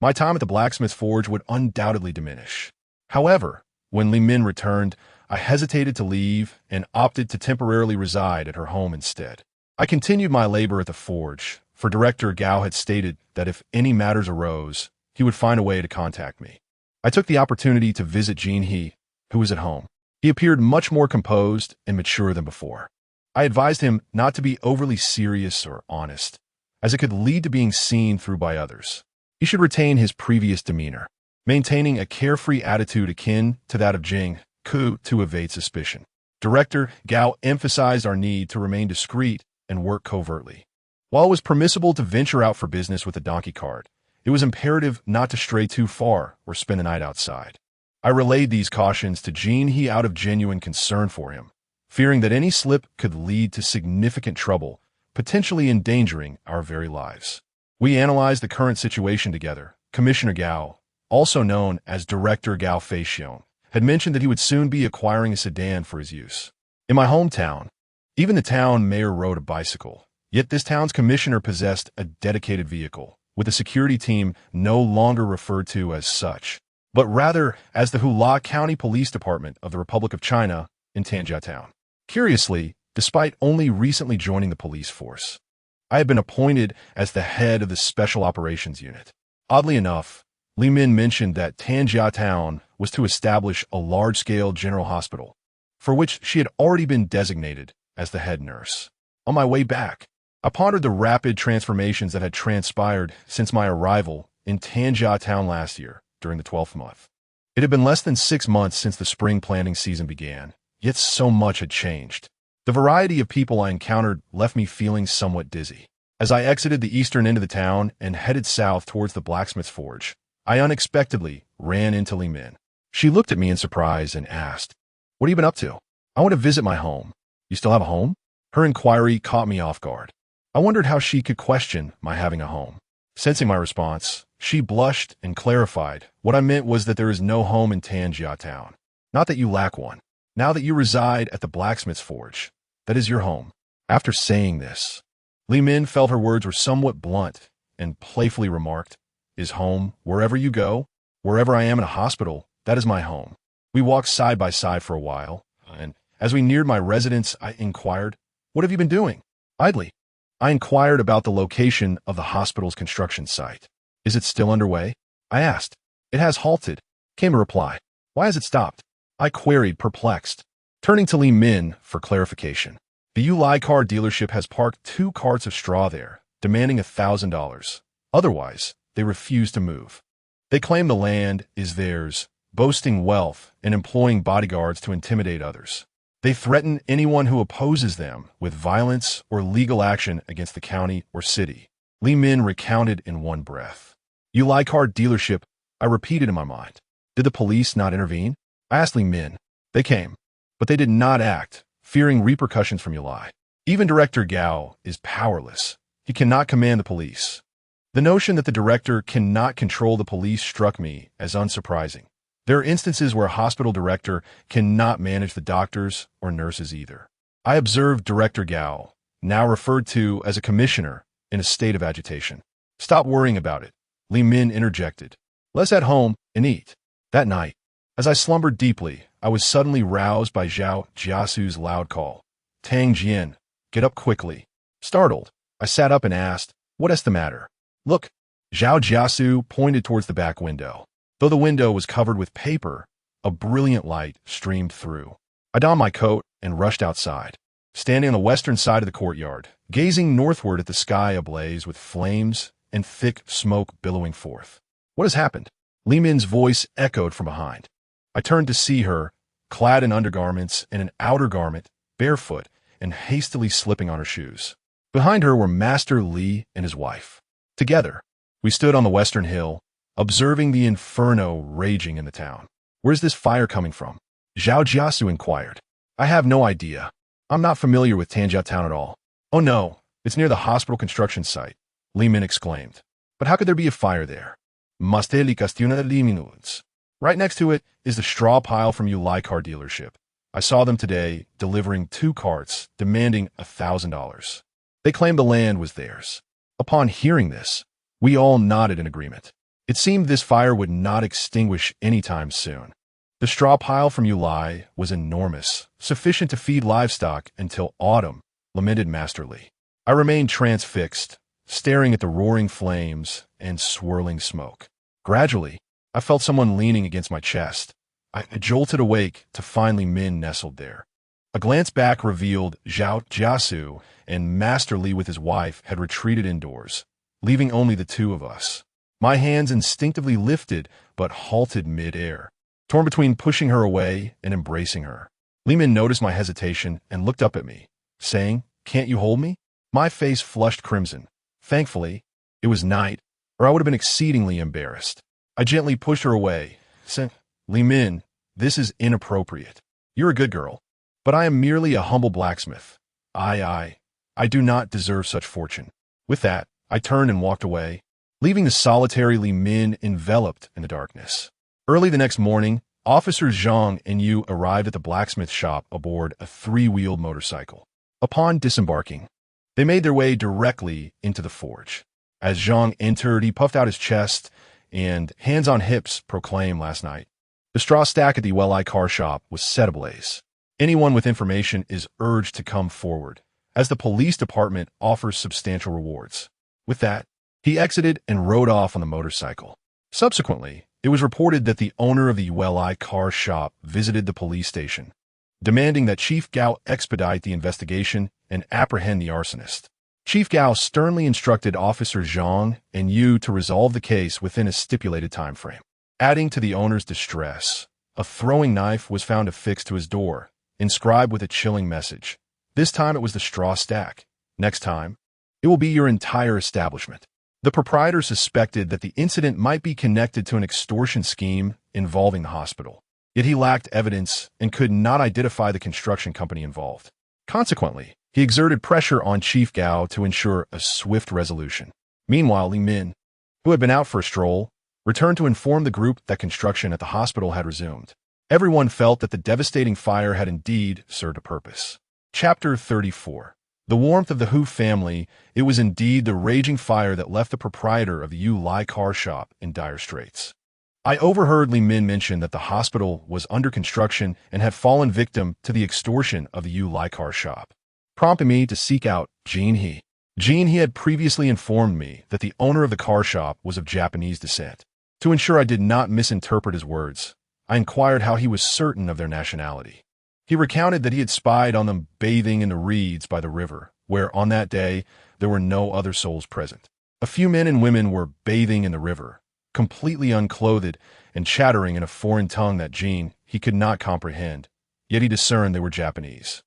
My time at the blacksmith's forge would undoubtedly diminish. However, when Li Min returned, I hesitated to leave and opted to temporarily reside at her home instead. I continued my labor at the forge, for Director Gao had stated that if any matters arose, he would find a way to contact me. I took the opportunity to visit Jin He, who was at home. He appeared much more composed and mature than before. I advised him not to be overly serious or honest, as it could lead to being seen through by others. He should retain his previous demeanor, maintaining a carefree attitude akin to that of Jing Ku to evade suspicion. Director Gao emphasized our need to remain discreet and work covertly. While it was permissible to venture out for business with a donkey cart, it was imperative not to stray too far or spend the night outside. I relayed these cautions to Jin He out of genuine concern for him, fearing that any slip could lead to significant trouble, potentially endangering our very lives. We analyzed the current situation together. Commissioner Gao, also known as Director Gao Feixiong, had mentioned that he would soon be acquiring a sedan for his use. In my hometown, even the town mayor rode a bicycle, Yet this town's commissioner possessed a dedicated vehicle, with a security team no longer referred to as such, but rather as the Hula County Police Department of the Republic of China in Tanjia Town. Curiously, despite only recently joining the police force, I had been appointed as the head of the Special Operations Unit. Oddly enough, Li Min mentioned that Tanjia Town was to establish a large-scale general hospital, for which she had already been designated as the head nurse. On my way back, I pondered the rapid transformations that had transpired since my arrival in Tanjia Town last year during the 12th month. It had been less than 6 months since the spring planting season began, yet so much had changed. The variety of people I encountered left me feeling somewhat dizzy. As I exited the eastern end of the town and headed south towards the blacksmith's forge, I unexpectedly ran into Li Min. She looked at me in surprise and asked, "What have you been up to?" "I want to visit my home." "You still have a home?" Her inquiry caught me off guard. I wondered how she could question my having a home. Sensing my response, she blushed and clarified, "What I meant was that there is no home in Tanjia Town. Not that you lack one. Now that you reside at the blacksmith's forge, that is your home." After saying this, Li Min felt her words were somewhat blunt and playfully remarked, "Is home wherever you go? Wherever I am in a hospital, that is my home." We walked side by side for a while, and as we neared my residence, I inquired, "What have you been doing?" Idly, I inquired about the location of the hospital's construction site. "Is it still underway?" I asked. "It has halted," came a reply. "Why has it stopped?" I queried, perplexed. Turning to Li Min for clarification, "The Yulai car dealership has parked 2 carts of straw there, demanding $1,000. Otherwise, they refuse to move. They claim the land is theirs, boasting wealth and employing bodyguards to intimidate others. They threaten anyone who opposes them with violence or legal action against the county or city." Li Min recounted in one breath. "Yulai car dealership," I repeated in my mind. "Did the police not intervene?" I asked Li Min. "They came, but they did not act, fearing repercussions from Yulai. Even Director Gao is powerless. He cannot command the police." The notion that the director cannot control the police struck me as unsurprising. There are instances where a hospital director cannot manage the doctors or nurses either. I observed Director Gao, now referred to as a commissioner, in a state of agitation. "Stop worrying about it," Li Min interjected. "Let's head home and eat." That night, as I slumbered deeply, I was suddenly roused by Zhao Jiasu's loud call. "Tang Jian, get up quickly." Startled, I sat up and asked, "What is the matter?" "Look." Zhao Jiasu pointed towards the back window. Though the window was covered with paper, a brilliant light streamed through. I donned my coat and rushed outside. Standing on the western side of the courtyard, gazing northward at the sky ablaze with flames and thick smoke billowing forth. "What has happened?" Li Min's voice echoed from behind. I turned to see her, clad in undergarments and an outer garment, barefoot, and hastily slipping on her shoes. Behind her were Master Li and his wife. Together, we stood on the western hill, observing the inferno raging in the town. "Where's this fire coming from?" Zhao Jiasu inquired. "I have no idea. I'm not familiar with Tanjia Town at all." "Oh no, it's near the hospital construction site," Li Min exclaimed. "But how could there be a fire there?" "Masteli Castiuna de Minuts. Right next to it is the straw pile from Yulai car dealership. I saw them today delivering 2 carts, demanding $1,000. They claimed the land was theirs." Upon hearing this, we all nodded in agreement. It seemed this fire would not extinguish anytime soon. The straw pile from Yulai was enormous, sufficient to feed livestock until autumn, lamented Master Li. I remained transfixed, staring at the roaring flames and swirling smoke. Gradually, I felt someone leaning against my chest. I jolted awake to find Li Min nestled there. A glance back revealed Zhao Jiasu and Master Li with his wife had retreated indoors, leaving only the 2 of us. My hands instinctively lifted, but halted mid-air, torn between pushing her away and embracing her. Li Min noticed my hesitation and looked up at me, saying, "Can't you hold me?" My face flushed crimson. Thankfully, it was night, or I would have been exceedingly embarrassed. I gently pushed her away, saying, "Li Min, this is inappropriate. You're a good girl, but I am merely a humble blacksmith. I do not deserve such fortune." With that, I turned and walked away, leaving the solitary Li Min enveloped in the darkness. Early the next morning, Officers Zhang and Yu arrived at the blacksmith shop aboard a 3-wheeled motorcycle. Upon disembarking, They made their way directly into the forge. As Zhang entered, he puffed out his chest and, hands on hips, proclaimed last night. The straw stack at the ULI car shop was set ablaze. Anyone with information is urged to come forward, as the police department offers substantial rewards. With that, he exited and rode off on the motorcycle. Subsequently, it was reported that the owner of the ULI car shop visited the police station, demanding that Chief Gao expedite the investigation and apprehend the arsonist. Chief Gao sternly instructed Officer Zhang and Yu to resolve the case within a stipulated time frame. Adding to the owner's distress, a throwing knife was found affixed to his door, inscribed with a chilling message. This time it was the straw stack. Next time, it will be your entire establishment. The proprietor suspected that the incident might be connected to an extortion scheme involving the hospital. Yet he lacked evidence and could not identify the construction company involved. Consequently, he exerted pressure on Chief Gao to ensure a swift resolution. Meanwhile, Li Min, who had been out for a stroll, returned to inform the group that construction at the hospital had resumed. Everyone felt that the devastating fire had indeed served a purpose. Chapter 34. The warmth of the Hu family. It was indeed the raging fire that left the proprietor of the ULI car shop in dire straits. I overheard Li Min mention that the hospital was under construction and had fallen victim to the extortion of the ULI car shop, prompting me to seek out Jin He. Jin He had previously informed me that the owner of the car shop was of Japanese descent. To ensure I did not misinterpret his words, I inquired how he was certain of their nationality. He recounted that he had spied on them bathing in the reeds by the river, where on that day there were no other souls present. A few men and women were bathing in the river, completely unclothed and chattering in a foreign tongue that Jin He could not comprehend, yet he discerned they were Japanese.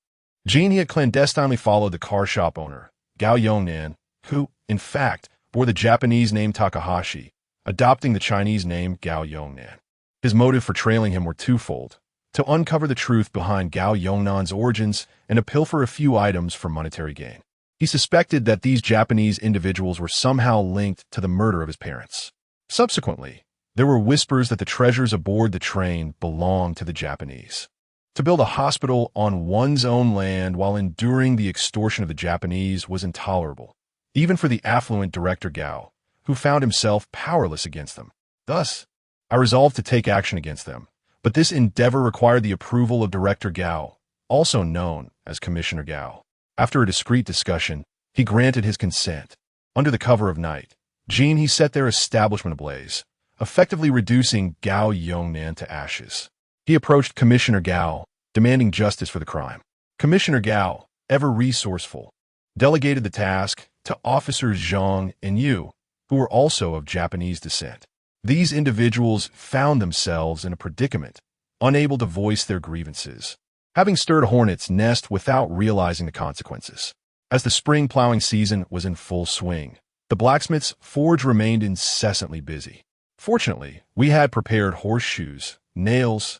Jin He had clandestinely followed the car shop owner, Gao Yongnan, who, in fact, bore the Japanese name Takahashi, adopting the Chinese name Gao Yongnan. His motive for trailing him were twofold: to uncover the truth behind Gao Yongnan's origins and to pilfer a few items for monetary gain. He suspected that these Japanese individuals were somehow linked to the murder of his parents. Subsequently, there were whispers that the treasures aboard the train belonged to the Japanese. To build a hospital on one's own land while enduring the extortion of the Japanese was intolerable, even for the affluent director Gao, who found himself powerless against them. Thus, I resolved to take action against them, but this endeavor required the approval of Director Gao, also known as Commissioner Gao. After a discreet discussion, he granted his consent. Under the cover of night, Jin He set their establishment ablaze, effectively reducing Gao Yongnan to ashes. He approached Commissioner Gao, demanding justice for the crime. Commissioner Gao, ever resourceful, delegated the task to officers Zhang and Yu, who were also of Japanese descent. These individuals found themselves in a predicament, unable to voice their grievances, having stirred a hornet's nest without realizing the consequences. As the spring plowing season was in full swing, the blacksmith's forge remained incessantly busy. Fortunately, we had prepared horseshoes, nails,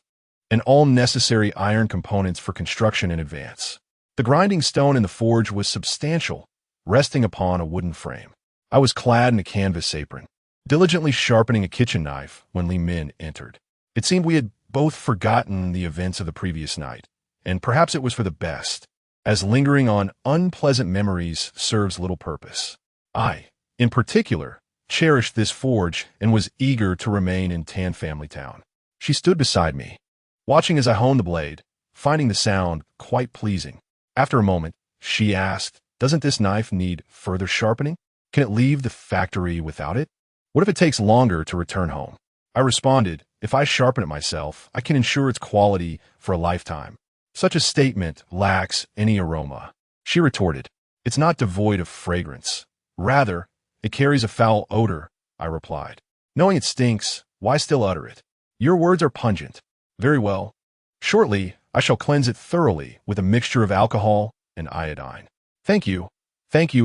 and all necessary iron components for construction in advance. The grinding stone in the forge was substantial, resting upon a wooden frame. I was clad in a canvas apron, diligently sharpening a kitchen knife when Li Min entered. It seemed we had both forgotten the events of the previous night, and perhaps it was for the best, as lingering on unpleasant memories serves little purpose. I, in particular, cherished this forge and was eager to remain in Tan Family Town. She stood beside me, watching as I honed the blade, finding the sound quite pleasing. After a moment, she asked, "Doesn't this knife need further sharpening? Can it leave the factory without it? What if it takes longer to return home?" I responded, "If I sharpen it myself, I can ensure its quality for a lifetime." Such a statement lacks any aroma. She retorted, "It's not devoid of fragrance. Rather, it carries a foul odor," I replied. "Knowing it stinks, why still utter it? Your words are pungent." "Very well. Shortly, I shall cleanse it thoroughly with a mixture of alcohol and iodine." Thank you,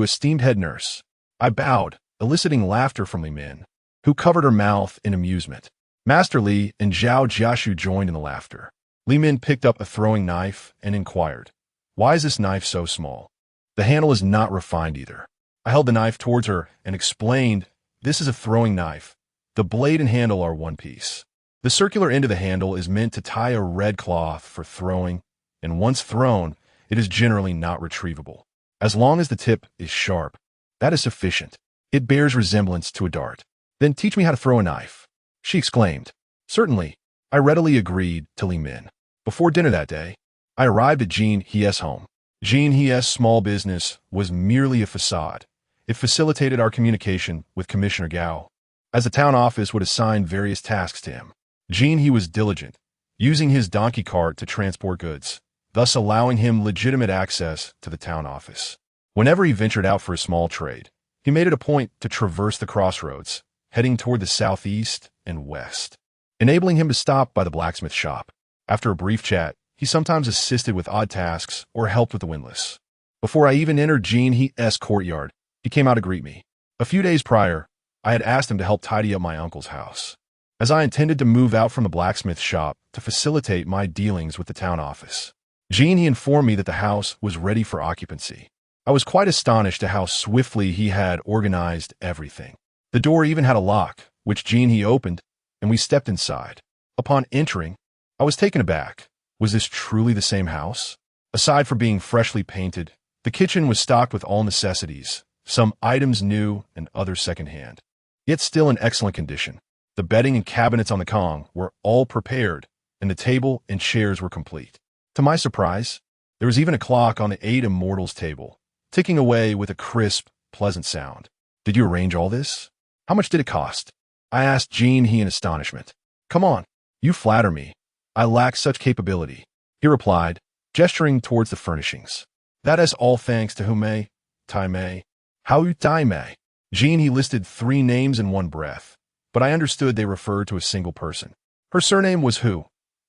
esteemed head nurse." I bowed, eliciting laughter from Li Min, who covered her mouth in amusement. Master Li and Zhao Jiashu joined in the laughter. Li Min picked up a throwing knife and inquired, "Why is this knife so small? The handle is not refined either." I held the knife towards her and explained, "This is a throwing knife. The blade and handle are one piece. The circular end of the handle is meant to tie a red cloth for throwing, and once thrown, it is generally not retrievable. As long as the tip is sharp, that is sufficient. It bears resemblance to a dart. Then teach me how to throw a knife, she exclaimed. Certainly, I readily agreed to Li Min. Before dinner that day, I arrived at Jean He's home. Jean He's small business was merely a facade. It facilitated our communication with Commissioner Gao, as the town office would assign various tasks to him. Jean He was diligent, using his donkey cart to transport goods, thus allowing him legitimate access to the town office. Whenever he ventured out for a small trade, he made it a point to traverse the crossroads, heading toward the southeast and west, enabling him to stop by the blacksmith shop. After a brief chat, he sometimes assisted with odd tasks or helped with the windlass. Before I even entered Jean He's courtyard, he came out to greet me. A few days prior, I had asked him to help tidy up my uncle's house, as I intended to move out from the blacksmith shop to facilitate my dealings with the town office. Jean He informed me that the house was ready for occupancy. I was quite astonished at how swiftly he had organized everything. The door even had a lock, which Jean He opened, and we stepped inside. Upon entering, I was taken aback. Was this truly the same house? Aside from being freshly painted, the kitchen was stocked with all necessities, some items new and others secondhand, yet still in excellent condition. The bedding and cabinets on the Kong were all prepared, and the table and chairs were complete. To my surprise, there was even a clock on the 8 Immortals table, ticking away with a crisp, pleasant sound. Did you arrange all this? How much did it cost? I asked Jean He in astonishment. Come on, you flatter me. I lack such capability, he replied, gesturing towards the furnishings. That is all thanks to Hume, Tai Mei. How Tai Mei? Jean He listed 3 names in one breath, but I understood they referred to a single person. Her surname was Hu,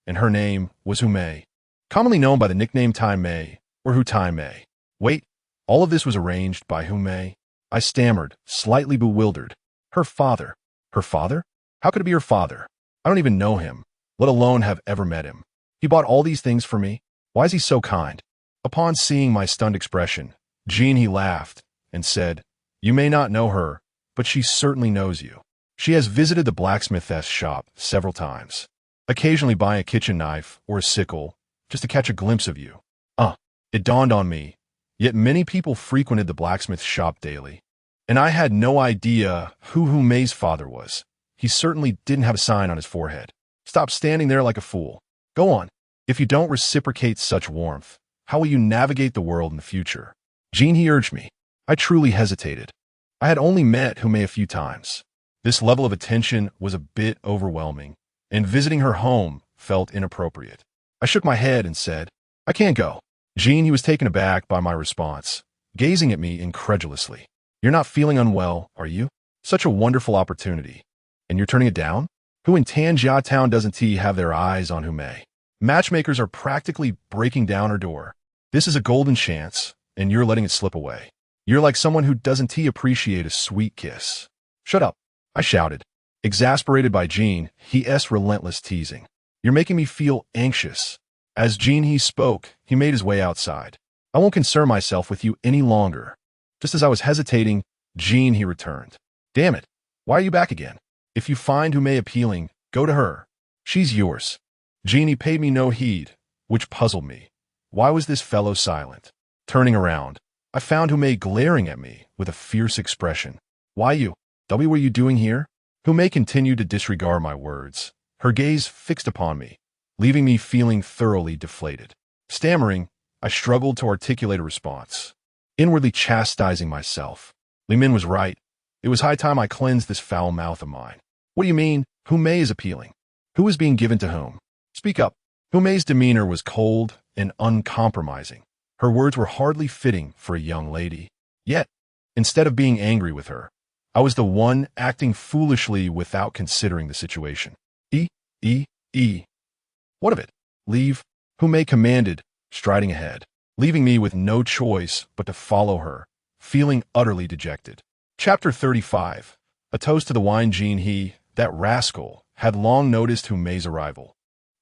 and her name was Hume, commonly known by the nickname Tai Mei or Hu Tai Mei. Wait, all of this was arranged by Hume? I stammered, slightly bewildered. Her father? Her father? How could it be her father? I don't even know him, let alone have ever met him. He bought all these things for me? Why is he so kind? Upon seeing my stunned expression, Jean He laughed and said, You may not know her, but she certainly knows you. She has visited the blacksmith's shop several times, occasionally buying a kitchen knife or a sickle just to catch a glimpse of you. It dawned on me, yet many people frequented the blacksmith shop daily, and I had no idea who Hume's father was. He certainly didn't have a sign on his forehead. Stop standing there like a fool. Go on. If you don't reciprocate such warmth, how will you navigate the world in the future? Jean He urged me. I truly hesitated. I had only met Hume a few times. This level of attention was a bit overwhelming, and visiting her home felt inappropriate. I shook my head and said, I can't go. Jean He was taken aback by my response, gazing at me incredulously. You're not feeling unwell, are you? Such a wonderful opportunity. And you're turning it down? Who in Tanjia town doesn't he have their eyes on Hume? Matchmakers are practically breaking down her door. This is a golden chance, and you're letting it slip away. You're like someone who doesn't appreciate a sweet kiss. Shut up, I shouted, exasperated by Jean He's relentless teasing. You're making me feel anxious. As Jean He spoke, he made his way outside. I won't concern myself with you any longer. Just as I was hesitating, Jean He returned. Damn it, why are you back again? If you find Hume appealing, go to her. She's yours. Jean He paid me no heed, which puzzled me. Why was this fellow silent? Turning around, I found Hume glaring at me with a fierce expression. Why you? What were you doing here? Hume continued to disregard my words, her gaze fixed upon me, leaving me feeling thoroughly deflated. Stammering, I struggled to articulate a response, inwardly chastising myself. Li Min was right. It was high time I cleansed this foul mouth of mine. What do you mean, Hume is appealing? Who is being given to whom? Speak up. Hume's demeanor was cold and uncompromising. Her words were hardly fitting for a young lady. Yet, instead of being angry with her, I was the one acting foolishly without considering the situation. What of it? Leave, Hume commanded, striding ahead, leaving me with no choice but to follow her, feeling utterly dejected. Chapter 35. A toast to the wine. Jean He, that rascal, had long noticed Hume's arrival.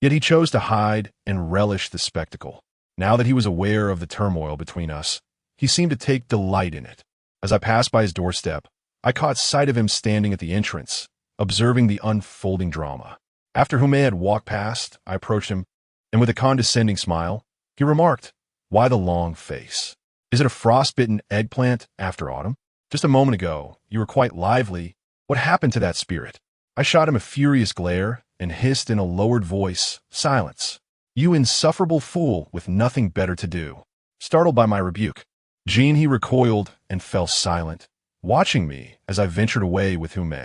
Yet he chose to hide and relish the spectacle. Now that he was aware of the turmoil between us, he seemed to take delight in it. As I passed by his doorstep, I caught sight of him standing at the entrance, observing the unfolding drama. After Hume had walked past, I approached him, and with a condescending smile, he remarked, Why the long face? Is it a frostbitten eggplant after autumn? Just a moment ago, you were quite lively. What happened to that spirit? I shot him a furious glare and hissed in a lowered voice, silence. You insufferable fool with nothing better to do. Startled by my rebuke, Jean he recoiled and fell silent, watching me as I ventured away with Hume.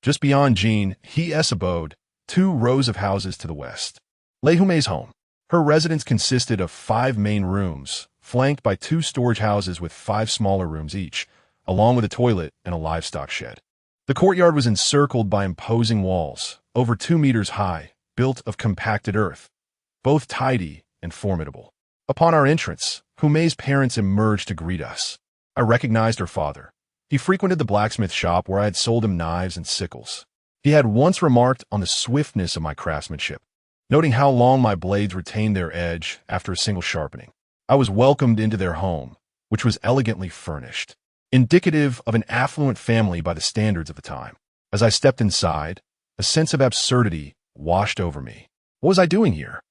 Just beyond Jean, he abode, 2 rows of houses to the west. Lay Hume's home. Her residence consisted of 5 main rooms, flanked by 2 storage houses with 5 smaller rooms each, along with a toilet and a livestock shed. The courtyard was encircled by imposing walls, over 2 meters high, built of compacted earth, both tidy and formidable. Upon our entrance, Hume's parents emerged to greet us. I recognized her father. He frequented the blacksmith shop where I had sold him knives and sickles. He had once remarked on the swiftness of my craftsmanship, noting how long my blades retained their edge after a single sharpening. I was welcomed into their home, which was elegantly furnished, indicative of an affluent family by the standards of the time. As I stepped inside, a sense of absurdity washed over me. What was I doing here?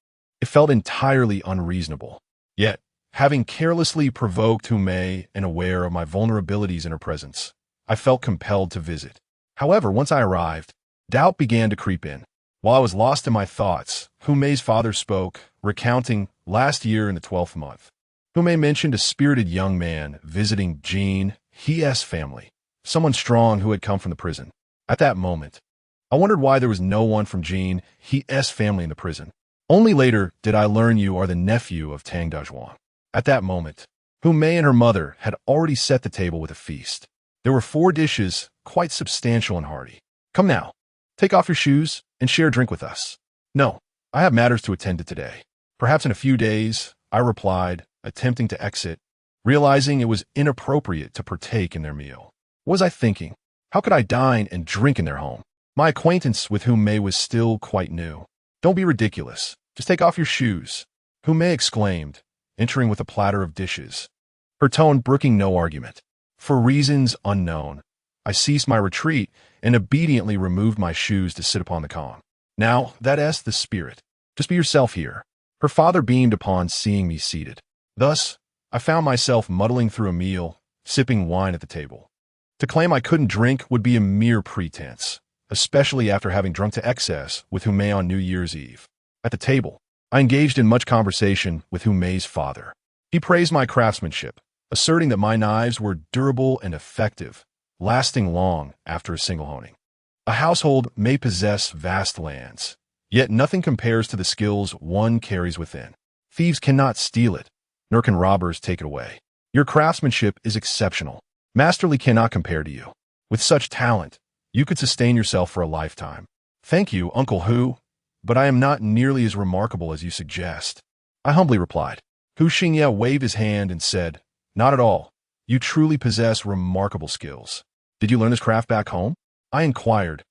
It felt entirely unreasonable. Yet, having carelessly provoked Hume and aware of my vulnerabilities in her presence, I felt compelled to visit. However, once I arrived, doubt began to creep in. While I was lost in my thoughts, Hume's father spoke, recounting last year in the 12th month. Hume mentioned a spirited young man visiting Jean He's family, someone strong who had come from the prison. At that moment, I wondered why there was no one from Jean He's family in the prison. Only later did I learn you are the nephew of Tang Dazhuang. At that moment, Hume and her mother had already set the table with a feast. There were 4 dishes, quite substantial and hearty. Come now, take off your shoes and share a drink with us. No, I have matters to attend to today. Perhaps in a few days, I replied, attempting to exit, realizing it was inappropriate to partake in their meal. What was I thinking? How could I dine and drink in their home? My acquaintance with Hume was still quite new. Don't be ridiculous. Just take off your shoes, Hume exclaimed, entering with a platter of dishes, her tone brooking no argument. For reasons unknown, I ceased my retreat and obediently removed my shoes to sit upon the calm. Now, that's the spirit. Just be yourself here. Her father beamed upon seeing me seated. Thus, I found myself muddling through a meal, sipping wine at the table. To claim I couldn't drink would be a mere pretense, especially after having drunk to excess with Hume on New Year's Eve. At the table, I engaged in much conversation with Hume's father. He praised my craftsmanship, asserting that my knives were durable and effective, lasting long after a single honing. A household may possess vast lands, yet nothing compares to the skills one carries within. Thieves cannot steal it, nor can robbers take it away. Your craftsmanship is exceptional. Masterly cannot compare to you. With such talent, you could sustain yourself for a lifetime. Thank you, Uncle Hu, but I am not nearly as remarkable as you suggest. I humbly replied. Hu Xingye waved his hand and said, Not at all. You truly possess remarkable skills. Did you learn this craft back home? I inquired,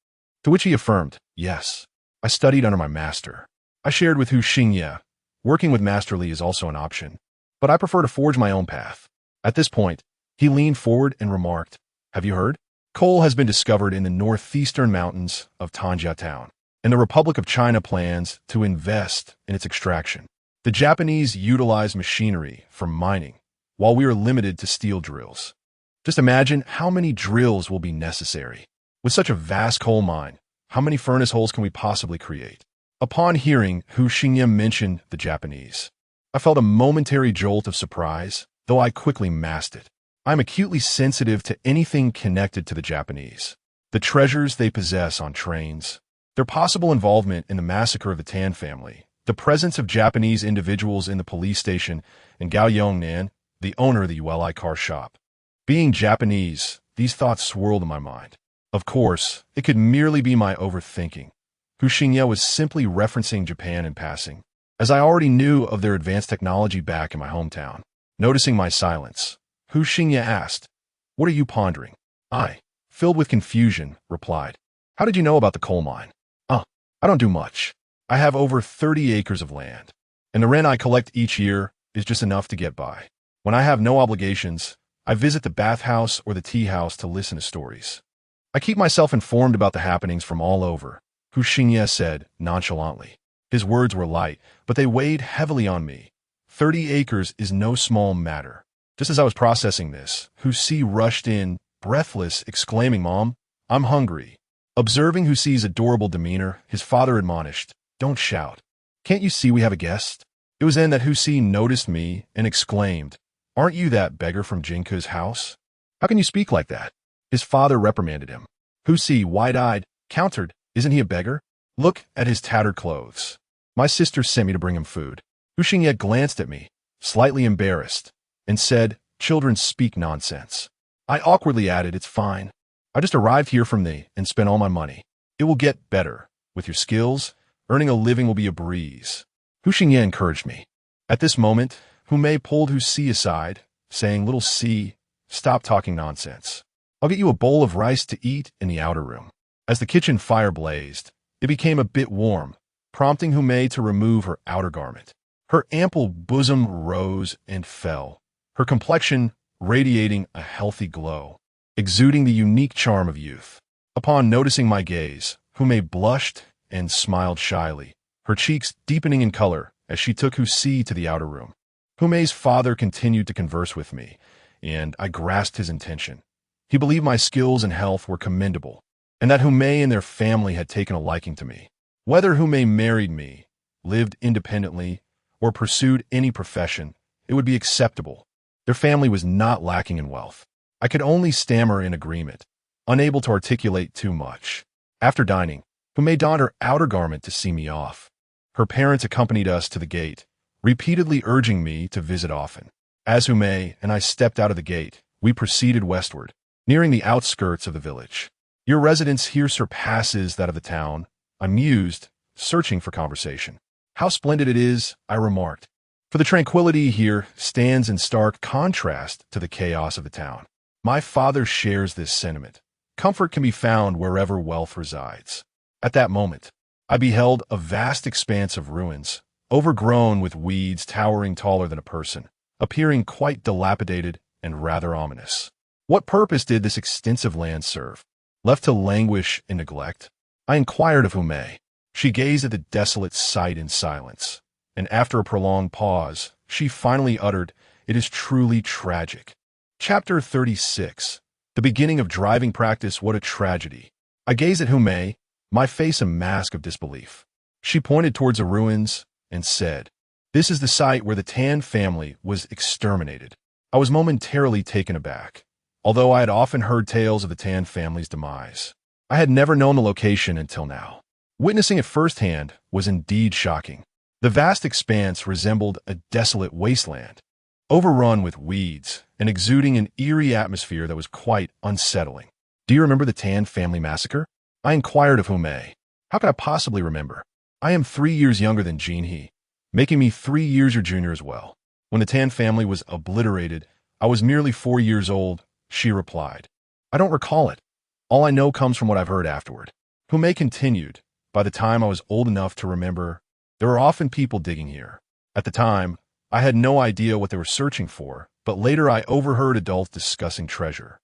to which he affirmed, Yes. I studied under my master. I shared with Hu Xingye. Working with Masterly is also an option, but I prefer to forge my own path. At this point, he leaned forward and remarked, Have you heard? Coal has been discovered in the northeastern mountains of Tanjia town, and the Republic of China plans to invest in its extraction. The Japanese utilize machinery for mining, while we are limited to steel drills. Just imagine how many drills will be necessary. With such a vast coal mine, how many furnace holes can we possibly create? Upon hearing Hu Xingye mention the Japanese, I felt a momentary jolt of surprise, though I quickly masked it. I'm acutely sensitive to anything connected to the Japanese. The treasures they possess on trains, their possible involvement in the massacre of the Tan family, the presence of Japanese individuals in the police station, and Gao Yongnan, the owner of the ULI car shop. Being Japanese, these thoughts swirled in my mind. Of course, it could merely be my overthinking. Hu Xingye was simply referencing Japan in passing, as I already knew of their advanced technology back in my hometown. Noticing my silence, Hu Xingye asked, What are you pondering? I, filled with confusion, replied, How did you know about the coal mine? I don't do much. I have over 30 acres of land, and the rent I collect each year is just enough to get by. When I have no obligations, I visit the bathhouse or the tea house to listen to stories. I keep myself informed about the happenings from all over, Hu Xingye said nonchalantly. His words were light, but they weighed heavily on me. 30 acres is no small matter. Just as I was processing this, Husi rushed in, breathless, exclaiming, "Mom, I'm hungry." Observing Husi's adorable demeanor, his father admonished, "Don't shout. Can't you see we have a guest?" It was then that Husi noticed me and exclaimed, "Aren't you that beggar from Jinku's house? How can you speak like that?" His father reprimanded him. Husi, wide-eyed, countered, "Isn't he a beggar? Look at his tattered clothes. My sister sent me to bring him food." Huxingye glanced at me, slightly embarrassed, and said, "Children speak nonsense." I awkwardly added, "It's fine. I just arrived here from the and spent all my money. It will get better. With your skills, earning a living will be a breeze." Huxingye encouraged me. At this moment, Humei pulled Husi aside, saying, "Little C, stop talking nonsense. I'll get you a bowl of rice to eat in the outer room." As the kitchen fire blazed, it became a bit warm, prompting Humei to remove her outer garment. Her ample bosom rose and fell, her complexion radiating a healthy glow, exuding the unique charm of youth. Upon noticing my gaze, Humei blushed and smiled shyly, her cheeks deepening in color as she took Husi to the outer room. Humei's father continued to converse with me, and I grasped his intention. He believed my skills and health were commendable, and that Humei and their family had taken a liking to me. Whether Humei married me, lived independently, or pursued any profession, it would be acceptable. Their family was not lacking in wealth. I could only stammer in agreement, unable to articulate too much. After dining, Humei donned her outer garment to see me off. Her parents accompanied us to the gate, repeatedly urging me to visit often. As Humei and I stepped out of the gate, we proceeded westward, nearing the outskirts of the village. "Your residence here surpasses that of the town," I mused, searching for conversation. "How splendid it is," I remarked, "for the tranquility here stands in stark contrast to the chaos of the town." My father shares this sentiment. Comfort can be found wherever wealth resides. At that moment, I beheld a vast expanse of ruins, overgrown with weeds towering taller than a person, appearing quite dilapidated and rather ominous. What purpose did this extensive land serve? Left to languish in neglect? I inquired of Humei. She gazed at the desolate sight in silence, and after a prolonged pause, she finally uttered, "It is truly tragic." Chapter 36. The beginning of driving practice, what a tragedy. I gazed at Humei, my face a mask of disbelief. She pointed towards the ruins and said, "This is the site where the Tan family was exterminated." I was momentarily taken aback. Although I had often heard tales of the Tan family's demise, I had never known the location until now. Witnessing it firsthand was indeed shocking. The vast expanse resembled a desolate wasteland, overrun with weeds and exuding an eerie atmosphere that was quite unsettling. "Do you remember the Tan family massacre?" I inquired of Humei. "How could I possibly remember? I am 3 years younger than Jinhee, making me 3 years your junior as well. When the Tan family was obliterated, I was merely 4 years old," she replied. "I don't recall it. All I know comes from what I've heard afterward." Humei continued, "By the time I was old enough to remember, there were often people digging here. At the time, I had no idea what they were searching for, but later I overheard adults discussing treasure.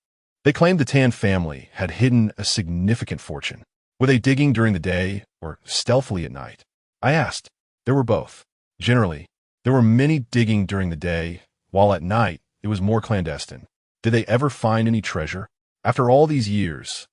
They claimed the Tan family had hidden a significant fortune. Were they digging during the day or stealthily at night?" I asked. "There were both. Generally, there were many digging during the day, while at night it was more clandestine." "Did they ever find any treasure?" "After all these years,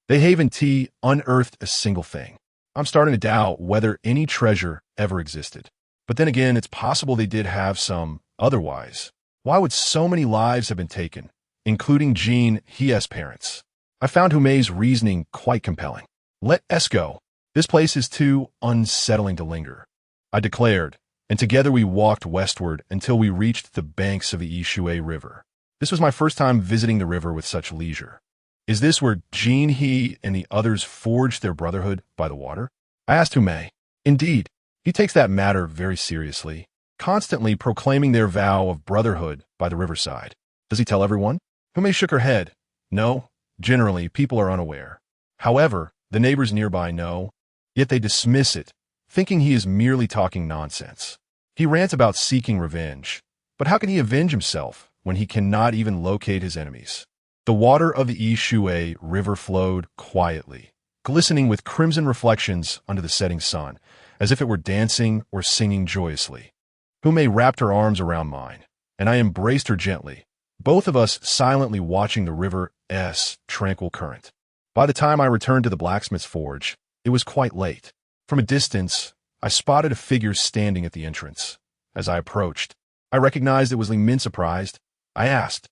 they haven't unearthed a single thing. I'm starting to doubt whether any treasure ever existed. But then again, it's possible they did have some. Otherwise, why would so many lives have been taken, including Jean Hie's parents?" I found Humei's reasoning quite compelling. "Let us go. This place is too unsettling to linger," I declared, and together we walked westward until we reached the banks of the Ishui River. This was my first time visiting the river with such leisure. "Is this where Jean He and the others forged their brotherhood by the water?" I asked Humei. "Indeed, he takes that matter very seriously, constantly proclaiming their vow of brotherhood by the riverside." "Does he tell everyone?" Humei shook her head. "No, generally people are unaware. However, the neighbors nearby know, yet they dismiss it, thinking he is merely talking nonsense. He rants about seeking revenge, but how can he avenge himself when he cannot even locate his enemies?" The water of the Ishui River flowed quietly, glistening with crimson reflections under the setting sun, as if it were dancing or singing joyously. Humei wrapped her arms around mine, and I embraced her gently, both of us silently watching the river's tranquil current. By the time I returned to the blacksmith's forge, it was quite late. From a distance, I spotted a figure standing at the entrance. As I approached, I recognized it was Li Min. Surprised, I asked,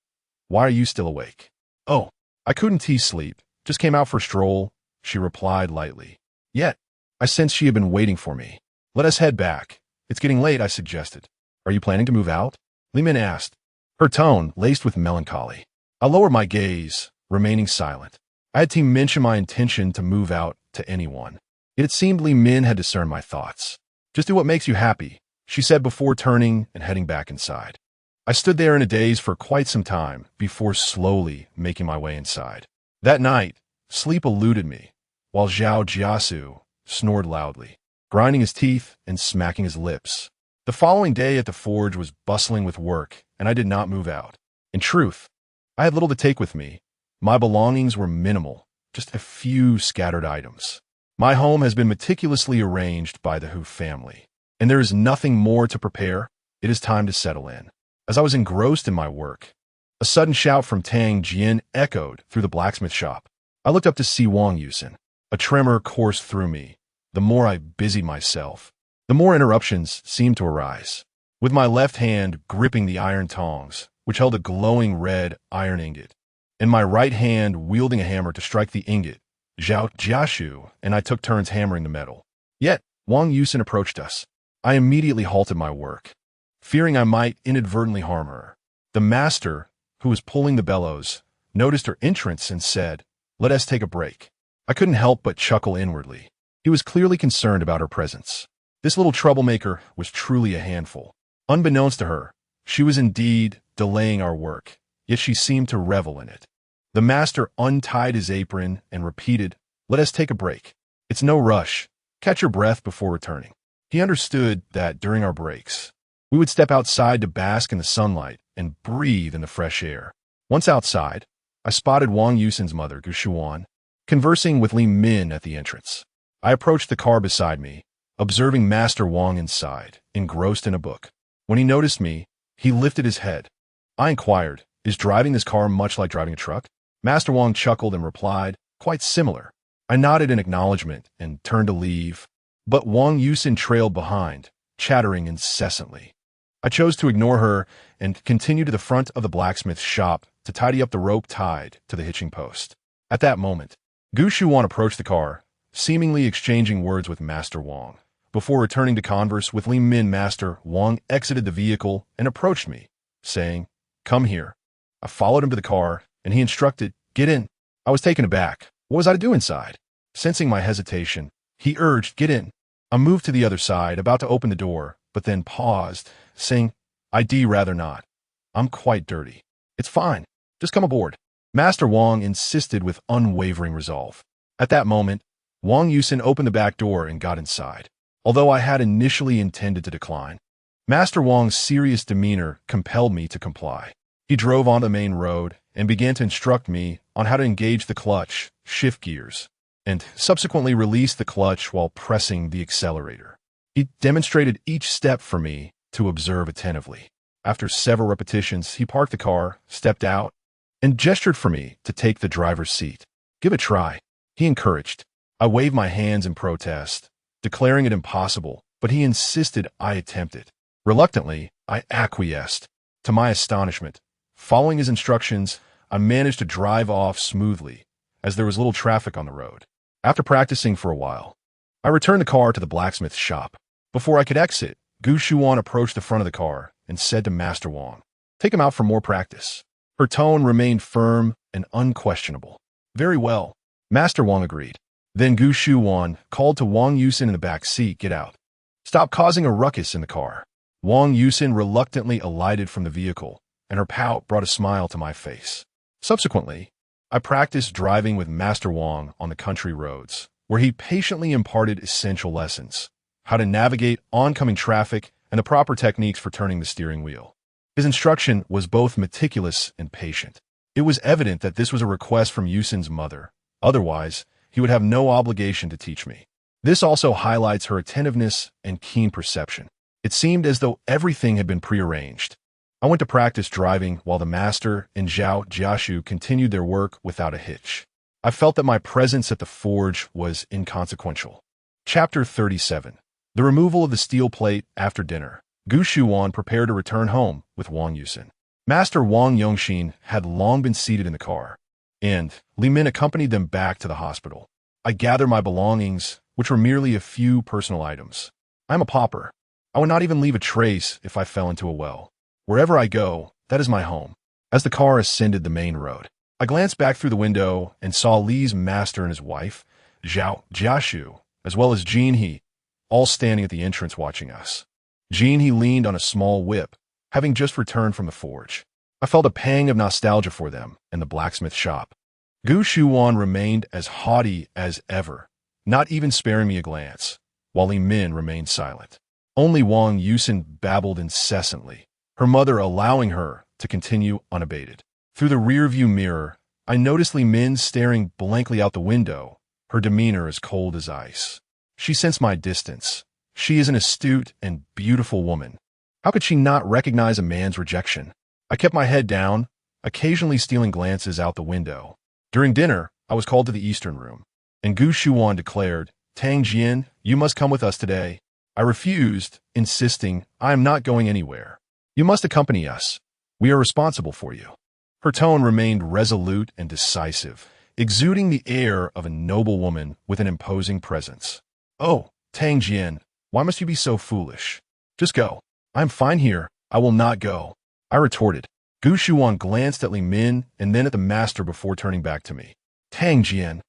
"Why are you still awake?" "Oh, I couldn't sleep, just came out for a stroll," she replied lightly. Yet, I sensed she had been waiting for me. "Let us head back. It's getting late," I suggested. "Are you planning to move out?" Li Min asked, her tone laced with melancholy. I lowered my gaze, remaining silent. I had to mention my intention to move out to anyone. It seemed Li Min had discerned my thoughts. "Just do what makes you happy," she said before turning and heading back inside. I stood there in a daze for quite some time before slowly making my way inside. That night, sleep eluded me, while Zhao Jiasu snored loudly, grinding his teeth and smacking his lips. The following day at the forge was bustling with work, and I did not move out. In truth, I had little to take with me. My belongings were minimal, just a few scattered items. My home has been meticulously arranged by the Hu family, and there is nothing more to prepare. It is time to settle in. As I was engrossed in my work, a sudden shout from Tang Jian echoed through the blacksmith shop. I looked up to see Wang Yusin. A tremor coursed through me. The more I busied myself, the more interruptions seemed to arise. With my left hand gripping the iron tongs, which held a glowing red iron ingot, and my right hand wielding a hammer to strike the ingot, Zhao Jiashu and I took turns hammering the metal. Yet, Wang Yusin approached us. I immediately halted my work, fearing I might inadvertently harm her. The master, who was pulling the bellows, noticed her entrance and said, "Let us take a break." I couldn't help but chuckle inwardly. He was clearly concerned about her presence. This little troublemaker was truly a handful. Unbeknownst to her, she was indeed delaying our work, yet she seemed to revel in it. The master untied his apron and repeated, "Let us take a break. It's no rush. Catch your breath before returning." He understood that during our breaks, we would step outside to bask in the sunlight and breathe in the fresh air. Once outside, I spotted Wang Yusin's mother, Gu Shuan, conversing with Li Min at the entrance. I approached the car beside me, observing Master Wang inside, engrossed in a book. When he noticed me, he lifted his head. I inquired, "Is driving this car much like driving a truck?" Master Wang chuckled and replied, "Quite similar." I nodded in acknowledgement and turned to leave, but Wang Yusin trailed behind, chattering incessantly. I chose to ignore her and continue to the front of the blacksmith's shop to tidy up the rope tied to the hitching post. At that moment, Gu Shuan approached the car, seemingly exchanging words with Master Wang. Before returning to converse with Li Min, Master Wang exited the vehicle and approached me, saying, "Come here." I followed him to the car, and he instructed, "Get in." I was taken aback. What was I to do inside? Sensing my hesitation, he urged, "Get in." I moved to the other side, about to open the door, but then paused, saying, "I'd rather not. I'm quite dirty." "It's fine. Just come aboard." Master Wang insisted with unwavering resolve. At that moment, Wang Yusin opened the back door and got inside, although I had initially intended to decline. Master Wang's serious demeanor compelled me to comply. He drove on the main road and began to instruct me on how to engage the clutch, shift gears, and subsequently release the clutch while pressing the accelerator. He demonstrated each step for me to observe attentively. After several repetitions, he parked the car, stepped out, and gestured for me to take the driver's seat. "Give it a try," he encouraged. I waved my hands in protest, declaring it impossible, but he insisted I attempt it. Reluctantly, I acquiesced. To my astonishment, following his instructions, I managed to drive off smoothly, as there was little traffic on the road. After practicing for a while, I returned the car to the blacksmith's shop. Before I could exit, Gu Shuan approached the front of the car and said to Master Wang, "Take him out for more practice." Her tone remained firm and unquestionable. "Very well," Master Wang agreed. Then Gu Shuan called to Wang Yusin in the back seat, "Get out. Stop causing a ruckus in the car." Wang Yusin reluctantly alighted from the vehicle, and her pout brought a smile to my face. Subsequently, I practiced driving with Master Wang on the country roads, where he patiently imparted essential lessons: how to navigate oncoming traffic and the proper techniques for turning the steering wheel. His instruction was both meticulous and patient. It was evident that this was a request from Yusin's mother. Otherwise, he would have no obligation to teach me. This also highlights her attentiveness and keen perception. It seemed as though everything had been prearranged. I went to practice driving while the master and Zhao Jiashu continued their work without a hitch. I felt that my presence at the forge was inconsequential. Chapter 37. The removal of the steel plate after dinner. Gu Shuwan prepared to return home with Wang Yusin. Master Wang Yongxin had long been seated in the car, and Li Min accompanied them back to the hospital. I gathered my belongings, which were merely a few personal items. I am a pauper. I would not even leave a trace if I fell into a well. Wherever I go, that is my home. As the car ascended the main road, I glanced back through the window and saw Li's master and his wife, Zhao Jiashu, as well as Jin He, all standing at the entrance watching us. Jin He leaned on a small whip, having just returned from the forge. I felt a pang of nostalgia for them and the blacksmith shop. Gu Shuwan remained as haughty as ever, not even sparing me a glance, while Li Min remained silent. Only Wang Yusin babbled incessantly, her mother allowing her to continue unabated. Through the rearview mirror, I noticed Li Min staring blankly out the window, her demeanor as cold as ice. She sensed my distance. She is an astute and beautiful woman. How could she not recognize a man's rejection? I kept my head down, occasionally stealing glances out the window. During dinner, I was called to the eastern room, and Gu Shuwan declared, "Tang Jian, you must come with us today." I refused, insisting, "I am not going anywhere. You must accompany us. We are responsible for you." Her tone remained resolute and decisive, exuding the air of a noble woman with an imposing presence. "Oh, Tang Jian, why must you be so foolish? Just go." "I am fine here. I will not go," I retorted. Gu Shuwan glanced at Li Min and then at the master before turning back to me. "Tang Jian,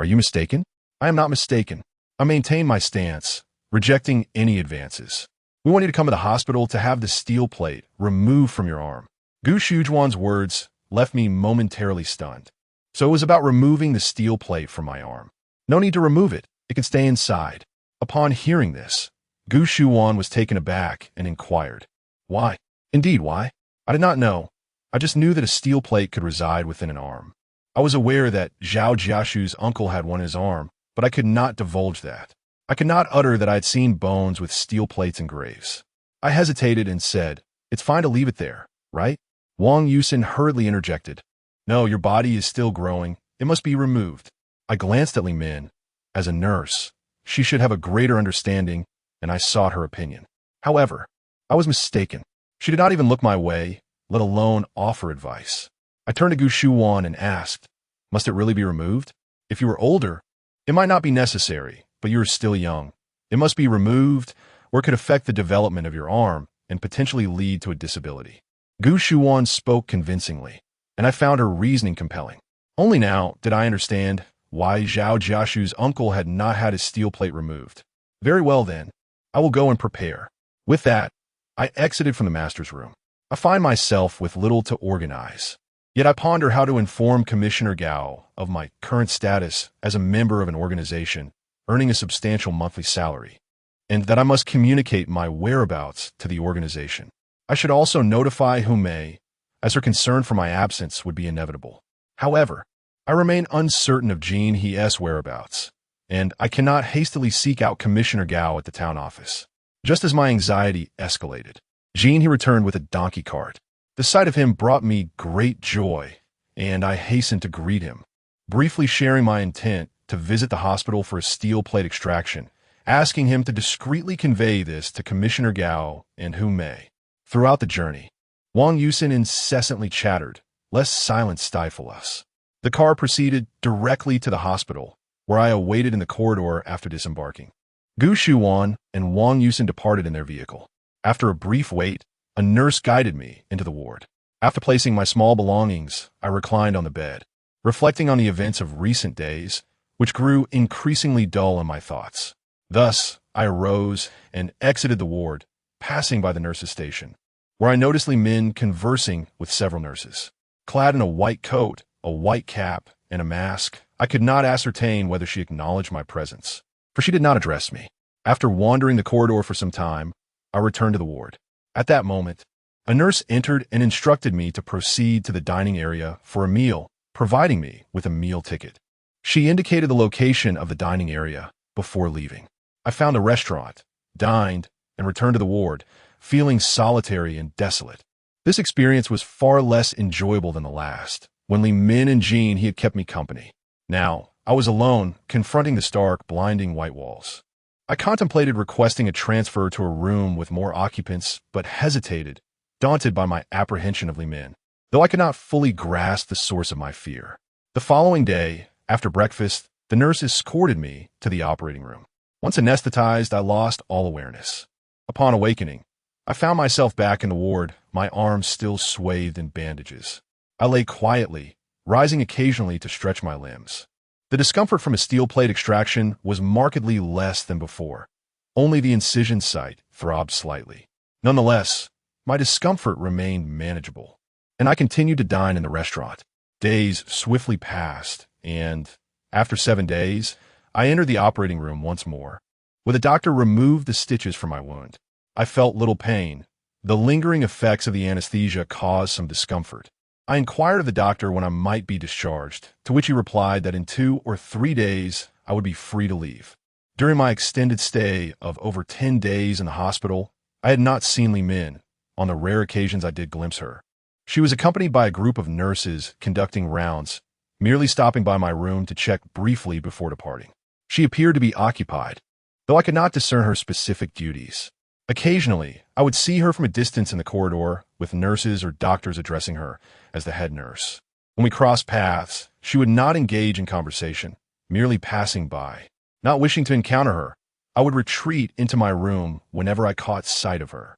are you mistaken?" "I am not mistaken. I maintain my stance, rejecting any advances. We want you to come to the hospital to have the steel plate removed from your arm." Gu Shujuan's words left me momentarily stunned. So it was about removing the steel plate from my arm. No need to remove it. It can stay inside. Upon hearing this, Gu Shuwan was taken aback and inquired, "Why?" "Indeed, why?" "I did not know. I just knew that a steel plate could reside within an arm. I was aware that Zhao Jiashu's uncle had one in his arm, but I could not divulge that. I could not utter that I had seen bones with steel plates and graves." I hesitated and said, "It's fine to leave it there, right?" Wang Yusin hurriedly interjected, "No, your body is still growing. It must be removed." I glanced at Li Min. As a nurse, she should have a greater understanding, and I sought her opinion. However, I was mistaken. She did not even look my way, let alone offer advice. I turned to Gu Shuwan and asked, "Must it really be removed? If you were older, it might not be necessary, but you are still young. It must be removed, or it could affect the development of your arm and potentially lead to a disability." Gu Shuwan spoke convincingly, and I found her reasoning compelling. Only now did I understand why Zhao Jiashu's uncle had not had his steel plate removed. Very well then, I will go and prepare. With that, I exited from the master's room. I find myself with little to organize. Yet I ponder how to inform Commissioner Gao of my current status as a member of an organization earning a substantial monthly salary, and that I must communicate my whereabouts to the organization. I should also notify Hu Mei, as her concern for my absence would be inevitable. However, I remain uncertain of Jin He's whereabouts, and I cannot hastily seek out Commissioner Gao at the town office. Just as my anxiety escalated, Jin He returned with a donkey cart. The sight of him brought me great joy, and I hastened to greet him, briefly sharing my intent to visit the hospital for a steel plate extraction, asking him to discreetly convey this to Commissioner Gao and Hu Mei. Throughout the journey, Wang Yusin incessantly chattered, lest silence stifle us. The car proceeded directly to the hospital, where I awaited in the corridor after disembarking. Gu Shuwan and Wang Yusin departed in their vehicle. After a brief wait, a nurse guided me into the ward. After placing my small belongings, I reclined on the bed, reflecting on the events of recent days, which grew increasingly dull in my thoughts. Thus, I arose and exited the ward, passing by the nurse's station, where I noticed Li Min conversing with several nurses. Clad in a white coat, a white cap, and a mask, I could not ascertain whether she acknowledged my presence, for she did not address me. After wandering the corridor for some time, I returned to the ward. At that moment, a nurse entered and instructed me to proceed to the dining area for a meal, providing me with a meal ticket. She indicated the location of the dining area before leaving. I found a restaurant, dined, and returned to the ward, feeling solitary and desolate. This experience was far less enjoyable than the last, when Li Min and Jean he had kept me company. Now, I was alone, confronting the stark, blinding white walls. I contemplated requesting a transfer to a room with more occupants, but hesitated, daunted by my apprehension of Li Min, though I could not fully grasp the source of my fear. The following day, after breakfast, the nurse escorted me to the operating room. Once anesthetized, I lost all awareness. Upon awakening, I found myself back in the ward, my arms still swathed in bandages. I lay quietly, rising occasionally to stretch my limbs. The discomfort from a steel plate extraction was markedly less than before. Only the incision site throbbed slightly. Nonetheless, my discomfort remained manageable, and I continued to dine in the restaurant. Days swiftly passed, and, after 7 days, I entered the operating room once more. When the doctor removed the stitches from my wound, I felt little pain. The lingering effects of the anesthesia caused some discomfort. I inquired of the doctor when I might be discharged, to which he replied that in 2 or 3 days I would be free to leave. During my extended stay of over 10 days in the hospital, I had not seen Li Min, on the rare occasions I did glimpse her. She was accompanied by a group of nurses conducting rounds, merely stopping by my room to check briefly before departing. She appeared to be occupied, though I could not discern her specific duties. Occasionally, I would see her from a distance in the corridor, with nurses or doctors addressing her as the head nurse. When we crossed paths, she would not engage in conversation, merely passing by. Not wishing to encounter her, I would retreat into my room whenever I caught sight of her.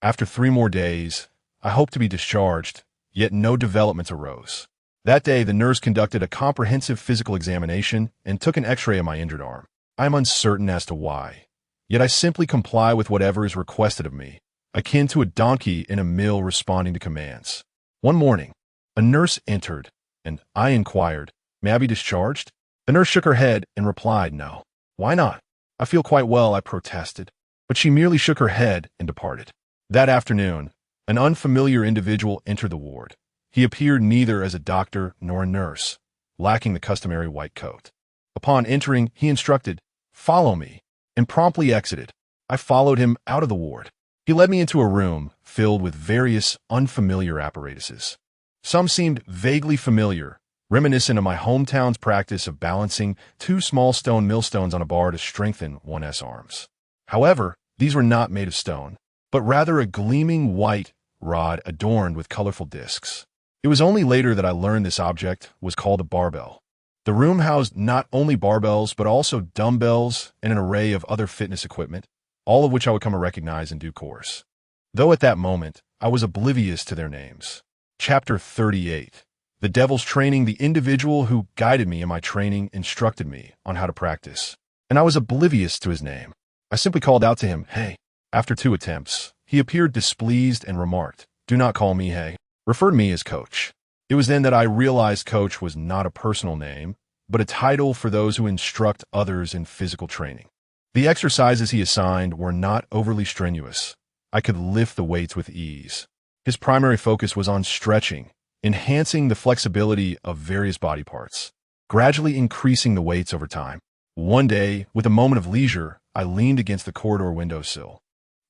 After 3 more days, I hoped to be discharged, yet no developments arose. That day, the nurse conducted a comprehensive physical examination and took an x-ray of my injured arm. I am uncertain as to why, yet I simply comply with whatever is requested of me, akin to a donkey in a mill responding to commands. One morning, a nurse entered, and I inquired, "May I be discharged?" The nurse shook her head and replied, "No." "Why not?" "I feel quite well," I protested, but she merely shook her head and departed. That afternoon, an unfamiliar individual entered the ward. He appeared neither as a doctor nor a nurse, lacking the customary white coat. Upon entering, he instructed, "Follow me," and promptly exited. I followed him out of the ward. He led me into a room filled with various unfamiliar apparatuses. Some seemed vaguely familiar, reminiscent of my hometown's practice of balancing 2 small stone millstones on a bar to strengthen one's arms. However, these were not made of stone, but rather a gleaming white rod adorned with colorful discs. It was only later that I learned this object was called a barbell. The room housed not only barbells, but also dumbbells and an array of other fitness equipment, all of which I would come to recognize in due course, though at that moment I was oblivious to their names. Chapter 38. The Devil's Training. The individual who guided me in my training instructed me on how to practice, and I was oblivious to his name. I simply called out to him, "Hey." After 2 attempts, he appeared displeased and remarked, "Do not call me Hey. Refer to me as Coach." It was then that I realized Coach was not a personal name, but a title for those who instruct others in physical training. The exercises he assigned were not overly strenuous. I could lift the weights with ease. His primary focus was on stretching, enhancing the flexibility of various body parts, gradually increasing the weights over time. One day, with a moment of leisure, I leaned against the corridor windowsill.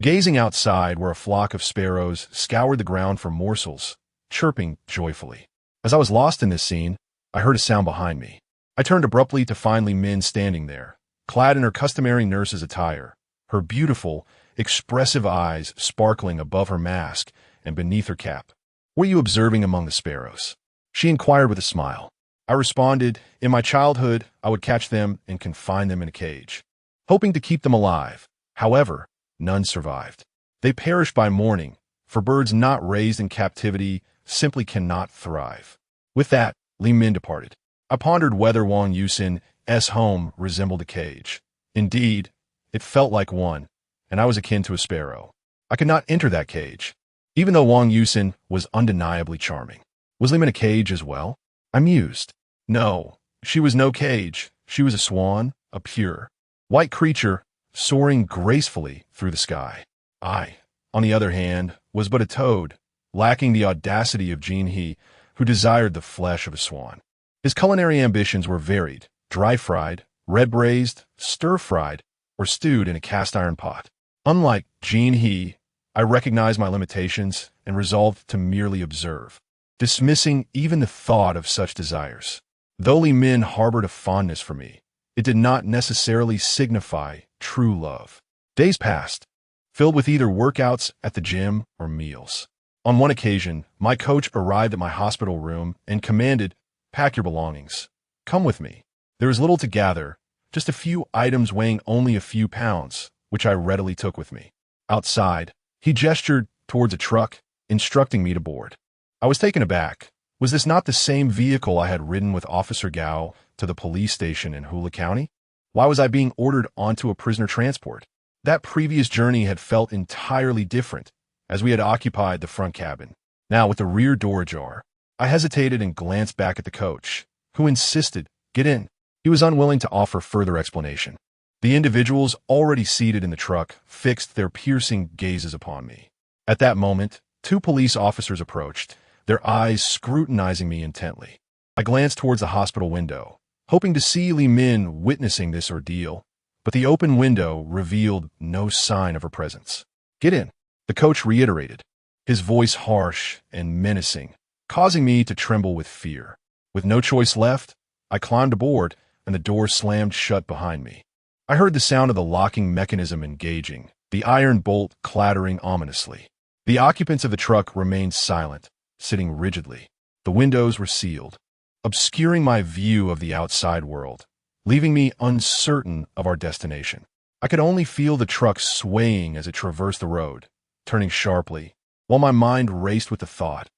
Gazing outside where a flock of sparrows scoured the ground for morsels, chirping joyfully. As I was lost in this scene, I heard a sound behind me. I turned abruptly to find Li Min standing there, clad in her customary nurse's attire, her beautiful, expressive eyes sparkling above her mask and beneath her cap. "What are you observing among the sparrows?" she inquired with a smile. I responded, "In my childhood, I would catch them and confine them in a cage, hoping to keep them alive. However, none survived. They perished by morning, for birds not raised in captivity simply cannot thrive." With that, Li Min departed. I pondered whether Wang Yusin's home resembled a cage. Indeed, it felt like one, and I was akin to a sparrow. I could not enter that cage, even though Wang Yusin was undeniably charming. Was Li Min a cage as well? I mused. No, she was no cage. She was a swan, a pure, white creature, soaring gracefully through the sky. I, on the other hand, was but a toad, lacking the audacity of Jin He, who desired the flesh of a swan. His culinary ambitions were varied: dry-fried, red-braised, stir-fried, or stewed in a cast-iron pot. Unlike Jin He, I recognized my limitations and resolved to merely observe, dismissing even the thought of such desires. Though Li Min harbored a fondness for me, it did not necessarily signify true love. Days passed, filled with either workouts at the gym or meals. On one occasion, my coach arrived at my hospital room and commanded, "Pack your belongings. Come with me." There was little to gather, just a few items weighing only a few pounds, which I readily took with me. Outside, he gestured towards a truck, instructing me to board. I was taken aback. Was this not the same vehicle I had ridden with Officer Gao to the police station in Hula County? Why was I being ordered onto a prisoner transport? That previous journey had felt entirely different, as we had occupied the front cabin. Now, with the rear door ajar, I hesitated and glanced back at the coach, who insisted, "Get in." He was unwilling to offer further explanation. The individuals already seated in the truck fixed their piercing gazes upon me. At that moment, 2 police officers approached, their eyes scrutinizing me intently. I glanced towards the hospital window, hoping to see Li Min witnessing this ordeal, but the open window revealed no sign of her presence. "Get in," the coach reiterated, his voice harsh and menacing, causing me to tremble with fear. With no choice left, I climbed aboard, and the door slammed shut behind me. I heard the sound of the locking mechanism engaging, the iron bolt clattering ominously. The occupants of the truck remained silent, sitting rigidly. The windows were sealed, obscuring my view of the outside world, leaving me uncertain of our destination. I could only feel the truck swaying as it traversed the road, turning sharply, while my mind raced with the thought,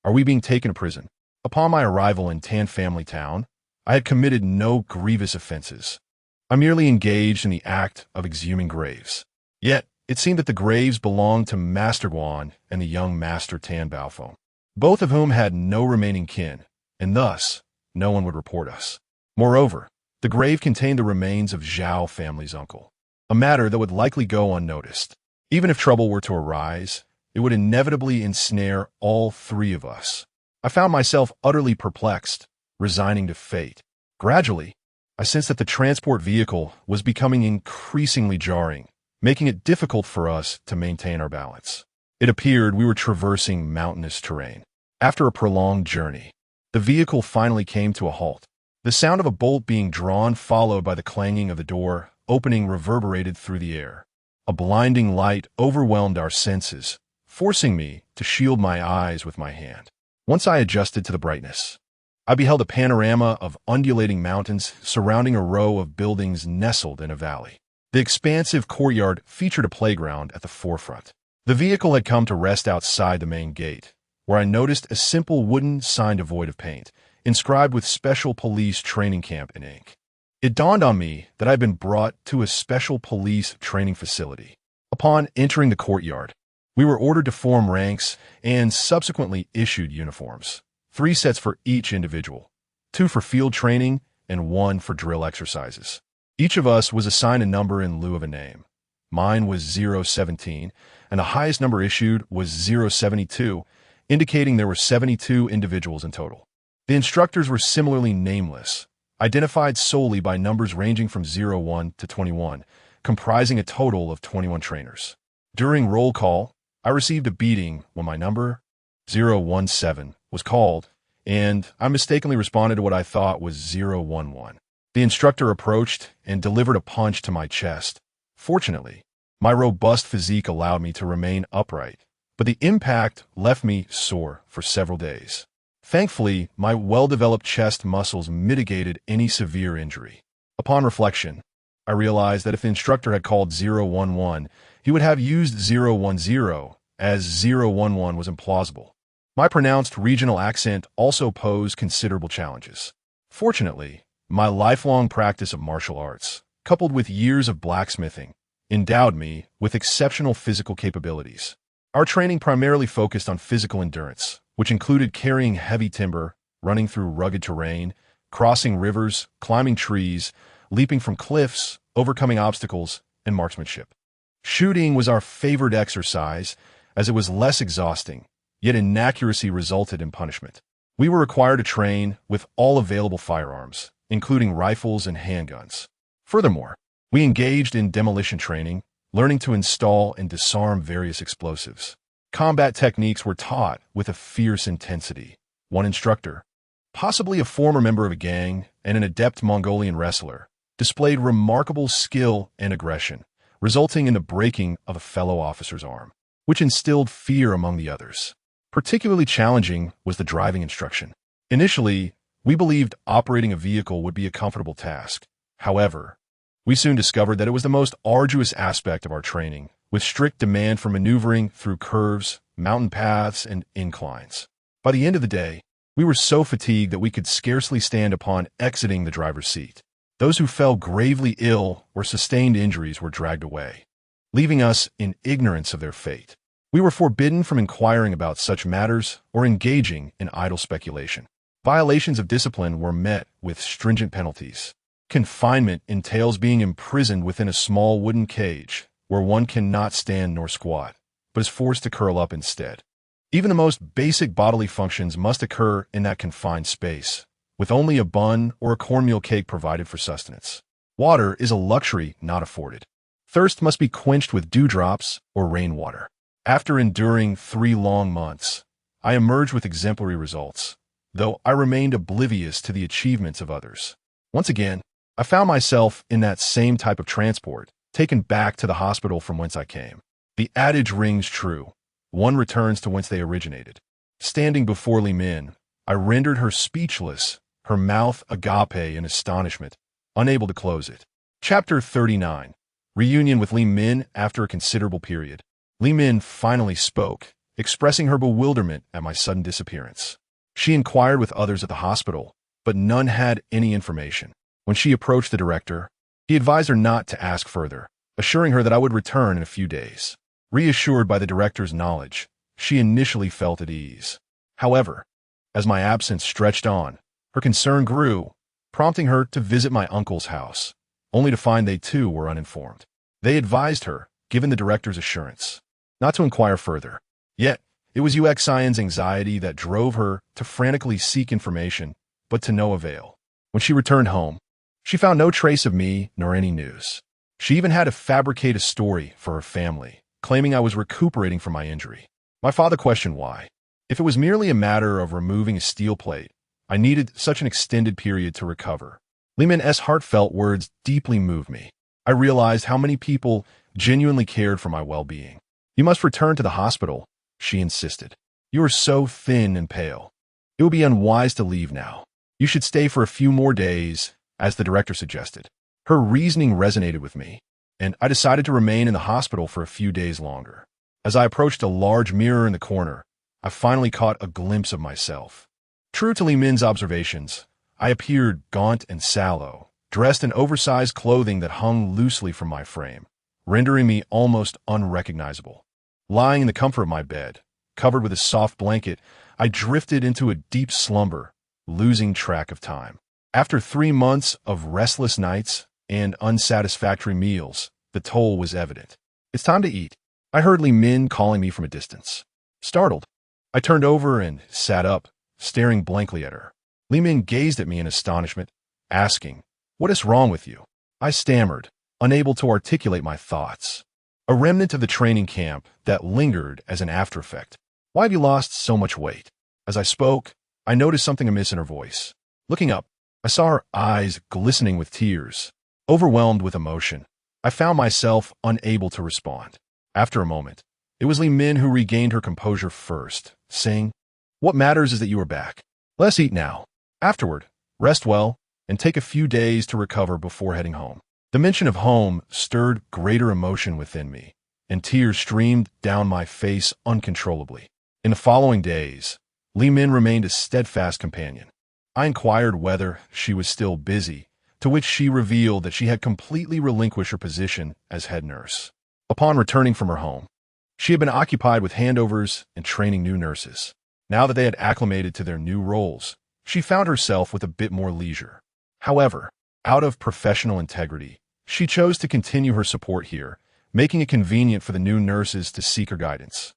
are we being taken to prison? Upon my arrival in Tan Family Town, I had committed no grievous offenses. I merely engaged in the act of exhuming graves. Yet, it seemed that the graves belonged to Master Guan and the young Master Tan Baofeng, both of whom had no remaining kin, and thus, no one would report us. Moreover, the grave contained the remains of Zhao family's uncle, a matter that would likely go unnoticed. Even if trouble were to arise, it would inevitably ensnare all 3 of us. I found myself utterly perplexed, resigning to fate. Gradually, I sensed that the transport vehicle was becoming increasingly jarring, making it difficult for us to maintain our balance. It appeared we were traversing mountainous terrain. After a prolonged journey, the vehicle finally came to a halt. The sound of a bolt being drawn, followed by the clanging of the door opening, reverberated through the air. A blinding light overwhelmed our senses, forcing me to shield my eyes with my hand. Once I adjusted to the brightness, I beheld a panorama of undulating mountains surrounding a row of buildings nestled in a valley. The expansive courtyard featured a playground at the forefront. The vehicle had come to rest outside the main gate, where I noticed a simple wooden sign devoid of paint, inscribed with Special Police Training Camp in ink. It dawned on me that I had been brought to a special police training facility. Upon entering the courtyard, we were ordered to form ranks and subsequently issued uniforms. 3 sets for each individual, 2 for field training and 1 for drill exercises. Each of us was assigned a number in lieu of a name. Mine was 017, and the highest number issued was 072, indicating there were 72 individuals in total. The instructors were similarly nameless, identified solely by numbers ranging from 01 to 21, comprising a total of 21 trainers. During roll call, I received a beating when my number, 017, was called, and I mistakenly responded to what I thought was 011. The instructor approached and delivered a punch to my chest. Fortunately, my robust physique allowed me to remain upright, but the impact left me sore for several days. Thankfully, my well-developed chest muscles mitigated any severe injury. Upon reflection, I realized that if the instructor had called 011, he would have used 010, as 011 was implausible. My pronounced regional accent also posed considerable challenges. Fortunately, my lifelong practice of martial arts, coupled with years of blacksmithing, endowed me with exceptional physical capabilities. Our training primarily focused on physical endurance, which included carrying heavy timber, running through rugged terrain, crossing rivers, climbing trees, leaping from cliffs, overcoming obstacles, and marksmanship. Shooting was our favored exercise, as it was less exhausting, yet inaccuracy resulted in punishment. We were required to train with all available firearms, including rifles and handguns. Furthermore, we engaged in demolition training, learning to install and disarm various explosives. Combat techniques were taught with a fierce intensity. One instructor, possibly a former member of a gang and an adept Mongolian wrestler, displayed remarkable skill and aggression, resulting in the breaking of a fellow officer's arm, which instilled fear among the others. Particularly challenging was the driving instruction. Initially, we believed operating a vehicle would be a comfortable task. However, we soon discovered that it was the most arduous aspect of our training, with strict demand for maneuvering through curves, mountain paths, and inclines. By the end of the day, we were so fatigued that we could scarcely stand upon exiting the driver's seat. Those who fell gravely ill or sustained injuries were dragged away, leaving us in ignorance of their fate. We were forbidden from inquiring about such matters or engaging in idle speculation. Violations of discipline were met with stringent penalties. Confinement entails being imprisoned within a small wooden cage where one cannot stand nor squat, but is forced to curl up instead. Even the most basic bodily functions must occur in that confined space, with only a bun or a cornmeal cake provided for sustenance. Water is a luxury not afforded. Thirst must be quenched with dewdrops or rainwater. After enduring 3 long months, I emerged with exemplary results, though I remained oblivious to the achievements of others. Once again, I found myself in that same type of transport, taken back to the hospital from whence I came. The adage rings true. One returns to whence they originated. Standing before Li Min, I rendered her speechless, her mouth agape in astonishment, unable to close it. Chapter 39. Reunion with Li Min after a considerable period. Li Min finally spoke, expressing her bewilderment at my sudden disappearance. She inquired with others at the hospital, but none had any information. When she approached the director, he advised her not to ask further, assuring her that I would return in a few days. Reassured by the director's knowledge, she initially felt at ease. However, as my absence stretched on, her concern grew, prompting her to visit my uncle's house, only to find they too were uninformed. They advised her, given the director's assurance, not to inquire further. Yet, it was Yuxian's anxiety that drove her to frantically seek information, but to no avail. When she returned home, she found no trace of me nor any news. She even had to fabricate a story for her family, claiming I was recuperating from my injury. My father questioned why. If it was merely a matter of removing a steel plate, I needed such an extended period to recover. Li Min's heartfelt words deeply moved me. I realized how many people genuinely cared for my well-being. You must return to the hospital, she insisted. You are so thin and pale. It would be unwise to leave now. You should stay for a few more days, as the director suggested. Her reasoning resonated with me, and I decided to remain in the hospital for a few days longer. As I approached a large mirror in the corner, I finally caught a glimpse of myself. True to Li Min's observations, I appeared gaunt and sallow, dressed in oversized clothing that hung loosely from my frame, rendering me almost unrecognizable. Lying in the comfort of my bed, covered with a soft blanket, I drifted into a deep slumber, losing track of time. After 3 months of restless nights and unsatisfactory meals, the toll was evident. It's time to eat. I heard Li Min calling me from a distance. Startled, I turned over and sat up, staring blankly at her. Li Min gazed at me in astonishment, asking, "What is wrong with you?" I stammered, unable to articulate my thoughts. A remnant of the training camp that lingered as an after effect. "Why have you lost so much weight?" As I spoke, I noticed something amiss in her voice. Looking up, I saw her eyes glistening with tears. Overwhelmed with emotion, I found myself unable to respond. After a moment, it was Li Min who regained her composure first, saying, "What matters is that you are back. Let's eat now. Afterward, rest well and take a few days to recover before heading home." The mention of home stirred greater emotion within me, and tears streamed down my face uncontrollably. In the following days, Li Min remained a steadfast companion. I inquired whether she was still busy, to which she revealed that she had completely relinquished her position as head nurse. Upon returning from her home, she had been occupied with handovers and training new nurses. Now that they had acclimated to their new roles, she found herself with a bit more leisure. However, out of professional integrity, she chose to continue her support here, making it convenient for the new nurses to seek her guidance.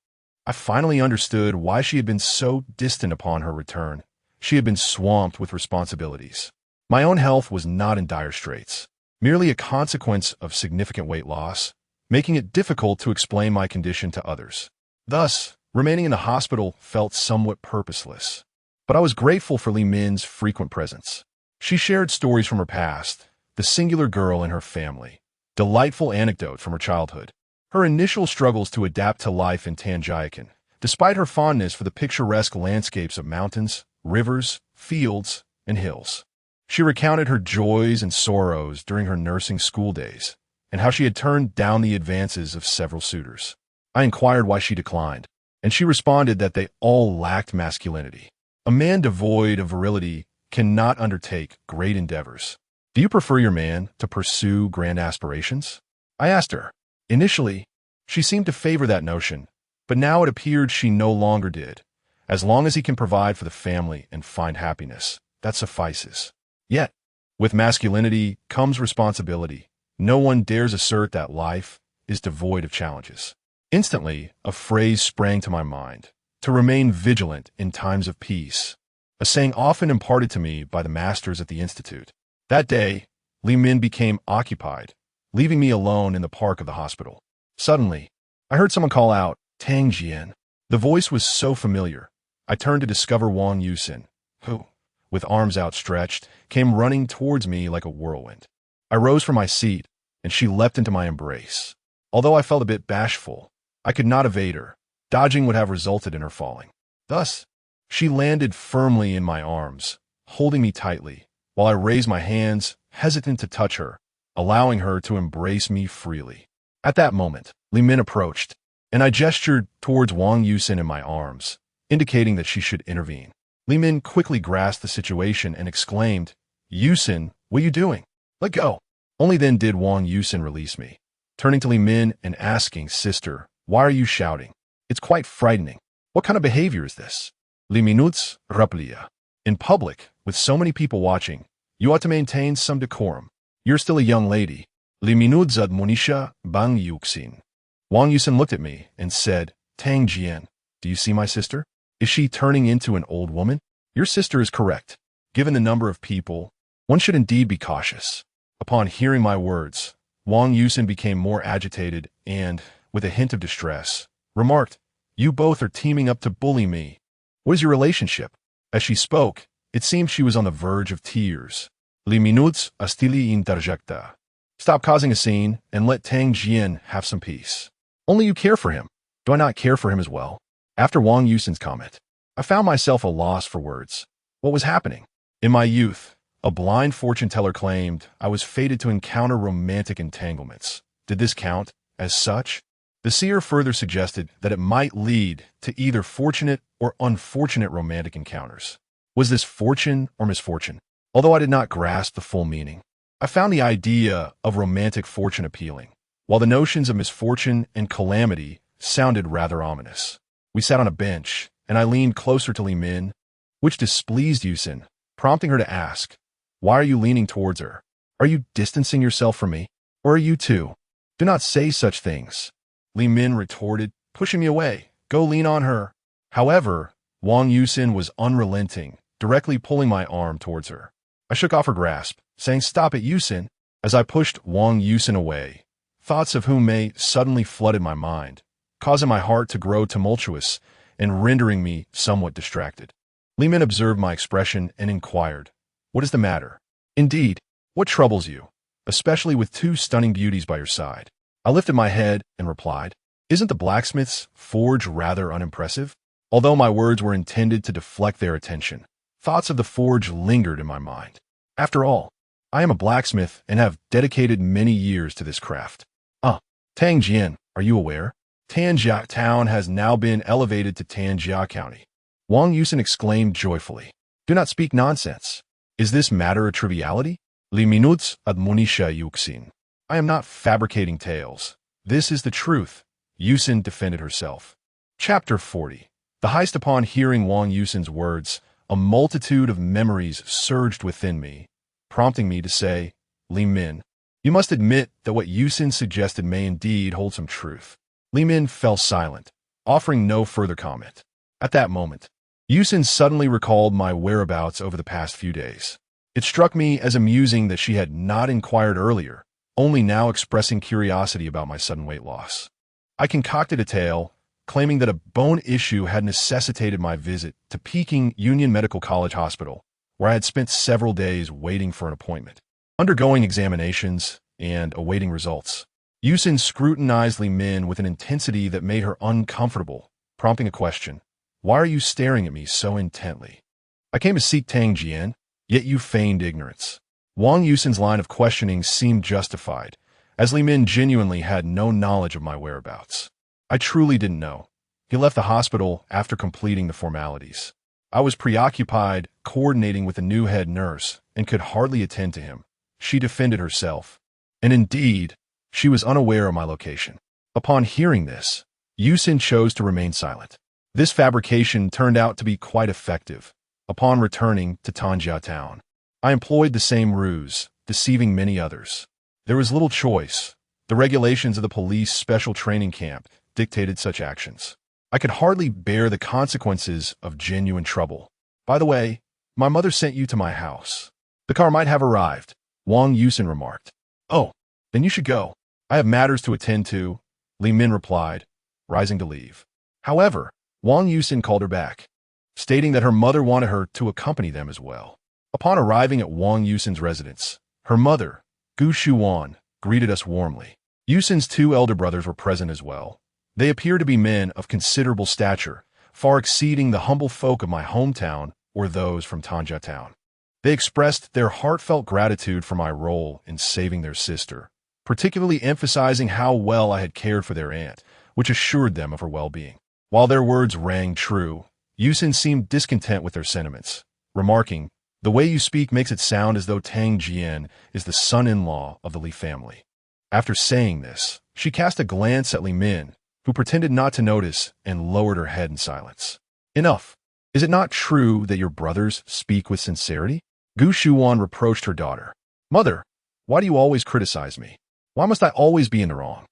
I finally understood why she had been so distant upon her return. She had been swamped with responsibilities. My own health was not in dire straits, merely a consequence of significant weight loss, making it difficult to explain my condition to others. Thus, remaining in the hospital felt somewhat purposeless. But I was grateful for Li Min's frequent presence. She shared stories from her past, the singular girl in her family, delightful anecdote from her childhood, her initial struggles to adapt to life in Tanjia, despite her fondness for the picturesque landscapes of mountains, rivers, fields, and hills. She recounted her joys and sorrows during her nursing school days, and how she had turned down the advances of several suitors. I inquired why she declined, and she responded that they all lacked masculinity. A man devoid of virility cannot undertake great endeavors. Do you prefer your man to pursue grand aspirations? I asked her. Initially, she seemed to favor that notion, but now it appeared she no longer did. As long as he can provide for the family and find happiness, that suffices. Yet, with masculinity comes responsibility. No one dares assert that life is devoid of challenges. Instantly, a phrase sprang to my mind: to remain vigilant in times of peace, a saying often imparted to me by the masters at the Institute. That day, Li Min became occupied, leaving me alone in the park of the hospital. Suddenly, I heard someone call out, "Tang Jian." The voice was so familiar. I turned to discover Wang Yusin, who, with arms outstretched, came running towards me like a whirlwind. I rose from my seat, and she leapt into my embrace. Although I felt a bit bashful, I could not evade her. Dodging would have resulted in her falling. Thus, she landed firmly in my arms, holding me tightly, while I raised my hands, hesitant to touch her, allowing her to embrace me freely. At that moment, Li Min approached, and I gestured towards Wang Yusin in my arms, indicating that she should intervene. Li Min quickly grasped the situation and exclaimed, "Yusin, what are you doing? Let go." Only then did Wang Yusin release me, turning to Li Min and asking, "Sister, why are you shouting? It's quite frightening. What kind of behavior is this?" Li Minuts Raplia. In public, with so many people watching, you ought to maintain some decorum. You're still a young lady. Li Minuts admonisha bang yuxin. Wang Yusin looked at me and said, "Tang Jian, do you see my sister? Is she turning into an old woman? Your sister is correct. Given the number of people, one should indeed be cautious." Upon hearing my words, Wang Yusin became more agitated and, with a hint of distress, remarked, "You both are teaming up to bully me. What is your relationship?" As she spoke, it seemed she was on the verge of tears. Li Minuts astili interjecta. Stop causing a scene and let Tang Jian have some peace. Only you care for him. Do I not care for him as well? After Wang Yusin's comment, I found myself a loss for words. What was happening? In my youth, a blind fortune teller claimed I was fated to encounter romantic entanglements. Did this count as such? The seer further suggested that it might lead to either fortunate or unfortunate romantic encounters. Was this fortune or misfortune? Although I did not grasp the full meaning, I found the idea of romantic fortune appealing, while the notions of misfortune and calamity sounded rather ominous. We sat on a bench, and I leaned closer to Li Min, which displeased Yusin, prompting her to ask, "Why are you leaning towards her? Are you distancing yourself from me? Or are you too? Do not say such things." Li Min retorted, pushing me away. "Go lean on her." However, Wang Yusin was unrelenting, directly pulling my arm towards her. I shook off her grasp, saying, "Stop it, Yusin." As I pushed Wang Yusin away, thoughts of whom may suddenly flooded my mind, causing my heart to grow tumultuous and rendering me somewhat distracted. Li Min observed my expression and inquired, "What is the matter? Indeed, what troubles you, especially with two stunning beauties by your side?" I lifted my head and replied, "Isn't the blacksmith's forge rather unimpressive?" Although my words were intended to deflect their attention, thoughts of the forge lingered in my mind. After all, I am a blacksmith and have dedicated many years to this craft. Tang Jian, are you aware? Tanjia town has now been elevated to Tanjia County. Wang Yusin exclaimed joyfully. "Do not speak nonsense. Is this matter a triviality?" Li Minuts admonisha Yuxin. "I am not fabricating tales. This is the truth." Yusin defended herself. Chapter 40. The heist. Upon hearing Wang Yusin's words, a multitude of memories surged within me, prompting me to say, "Li Min, you must admit that what Yusin suggested may indeed hold some truth." Li Min fell silent, offering no further comment. At that moment, Yusin suddenly recalled my whereabouts over the past few days. It struck me as amusing that she had not inquired earlier, only now expressing curiosity about my sudden weight loss. I concocted a tale, claiming that a bone issue had necessitated my visit to Peking Union Medical College Hospital, where I had spent several days waiting for an appointment, undergoing examinations, and awaiting results. Yusin scrutinized Li Min with an intensity that made her uncomfortable, prompting a question. Why are you staring at me so intently? I came to seek Tang Jian, yet you feigned ignorance. Wang Yusin's line of questioning seemed justified, as Li Min genuinely had no knowledge of my whereabouts. I truly didn't know. He left the hospital after completing the formalities. I was preoccupied coordinating with the new head nurse and could hardly attend to him. She defended herself. And indeed, she was unaware of my location. Upon hearing this, Yusin chose to remain silent. This fabrication turned out to be quite effective. Upon returning to Tanjia town, I employed the same ruse, deceiving many others. There was little choice. The regulations of the police special training camp dictated such actions. I could hardly bear the consequences of genuine trouble. By the way, my mother sent you to my house. The car might have arrived, Wang Yusin remarked. Oh, then you should go. I have matters to attend to, Li Min replied, rising to leave. However, Wang Yusin called her back, stating that her mother wanted her to accompany them as well. Upon arriving at Wang Yusin's residence, her mother, Gu Shuan, greeted us warmly. Yusin's two elder brothers were present as well. They appeared to be men of considerable stature, far exceeding the humble folk of my hometown or those from Tanjia town. They expressed their heartfelt gratitude for my role in saving their sister, particularly emphasizing how well I had cared for their aunt, which assured them of her well-being. While their words rang true, Yusin seemed discontent with their sentiments, remarking, "The way you speak makes it sound as though Tang Jian is the son-in-law of the Li family." After saying this, she cast a glance at Li Min, who pretended not to notice and lowered her head in silence. "Enough. Is it not true that your brothers speak with sincerity?" Gu Shuan reproached her daughter. "Mother, why do you always criticize me? Why must I always be in the wrong?"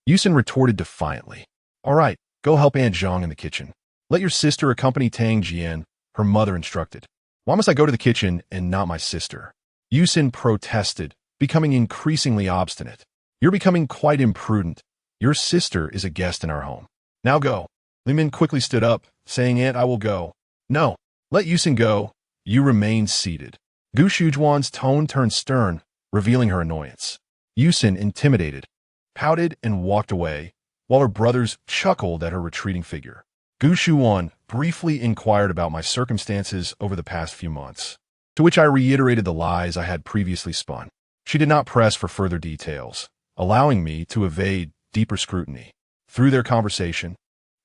Yusin retorted defiantly. "All right, go help Aunt Zhang in the kitchen. Let your sister accompany Tang Jian," her mother instructed. "Why must I go to the kitchen and not my sister?" Yusin protested, becoming increasingly obstinate. "You're becoming quite imprudent. Your sister is a guest in our home. Now go." Li Min quickly stood up, saying, "Aunt, I will go." "No, let Yusin go. You remain seated." Gu Shujuan's tone turned stern, revealing her annoyance. Yusin, intimidated, pouted and walked away, while her brothers chuckled at her retreating figure. Gu Shuan briefly inquired about my circumstances over the past few months, to which I reiterated the lies I had previously spun. She did not press for further details, allowing me to evade deeper scrutiny. Through their conversation,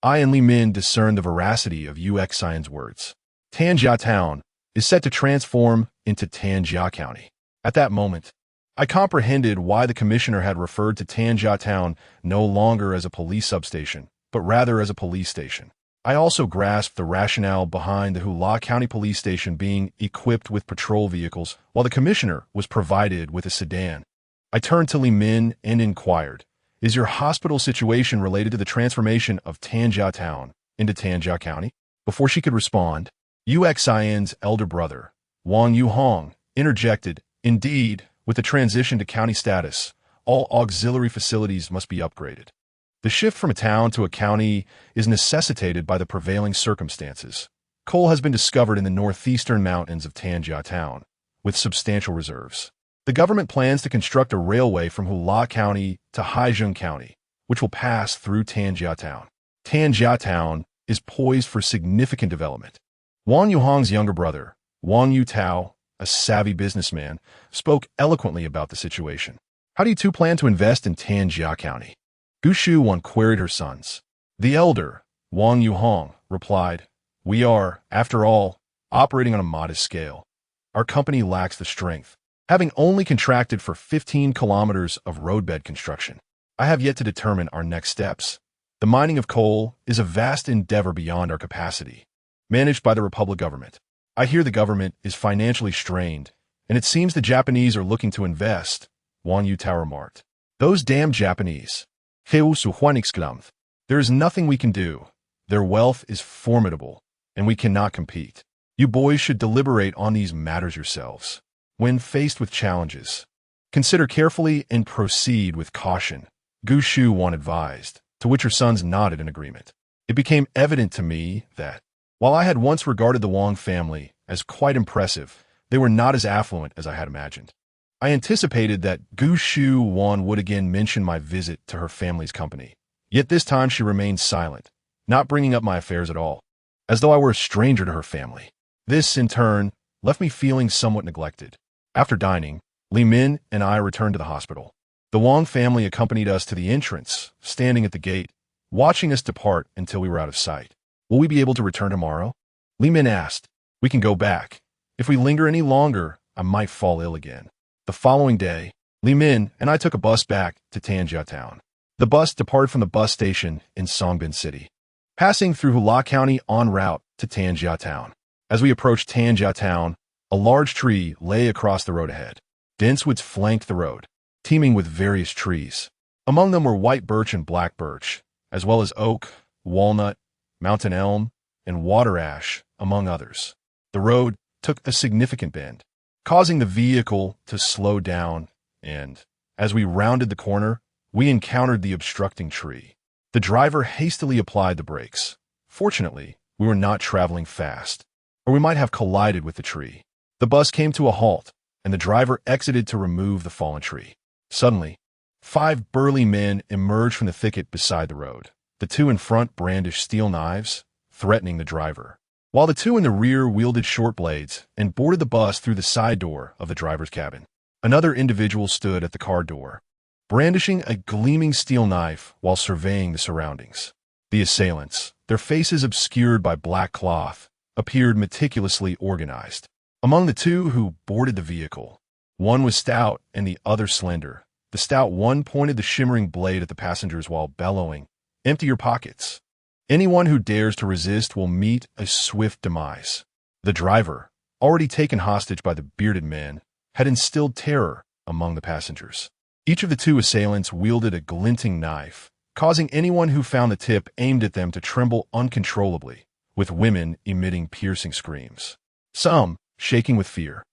I and Li Min discerned the veracity of Yu Xian's words. Tanjia town is set to transform into Tanjia County. At that moment, I comprehended why the commissioner had referred to Tanjia town no longer as a police substation, but rather as a police station. I also grasped the rationale behind the Hula County Police Station being equipped with patrol vehicles, while the commissioner was provided with a sedan. I turned to Li Min and inquired, "Is your hospital situation related to the transformation of Tanjia town into Tanjia County?" Before she could respond, Yu Xian's elder brother, Wang Yuhong, interjected, "Indeed, with the transition to county status, all auxiliary facilities must be upgraded. The shift from a town to a county is necessitated by the prevailing circumstances. Coal has been discovered in the northeastern mountains of Tanjia town, with substantial reserves. The government plans to construct a railway from Hula County to Haizhong County, which will pass through Tanjia town. Tanjia town is poised for significant development." Wang Yuhong's younger brother, Wang Yutao, a savvy businessman, spoke eloquently about the situation. "How do you two plan to invest in Tanjia County?" Gu Shuan queried her sons. The elder, Wang Yuhong, replied, "We are, after all, operating on a modest scale. Our company lacks the strength, having only contracted for 15 kilometers of roadbed construction. I have yet to determine our next steps. The mining of coal is a vast endeavor beyond our capacity, managed by the Republic government. I hear the government is financially strained, and it seems the Japanese are looking to invest," Wang Yutao remarked. "Those damn Japanese." Heu Su Huan exclaimed. "There is nothing we can do. Their wealth is formidable, and we cannot compete. You boys should deliberate on these matters yourselves. When faced with challenges, Consider carefully and proceed with caution, Gu Shu Wan advised, to which her sons nodded in agreement. It became evident to me that, while I had once regarded the Wang family as quite impressive, they were not as affluent as I had imagined. I anticipated that Gu Shu Wan would again mention my visit to her family's company. Yet this time she remained silent, not bringing up my affairs at all, as though I were a stranger to her family. This, in turn, left me feeling somewhat neglected. After dining, Li Min and I returned to the hospital. The Wang family accompanied us to the entrance, standing at the gate, watching us depart until we were out of sight. Will we be able to return tomorrow? Li Min asked. We can go back. If we linger any longer, I might fall ill again. The following day, Li Min and I took a bus back to Tanjia Town. The bus departed from the bus station in Songbin City, passing through Hula County en route to Tanjia Town. As we approached Tanjia Town, a large tree lay across the road ahead. Dense woods flanked the road, teeming with various trees. Among them were white birch and black birch, as well as oak, walnut, mountain elm, and water ash, among others. The road took a significant bend, causing the vehicle to slow down, and, as we rounded the corner, we encountered the obstructing tree. The driver hastily applied the brakes. Fortunately, we were not traveling fast, or we might have collided with the tree. The bus came to a halt, and the driver exited to remove the fallen tree. Suddenly, 5 burly men emerged from the thicket beside the road. The 2 in front brandished steel knives, threatening the driver, while the 2 in the rear wielded short blades and boarded the bus through the side door of the driver's cabin. Another individual stood at the car door, brandishing a gleaming steel knife while surveying the surroundings. The assailants, their faces obscured by black cloth, appeared meticulously organized. Among the 2 who boarded the vehicle, one was stout and the other slender. The stout one pointed the shimmering blade at the passengers while bellowing, "Empty your pockets. Anyone who dares to resist will meet a swift demise." The driver, already taken hostage by the bearded men, had instilled terror among the passengers. Each of the 2 assailants wielded a glinting knife, causing anyone who found the tip aimed at them to tremble uncontrollably, with women emitting piercing screams. Some, shaking with fear,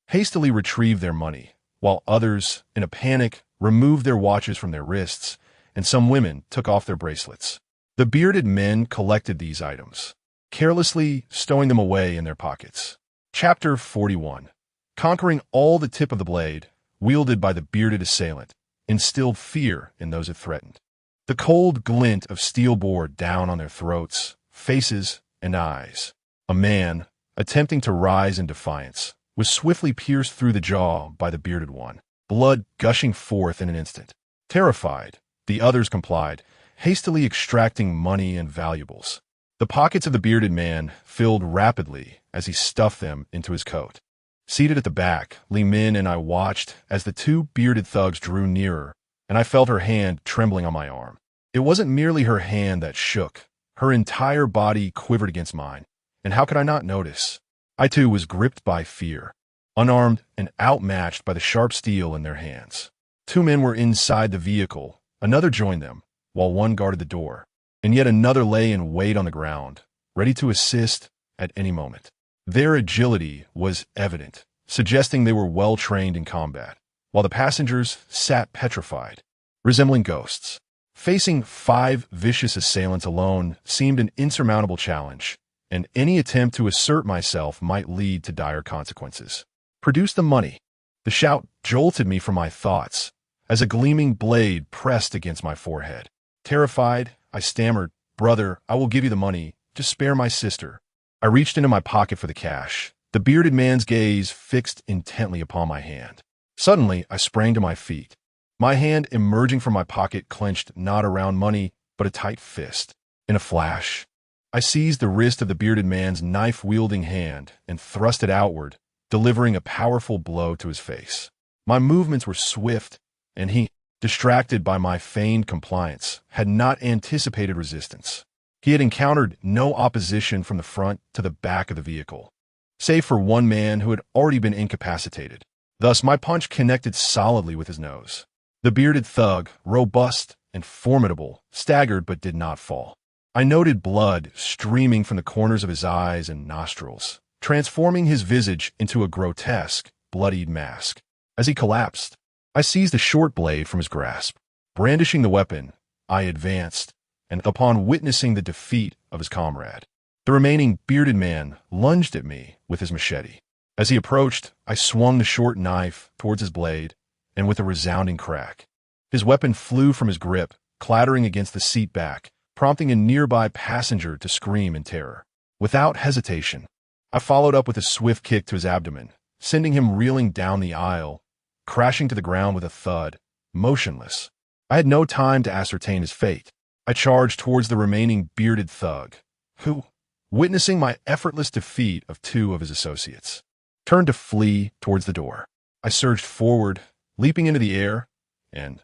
hastily retrieved their money, while others, in a panic, removed their watches from their wrists, and some women took off their bracelets. The bearded men collected these items, carelessly stowing them away in their pockets. Chapter 41. Conquering all the tip of the blade, wielded by the bearded assailant, instilled fear in those it threatened. The cold glint of steel bore down on their throats, faces, and eyes. A man, attempting to rise in defiance, was swiftly pierced through the jaw by the bearded one, blood gushing forth in an instant. Terrified, the others complied, hastily extracting money and valuables. The pockets of the bearded man filled rapidly as he stuffed them into his coat. Seated at the back, Li Min and I watched as the 2 bearded thugs drew nearer, and I felt her hand trembling on my arm. It wasn't merely her hand that shook. Her entire body quivered against mine. And how could I not notice? I too was gripped by fear, unarmed and outmatched by the sharp steel in their hands. 2 men were inside the vehicle, another joined them, while one guarded the door, and yet another lay in wait on the ground, ready to assist at any moment. Their agility was evident, suggesting they were well trained in combat, while the passengers sat petrified, resembling ghosts. Facing 5 vicious assailants alone seemed an insurmountable challenge, and any attempt to assert myself might lead to dire consequences. "Produce the money." The shout jolted me from my thoughts, as a gleaming blade pressed against my forehead. Terrified, I stammered, "Brother, I will give you the money. Just spare my sister." I reached into my pocket for the cash, the bearded man's gaze fixed intently upon my hand. Suddenly, I sprang to my feet. My hand emerging from my pocket clenched not around money, but a tight fist. In a flash, I seized the wrist of the bearded man's knife-wielding hand and thrust it outward, delivering a powerful blow to his face. My movements were swift, and he, distracted by my feigned compliance, had not anticipated resistance. He had encountered no opposition from the front to the back of the vehicle, save for one man who had already been incapacitated. Thus, my punch connected solidly with his nose. The bearded thug, robust and formidable, staggered but did not fall. I noted blood streaming from the corners of his eyes and nostrils, transforming his visage into a grotesque, bloodied mask. As he collapsed, I seized a short blade from his grasp. Brandishing the weapon, I advanced, and upon witnessing the defeat of his comrade, the remaining bearded man lunged at me with his machete. As he approached, I swung the short knife towards his blade, and with a resounding crack, his weapon flew from his grip, clattering against the seat back, prompting a nearby passenger to scream in terror. Without hesitation, I followed up with a swift kick to his abdomen, sending him reeling down the aisle, crashing to the ground with a thud, motionless. I had no time to ascertain his fate. I charged towards the remaining bearded thug, who, witnessing my effortless defeat of two of his associates, turned to flee towards the door. I surged forward, leaping into the air, and,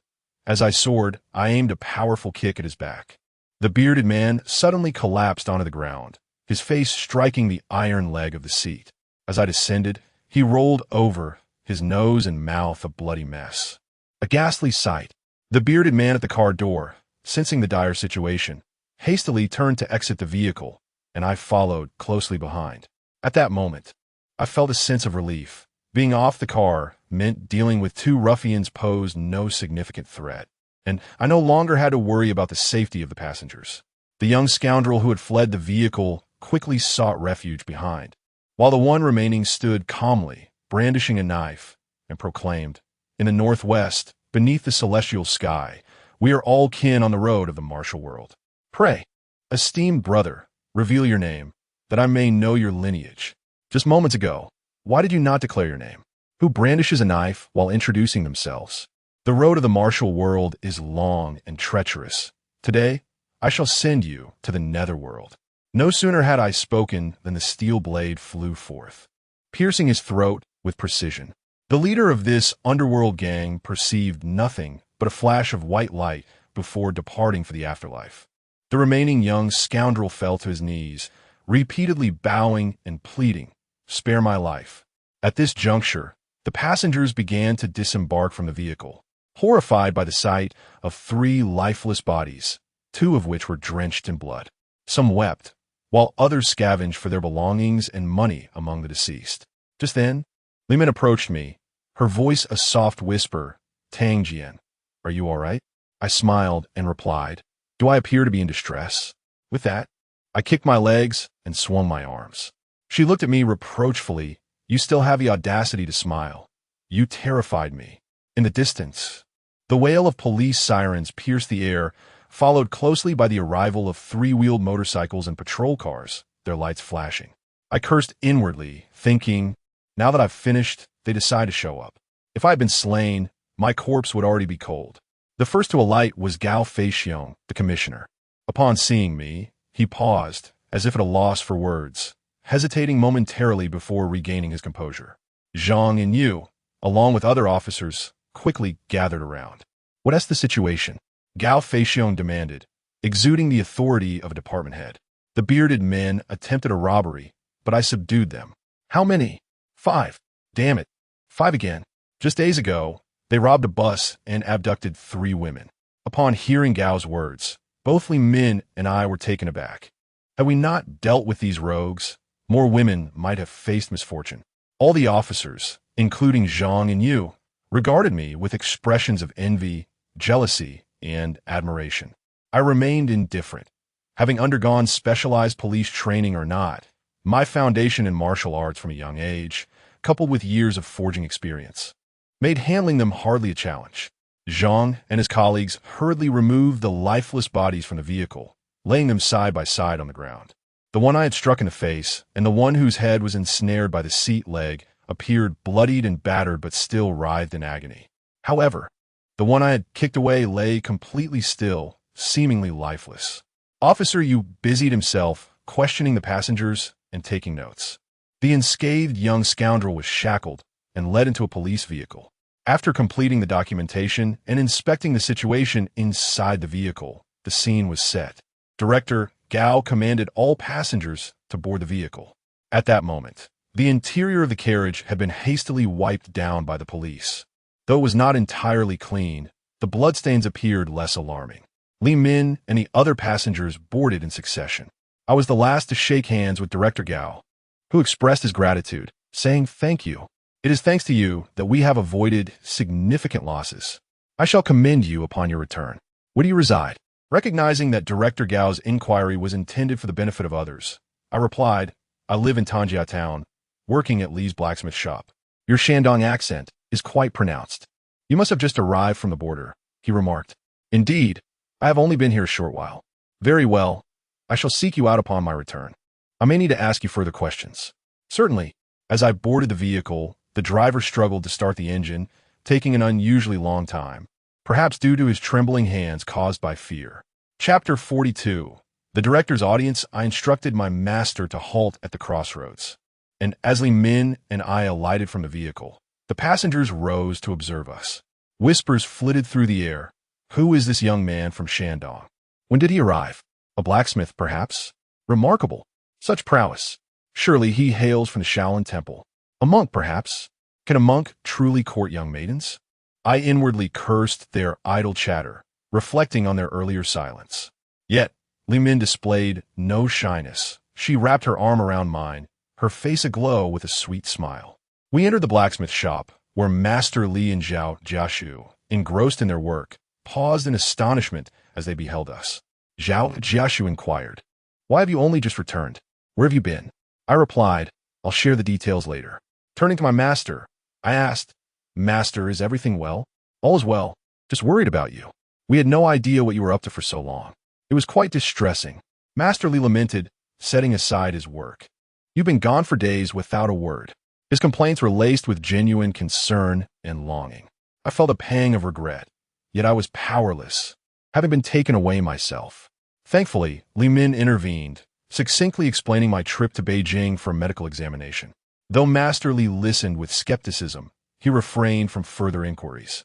as I soared, I aimed a powerful kick at his back. The bearded man suddenly collapsed onto the ground, his face striking the iron leg of the seat. As I descended, he rolled over, his nose and mouth a bloody mess. A ghastly sight. The bearded man at the car door, sensing the dire situation, hastily turned to exit the vehicle, and I followed closely behind. At that moment, I felt a sense of relief. Being off the car meant dealing with two ruffians posed no significant threat, and I no longer had to worry about the safety of the passengers. The young scoundrel who had fled the vehicle quickly sought refuge behind, while the one remaining stood calmly, brandishing a knife, and proclaimed, "In the northwest, beneath the celestial sky, we are all kin on the road of the martial world. Pray, esteemed brother, reveal your name, that I may know your lineage. Just moments ago, why did you not declare your name? Who brandishes a knife while introducing themselves? The road of the martial world is long and treacherous. Today, I shall send you to the netherworld." No sooner had I spoken than the steel blade flew forth, piercing his throat with precision. The leader of this underworld gang perceived nothing but a flash of white light before departing for the afterlife. The remaining young scoundrel fell to his knees, repeatedly bowing and pleading, "Spare my life." At this juncture, the passengers began to disembark from the vehicle, horrified by the sight of three lifeless bodies, two of which were drenched in blood. Some wept, while others scavenged for their belongings and money among the deceased. Just then, Limin approached me, her voice a soft whisper, "Tanjia, are you all right?" I smiled and replied, "Do I appear to be in distress?" With that, I kicked my legs and swung my arms. She looked at me reproachfully. "You still have the audacity to smile. You terrified me." In the distance, the wail of police sirens pierced the air, followed closely by the arrival of three-wheeled motorcycles and patrol cars, their lights flashing. I cursed inwardly, thinking, now that I've finished, they decide to show up. If I had been slain, my corpse would already be cold. The first to alight was Gao Feixiong, the commissioner. Upon seeing me, he paused, as if at a loss for words, hesitating momentarily before regaining his composure. Zhang and Yu, along with other officers, quickly gathered around. "What's the situation?" Gao Feixiong demanded, exuding the authority of a department head. "The bearded men attempted a robbery, but I subdued them." "How many?" "5. Damn it. 5 again. Just days ago, they robbed a bus and abducted 3 women." Upon hearing Gao's words, both Li Min and I were taken aback. Had we not dealt with these rogues, more women might have faced misfortune. All the officers, including Zhang and Yu, regarded me with expressions of envy, jealousy, and admiration. I remained indifferent. Having undergone specialized police training or not, my foundation in martial arts from a young age, coupled with years of forging experience, made handling them hardly a challenge. Zhang and his colleagues hurriedly removed the lifeless bodies from the vehicle, laying them side by side on the ground. The one I had struck in the face, and the one whose head was ensnared by the seat leg, appeared bloodied and battered but still writhed in agony. However, the one I had kicked away lay completely still, seemingly lifeless. Officer Yu busied himself, questioning the passengers and taking notes. The unscathed young scoundrel was shackled and led into a police vehicle. After completing the documentation and inspecting the situation inside the vehicle, the scene was set. Director Gao commanded all passengers to board the vehicle. At that moment, the interior of the carriage had been hastily wiped down by the police. Though it was not entirely clean, the bloodstains appeared less alarming. Li Min and the other passengers boarded in succession. I was the last to shake hands with Director Gao, who expressed his gratitude, saying thank you. It is thanks to you that we have avoided significant losses. I shall commend you upon your return. Where do you reside? Recognizing that Director Gao's inquiry was intended for the benefit of others, I replied, I live in Tanjia town, working at Lee's blacksmith shop. Your Shandong accent is quite pronounced. You must have just arrived from the border, he remarked. Indeed, I have only been here a short while. Very well, I shall seek you out upon my return. I may need to ask you further questions. Certainly. As I boarded the vehicle, the driver struggled to start the engine, taking an unusually long time, perhaps due to his trembling hands caused by fear. Chapter 42. The director's audience. I instructed my master to halt at the crossroads. And as Li Min and I alighted from the vehicle, the passengers rose to observe us. Whispers flitted through the air. Who is this young man from Shandong? When did he arrive? A blacksmith, perhaps? Remarkable. Such prowess. Surely he hails from the Shaolin Temple. A monk, perhaps? Can a monk truly court young maidens? I inwardly cursed their idle chatter, reflecting on their earlier silence. Yet, Li Min displayed no shyness. She wrapped her arm around mine, her face aglow with a sweet smile. We entered the blacksmith shop, where Master Li and Zhao Jiashu, engrossed in their work, paused in astonishment as they beheld us. Zhao Jiashu inquired, Why have you only just returned? Where have you been? I replied, I'll share the details later. Turning to my master, I asked, Master, is everything well? All is well, just worried about you. We had no idea what you were up to for so long. It was quite distressing. Master Li lamented, setting aside his work. You've been gone for days without a word. His complaints were laced with genuine concern and longing. I felt a pang of regret, yet I was powerless, having been taken away myself. Thankfully, Li Min intervened, succinctly explaining my trip to Beijing for a medical examination. Though Master Li listened with skepticism, he refrained from further inquiries.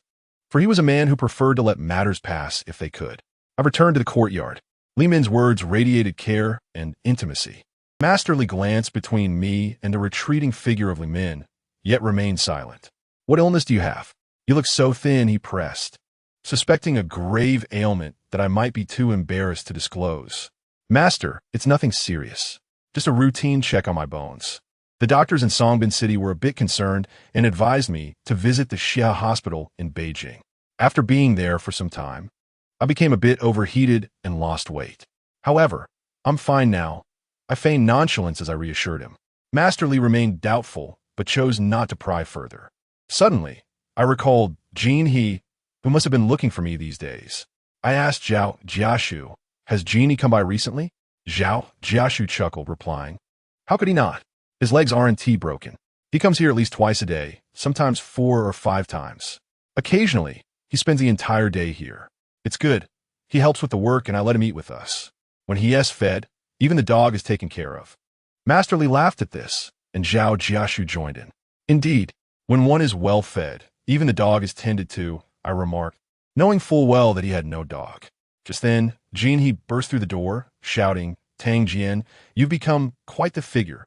For he was a man who preferred to let matters pass if they could. I returned to the courtyard. Li Min's words radiated care and intimacy. Master Li glanced between me and the retreating figure of Li Min, yet remained silent. What illness do you have? You look so thin, he pressed, suspecting a grave ailment that I might be too embarrassed to disclose. Master, it's nothing serious. Just a routine check on my bones. The doctors in Songbin City were a bit concerned and advised me to visit the Xia Hospital in Beijing. After being there for some time, I became a bit overheated and lost weight. However, I'm fine now. I feigned nonchalance as I reassured him. Master Li remained doubtful, but chose not to pry further. Suddenly, I recalled Jin He, who must have been looking for me these days. I asked Zhao Jiashu, Has Genie come by recently? Zhao Jiashu chuckled, replying, How could he not? His legs aren't broken. He comes here at least twice a day, sometimes 4 or 5 times. Occasionally, he spends the entire day here. It's good. He helps with the work and I let him eat with us. When he is fed, even the dog is taken care of. Master Li laughed at this, and Zhao Jiashu joined in. Indeed, when one is well fed, even the dog is tended to, I remarked, knowing full well that he had no dog. Just then, Jin He burst through the door, shouting, Tang Jian, you've become quite the figure.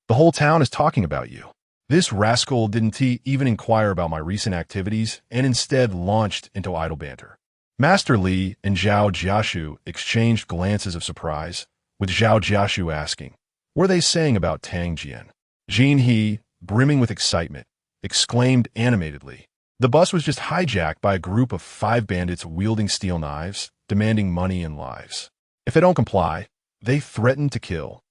The whole town is talking about you. This rascal didn't even inquire about my recent activities and instead launched into idle banter. Master Li and Zhao Jiashu exchanged glances of surprise, with Zhao Jiashu asking, What are they saying about Tang Jian? Jin He, brimming with excitement, exclaimed animatedly, The bus was just hijacked by a group of 5 bandits wielding steel knives, demanding money and lives. If they don't comply, they threaten to kill.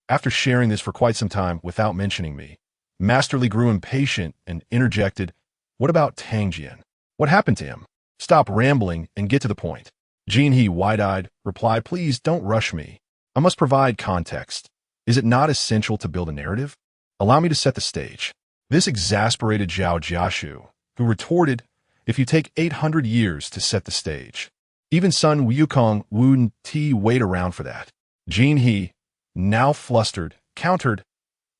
After sharing this for quite some time without mentioning me, Master Li grew impatient and interjected, What about Tang Jian? What happened to him? Stop rambling and get to the point. Jin He, wide-eyed, replied, Please don't rush me. I must provide context. Is it not essential to build a narrative? Allow me to set the stage. This exasperated Zhao Jiashu, who retorted, If you take 800 years to set the stage, even Sun Wukong wouldn't wait around for that. Jin He, now flustered, countered,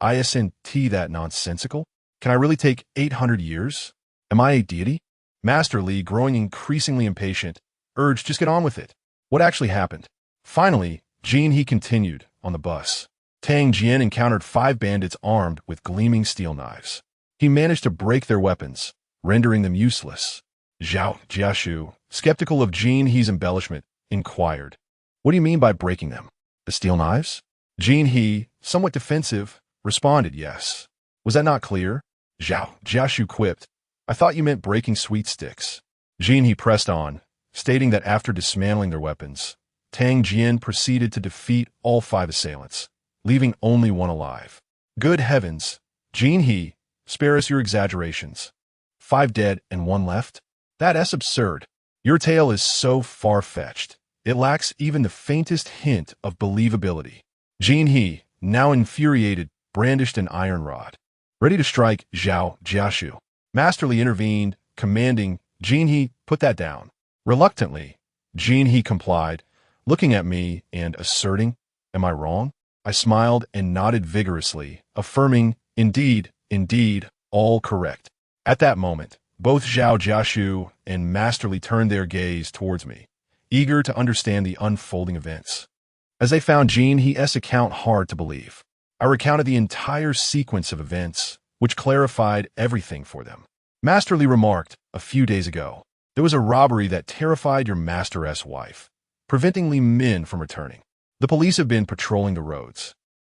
Isn't that nonsensical? Can I really take 800 years? Am I a deity? Master Li, growing increasingly impatient, urged, Just get on with it. What actually happened? Finally, Jin He continued, on the bus. Tang Jian encountered 5 bandits armed with gleaming steel knives. He managed to break their weapons, rendering them useless. Zhao Jiashu, skeptical of Jin He's embellishment, inquired, What do you mean by breaking them? The steel knives? Jin He, somewhat defensive, responded, Yes. Was that not clear? Zhao Jiashu quipped. I thought you meant breaking sweet sticks. Jin He pressed on, stating that after dismantling their weapons, Tang Jian proceeded to defeat all 5 assailants, leaving only 1 alive. Good heavens, Jin He, spare us your exaggerations. 5 dead and 1 left? That's absurd. Your tale is so far-fetched. It lacks even the faintest hint of believability. Jin He, now infuriated, brandished an iron rod, ready to strike Zhao Jiashu. Masterly intervened, commanding, Jin He, put that down. Reluctantly, Jin He complied, looking at me and asserting, am I wrong? I smiled and nodded vigorously, affirming, indeed, all correct. At that moment, both Zhao Jiashu and Masterly turned their gaze towards me, eager to understand the unfolding events. As they found Jin He's account hard to believe, I recounted the entire sequence of events, which clarified everything for them. Masterly remarked, a few days ago, there was a robbery that terrified your master's wife, preventing Li Min from returning. The police have been patrolling the roads,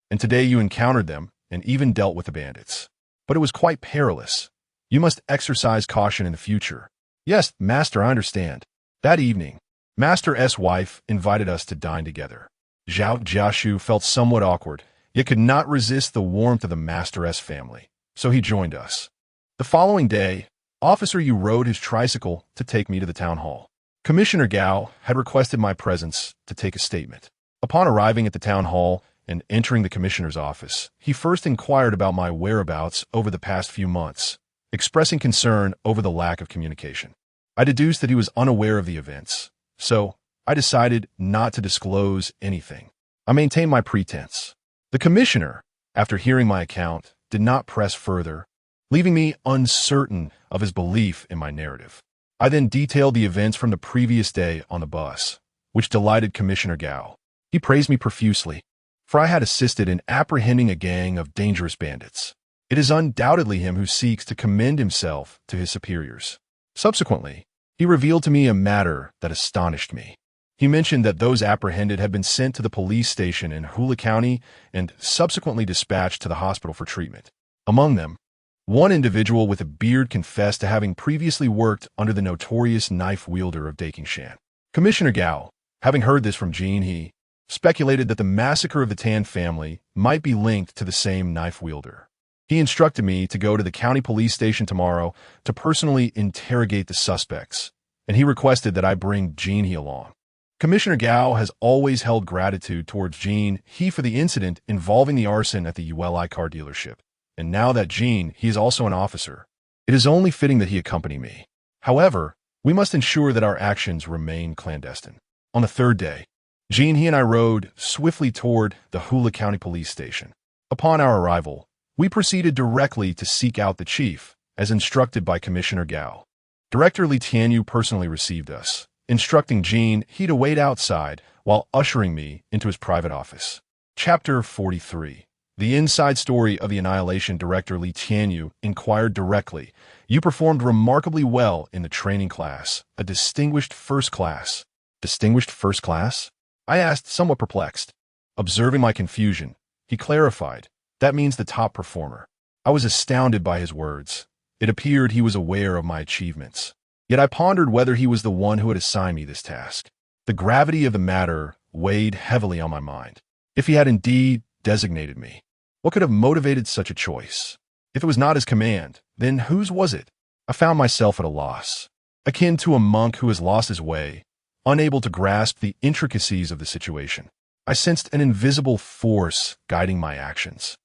and today you encountered them and even dealt with the bandits. But it was quite perilous. You must exercise caution in the future. Yes, Master, I understand. That evening, Master's wife invited us to dine together. Zhao Jiashu felt somewhat awkward, yet could not resist the warmth of the Master's family, so he joined us. The following day, Officer Yu rode his tricycle to take me to the town hall. Commissioner Gao had requested my presence to take a statement. Upon arriving at the town hall and entering the commissioner's office, he first inquired about my whereabouts over the past few months, expressing concern over the lack of communication. I deduced that he was unaware of the events, so I decided not to disclose anything. I maintained my pretense. The commissioner, after hearing my account, did not press further, leaving me uncertain of his belief in my narrative. I then detailed the events from the previous day on the bus, which delighted Commissioner Gao. He praised me profusely, for I had assisted in apprehending a gang of dangerous bandits. It is undoubtedly him who seeks to commend himself to his superiors. Subsequently, he revealed to me a matter that astonished me. He mentioned that those apprehended had been sent to the police station in Hula County and subsequently dispatched to the hospital for treatment. Among them, one individual with a beard confessed to having previously worked under the notorious knife wielder of Dakingshan. Commissioner Gao, having heard this from Jin He, speculated that the massacre of the Tan family might be linked to the same knife wielder. He instructed me to go to the county police station tomorrow to personally interrogate the suspects, and he requested that I bring Jin He along. Commissioner Gao has always held gratitude towards Jin He for the incident involving the arson at the ULI car dealership. And now that Jin He is also an officer, it is only fitting that he accompany me. However, we must ensure that our actions remain clandestine. On the 3rd day, Jin He and I rode swiftly toward the Hula County Police Station. Upon our arrival, we proceeded directly to seek out the chief, as instructed by Commissioner Gao. Director Li Tianyu personally received us, instructing Jin He to wait outside while ushering me into his private office. Chapter 43. The inside story of the Annihilation. Director Li Tianyu inquired directly. You performed remarkably well in the training class, a distinguished first class. Distinguished first class? I asked, somewhat perplexed. Observing my confusion, he clarified, that means the top performer. I was astounded by his words. It appeared he was aware of my achievements. Yet I pondered whether he was the one who had assigned me this task. The gravity of the matter weighed heavily on my mind. If he had indeed designated me, what could have motivated such a choice? If it was not his command, then whose was it? I found myself at a loss, akin to a monk who has lost his way, unable to grasp the intricacies of the situation. I sensed an invisible force guiding my actions.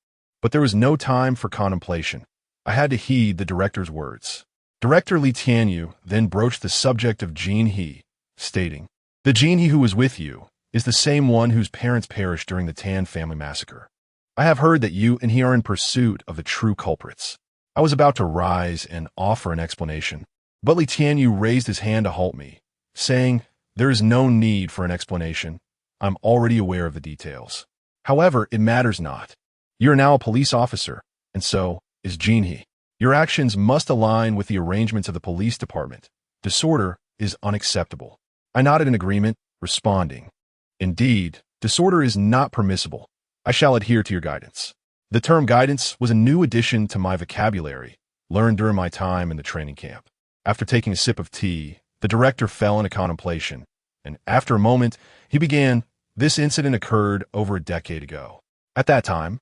But there was no time for contemplation. I had to heed the director's words. Director Li Tianyu then broached the subject of Jin He, stating, the Jin He who was with you is the same one whose parents perished during the Tan family massacre. I have heard that you and he are in pursuit of the true culprits. I was about to rise and offer an explanation, but Li Tianyu raised his hand to halt me, saying, there is no need for an explanation. I'm already aware of the details. However, it matters not. You are now a police officer, and so is Jin He. Your actions must align with the arrangements of the police department. Disorder is unacceptable. I nodded in agreement, responding, indeed, disorder is not permissible. I shall adhere to your guidance. The term guidance was a new addition to my vocabulary, learned during my time in the training camp. After taking a sip of tea, the director fell into contemplation, and after a moment, he began, "This incident occurred over a decade ago. At that time,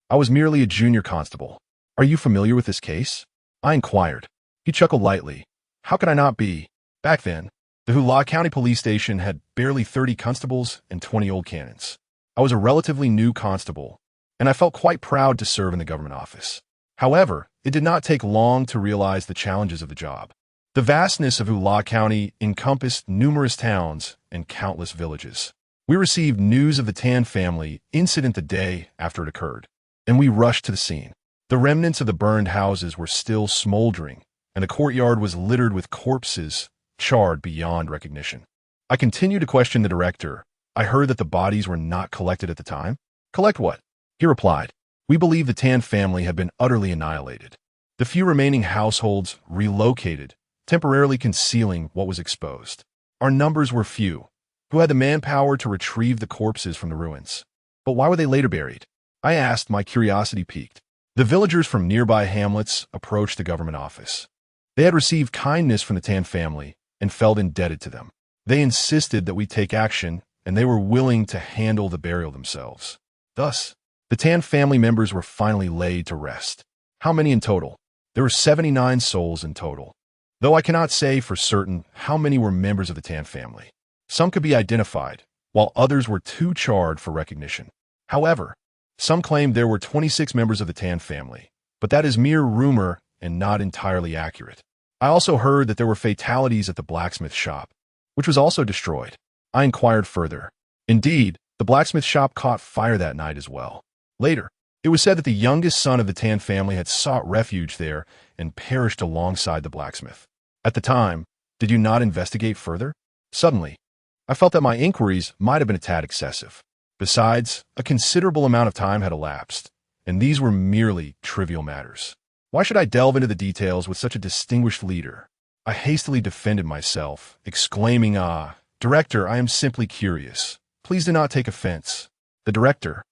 I was merely a junior constable. Are you familiar with this case?" I inquired. He chuckled lightly. "How could I not be? Back then, the Hula County Police Station had barely 30 constables and 20 old cannons. I was a relatively new constable, and I felt quite proud to serve in the government office. However, it did not take long to realize the challenges of the job. The vastness of Hula County encompassed numerous towns and countless villages. We received news of the Tan family incident the day after it occurred, and we rushed to the scene. The remnants of the burned houses were still smoldering, and the courtyard was littered with corpses, charred beyond recognition. I continued to question the director. I heard that the bodies were not collected at the time. "Collect what?" He replied. "We believe the Tan family had been utterly annihilated. The few remaining households relocated, temporarily concealing what was exposed. Our numbers were few, who had the manpower to retrieve the corpses from the ruins. But why were they later buried?" I asked, my curiosity piqued. The villagers from nearby hamlets approached the government office. They had received kindness from the Tan family and felt indebted to them. They insisted that we take action, and they were willing to handle the burial themselves. Thus, the Tan family members were finally laid to rest. How many in total? There were 79 souls in total, though I cannot say for certain how many were members of the Tan family. Some could be identified, while others were too charred for recognition. However, some claimed there were 26 members of the Tan family, but that is mere rumor and not entirely accurate. I also heard that there were fatalities at the blacksmith shop, which was also destroyed. I inquired further. Indeed, the blacksmith shop caught fire that night as well. Later, it was said that the youngest son of the Tan family had sought refuge there and perished alongside the blacksmith. At the time, did you not investigate further? Suddenly, I felt that my inquiries might have been a tad excessive. Besides, a considerable amount of time had elapsed, and these were merely trivial matters. Why should I delve into the details with such a distinguished leader? I hastily defended myself, exclaiming, "Director, I am simply curious. Please do not take offense." The director,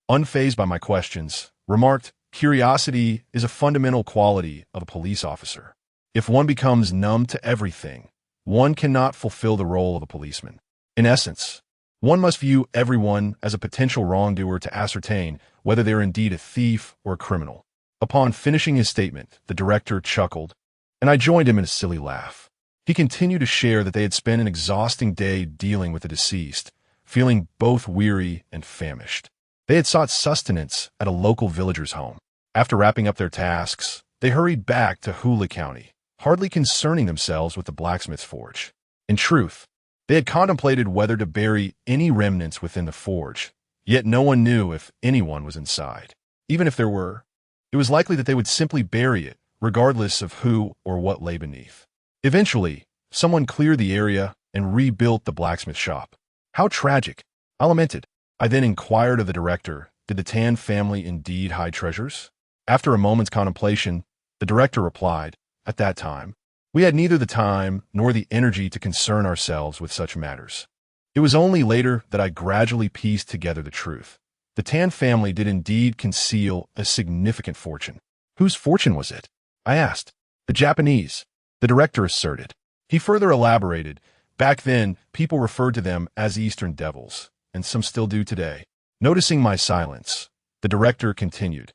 unfazed by my questions, remarked, "Curiosity is a fundamental quality of a police officer. If one becomes numb to everything, one cannot fulfill the role of a policeman. In essence, one must view everyone as a potential wrongdoer to ascertain whether they are indeed a thief or a criminal." Upon finishing his statement, the director chuckled, and I joined him in a silly laugh. He continued to share that they had spent an exhausting day dealing with the deceased, feeling both weary and famished. They had sought sustenance at a local villager's home. After wrapping up their tasks, they hurried back to Hula County, hardly concerning themselves with the blacksmith's forge. In truth, they had contemplated whether to bury any remnants within the forge, yet no one knew if anyone was inside. Even if there were, it was likely that they would simply bury it, regardless of who or what lay beneath. Eventually, someone cleared the area and rebuilt the blacksmith shop. How tragic! I lamented. I then inquired of the director, did the Tan family indeed hide treasures? After a moment's contemplation, the director replied, "At that time, we had neither the time nor the energy to concern ourselves with such matters. It was only later that I gradually pieced together the truth. The Tan family did indeed conceal a significant fortune." "Whose fortune was it?" I asked. "The Japanese," the director asserted. He further elaborated, "Back then, people referred to them as Eastern Devils, and some still do today." Noticing my silence, the director continued,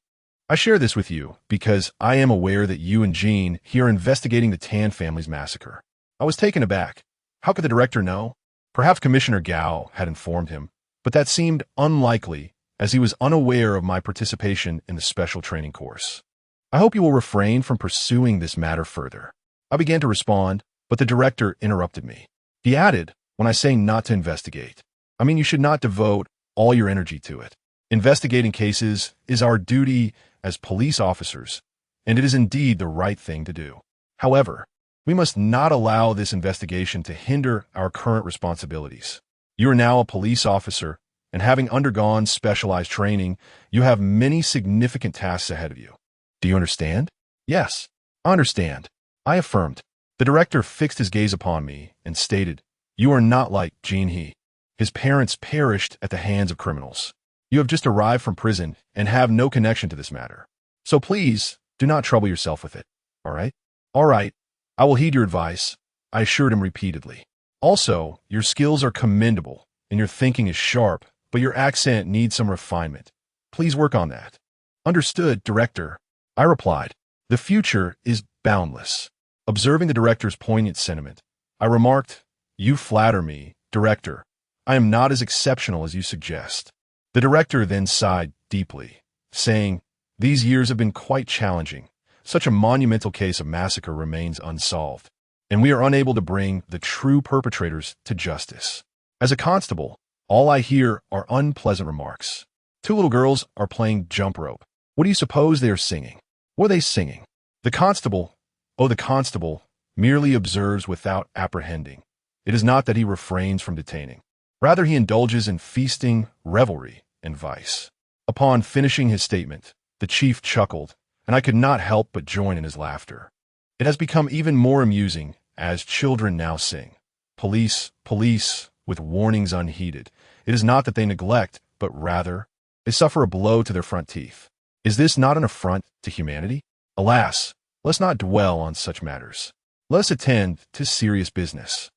"I share this with you because I am aware that you and Jean here are investigating the Tan family's massacre." I was taken aback. How could the director know? Perhaps Commissioner Gao had informed him, but that seemed unlikely as he was unaware of my participation in the special training course. "I hope you will refrain from pursuing this matter further." I began to respond, but the director interrupted me. He added, "When I say not to investigate, I mean you should not devote all your energy to it. Investigating cases is our duty as police officers, and it is indeed the right thing to do. However, we must not allow this investigation to hinder our current responsibilities. You are now a police officer, and having undergone specialized training, you have many significant tasks ahead of you. Do you understand?" "Yes, I understand," I affirmed. The director fixed his gaze upon me and stated, "You are not like Jean He. His parents perished at the hands of criminals. You have just arrived from prison and have no connection to this matter. So please, do not trouble yourself with it." all right? All right, I will heed your advice, I assured him repeatedly. Also, your skills are commendable, and your thinking is sharp, but your accent needs some refinement. Please work on that. Understood, Director, I replied. The future is boundless. Observing the director's poignant sentiment, I remarked, You flatter me, Director. I am not as exceptional as you suggest. The director then sighed deeply, saying, These years have been quite challenging. Such a monumental case of massacre remains unsolved, and we are unable to bring the true perpetrators to justice. As a constable, all I hear are unpleasant remarks. Two little girls are playing jump rope. What do you suppose they are singing? What are they singing? The constable merely observes without apprehending. It is not that he refrains from detaining. Rather, he indulges in feasting, revelry, and vice. Upon finishing his statement, the chief chuckled, and I could not help but join in his laughter. It has become even more amusing as children now sing, Police, police, with warnings unheeded. It is not that they neglect, but rather, they suffer a blow to their front teeth. Is this not an affront to humanity? Alas, let's not dwell on such matters. Let us attend to serious business.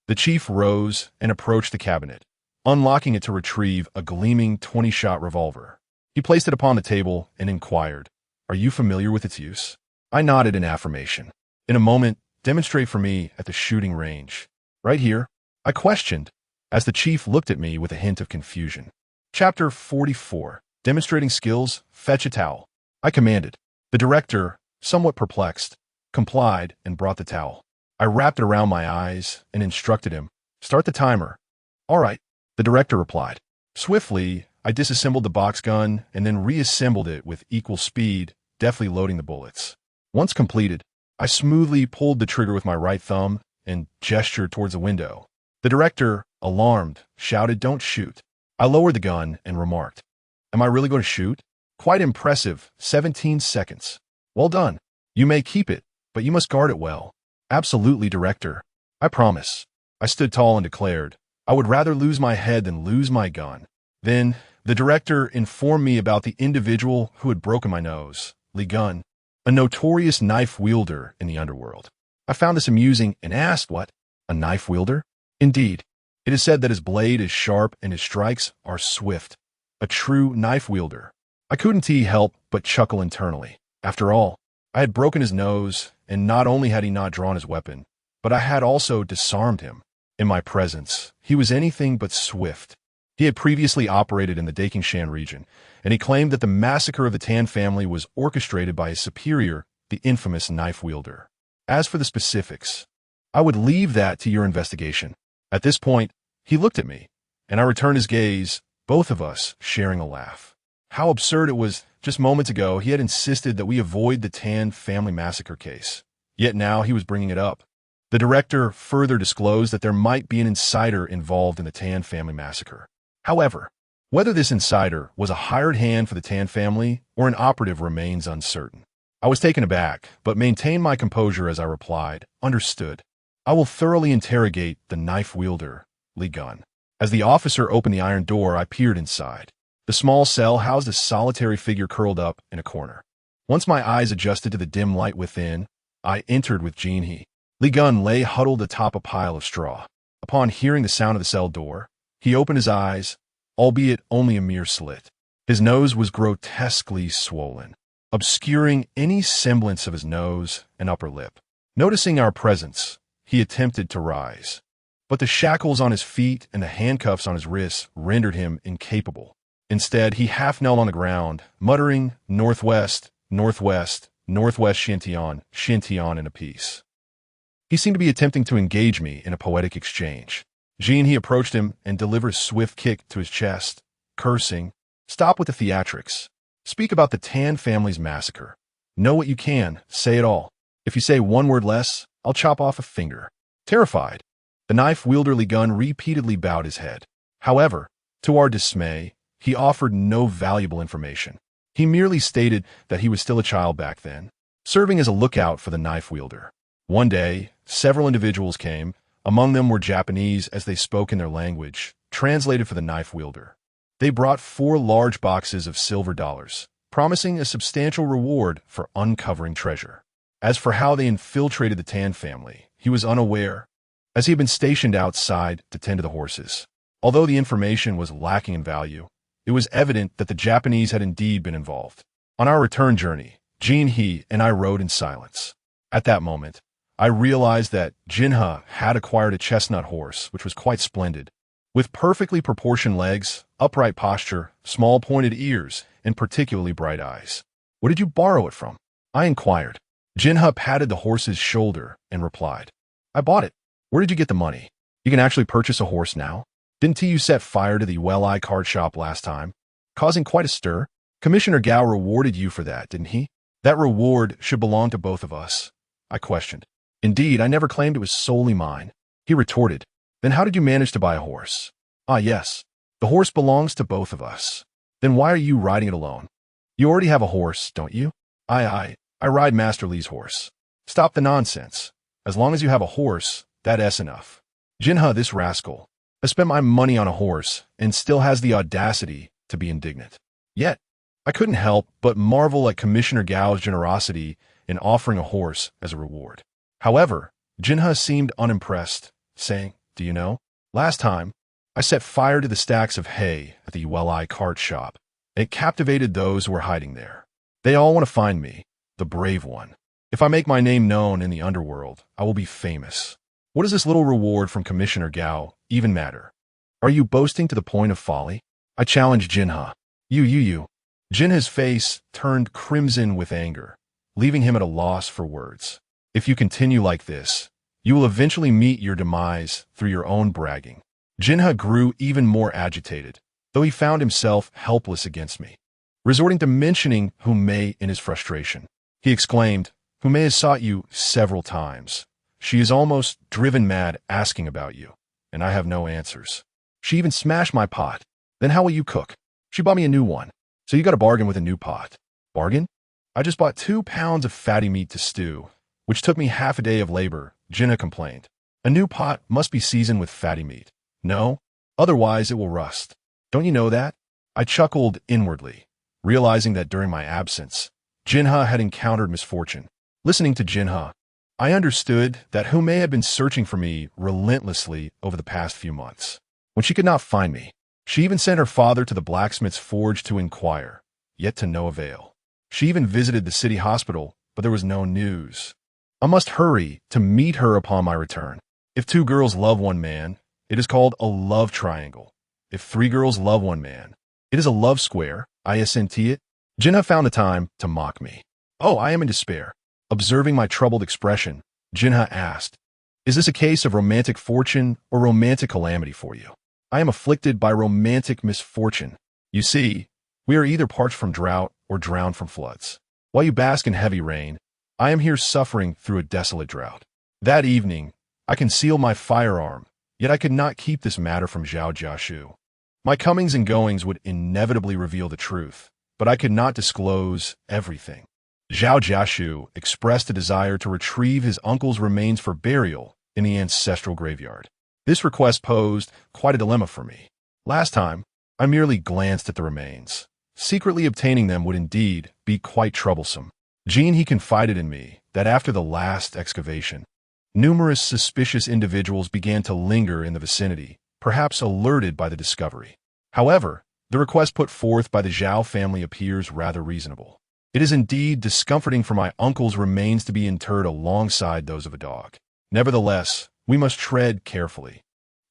The chief rose and approached the cabinet, unlocking it to retrieve a gleaming 20-shot revolver. He placed it upon the table and inquired, Are you familiar with its use? I nodded in affirmation. In a moment, demonstrate for me at the shooting range. Right here, I questioned, as the chief looked at me with a hint of confusion. Chapter 44. Demonstrating skills, fetch a towel. I commanded. The director, somewhat perplexed, complied and brought the towel. I wrapped it around my eyes and instructed him, Start the timer. All right, the director replied. Swiftly, I disassembled the box gun and then reassembled it with equal speed, deftly loading the bullets. Once completed, I smoothly pulled the trigger with my right thumb and gestured towards the window. The director, alarmed, shouted, Don't shoot. I lowered the gun and remarked, Am I really going to shoot? Quite impressive, 17 seconds. Well done. You may keep it, but you must guard it well. Absolutely, Director. I promise. I stood tall and declared, I would rather lose my head than lose my gun. Then, the director informed me about the individual who had broken my nose, Lee Gunn, a notorious knife wielder in the underworld. I found this amusing and asked, What? A knife wielder? Indeed. It is said that his blade is sharp and his strikes are swift. A true knife wielder. I couldn't help but chuckle internally. After all, I had broken his nose, and not only had he not drawn his weapon, but I had also disarmed him. In my presence, he was anything but swift. He had previously operated in the Dakingshan region, and he claimed that the massacre of the Tan family was orchestrated by his superior, the infamous knife wielder. As for the specifics, I would leave that to your investigation. At this point, he looked at me, and I returned his gaze, both of us sharing a laugh. How absurd it was. Just moments ago, he had insisted that we avoid the Tan family massacre case. Yet now he was bringing it up. The director further disclosed that there might be an insider involved in the Tan family massacre. However, whether this insider was a hired hand for the Tan family or an operative remains uncertain. I was taken aback, but maintained my composure as I replied, Understood. I will thoroughly interrogate the knife wielder, Lee Gunn. As the officer opened the iron door, I peered inside. The small cell housed a solitary figure curled up in a corner. Once my eyes adjusted to the dim light within, I entered with Jean-He. Lee Gunn lay huddled atop a pile of straw. Upon hearing the sound of the cell door, he opened his eyes, albeit only a mere slit. His nose was grotesquely swollen, obscuring any semblance of his nose and upper lip. Noticing our presence, he attempted to rise, but the shackles on his feet and the handcuffs on his wrists rendered him incapable. Instead, he half knelt on the ground, muttering, Northwest, Northwest, Northwest Shintian, Shintian in a piece. He seemed to be attempting to engage me in a poetic exchange. Jean-He approached him and delivered a swift kick to his chest, cursing, Stop with the theatrics. Speak about the Tan family's massacre. Know what you can, say it all. If you say one word less, I'll chop off a finger. Terrified, the knife wielder Lee Gunn repeatedly bowed his head. However, to our dismay, he offered no valuable information. He merely stated that he was still a child back then, serving as a lookout for the knife wielder. One day, several individuals came. Among them were Japanese as they spoke in their language, translated for the knife wielder. They brought 4 large boxes of silver dollars, promising a substantial reward for uncovering treasure. As for how they infiltrated the Tan family, he was unaware, as he had been stationed outside to tend to the horses. Although the information was lacking in value, it was evident that the Japanese had indeed been involved. On our return journey, Jin-He and I rode in silence. At that moment, I realized that Jin-Ha had acquired a chestnut horse, which was quite splendid. With perfectly proportioned legs, upright posture, small pointed ears, and particularly bright eyes. "Where did you borrow it from?" I inquired. Jin-Ha patted the horse's shoulder and replied, "I bought it." "Where did you get the money? You can actually purchase a horse now? Didn't you set fire to the Welai cart shop last time, causing quite a stir? Commissioner Gao rewarded you for that, didn't he?" "That reward should belong to both of us," I questioned. "Indeed, I never claimed it was solely mine," he retorted. "Then how did you manage to buy a horse?" "Ah, yes. The horse belongs to both of us." "Then why are you riding it alone? You already have a horse, don't you?" I ride Master Li's horse." "Stop the nonsense. As long as you have a horse, that's enough." Jin-Ha, this rascal, has spent my money on a horse and still has the audacity to be indignant. Yet, I couldn't help but marvel at Commissioner Gao's generosity in offering a horse as a reward. However, Jin-Ha seemed unimpressed, saying, "Do you know, last time, I set fire to the stacks of hay at the Welai cart shop, and it captivated those who were hiding there. They all want to find me, the brave one. If I make my name known in the underworld, I will be famous. What does this little reward from Commissioner Gao even matter? Are you boasting to the point of folly?" I challenged Jin-Ha. You. Jin-Ha's face turned crimson with anger, leaving him at a loss for words. "If you continue like this, you will eventually meet your demise through your own bragging." Jin-Ha grew even more agitated, though he found himself helpless against me. Resorting to mentioning Humei in his frustration, he exclaimed, "Humei has sought you several times. She is almost driven mad asking about you, and I have no answers. She even smashed my pot. Then how will you cook? She bought me a new one. So you got a bargain with a new pot." "Bargain? I just bought 2 pounds of fatty meat to stew, which took me half a day of labor," Jin-Ha complained. "A new pot must be seasoned with fatty meat. No, otherwise it will rust. Don't you know that?" I chuckled inwardly, realizing that during my absence, Jin-Ha had encountered misfortune. Listening to Jin-Ha, I understood that Humei had been searching for me relentlessly over the past few months. When she could not find me, she even sent her father to the blacksmith's forge to inquire, yet to no avail. She even visited the city hospital, but there was no news. I must hurry to meet her upon my return. If 2 girls love one man, it is called a love triangle. If 3 girls love one man, it is a love square. I assenti it. Jin-Ha found the time to mock me. "Oh, I am in despair." Observing my troubled expression, Jin-Ha asked, "Is this a case of romantic fortune or romantic calamity for you?" "I am afflicted by romantic misfortune. You see, we are either parched from drought or drowned from floods. While you bask in heavy rain, I am here suffering through a desolate drought." That evening, I concealed my firearm, yet I could not keep this matter from Zhao Jiashu. My comings and goings would inevitably reveal the truth, but I could not disclose everything. Zhao Jiashu expressed a desire to retrieve his uncle's remains for burial in the ancestral graveyard. This request posed quite a dilemma for me. Last time, I merely glanced at the remains. Secretly obtaining them would indeed be quite troublesome. He confided in me that after the last excavation, numerous suspicious individuals began to linger in the vicinity, perhaps alerted by the discovery. However, the request put forth by the Zhao family appears rather reasonable. It is indeed discomforting for my uncle's remains to be interred alongside those of a dog. Nevertheless, we must tread carefully.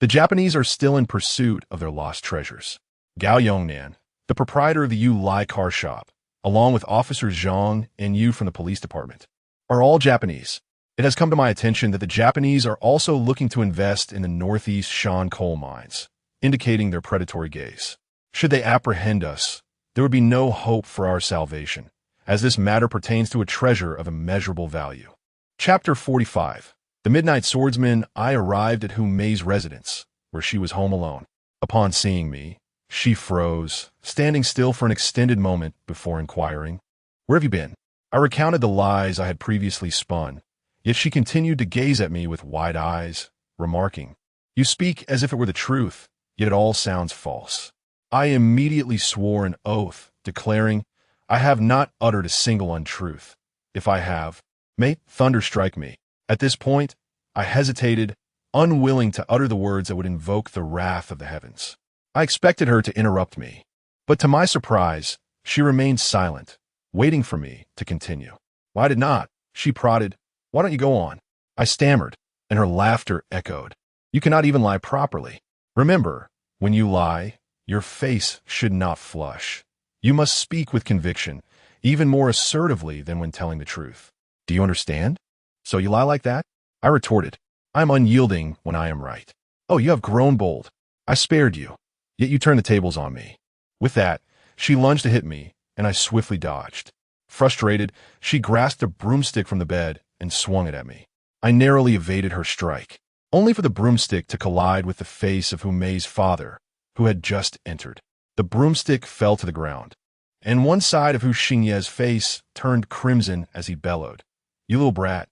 The Japanese are still in pursuit of their lost treasures. Gao Yongnan, the proprietor of the Yu Lai car shop, along with Officers Zhang and Yu from the police department, are all Japanese. It has come to my attention that the Japanese are also looking to invest in the northeast Shan coal mines, indicating their predatory gaze. Should they apprehend us, there would be no hope for our salvation, as this matter pertains to a treasure of immeasurable value. Chapter 45. The Midnight Swordsman. I arrived at Humei's residence, where she was home alone. Upon seeing me, she froze, standing still for an extended moment before inquiring, "Where have you been?" I recounted the lies I had previously spun, yet she continued to gaze at me with wide eyes, remarking, "You speak as if it were the truth, yet it all sounds false." I immediately swore an oath, declaring, "I have not uttered a single untruth. If I have, May thunder strike me. At this point, I hesitated, unwilling to utter the words that would invoke the wrath of the heavens. I expected her to interrupt me, but to my surprise, she remained silent, waiting for me to continue. Why did not? She prodded. Why don't you go on? I stammered, and her laughter echoed. You cannot even lie properly. Remember, when you lie, your face should not flush. You must speak with conviction, even more assertively than when telling the truth. Do you understand? So you lie like that? I retorted. I am unyielding when I am right. Oh, you have grown bold. I spared you, yet you turned the tables on me. With that, she lunged to hit me, and I swiftly dodged. Frustrated, she grasped a broomstick from the bed and swung it at me. I narrowly evaded her strike, only for the broomstick to collide with the face of Humei's father, who had just entered. The broomstick fell to the ground, and one side of Hu Xingye's face turned crimson as he bellowed. You little brat,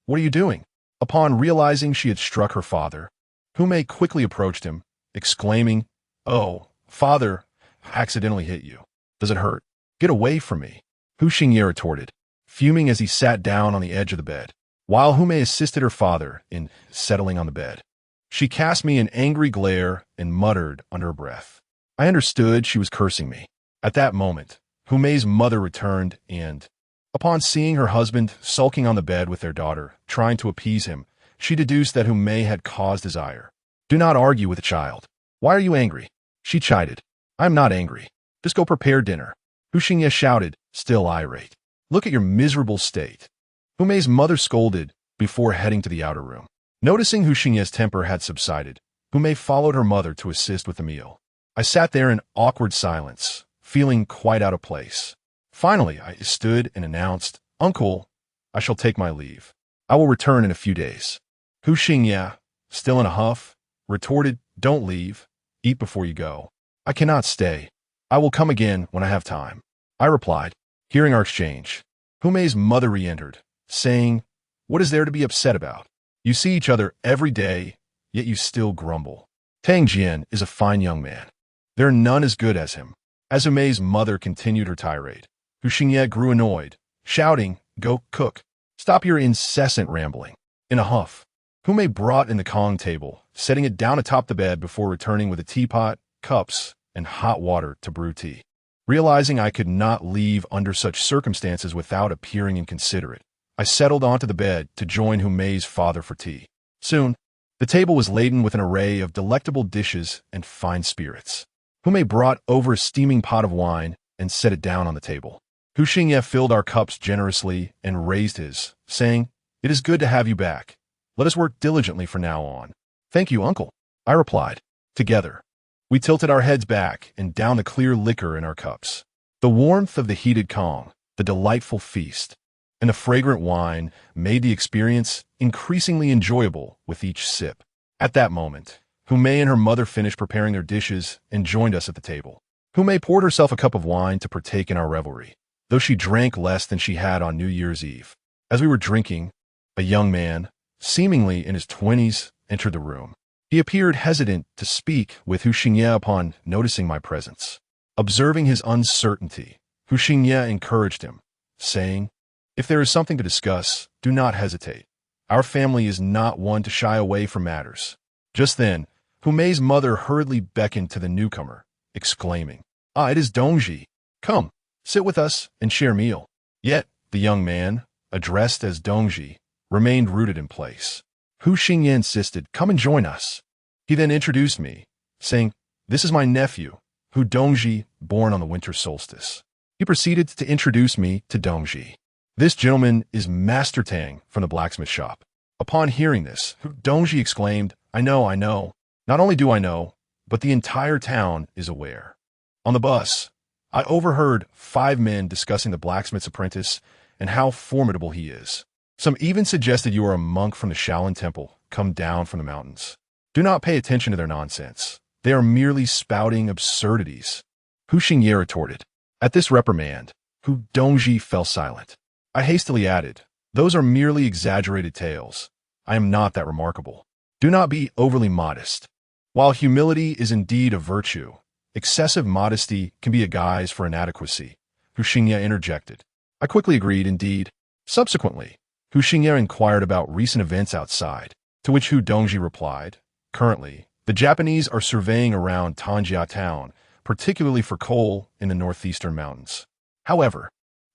what are you doing? Upon realizing she had struck her father, Humei quickly approached him, exclaiming, Oh, father, I accidentally hit you. Does it hurt? Get away from me. Hu Xingye retorted, fuming as he sat down on the edge of the bed, while Humei assisted her father in settling on the bed. She cast me an angry glare and muttered under her breath. I understood she was cursing me. At that moment, Humei's mother returned and, upon seeing her husband sulking on the bed with their daughter, trying to appease him, she deduced that Humei had caused his ire. Do not argue with a child. Why are you angry? She chided. I am not angry. Just go prepare dinner. Hu Xingye shouted, still irate. Look at your miserable state. Humei's mother scolded before heading to the outer room. Noticing Hu Xingye's temper had subsided, Humei followed her mother to assist with the meal. I sat there in awkward silence, feeling quite out of place. Finally, I stood and announced, Uncle, I shall take my leave. I will return in a few days. Hu Xingye, still in a huff, retorted, Don't leave. Eat before you go. I cannot stay. I will come again when I have time. I replied, hearing our exchange. Humei's mother re-entered, saying, What is there to be upset about? You see each other every day, yet you still grumble. Tang Jian is a fine young man. There are none as good as him. As Humei's mother continued her tirade, Hu Xingye grew annoyed, shouting, Go cook. Stop your incessant rambling. In a huff, Humei brought in the Kong table, setting it down atop the bed before returning with a teapot, cups, and hot water to brew tea. Realizing I could not leave under such circumstances without appearing inconsiderate, I settled onto the bed to join Humei's father for tea. Soon, the table was laden with an array of delectable dishes and fine spirits. Humei brought over a steaming pot of wine and set it down on the table. Hu Xingye filled our cups generously and raised his, saying, It is good to have you back. Let us work diligently from now on. Thank you, uncle, I replied. Together, we tilted our heads back and downed the clear liquor in our cups. The warmth of the heated Kong, the delightful feast, and the fragrant wine made the experience increasingly enjoyable with each sip. At that moment, Humei and her mother finished preparing their dishes and joined us at the table. Humei poured herself a cup of wine to partake in our revelry, though she drank less than she had on New Year's Eve. As we were drinking, a young man, seemingly in his 20s, entered the room. He appeared hesitant to speak with Hu Xingye upon noticing my presence. Observing his uncertainty, Hu Xingye encouraged him, saying, If there is something to discuss, do not hesitate. Our family is not one to shy away from matters. Just then, Humei's mother hurriedly beckoned to the newcomer, exclaiming, Ah, it is Dongji. Come, sit with us and share meal. Yet, the young man, addressed as Dongji, remained rooted in place. Hu Xingye insisted, Come and join us. He then introduced me, saying, This is my nephew, Hu Dongji, born on the winter solstice. He proceeded to introduce me to Dongji. This gentleman is Master Tang from the blacksmith shop. Upon hearing this, Hu Dongji exclaimed, I know. Not only do I know, but the entire town is aware. On the bus, I overheard 5 men discussing the blacksmith's apprentice and how formidable he is. Some even suggested you are a monk from the Shaolin Temple, come down from the mountains. Do not pay attention to their nonsense. They are merely spouting absurdities. Hu Xingye retorted. At this reprimand, Hu Dongji fell silent. I hastily added, Those are merely exaggerated tales. I am not that remarkable. Do not be overly modest. While humility is indeed a virtue, excessive modesty can be a guise for inadequacy, Hu Xingye interjected. I quickly agreed, indeed. Subsequently, Hu Xingye inquired about recent events outside, to which Hu Dongji replied, "Currently, the Japanese are surveying around Tanjia town, particularly for coal in the northeastern mountains. However,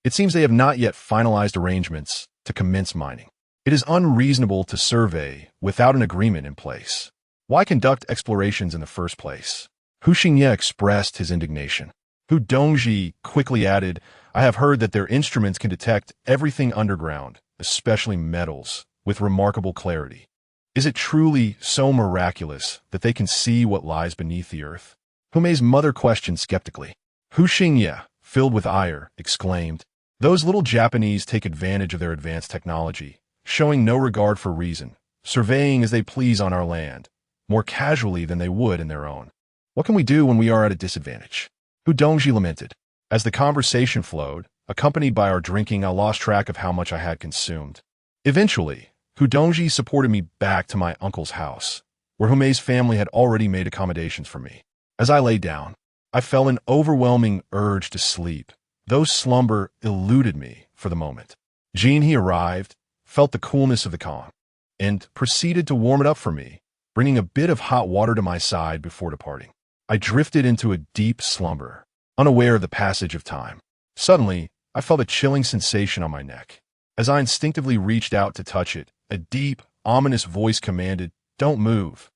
it seems they have not yet finalized arrangements to commence mining. It is unreasonable to survey without an agreement in place. Why conduct explorations in the first place?" Hu Xingye expressed his indignation. Hu Dongji quickly added, "I have heard that their instruments can detect everything underground, especially metals, with remarkable clarity. Is it truly so miraculous that they can see what lies beneath the earth?" Hu Mei's mother questioned skeptically. Hu Xingye, filled with ire, exclaimed, "Those little Japanese take advantage of their advanced technology, showing no regard for reason, surveying as they please on our land, more casually than they would in their own. What can we do when we are at a disadvantage?" Hu Dongji lamented. As the conversation flowed, accompanied by our drinking, I lost track of how much I had consumed. Eventually, Hu Dongji supported me back to my uncle's house, where Hu Mei's family had already made accommodations for me. As I lay down, I felt an overwhelming urge to sleep, though slumber eluded me for the moment. He arrived, felt the coolness of the calm, and proceeded to warm it up for me, bringing a bit of hot water to my side before departing. I drifted into a deep slumber, unaware of the passage of time. Suddenly, I felt a chilling sensation on my neck. As I instinctively reached out to touch it, a deep, ominous voice commanded, "Don't move."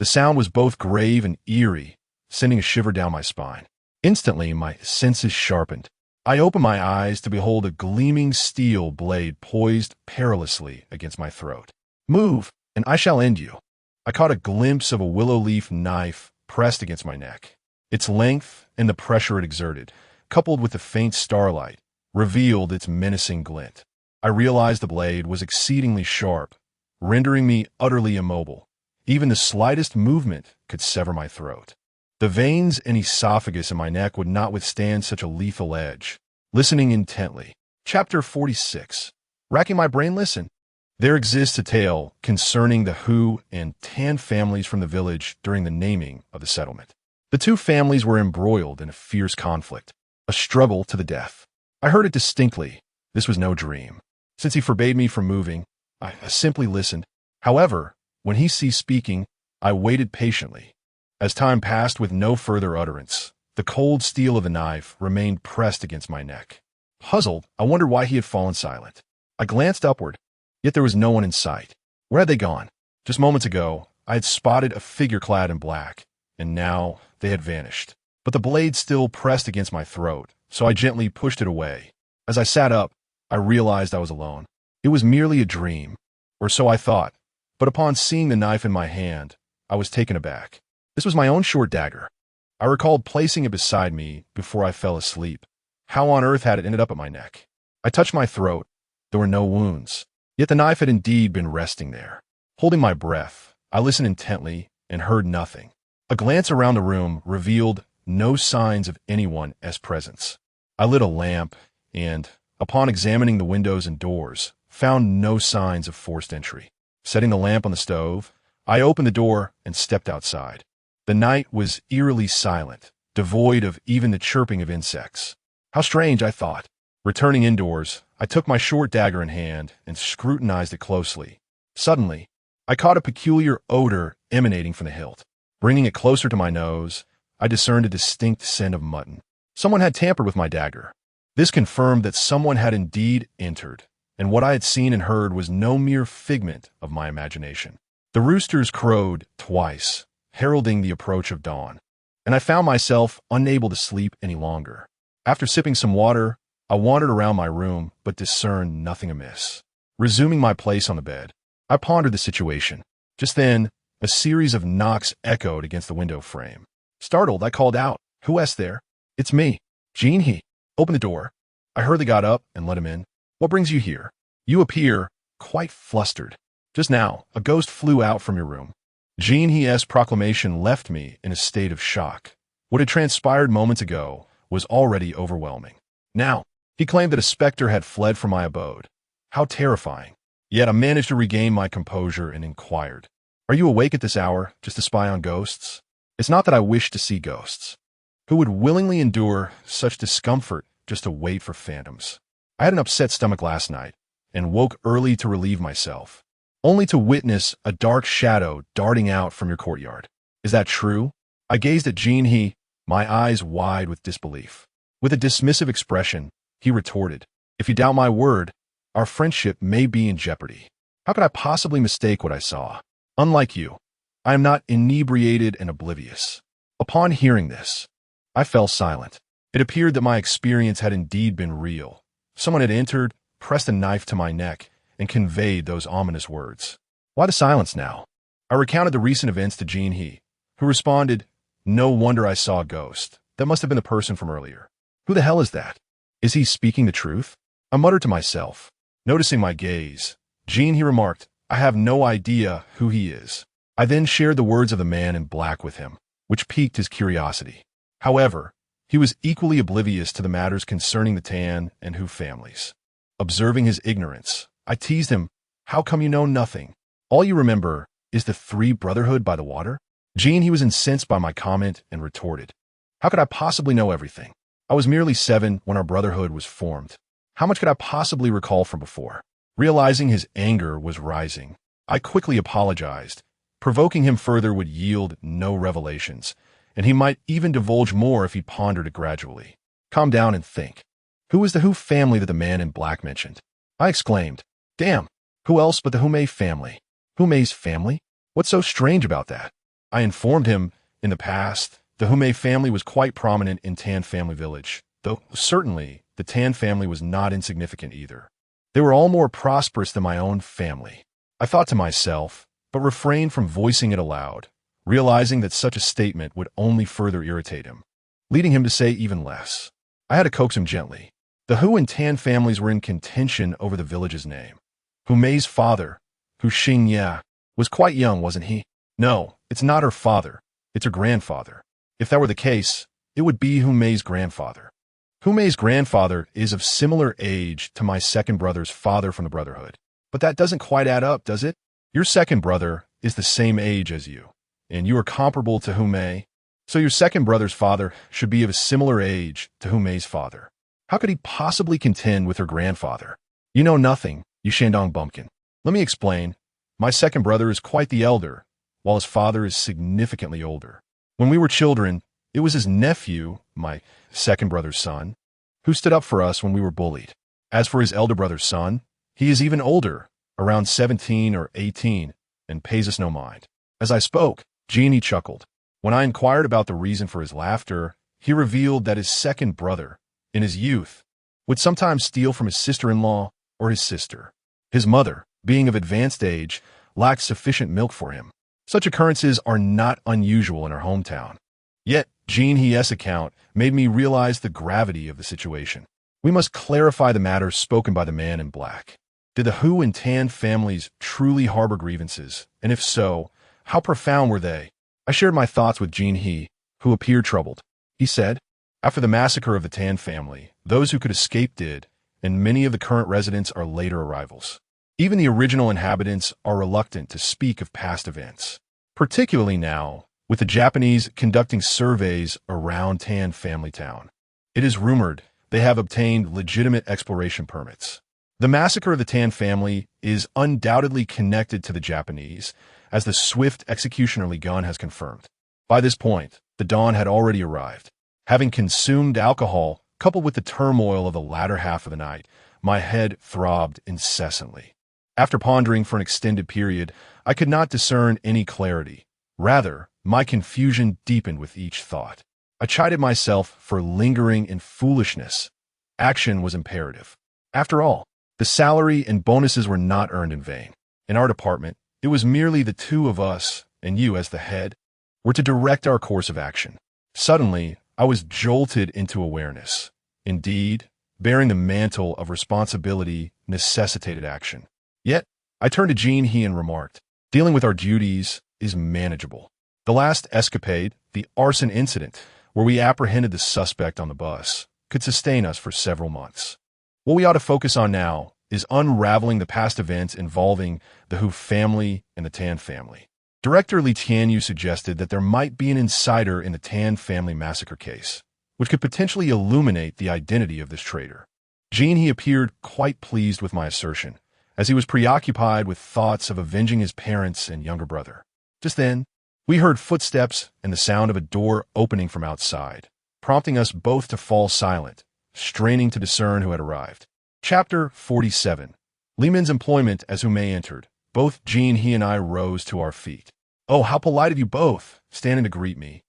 The sound was both grave and eerie, sending a shiver down my spine. Instantly, my senses sharpened. I opened my eyes to behold a gleaming steel blade poised perilously against my throat. "Move, and I shall end you." I caught a glimpse of a willow leaf knife pressed against my neck. Its length and the pressure it exerted, coupled with the faint starlight, revealed its menacing glint. I realized the blade was exceedingly sharp, rendering me utterly immobile. Even the slightest movement could sever my throat. The veins and esophagus in my neck would not withstand such a lethal edge. Listening intently. Chapter 46. Racking my brain, listen. There exists a tale concerning the Hu and Tan families from the village during the naming of the settlement. The two families were embroiled in a fierce conflict, a struggle to the death. I heard it distinctly. This was no dream. Since he forbade me from moving, I simply listened. However, when he ceased speaking, I waited patiently. As time passed with no further utterance, the cold steel of the knife remained pressed against my neck. Puzzled, I wondered why he had fallen silent. I glanced upward, yet there was no one in sight. Where had they gone? Just moments ago, I had spotted a figure clad in black, and now they had vanished. But the blade still pressed against my throat, so I gently pushed it away. As I sat up, I realized I was alone. It was merely a dream, or so I thought, but upon seeing the knife in my hand, I was taken aback. This was my own short dagger. I recalled placing it beside me before I fell asleep. How on earth had it ended up at my neck? I touched my throat. There were no wounds. Yet the knife had indeed been resting there. Holding my breath, I listened intently and heard nothing. A glance around the room revealed no signs of anyone as presence. I lit a lamp and, upon examining the windows and doors, found no signs of forced entry. Setting the lamp on the stove, I opened the door and stepped outside. The night was eerily silent, devoid of even the chirping of insects. How strange, I thought. Returning indoors, I took my short dagger in hand and scrutinized it closely. Suddenly, I caught a peculiar odor emanating from the hilt. Bringing it closer to my nose, I discerned a distinct scent of mutton. Someone had tampered with my dagger. This confirmed that someone had indeed entered, and what I had seen and heard was no mere figment of my imagination. The roosters crowed twice, heralding the approach of dawn, and I found myself unable to sleep any longer. After sipping some water, I wandered around my room but discerned nothing amiss. Resuming my place on the bed, I pondered the situation. Just then, a series of knocks echoed against the window frame. Startled, I called out, "Who is there?" "It's me, He. Open the door." I hurriedly got up and let him in. "What brings you here? You appear quite flustered. Just now, a ghost flew out from your room." He's proclamation left me in a state of shock. What had transpired moments ago was already overwhelming. Now, he claimed that a specter had fled from my abode. How terrifying. Yet I managed to regain my composure and inquired, "Are you awake at this hour just to spy on ghosts?" "It's not that I wish to see ghosts. Who would willingly endure such discomfort just to wait for phantoms? I had an upset stomach last night, and woke early to relieve myself, only to witness a dark shadow darting out from your courtyard. Is that true? I gazed at Jean-He, my eyes wide with disbelief. With a dismissive expression, he retorted, "If you doubt my word, our friendship may be in jeopardy. How could I possibly mistake what I saw? Unlike you, I am not inebriated and oblivious." Upon hearing this, I fell silent. It appeared that my experience had indeed been real. Someone had entered, pressed a knife to my neck, and conveyed those ominous words. Why the silence now? I recounted the recent events to Jean-He, who responded, "No wonder I saw a ghost. That must have been the person from earlier. Who the hell is that? Is he speaking the truth?" I muttered to myself. Noticing my gaze, Jean-He remarked, "I have no idea who he is." I then shared the words of the man in black with him, which piqued his curiosity. However, he was equally oblivious to the matters concerning the Tan and Hu families. Observing his ignorance, I teased him, "How come you know nothing? All you remember is the Three Brotherhood by the water?" Jean-He was incensed by my comment and retorted, "How could I possibly know everything? I was merely 7 when our brotherhood was formed. How much could I possibly recall from before?" Realizing his anger was rising, I quickly apologized. Provoking him further would yield no revelations, and he might even divulge more if he pondered it gradually. "Calm down and think. Who is the Hu family that the man in black mentioned?" I exclaimed. "Damn, who else but the Humei family?" "Humei's family? What's so strange about that?" I informed him, in the past, the Humei family was quite prominent in Tanjia Village, though certainly the Tan family was not insignificant either. They were all more prosperous than my own family. I thought to myself, but refrained from voicing it aloud, realizing that such a statement would only further irritate him, leading him to say even less. I had to coax him gently. The Hu and Tan families were in contention over the village's name. Humei's father, Hu Xingya, was quite young, wasn't he? No, it's not her father. It's her grandfather. If that were the case, it would be Humei's grandfather. Humei's grandfather is of similar age to my second brother's father from the Brotherhood. But that doesn't quite add up, does it? Your second brother is the same age as you, and you are comparable to Humei, so your second brother's father should be of a similar age to Humei's father. How could he possibly contend with her grandfather? You know nothing, you Shandong bumpkin. Let me explain. My second brother is quite the elder, while his father is significantly older. When we were children, it was his nephew, my second brother's son, who stood up for us when we were bullied. As for his elder brother's son, he is even older, around 17 or 18, and pays us no mind. As I spoke, Jeannie chuckled. When I inquired about the reason for his laughter, he revealed that his second brother, in his youth, would sometimes steal from his sister-in-law or his sister. His mother, being of advanced age, lacked sufficient milk for him. Such occurrences are not unusual in our hometown. Yet, Jean-He's account made me realize the gravity of the situation. We must clarify the matters spoken by the man in black. Did the Hu and Tan families truly harbor grievances? And if so, how profound were they? I shared my thoughts with Jean-He, who appeared troubled. He said, "After the massacre of the Tan family, those who could escape did, and many of the current residents are later arrivals. Even the original inhabitants are reluctant to speak of past events, particularly now, with the Japanese conducting surveys around Tan Family Town. It is rumored they have obtained legitimate exploration permits. The massacre of the Tan family is undoubtedly connected to the Japanese, as the swift executioner Gun has confirmed. By this point, the dawn had already arrived. Having consumed alcohol, coupled with the turmoil of the latter half of the night, my head throbbed incessantly. After pondering for an extended period, I could not discern any clarity. Rather, my confusion deepened with each thought. I chided myself for lingering in foolishness. Action was imperative. After all, the salary and bonuses were not earned in vain. In our department, it was merely the two of us, and you as the head, were to direct our course of action. Suddenly, I was jolted into awareness. Indeed, bearing the mantle of responsibility necessitated action. Yet, I turned to Jean-He and remarked, "Dealing with our duties is manageable. The last escapade, the arson incident, where we apprehended the suspect on the bus, could sustain us for several months. What we ought to focus on now is unraveling the past events involving the Hu family and the Tan family." Director Li Tianyu suggested that there might be an insider in the Tan family massacre case, which could potentially illuminate the identity of this traitor. He appeared quite pleased with my assertion, as he was preoccupied with thoughts of avenging his parents and younger brother. Just then, we heard footsteps and the sound of a door opening from outside, prompting us both to fall silent, straining to discern who had arrived. Chapter 47. Li Min's employment as Humei entered. Both he and I rose to our feet. "Oh, how polite of you both, standing to greet me.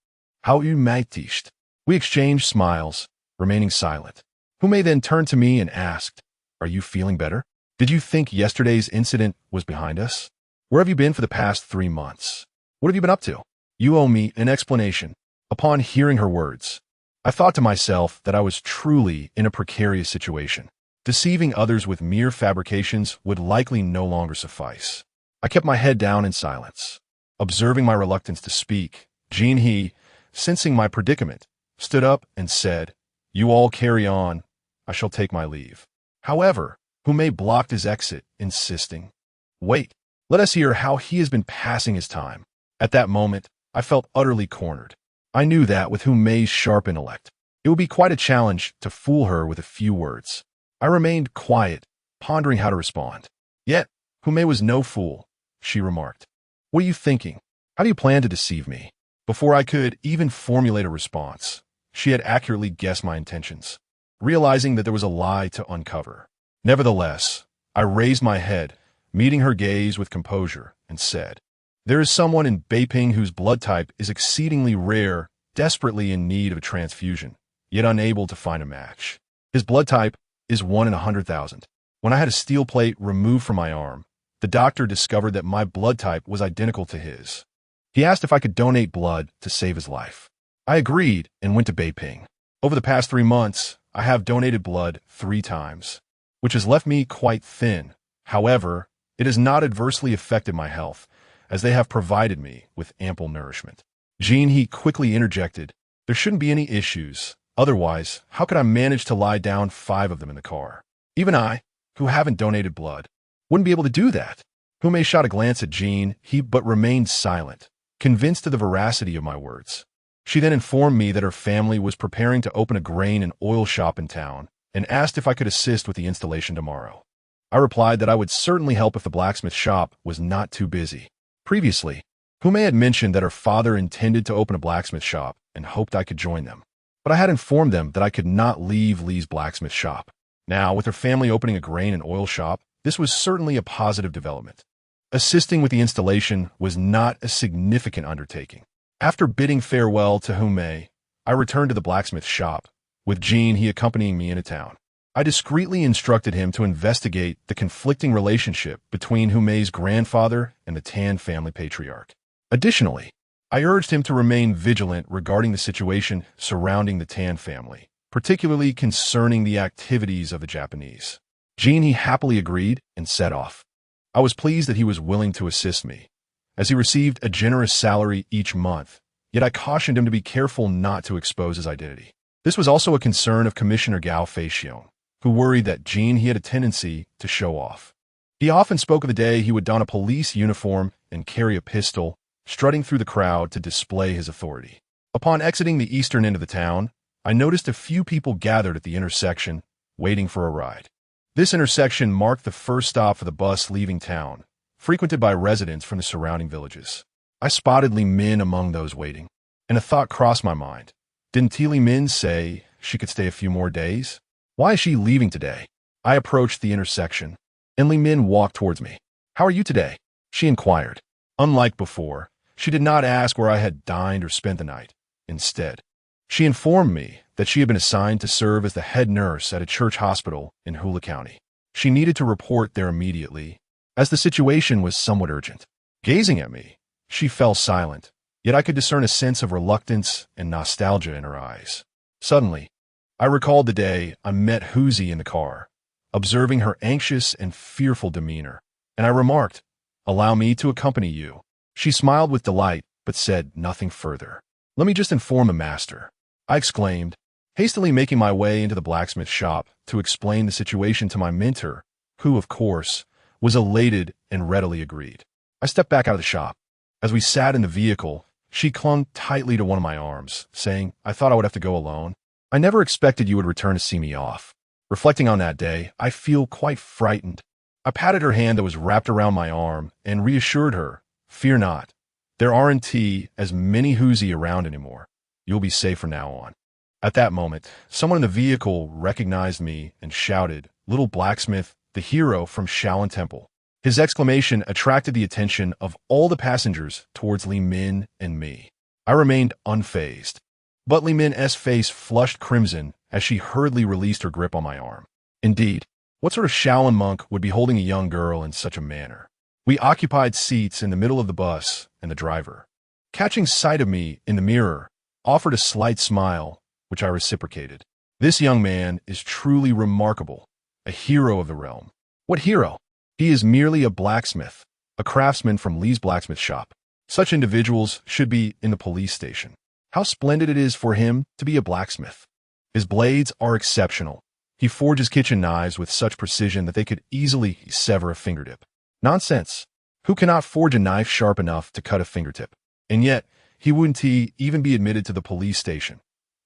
How you meitischt." We exchanged smiles, remaining silent. Humei then turned to me and asked, "Are you feeling better? Did you think yesterday's incident was behind us? Where have you been for the past 3 months? What have you been up to? You owe me an explanation." Upon hearing her words, I thought to myself that I was truly in a precarious situation. Deceiving others with mere fabrications would likely no longer suffice. I kept my head down in silence. Observing my reluctance to speak, he, sensing my predicament, stood up and said, "You all carry on. I shall take my leave." However, Humei blocked his exit, insisting, "Wait, let us hear how he has been passing his time." At that moment, I felt utterly cornered. I knew that with Humei's sharp intellect, it would be quite a challenge to fool her with a few words. I remained quiet, pondering how to respond. Yet, Humei was no fool, she remarked. "What are you thinking? How do you plan to deceive me?" Before I could even formulate a response, she had accurately guessed my intentions, realizing that there was a lie to uncover. Nevertheless, I raised my head, meeting her gaze with composure, and said, "There is someone in Beiping whose blood type is exceedingly rare, desperately in need of a transfusion, yet unable to find a match. His blood type is 1 in 100,000. When I had a steel plate removed from my arm, the doctor discovered that my blood type was identical to his. He asked if I could donate blood to save his life. I agreed and went to Beiping. Over the past 3 months, I have donated blood 3 times, which has left me quite thin. However, it has not adversely affected my health, as they have provided me with ample nourishment." He quickly interjected, "There shouldn't be any issues. Otherwise, how could I manage to lie down 5 of them in the car? Even I, who haven't donated blood, wouldn't be able to do that." Humei shot a glance at he but remained silent, convinced of the veracity of my words. She then informed me that her family was preparing to open a grain and oil shop in town and asked if I could assist with the installation tomorrow. I replied that I would certainly help if the blacksmith shop was not too busy. Previously, Humei had mentioned that her father intended to open a blacksmith shop and hoped I could join them. But I had informed them that I could not leave Li's blacksmith shop. Now, with her family opening a grain and oil shop, this was certainly a positive development. Assisting with the installation was not a significant undertaking. After bidding farewell to Humei, I returned to the blacksmith shop, with he accompanying me into town. I discreetly instructed him to investigate the conflicting relationship between Humei's grandfather and the Tan family patriarch. Additionally, I urged him to remain vigilant regarding the situation surrounding the Tan family, particularly concerning the activities of the Japanese. He happily agreed and set off. I was pleased that he was willing to assist me, as he received a generous salary each month, yet I cautioned him to be careful not to expose his identity. This was also a concern of Commissioner Gao Feixiong, who worried that he had a tendency to show off. He often spoke of the day he would don a police uniform and carry a pistol, strutting through the crowd to display his authority. Upon exiting the eastern end of the town, I noticed a few people gathered at the intersection, waiting for a ride. This intersection marked the first stop for the bus leaving town, frequented by residents from the surrounding villages. I spotted Li Min among those waiting, and a thought crossed my mind. Didn't Li Min say she could stay a few more days? Why is she leaving today? I approached the intersection, and Li Min walked towards me. "How are you today?" she inquired. Unlike before, she did not ask where I had dined or spent the night. Instead, she informed me that she had been assigned to serve as the head nurse at a church hospital in Hula County. She needed to report there immediately, as the situation was somewhat urgent. Gazing at me, she fell silent, yet I could discern a sense of reluctance and nostalgia in her eyes. Suddenly, I recalled the day I met Huzi in the car, observing her anxious and fearful demeanor, and I remarked, "Allow me to accompany you." She smiled with delight, but said nothing further. "Let me just inform the master," I exclaimed, hastily making my way into the blacksmith shop to explain the situation to my mentor, who, of course, was elated and readily agreed. I stepped back out of the shop. As we sat in the vehicle, she clung tightly to one of my arms, saying, "I thought I would have to go alone. I never expected you would return to see me off." Reflecting on that day, I feel quite frightened. I patted her hand that was wrapped around my arm and reassured her, "Fear not. There aren't as many Huzi around anymore. You'll be safe from now on." At that moment, someone in the vehicle recognized me and shouted, "Little blacksmith, the hero from Shaolin Temple." His exclamation attracted the attention of all the passengers towards Li Min and me. I remained unfazed, but Li Min's face flushed crimson as she hurriedly released her grip on my arm. Indeed, what sort of Shaolin monk would be holding a young girl in such a manner? We occupied seats in the middle of the bus, and the driver, catching sight of me in the mirror, offered a slight smile, which I reciprocated. This young man is truly remarkable, a hero of the realm. What hero? He is merely a blacksmith, a craftsman from Lee's blacksmith shop. Such individuals should be in the police station. How splendid it is for him to be a blacksmith. His blades are exceptional. He forges kitchen knives with such precision that they could easily sever a fingertip. Nonsense. Who cannot forge a knife sharp enough to cut a fingertip? And yet, he wouldn't even be admitted to the police station.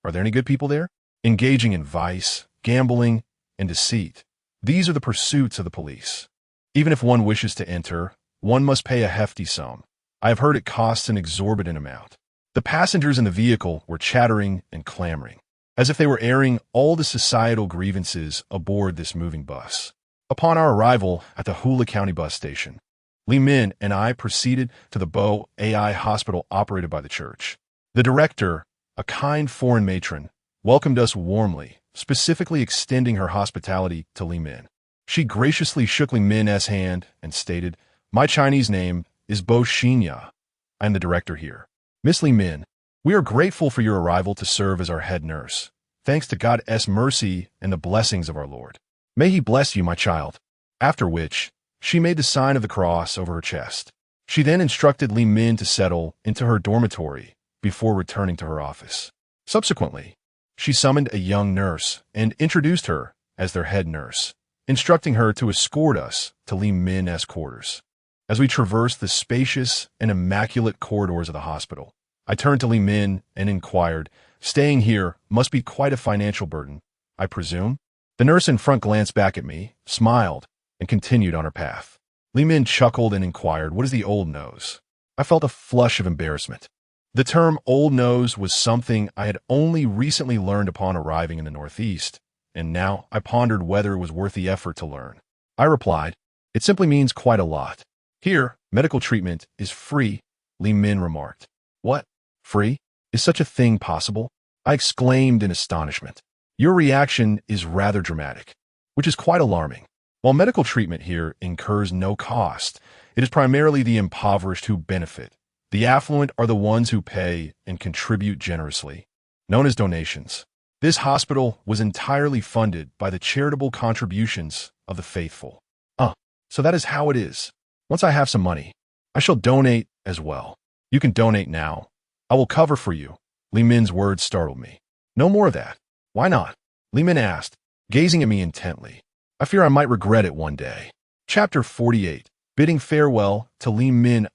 Are there any good people there? Engaging in vice, gambling, and deceit. These are the pursuits of the police. Even if one wishes to enter, one must pay a hefty sum. I have heard it costs an exorbitant amount. The passengers in the vehicle were chattering and clamoring, as if they were airing all the societal grievances aboard this moving bus. Upon our arrival at the Hula County bus station, Li Min and I proceeded to the Bo AI hospital operated by the church. The director, a kind foreign matron, welcomed us warmly, specifically extending her hospitality to Li Min. She graciously shook Li Min's hand and stated, "My Chinese name is Bo Xinya. I am the director here. Miss Li Min, we are grateful for your arrival to serve as our head nurse. Thanks to God's mercy and the blessings of our Lord. May he bless you, my child." After which, she made the sign of the cross over her chest. She then instructed Li Min to settle into her dormitory before returning to her office. Subsequently, she summoned a young nurse and introduced her as their head nurse, instructing her to escort us to Li Min's quarters. As we traversed the spacious and immaculate corridors of the hospital, I turned to Li Min and inquired, "Staying here must be quite a financial burden, I presume?" The nurse in front glanced back at me, smiled, and continued on her path. Li Min chuckled and inquired, "What is the old nose?" I felt a flush of embarrassment. The term old nose was something I had only recently learned upon arriving in the Northeast, and now I pondered whether it was worth the effort to learn. I replied, "It simply means quite a lot. Here, medical treatment is free," Li Min remarked. "What? Free? Is such a thing possible?" I exclaimed in astonishment. "Your reaction is rather dramatic, which is quite alarming. While medical treatment here incurs no cost, it is primarily the impoverished who benefit. The affluent are the ones who pay and contribute generously, known as donations. This hospital was entirely funded by the charitable contributions of the faithful." So that is how it is. Once I have some money, I shall donate as well. You can donate now. I will cover for you." Li Min's words startled me. "No more of that." "Why not?" Li Min asked, gazing at me intently. "I fear I might regret it one day." Chapter 48. Bidding farewell to Li Min.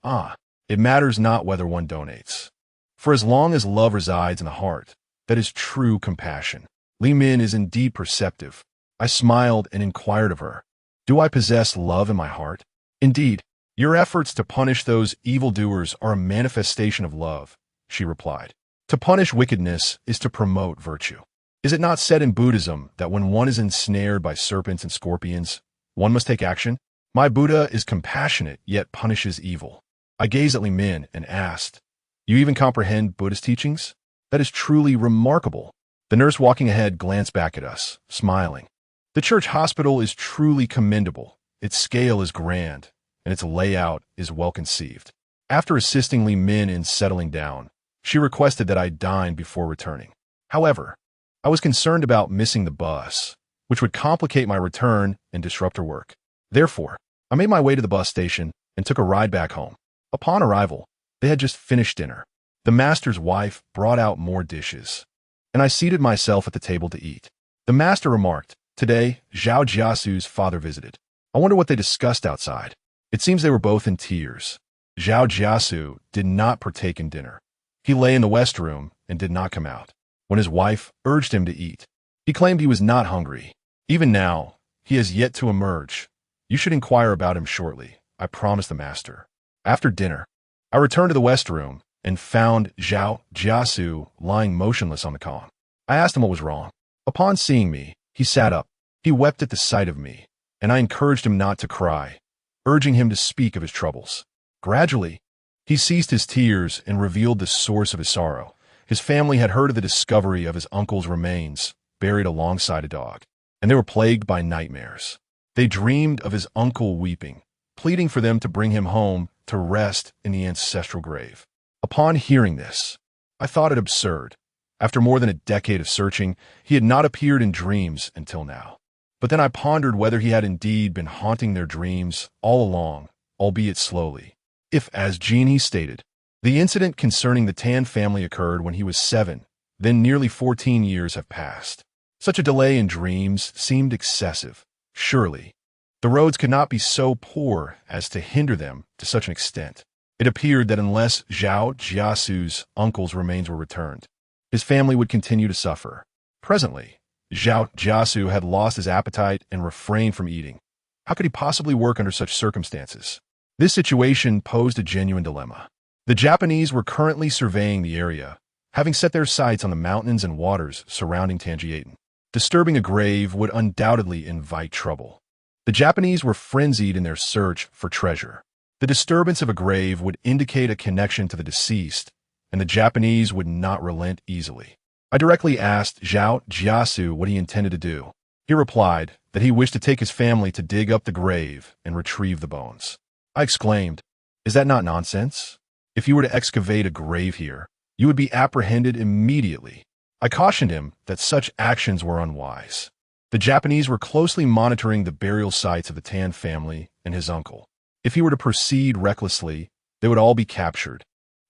It matters not whether one donates. For as long as love resides in the heart, that is true compassion. Li Min is indeed perceptive. I smiled and inquired of her, "Do I possess love in my heart?" "Indeed, your efforts to punish those evildoers are a manifestation of love," she replied. "To punish wickedness is to promote virtue. Is it not said in Buddhism that when one is ensnared by serpents and scorpions, one must take action? My Buddha is compassionate, yet punishes evil." I gazed at Li Min and asked, "You even comprehend Buddhist teachings? That is truly remarkable." The nurse walking ahead glanced back at us, smiling. "The church hospital is truly commendable. Its scale is grand, and its layout is well conceived." After assisting Li Min in settling down, she requested that I dine before returning. However, I was concerned about missing the bus, which would complicate my return and disrupt her work. Therefore, I made my way to the bus station and took a ride back home. Upon arrival, they had just finished dinner. The master's wife brought out more dishes, and I seated myself at the table to eat. The master remarked, "Today, Zhao Jiasu's father visited. I wonder what they discussed outside. It seems they were both in tears." Zhao Jiasu did not partake in dinner. He lay in the west room and did not come out when his wife urged him to eat. He claimed he was not hungry, Even now, he has yet to emerge. You should inquire about him shortly, I promised the master. After dinner, I returned to the west room and found Zhao Jiasu lying motionless on the column. I asked him what was wrong. Upon seeing me, he sat up. He wept at the sight of me, and I encouraged him not to cry, urging him to speak of his troubles. Gradually, he ceased his tears and revealed the source of his sorrow. His family had heard of the discovery of his uncle's remains, buried alongside a dog, and they were plagued by nightmares. They dreamed of his uncle weeping, pleading for them to bring him home to rest in the ancestral grave. Upon hearing this, I thought it absurd. After more than a decade of searching, he had not appeared in dreams until now. But then I pondered whether he had indeed been haunting their dreams all along, albeit slowly. If, as Jeannie stated, the incident concerning the Tan family occurred when he was 7, then nearly 14 years have passed. Such a delay in dreams seemed excessive. Surely, the roads could not be so poor as to hinder them to such an extent. It appeared that unless Zhao Jiasu's uncle's remains were returned, his family would continue to suffer. Presently, Zhao Jiasu had lost his appetite and refrained from eating. How could he possibly work under such circumstances? This situation posed a genuine dilemma. The Japanese were currently surveying the area, having set their sights on the mountains and waters surrounding Tanjia. Disturbing a grave would undoubtedly invite trouble. The Japanese were frenzied in their search for treasure. The disturbance of a grave would indicate a connection to the deceased, and the Japanese would not relent easily. I directly asked Zhao Jiasu what he intended to do. He replied that he wished to take his family to dig up the grave and retrieve the bones. I exclaimed, "Is that not nonsense? If you were to excavate a grave here, you would be apprehended immediately." I cautioned him that such actions were unwise. The Japanese were closely monitoring the burial sites of the Tan family and his uncle. If he were to proceed recklessly, they would all be captured.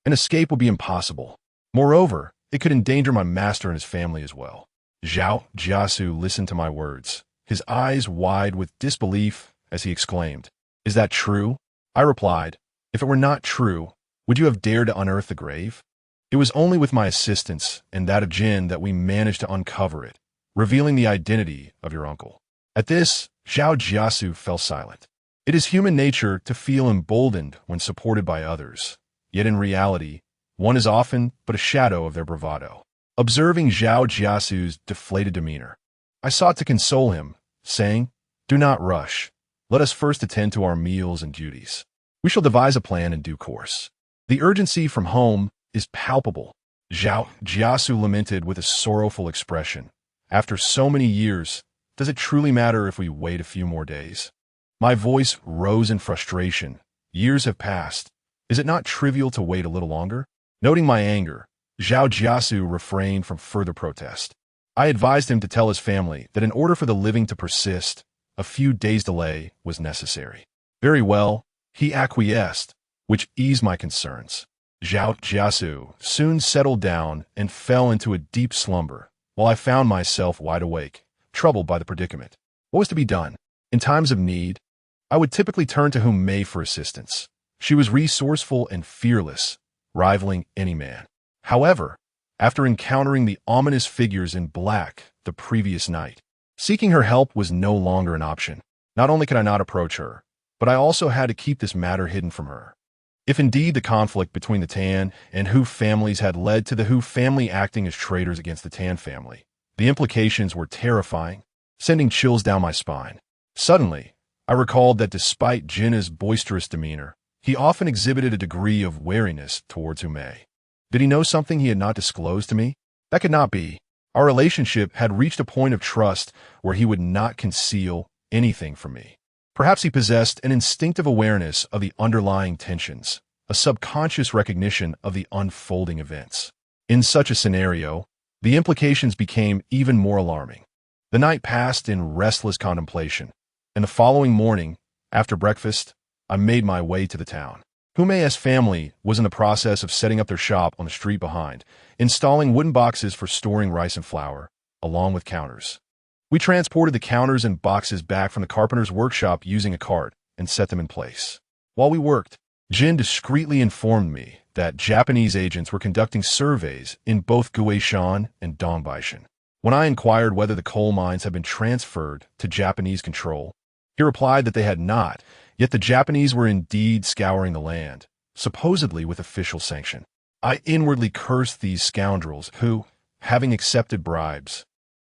An escape would be impossible. Moreover, it could endanger my master and his family as well. Zhao Jiasu listened to my words, his eyes wide with disbelief as he exclaimed, "Is that true?" I replied, "If it were not true, would you have dared to unearth the grave? It was only with my assistance and that of Jin that we managed to uncover it, revealing the identity of your uncle." At this, Zhao Jiasu fell silent. It is human nature to feel emboldened when supported by others, yet in reality, one is often but a shadow of their bravado. Observing Zhao Jiasu's deflated demeanor, I sought to console him, saying, "Do not rush. Let us first attend to our meals and duties. We shall devise a plan in due course." The urgency from home is palpable. Zhao Jiasu lamented with a sorrowful expression. "After so many years, does it truly matter if we wait a few more days?" My voice rose in frustration. Years have passed. Is it not trivial to wait a little longer? Noting my anger, Zhao Jiasu refrained from further protest. I advised him to tell his family that in order for the living to persist, a few days' delay was necessary. Very well, he acquiesced, which eased my concerns. Zhao Jiasu soon settled down and fell into a deep slumber, while I found myself wide awake, troubled by the predicament. What was to be done? In times of need, I would typically turn to Hung Mei for assistance. She was resourceful and fearless, rivaling any man. However, after encountering the ominous figures in black the previous night, seeking her help was no longer an option. Not only could I not approach her, but I also had to keep this matter hidden from her. If indeed the conflict between the Tan and Hu families had led to the Hu family acting as traitors against the Tan family, the implications were terrifying, sending chills down my spine. Suddenly, I recalled that despite Jinna's boisterous demeanor, he often exhibited a degree of wariness towards Hu Mei. Did he know something he had not disclosed to me? That could not be. Our relationship had reached a point of trust where he would not conceal anything from me. Perhaps he possessed an instinctive awareness of the underlying tensions, a subconscious recognition of the unfolding events. In such a scenario, the implications became even more alarming. The night passed in restless contemplation, and the following morning, after breakfast, I made my way to the town. Hu Mei's family was in the process of setting up their shop on the street behind, installing wooden boxes for storing rice and flour, along with counters. We transported the counters and boxes back from the carpenter's workshop using a cart and set them in place. While we worked, Jin discreetly informed me that Japanese agents were conducting surveys in both Guishan and Dongbaishan. When I inquired whether the coal mines had been transferred to Japanese control, he replied that they had not, yet the Japanese were indeed scouring the land, supposedly with official sanction. I inwardly cursed these scoundrels who, having accepted bribes,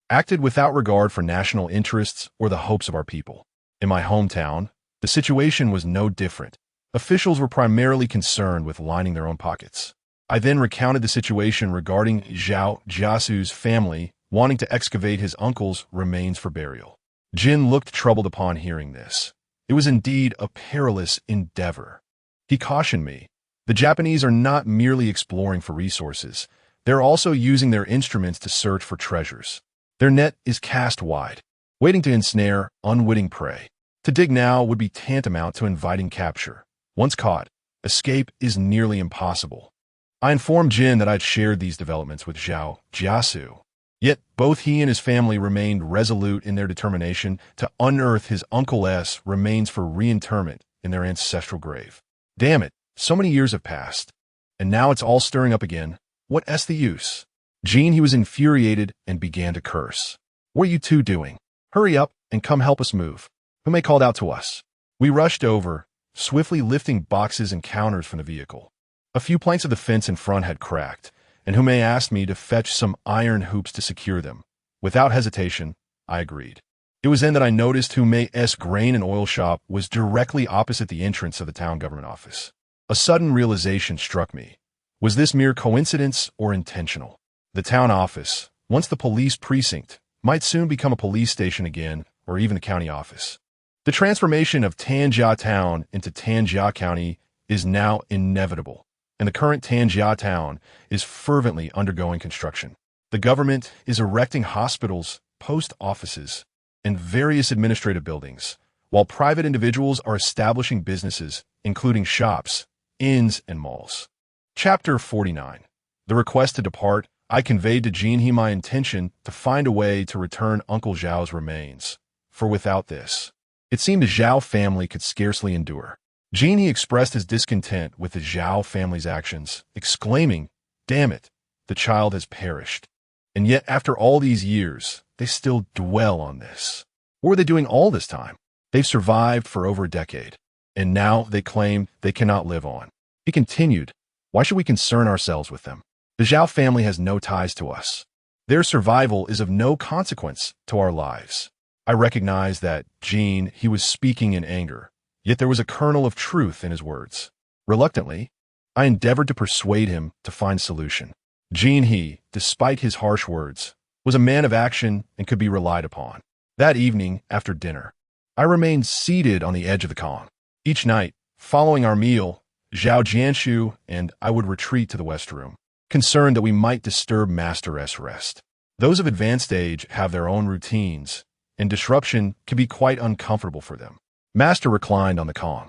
acted without regard for national interests or the hopes of our people. In my hometown, the situation was no different. Officials were primarily concerned with lining their own pockets. I then recounted the situation regarding Zhao Jiasu's family wanting to excavate his uncle's remains for burial. Jin looked troubled upon hearing this. It was indeed a perilous endeavor. He cautioned me. The Japanese are not merely exploring for resources. They're also using their instruments to search for treasures. Their net is cast wide, waiting to ensnare unwitting prey. To dig now would be tantamount to inviting capture. Once caught, escape is nearly impossible. I informed Jin that I'd shared these developments with Zhao Jiasu. Yet both he and his family remained resolute in their determination to unearth his uncle's remains for reinterment in their ancestral grave. Damn it, so many years have passed, and now it's all stirring up again. What's the use? He was infuriated and began to curse. What are you two doing? Hurry up and come help us move. Hume called out to us. We rushed over, swiftly lifting boxes and counters from the vehicle. A few planks of the fence in front had cracked, and Hume asked me to fetch some iron hoops to secure them. Without hesitation, I agreed. It was then that I noticed Hume's grain and oil shop was directly opposite the entrance of the town government office. A sudden realization struck me. Was this mere coincidence or intentional? The town office, once the police precinct, might soon become a police station again, or even a county office. The transformation of Tanjia Town into Tanjia County is now inevitable, and the current Tanjia Town is fervently undergoing construction. The government is erecting hospitals, post offices, and various administrative buildings, while private individuals are establishing businesses, including shops, inns, and malls. Chapter 49. The request to depart. I conveyed to Jinhee my intention to find a way to return Uncle Zhao's remains, for without this, it seemed the Zhao family could scarcely endure. Jinhee expressed his discontent with the Zhao family's actions, exclaiming, "Damn it, the child has perished." And yet, after all these years, they still dwell on this. What were they doing all this time? They've survived for over a decade, and now they claim they cannot live on. He continued, "Why should we concern ourselves with them? The Zhao family has no ties to us. Their survival is of no consequence to our lives." I recognized that he was speaking in anger, yet there was a kernel of truth in his words. Reluctantly, I endeavored to persuade him to find a solution. Jinhee, despite his harsh words, was a man of action and could be relied upon. That evening, after dinner, I remained seated on the edge of the Kong. Each night, following our meal, Zhao Jianshu and I would retreat to the west room, concerned that we might disturb Master's rest. Those of advanced age have their own routines, and disruption can be quite uncomfortable for them. Master reclined on the Kong,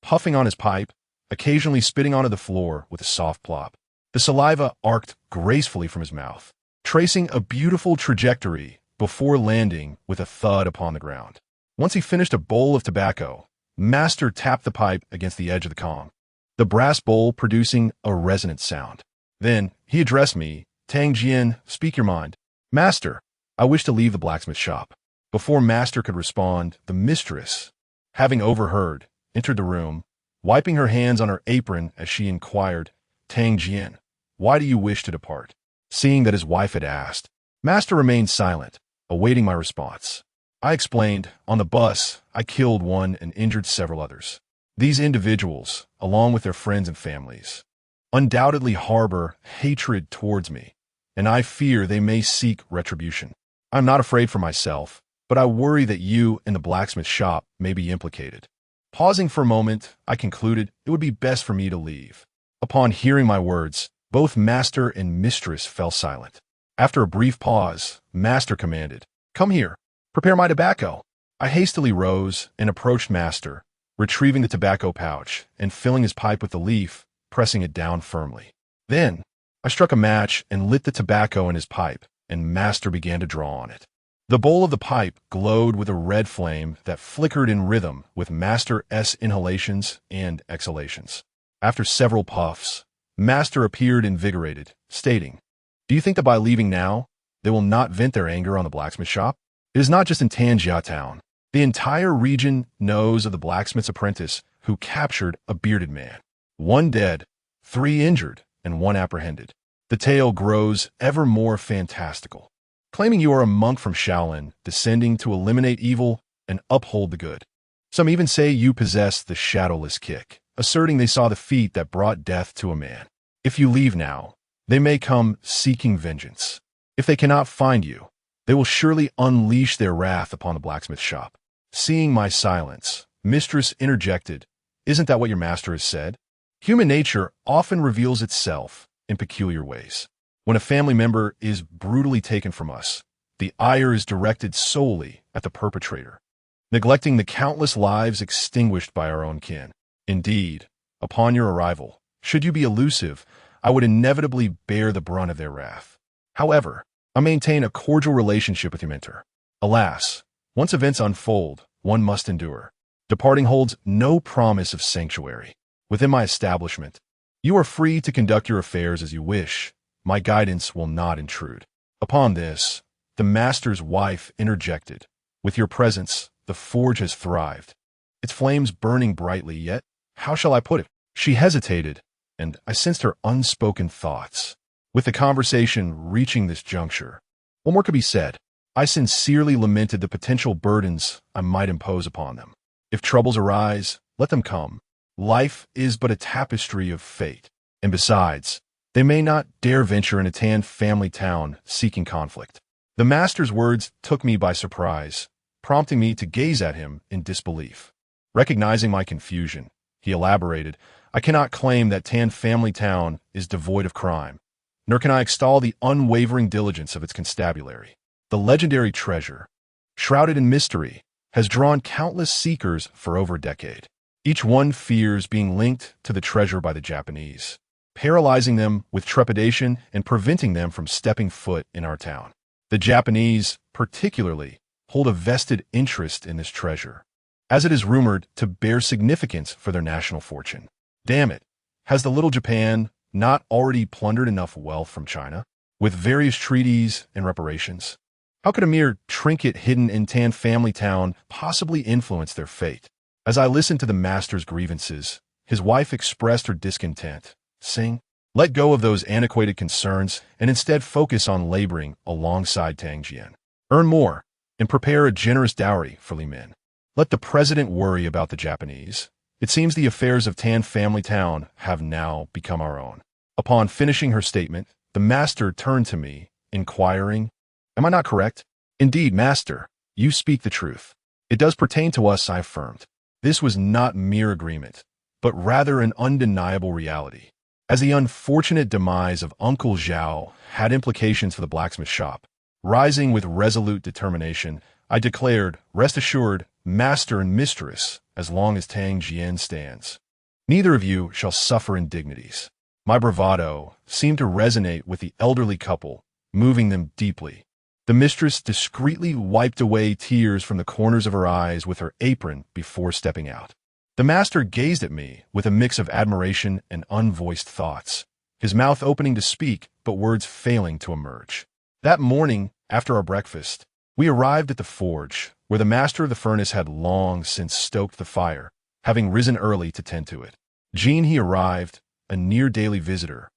puffing on his pipe, occasionally spitting onto the floor with a soft plop. The saliva arced gracefully from his mouth, tracing a beautiful trajectory before landing with a thud upon the ground. Once he finished a bowl of tobacco, Master tapped the pipe against the edge of the Kong, the brass bowl producing a resonant sound. Then he addressed me, "Tang Jian, speak your mind." "Master, I wish to leave the blacksmith shop." Before Master could respond, the mistress, having overheard, entered the room, wiping her hands on her apron as she inquired, "Tang Jian, why do you wish to depart?" Seeing that his wife had asked, Master remained silent, awaiting my response. I explained, "On the bus, I killed one and injured several others. These individuals, along with their friends and families, undoubtedly harbor hatred towards me, and I fear they may seek retribution. I'm not afraid for myself, but I worry that you and the blacksmith shop may be implicated." Pausing for a moment, I concluded it would be best for me to leave. Upon hearing my words, both Master and Mistress fell silent. After a brief pause, Master commanded, "Come here, prepare my tobacco." I hastily rose and approached Master, retrieving the tobacco pouch and filling his pipe with the leaf, pressing it down firmly. Then, I struck a match and lit the tobacco in his pipe, and Master began to draw on it. The bowl of the pipe glowed with a red flame that flickered in rhythm with Master's inhalations and exhalations. After several puffs, Master appeared invigorated, stating, "Do you think that by leaving now, they will not vent their anger on the blacksmith shop. It is not just in Tanjia town. The entire region knows of the blacksmith's apprentice who captured a bearded man. 1 dead, 3 injured, and 1 apprehended. The tale grows ever more fantastical, claiming you are a monk from Shaolin, descending to eliminate evil and uphold the good. Some even say you possess the shadowless kick, asserting they saw the feat that brought death to a man. If you leave now, they may come seeking vengeance. If they cannot find you, they will surely unleash their wrath upon the blacksmith shop. Seeing my silence, Mistress interjected, "Isn't that what your master has said? Human nature often reveals itself in peculiar ways. When a family member is brutally taken from us, the ire is directed solely at the perpetrator, neglecting the countless lives extinguished by our own kin. Indeed, upon your arrival, should you be elusive, I would inevitably bear the brunt of their wrath. However, I maintain a cordial relationship with your mentor. Alas, once events unfold, one must endure. Departing holds no promise of sanctuary. Within my establishment, you are free to conduct your affairs as you wish. My guidance will not intrude." Upon this, the master's wife interjected, "With your presence, the forge has thrived. Its flames burning brightly, yet, how shall I put it?" She hesitated, and I sensed her unspoken thoughts. With the conversation reaching this juncture, what more could be said? I sincerely lamented the potential burdens I might impose upon them. If troubles arise, let them come. Life is but a tapestry of fate. And besides, they may not dare venture in a Tan family town seeking conflict. The master's words took me by surprise, prompting me to gaze at him in disbelief. Recognizing my confusion, he elaborated, "I cannot claim that Tan family town is devoid of crime, nor can I extol the unwavering diligence of its constabulary. The legendary treasure, shrouded in mystery, has drawn countless seekers for over a decade. Each one fears being linked to the treasure by the Japanese, paralyzing them with trepidation and preventing them from stepping foot in our town. The Japanese, particularly, hold a vested interest in this treasure, as it is rumored to bear significance for their national fortune. Damn it, has the little Japan not already plundered enough wealth from China, with various treaties and reparations? How could a mere trinket hidden in Tan family town possibly influence their fate?" As I listened to the master's grievances, his wife expressed her discontent, saying, "Let go of those antiquated concerns and instead focus on laboring alongside Tang Jian. Earn more and prepare a generous dowry for Li Min. Let the president worry about the Japanese. It seems the affairs of Tan family town have now become our own." Upon finishing her statement, the master turned to me, inquiring, "Am I not correct?" "Indeed, master, you speak the truth. It does pertain to us," I affirmed. This was not mere agreement, but rather an undeniable reality. As the unfortunate demise of Uncle Zhao had implications for the blacksmith shop, rising with resolute determination, I declared, "Rest assured, master and mistress, as long as Tang Jian stands. Neither of you shall suffer indignities." My bravado seemed to resonate with the elderly couple, moving them deeply. The mistress discreetly wiped away tears from the corners of her eyes with her apron before stepping out. The master gazed at me with a mix of admiration and unvoiced thoughts, his mouth opening to speak, but words failing to emerge. That morning, after our breakfast, we arrived at the forge, where the master of the furnace had long since stoked the fire, having risen early to tend to it. Jean he arrived, a near-daily visitor,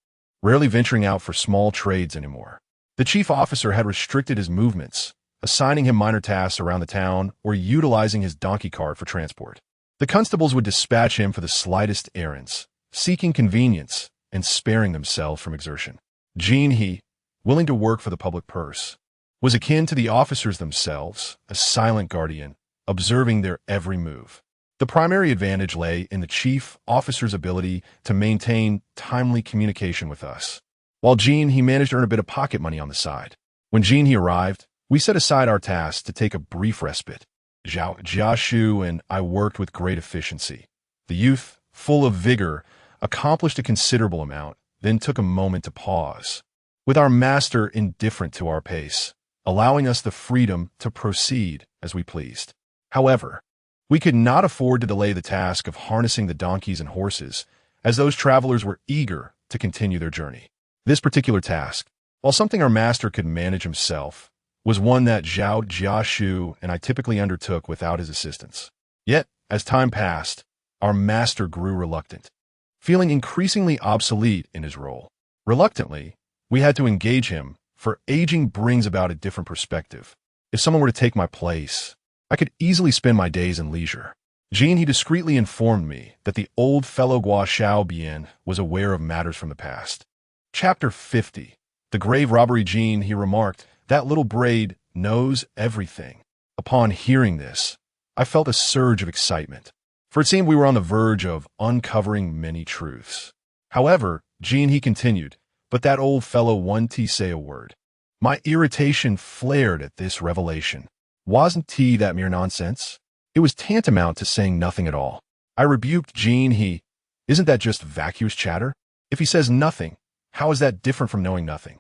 rarely venturing out for small trades anymore. The chief officer had restricted his movements, assigning him minor tasks around the town or utilizing his donkey cart for transport. The constables would dispatch him for the slightest errands, seeking convenience and sparing themselves from exertion. Jean he, willing to work for the public purse, was akin to the officers themselves, a silent guardian, observing their every move. The primary advantage lay in the chief officer's ability to maintain timely communication with us, while Jean he managed to earn a bit of pocket money on the side. When Jean he arrived, we set aside our tasks to take a brief respite. Jiashu and I worked with great efficiency. The youth, full of vigor, accomplished a considerable amount, then took a moment to pause, with our master indifferent to our pace, allowing us the freedom to proceed as we pleased. However, we could not afford to delay the task of harnessing the donkeys and horses, as those travelers were eager to continue their journey. This particular task, While something our master could manage himself, was one that Zhao Jiashu and I typically undertook without his assistance. Yet, as time passed, our master grew reluctant, feeling increasingly obsolete in his role. Reluctantly, we had to engage him, for aging brings about a different perspective. If someone were to take my place, I could easily spend my days in leisure. He discreetly informed me that the old fellow Gua Xiaobian was aware of matters from the past. Chapter 50. The grave robbery. He remarked, that little braid knows everything. Upon hearing this, I felt a surge of excitement, for it seemed we were on the verge of uncovering many truths. However, he continued, but that old fellow wouldn't say a word. My irritation flared at this revelation. Wasn't that mere nonsense? It was tantamount to saying nothing at all. I rebuked isn't that just vacuous chatter? If he says nothing, how is that different from knowing nothing?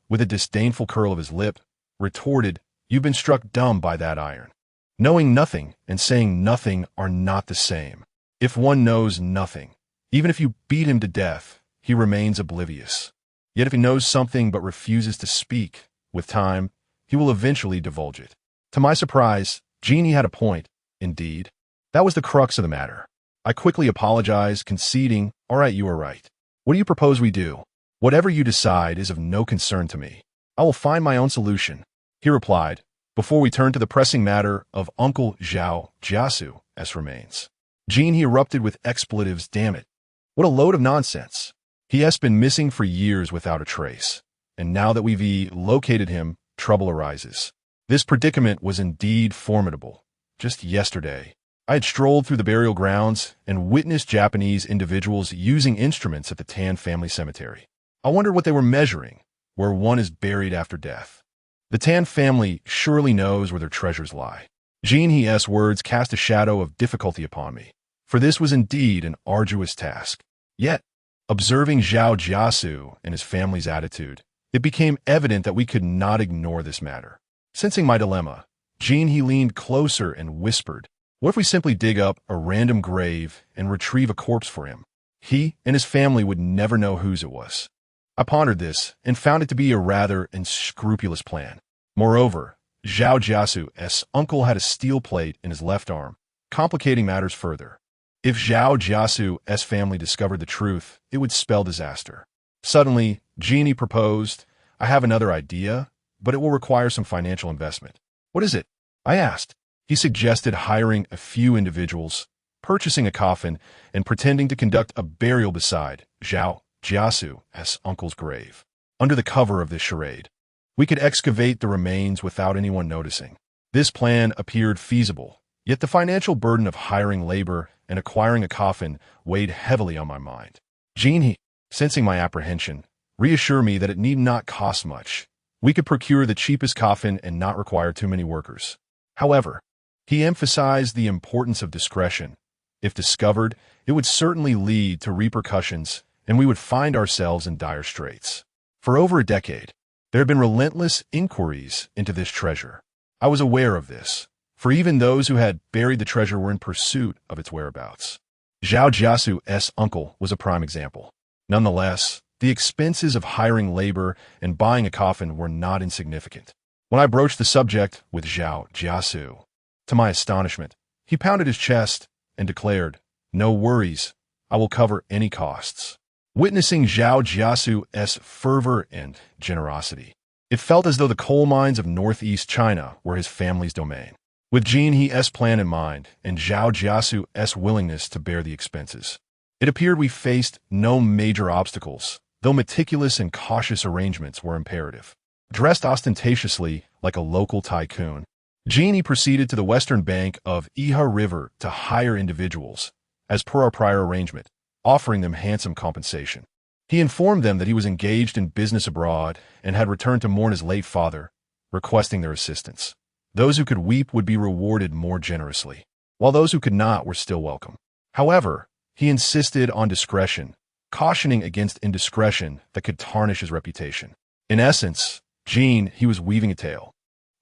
With a disdainful curl of his lip, retorted, you've been struck dumb by that iron. Knowing nothing and saying nothing are not the same. If one knows nothing, even if you beat him to death, he remains oblivious. Yet if he knows something but refuses to speak, with time, he will eventually divulge it. To my surprise, he had a point, indeed. That was the crux of the matter. I quickly apologized, conceding, all right, you are right. What do you propose we do? Whatever you decide is of no concern to me. I will find my own solution, he replied, before we turn to the pressing matter of Uncle Zhao Jiasu's remains. He erupted with expletives. Damn it. What a load of nonsense. He has been missing for years without a trace, and now that we've located him, trouble arises. This predicament was indeed formidable. Just yesterday, I had strolled through the burial grounds and witnessed Japanese individuals using instruments at the Tan family cemetery. I wondered what they were measuring, where one is buried after death. The Tan family surely knows where their treasures lie. He's words cast a shadow of difficulty upon me, for this was indeed an arduous task. Yet, observing Zhao Jiasu and his family's attitude, it became evident that we could not ignore this matter. Sensing my dilemma, he leaned closer and whispered, what if we simply dig up a random grave and retrieve a corpse for him? He and his family would never know whose it was. I pondered this and found it to be a rather unscrupulous plan. Moreover, Zhao Jiasu's uncle had a steel plate in his left arm, complicating matters further. If Zhao Jiasu's family discovered the truth, it would spell disaster. Suddenly, Genie proposed, I have another idea, but it will require some financial investment. What is it? I asked. He suggested hiring a few individuals, purchasing a coffin, and pretending to conduct a burial beside Zhao Jiasu's uncle's grave. Under the cover of this charade, we could excavate the remains without anyone noticing. This plan appeared feasible, yet the financial burden of hiring labor and acquiring a coffin weighed heavily on my mind. Genie, sensing my apprehension, reassured me that it need not cost much. We could procure the cheapest coffin and not require too many workers. However, he emphasized the importance of discretion. If discovered, it would certainly lead to repercussions, and we would find ourselves in dire straits. For over a decade, there had been relentless inquiries into this treasure. I was aware of this, for even those who had buried the treasure were in pursuit of its whereabouts. Zhao Jiasu's uncle was a prime example. Nonetheless, the expenses of hiring labor and buying a coffin were not insignificant. When I broached the subject with Zhao Jiasu, to my astonishment, he pounded his chest and declared, no worries, I will cover any costs. Witnessing Zhao Jiasu's fervor and generosity, it felt as though the coal mines of northeast China were his family's domain. With He's plan in mind and Zhao Jiasu's willingness to bear the expenses, it appeared we faced no major obstacles, though meticulous and cautious arrangements were imperative. Dressed ostentatiously like a local tycoon, Genie proceeded to the western bank of Iha River to hire individuals, as per our prior arrangement, offering them handsome compensation. He informed them that he was engaged in business abroad and had returned to mourn his late father, requesting their assistance. Those who could weep would be rewarded more generously, while those who could not were still welcome. However, he insisted on discretion, cautioning against indiscretion that could tarnish his reputation. In essence, he was weaving a tale.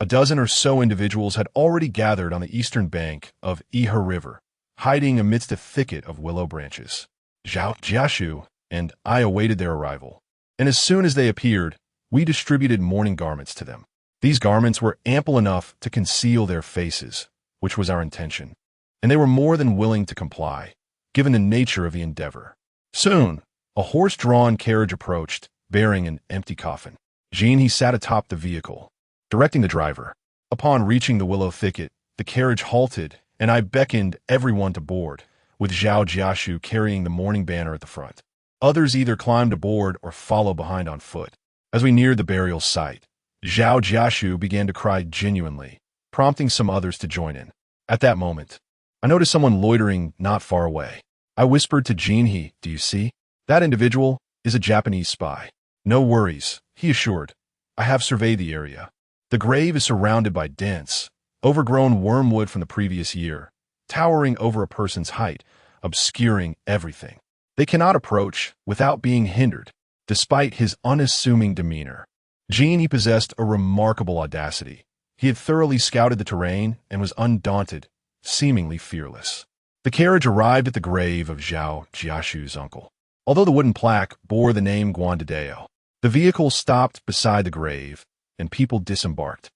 A dozen or so individuals had already gathered on the eastern bank of Iha River, hiding amidst a thicket of willow branches. Zhao Jiashu and I awaited their arrival. and as soon as they appeared, we distributed mourning garments to them. These garments were ample enough to conceal their faces, which was our intention, and they were more than willing to comply, given the nature of the endeavor. Soon, a horse-drawn carriage approached, bearing an empty coffin. He sat atop the vehicle, directing the driver. Upon reaching the willow thicket, the carriage halted, and I beckoned everyone to board, with Zhao Jiashu carrying the mourning banner at the front. Others either climbed aboard or followed behind on foot. As we neared the burial site, Zhao Jiashu began to cry genuinely, prompting some others to join in. At that moment, I noticed someone loitering not far away. I whispered to He, "Do you see? That individual is a Japanese spy." "No worries," he assured. "I have surveyed the area. The grave is surrounded by dense, overgrown wormwood from the previous year, towering over a person's height, obscuring everything. They cannot approach without being hindered." Despite his unassuming demeanor, he possessed a remarkable audacity. He had thoroughly scouted the terrain and was undaunted, seemingly fearless. The carriage arrived at the grave of Zhao Jiashu's uncle. Although the wooden plaque bore the name Guandadeo, the vehicle stopped beside the grave, and people disembarked.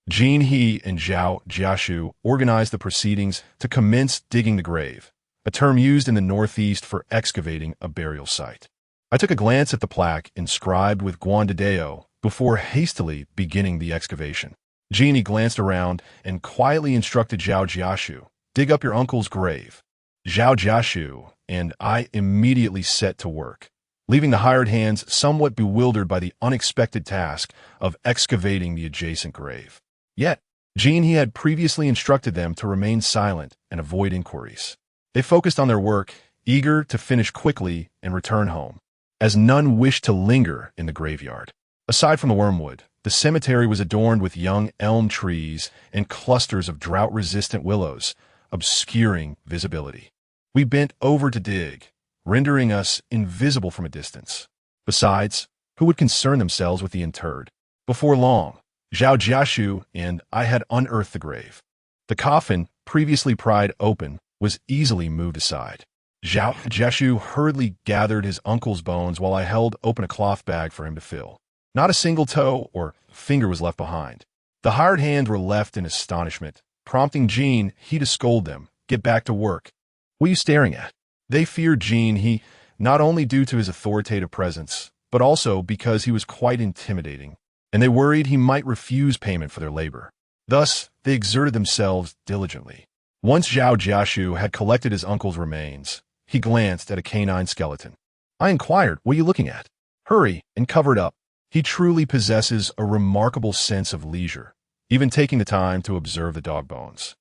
He and Zhao Jiashu organized the proceedings to commence digging the grave, a term used in the Northeast for excavating a burial site. I took a glance at the plaque inscribed with Guandadeo before hastily beginning the excavation. He glanced around and quietly instructed Zhao Jiashu, "Dig up your uncle's grave." Zhao Jiashu and I immediately set to work, leaving the hired hands somewhat bewildered by the unexpected task of excavating the adjacent grave. Yet, he had previously instructed them to remain silent and avoid inquiries. They focused on their work, eager to finish quickly and return home, as none wished to linger in the graveyard. Aside from the wormwood, the cemetery was adorned with young elm trees and clusters of drought-resistant willows, obscuring visibility. We bent over to dig, rendering us invisible from a distance. Besides, who would concern themselves with the interred? Before long, Zhao Jiashu and I had unearthed the grave. The coffin, previously pried open, was easily moved aside. Zhao Jiashu hurriedly gathered his uncle's bones while I held open a cloth bag for him to fill. Not a single toe or finger was left behind. The hired hands were left in astonishment, prompting he to scold them, "Get back to work. What are you staring at?" They feared he, not only due to his authoritative presence, but also because he was quite intimidating, and they worried he might refuse payment for their labor. Thus, they exerted themselves diligently. Once Zhao Jiashu had collected his uncle's remains, he glanced at a canine skeleton. I inquired, "What are you looking at?" "Hurry and cover it up." He truly possesses a remarkable sense of leisure, even taking the time to observe the dog bones.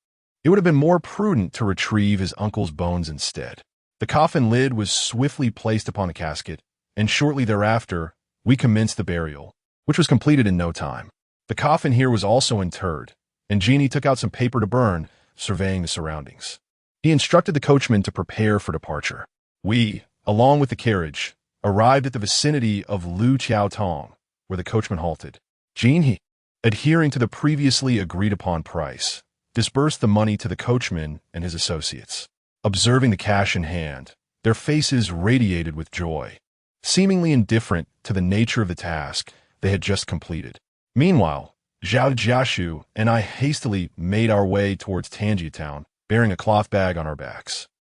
It would have been more prudent to retrieve his uncle's bones instead. The coffin lid was swiftly placed upon the casket, and shortly thereafter, we commenced the burial, which was completed in no time. The coffin here was also interred, and Genie took out some paper to burn, surveying the surroundings. He instructed the coachman to prepare for departure. We, along with the carriage, arrived at the vicinity of Lu Chiao Tong, where the coachman halted. He, adhering to the previously agreed-upon price, disbursed the money to the coachman and his associates. Observing the cash in hand, their faces radiated with joy, seemingly indifferent to the nature of the task they had just completed. Meanwhile, Zhao Jiashu and I hastily made our way towards Tanjia town, bearing a cloth bag on our backs.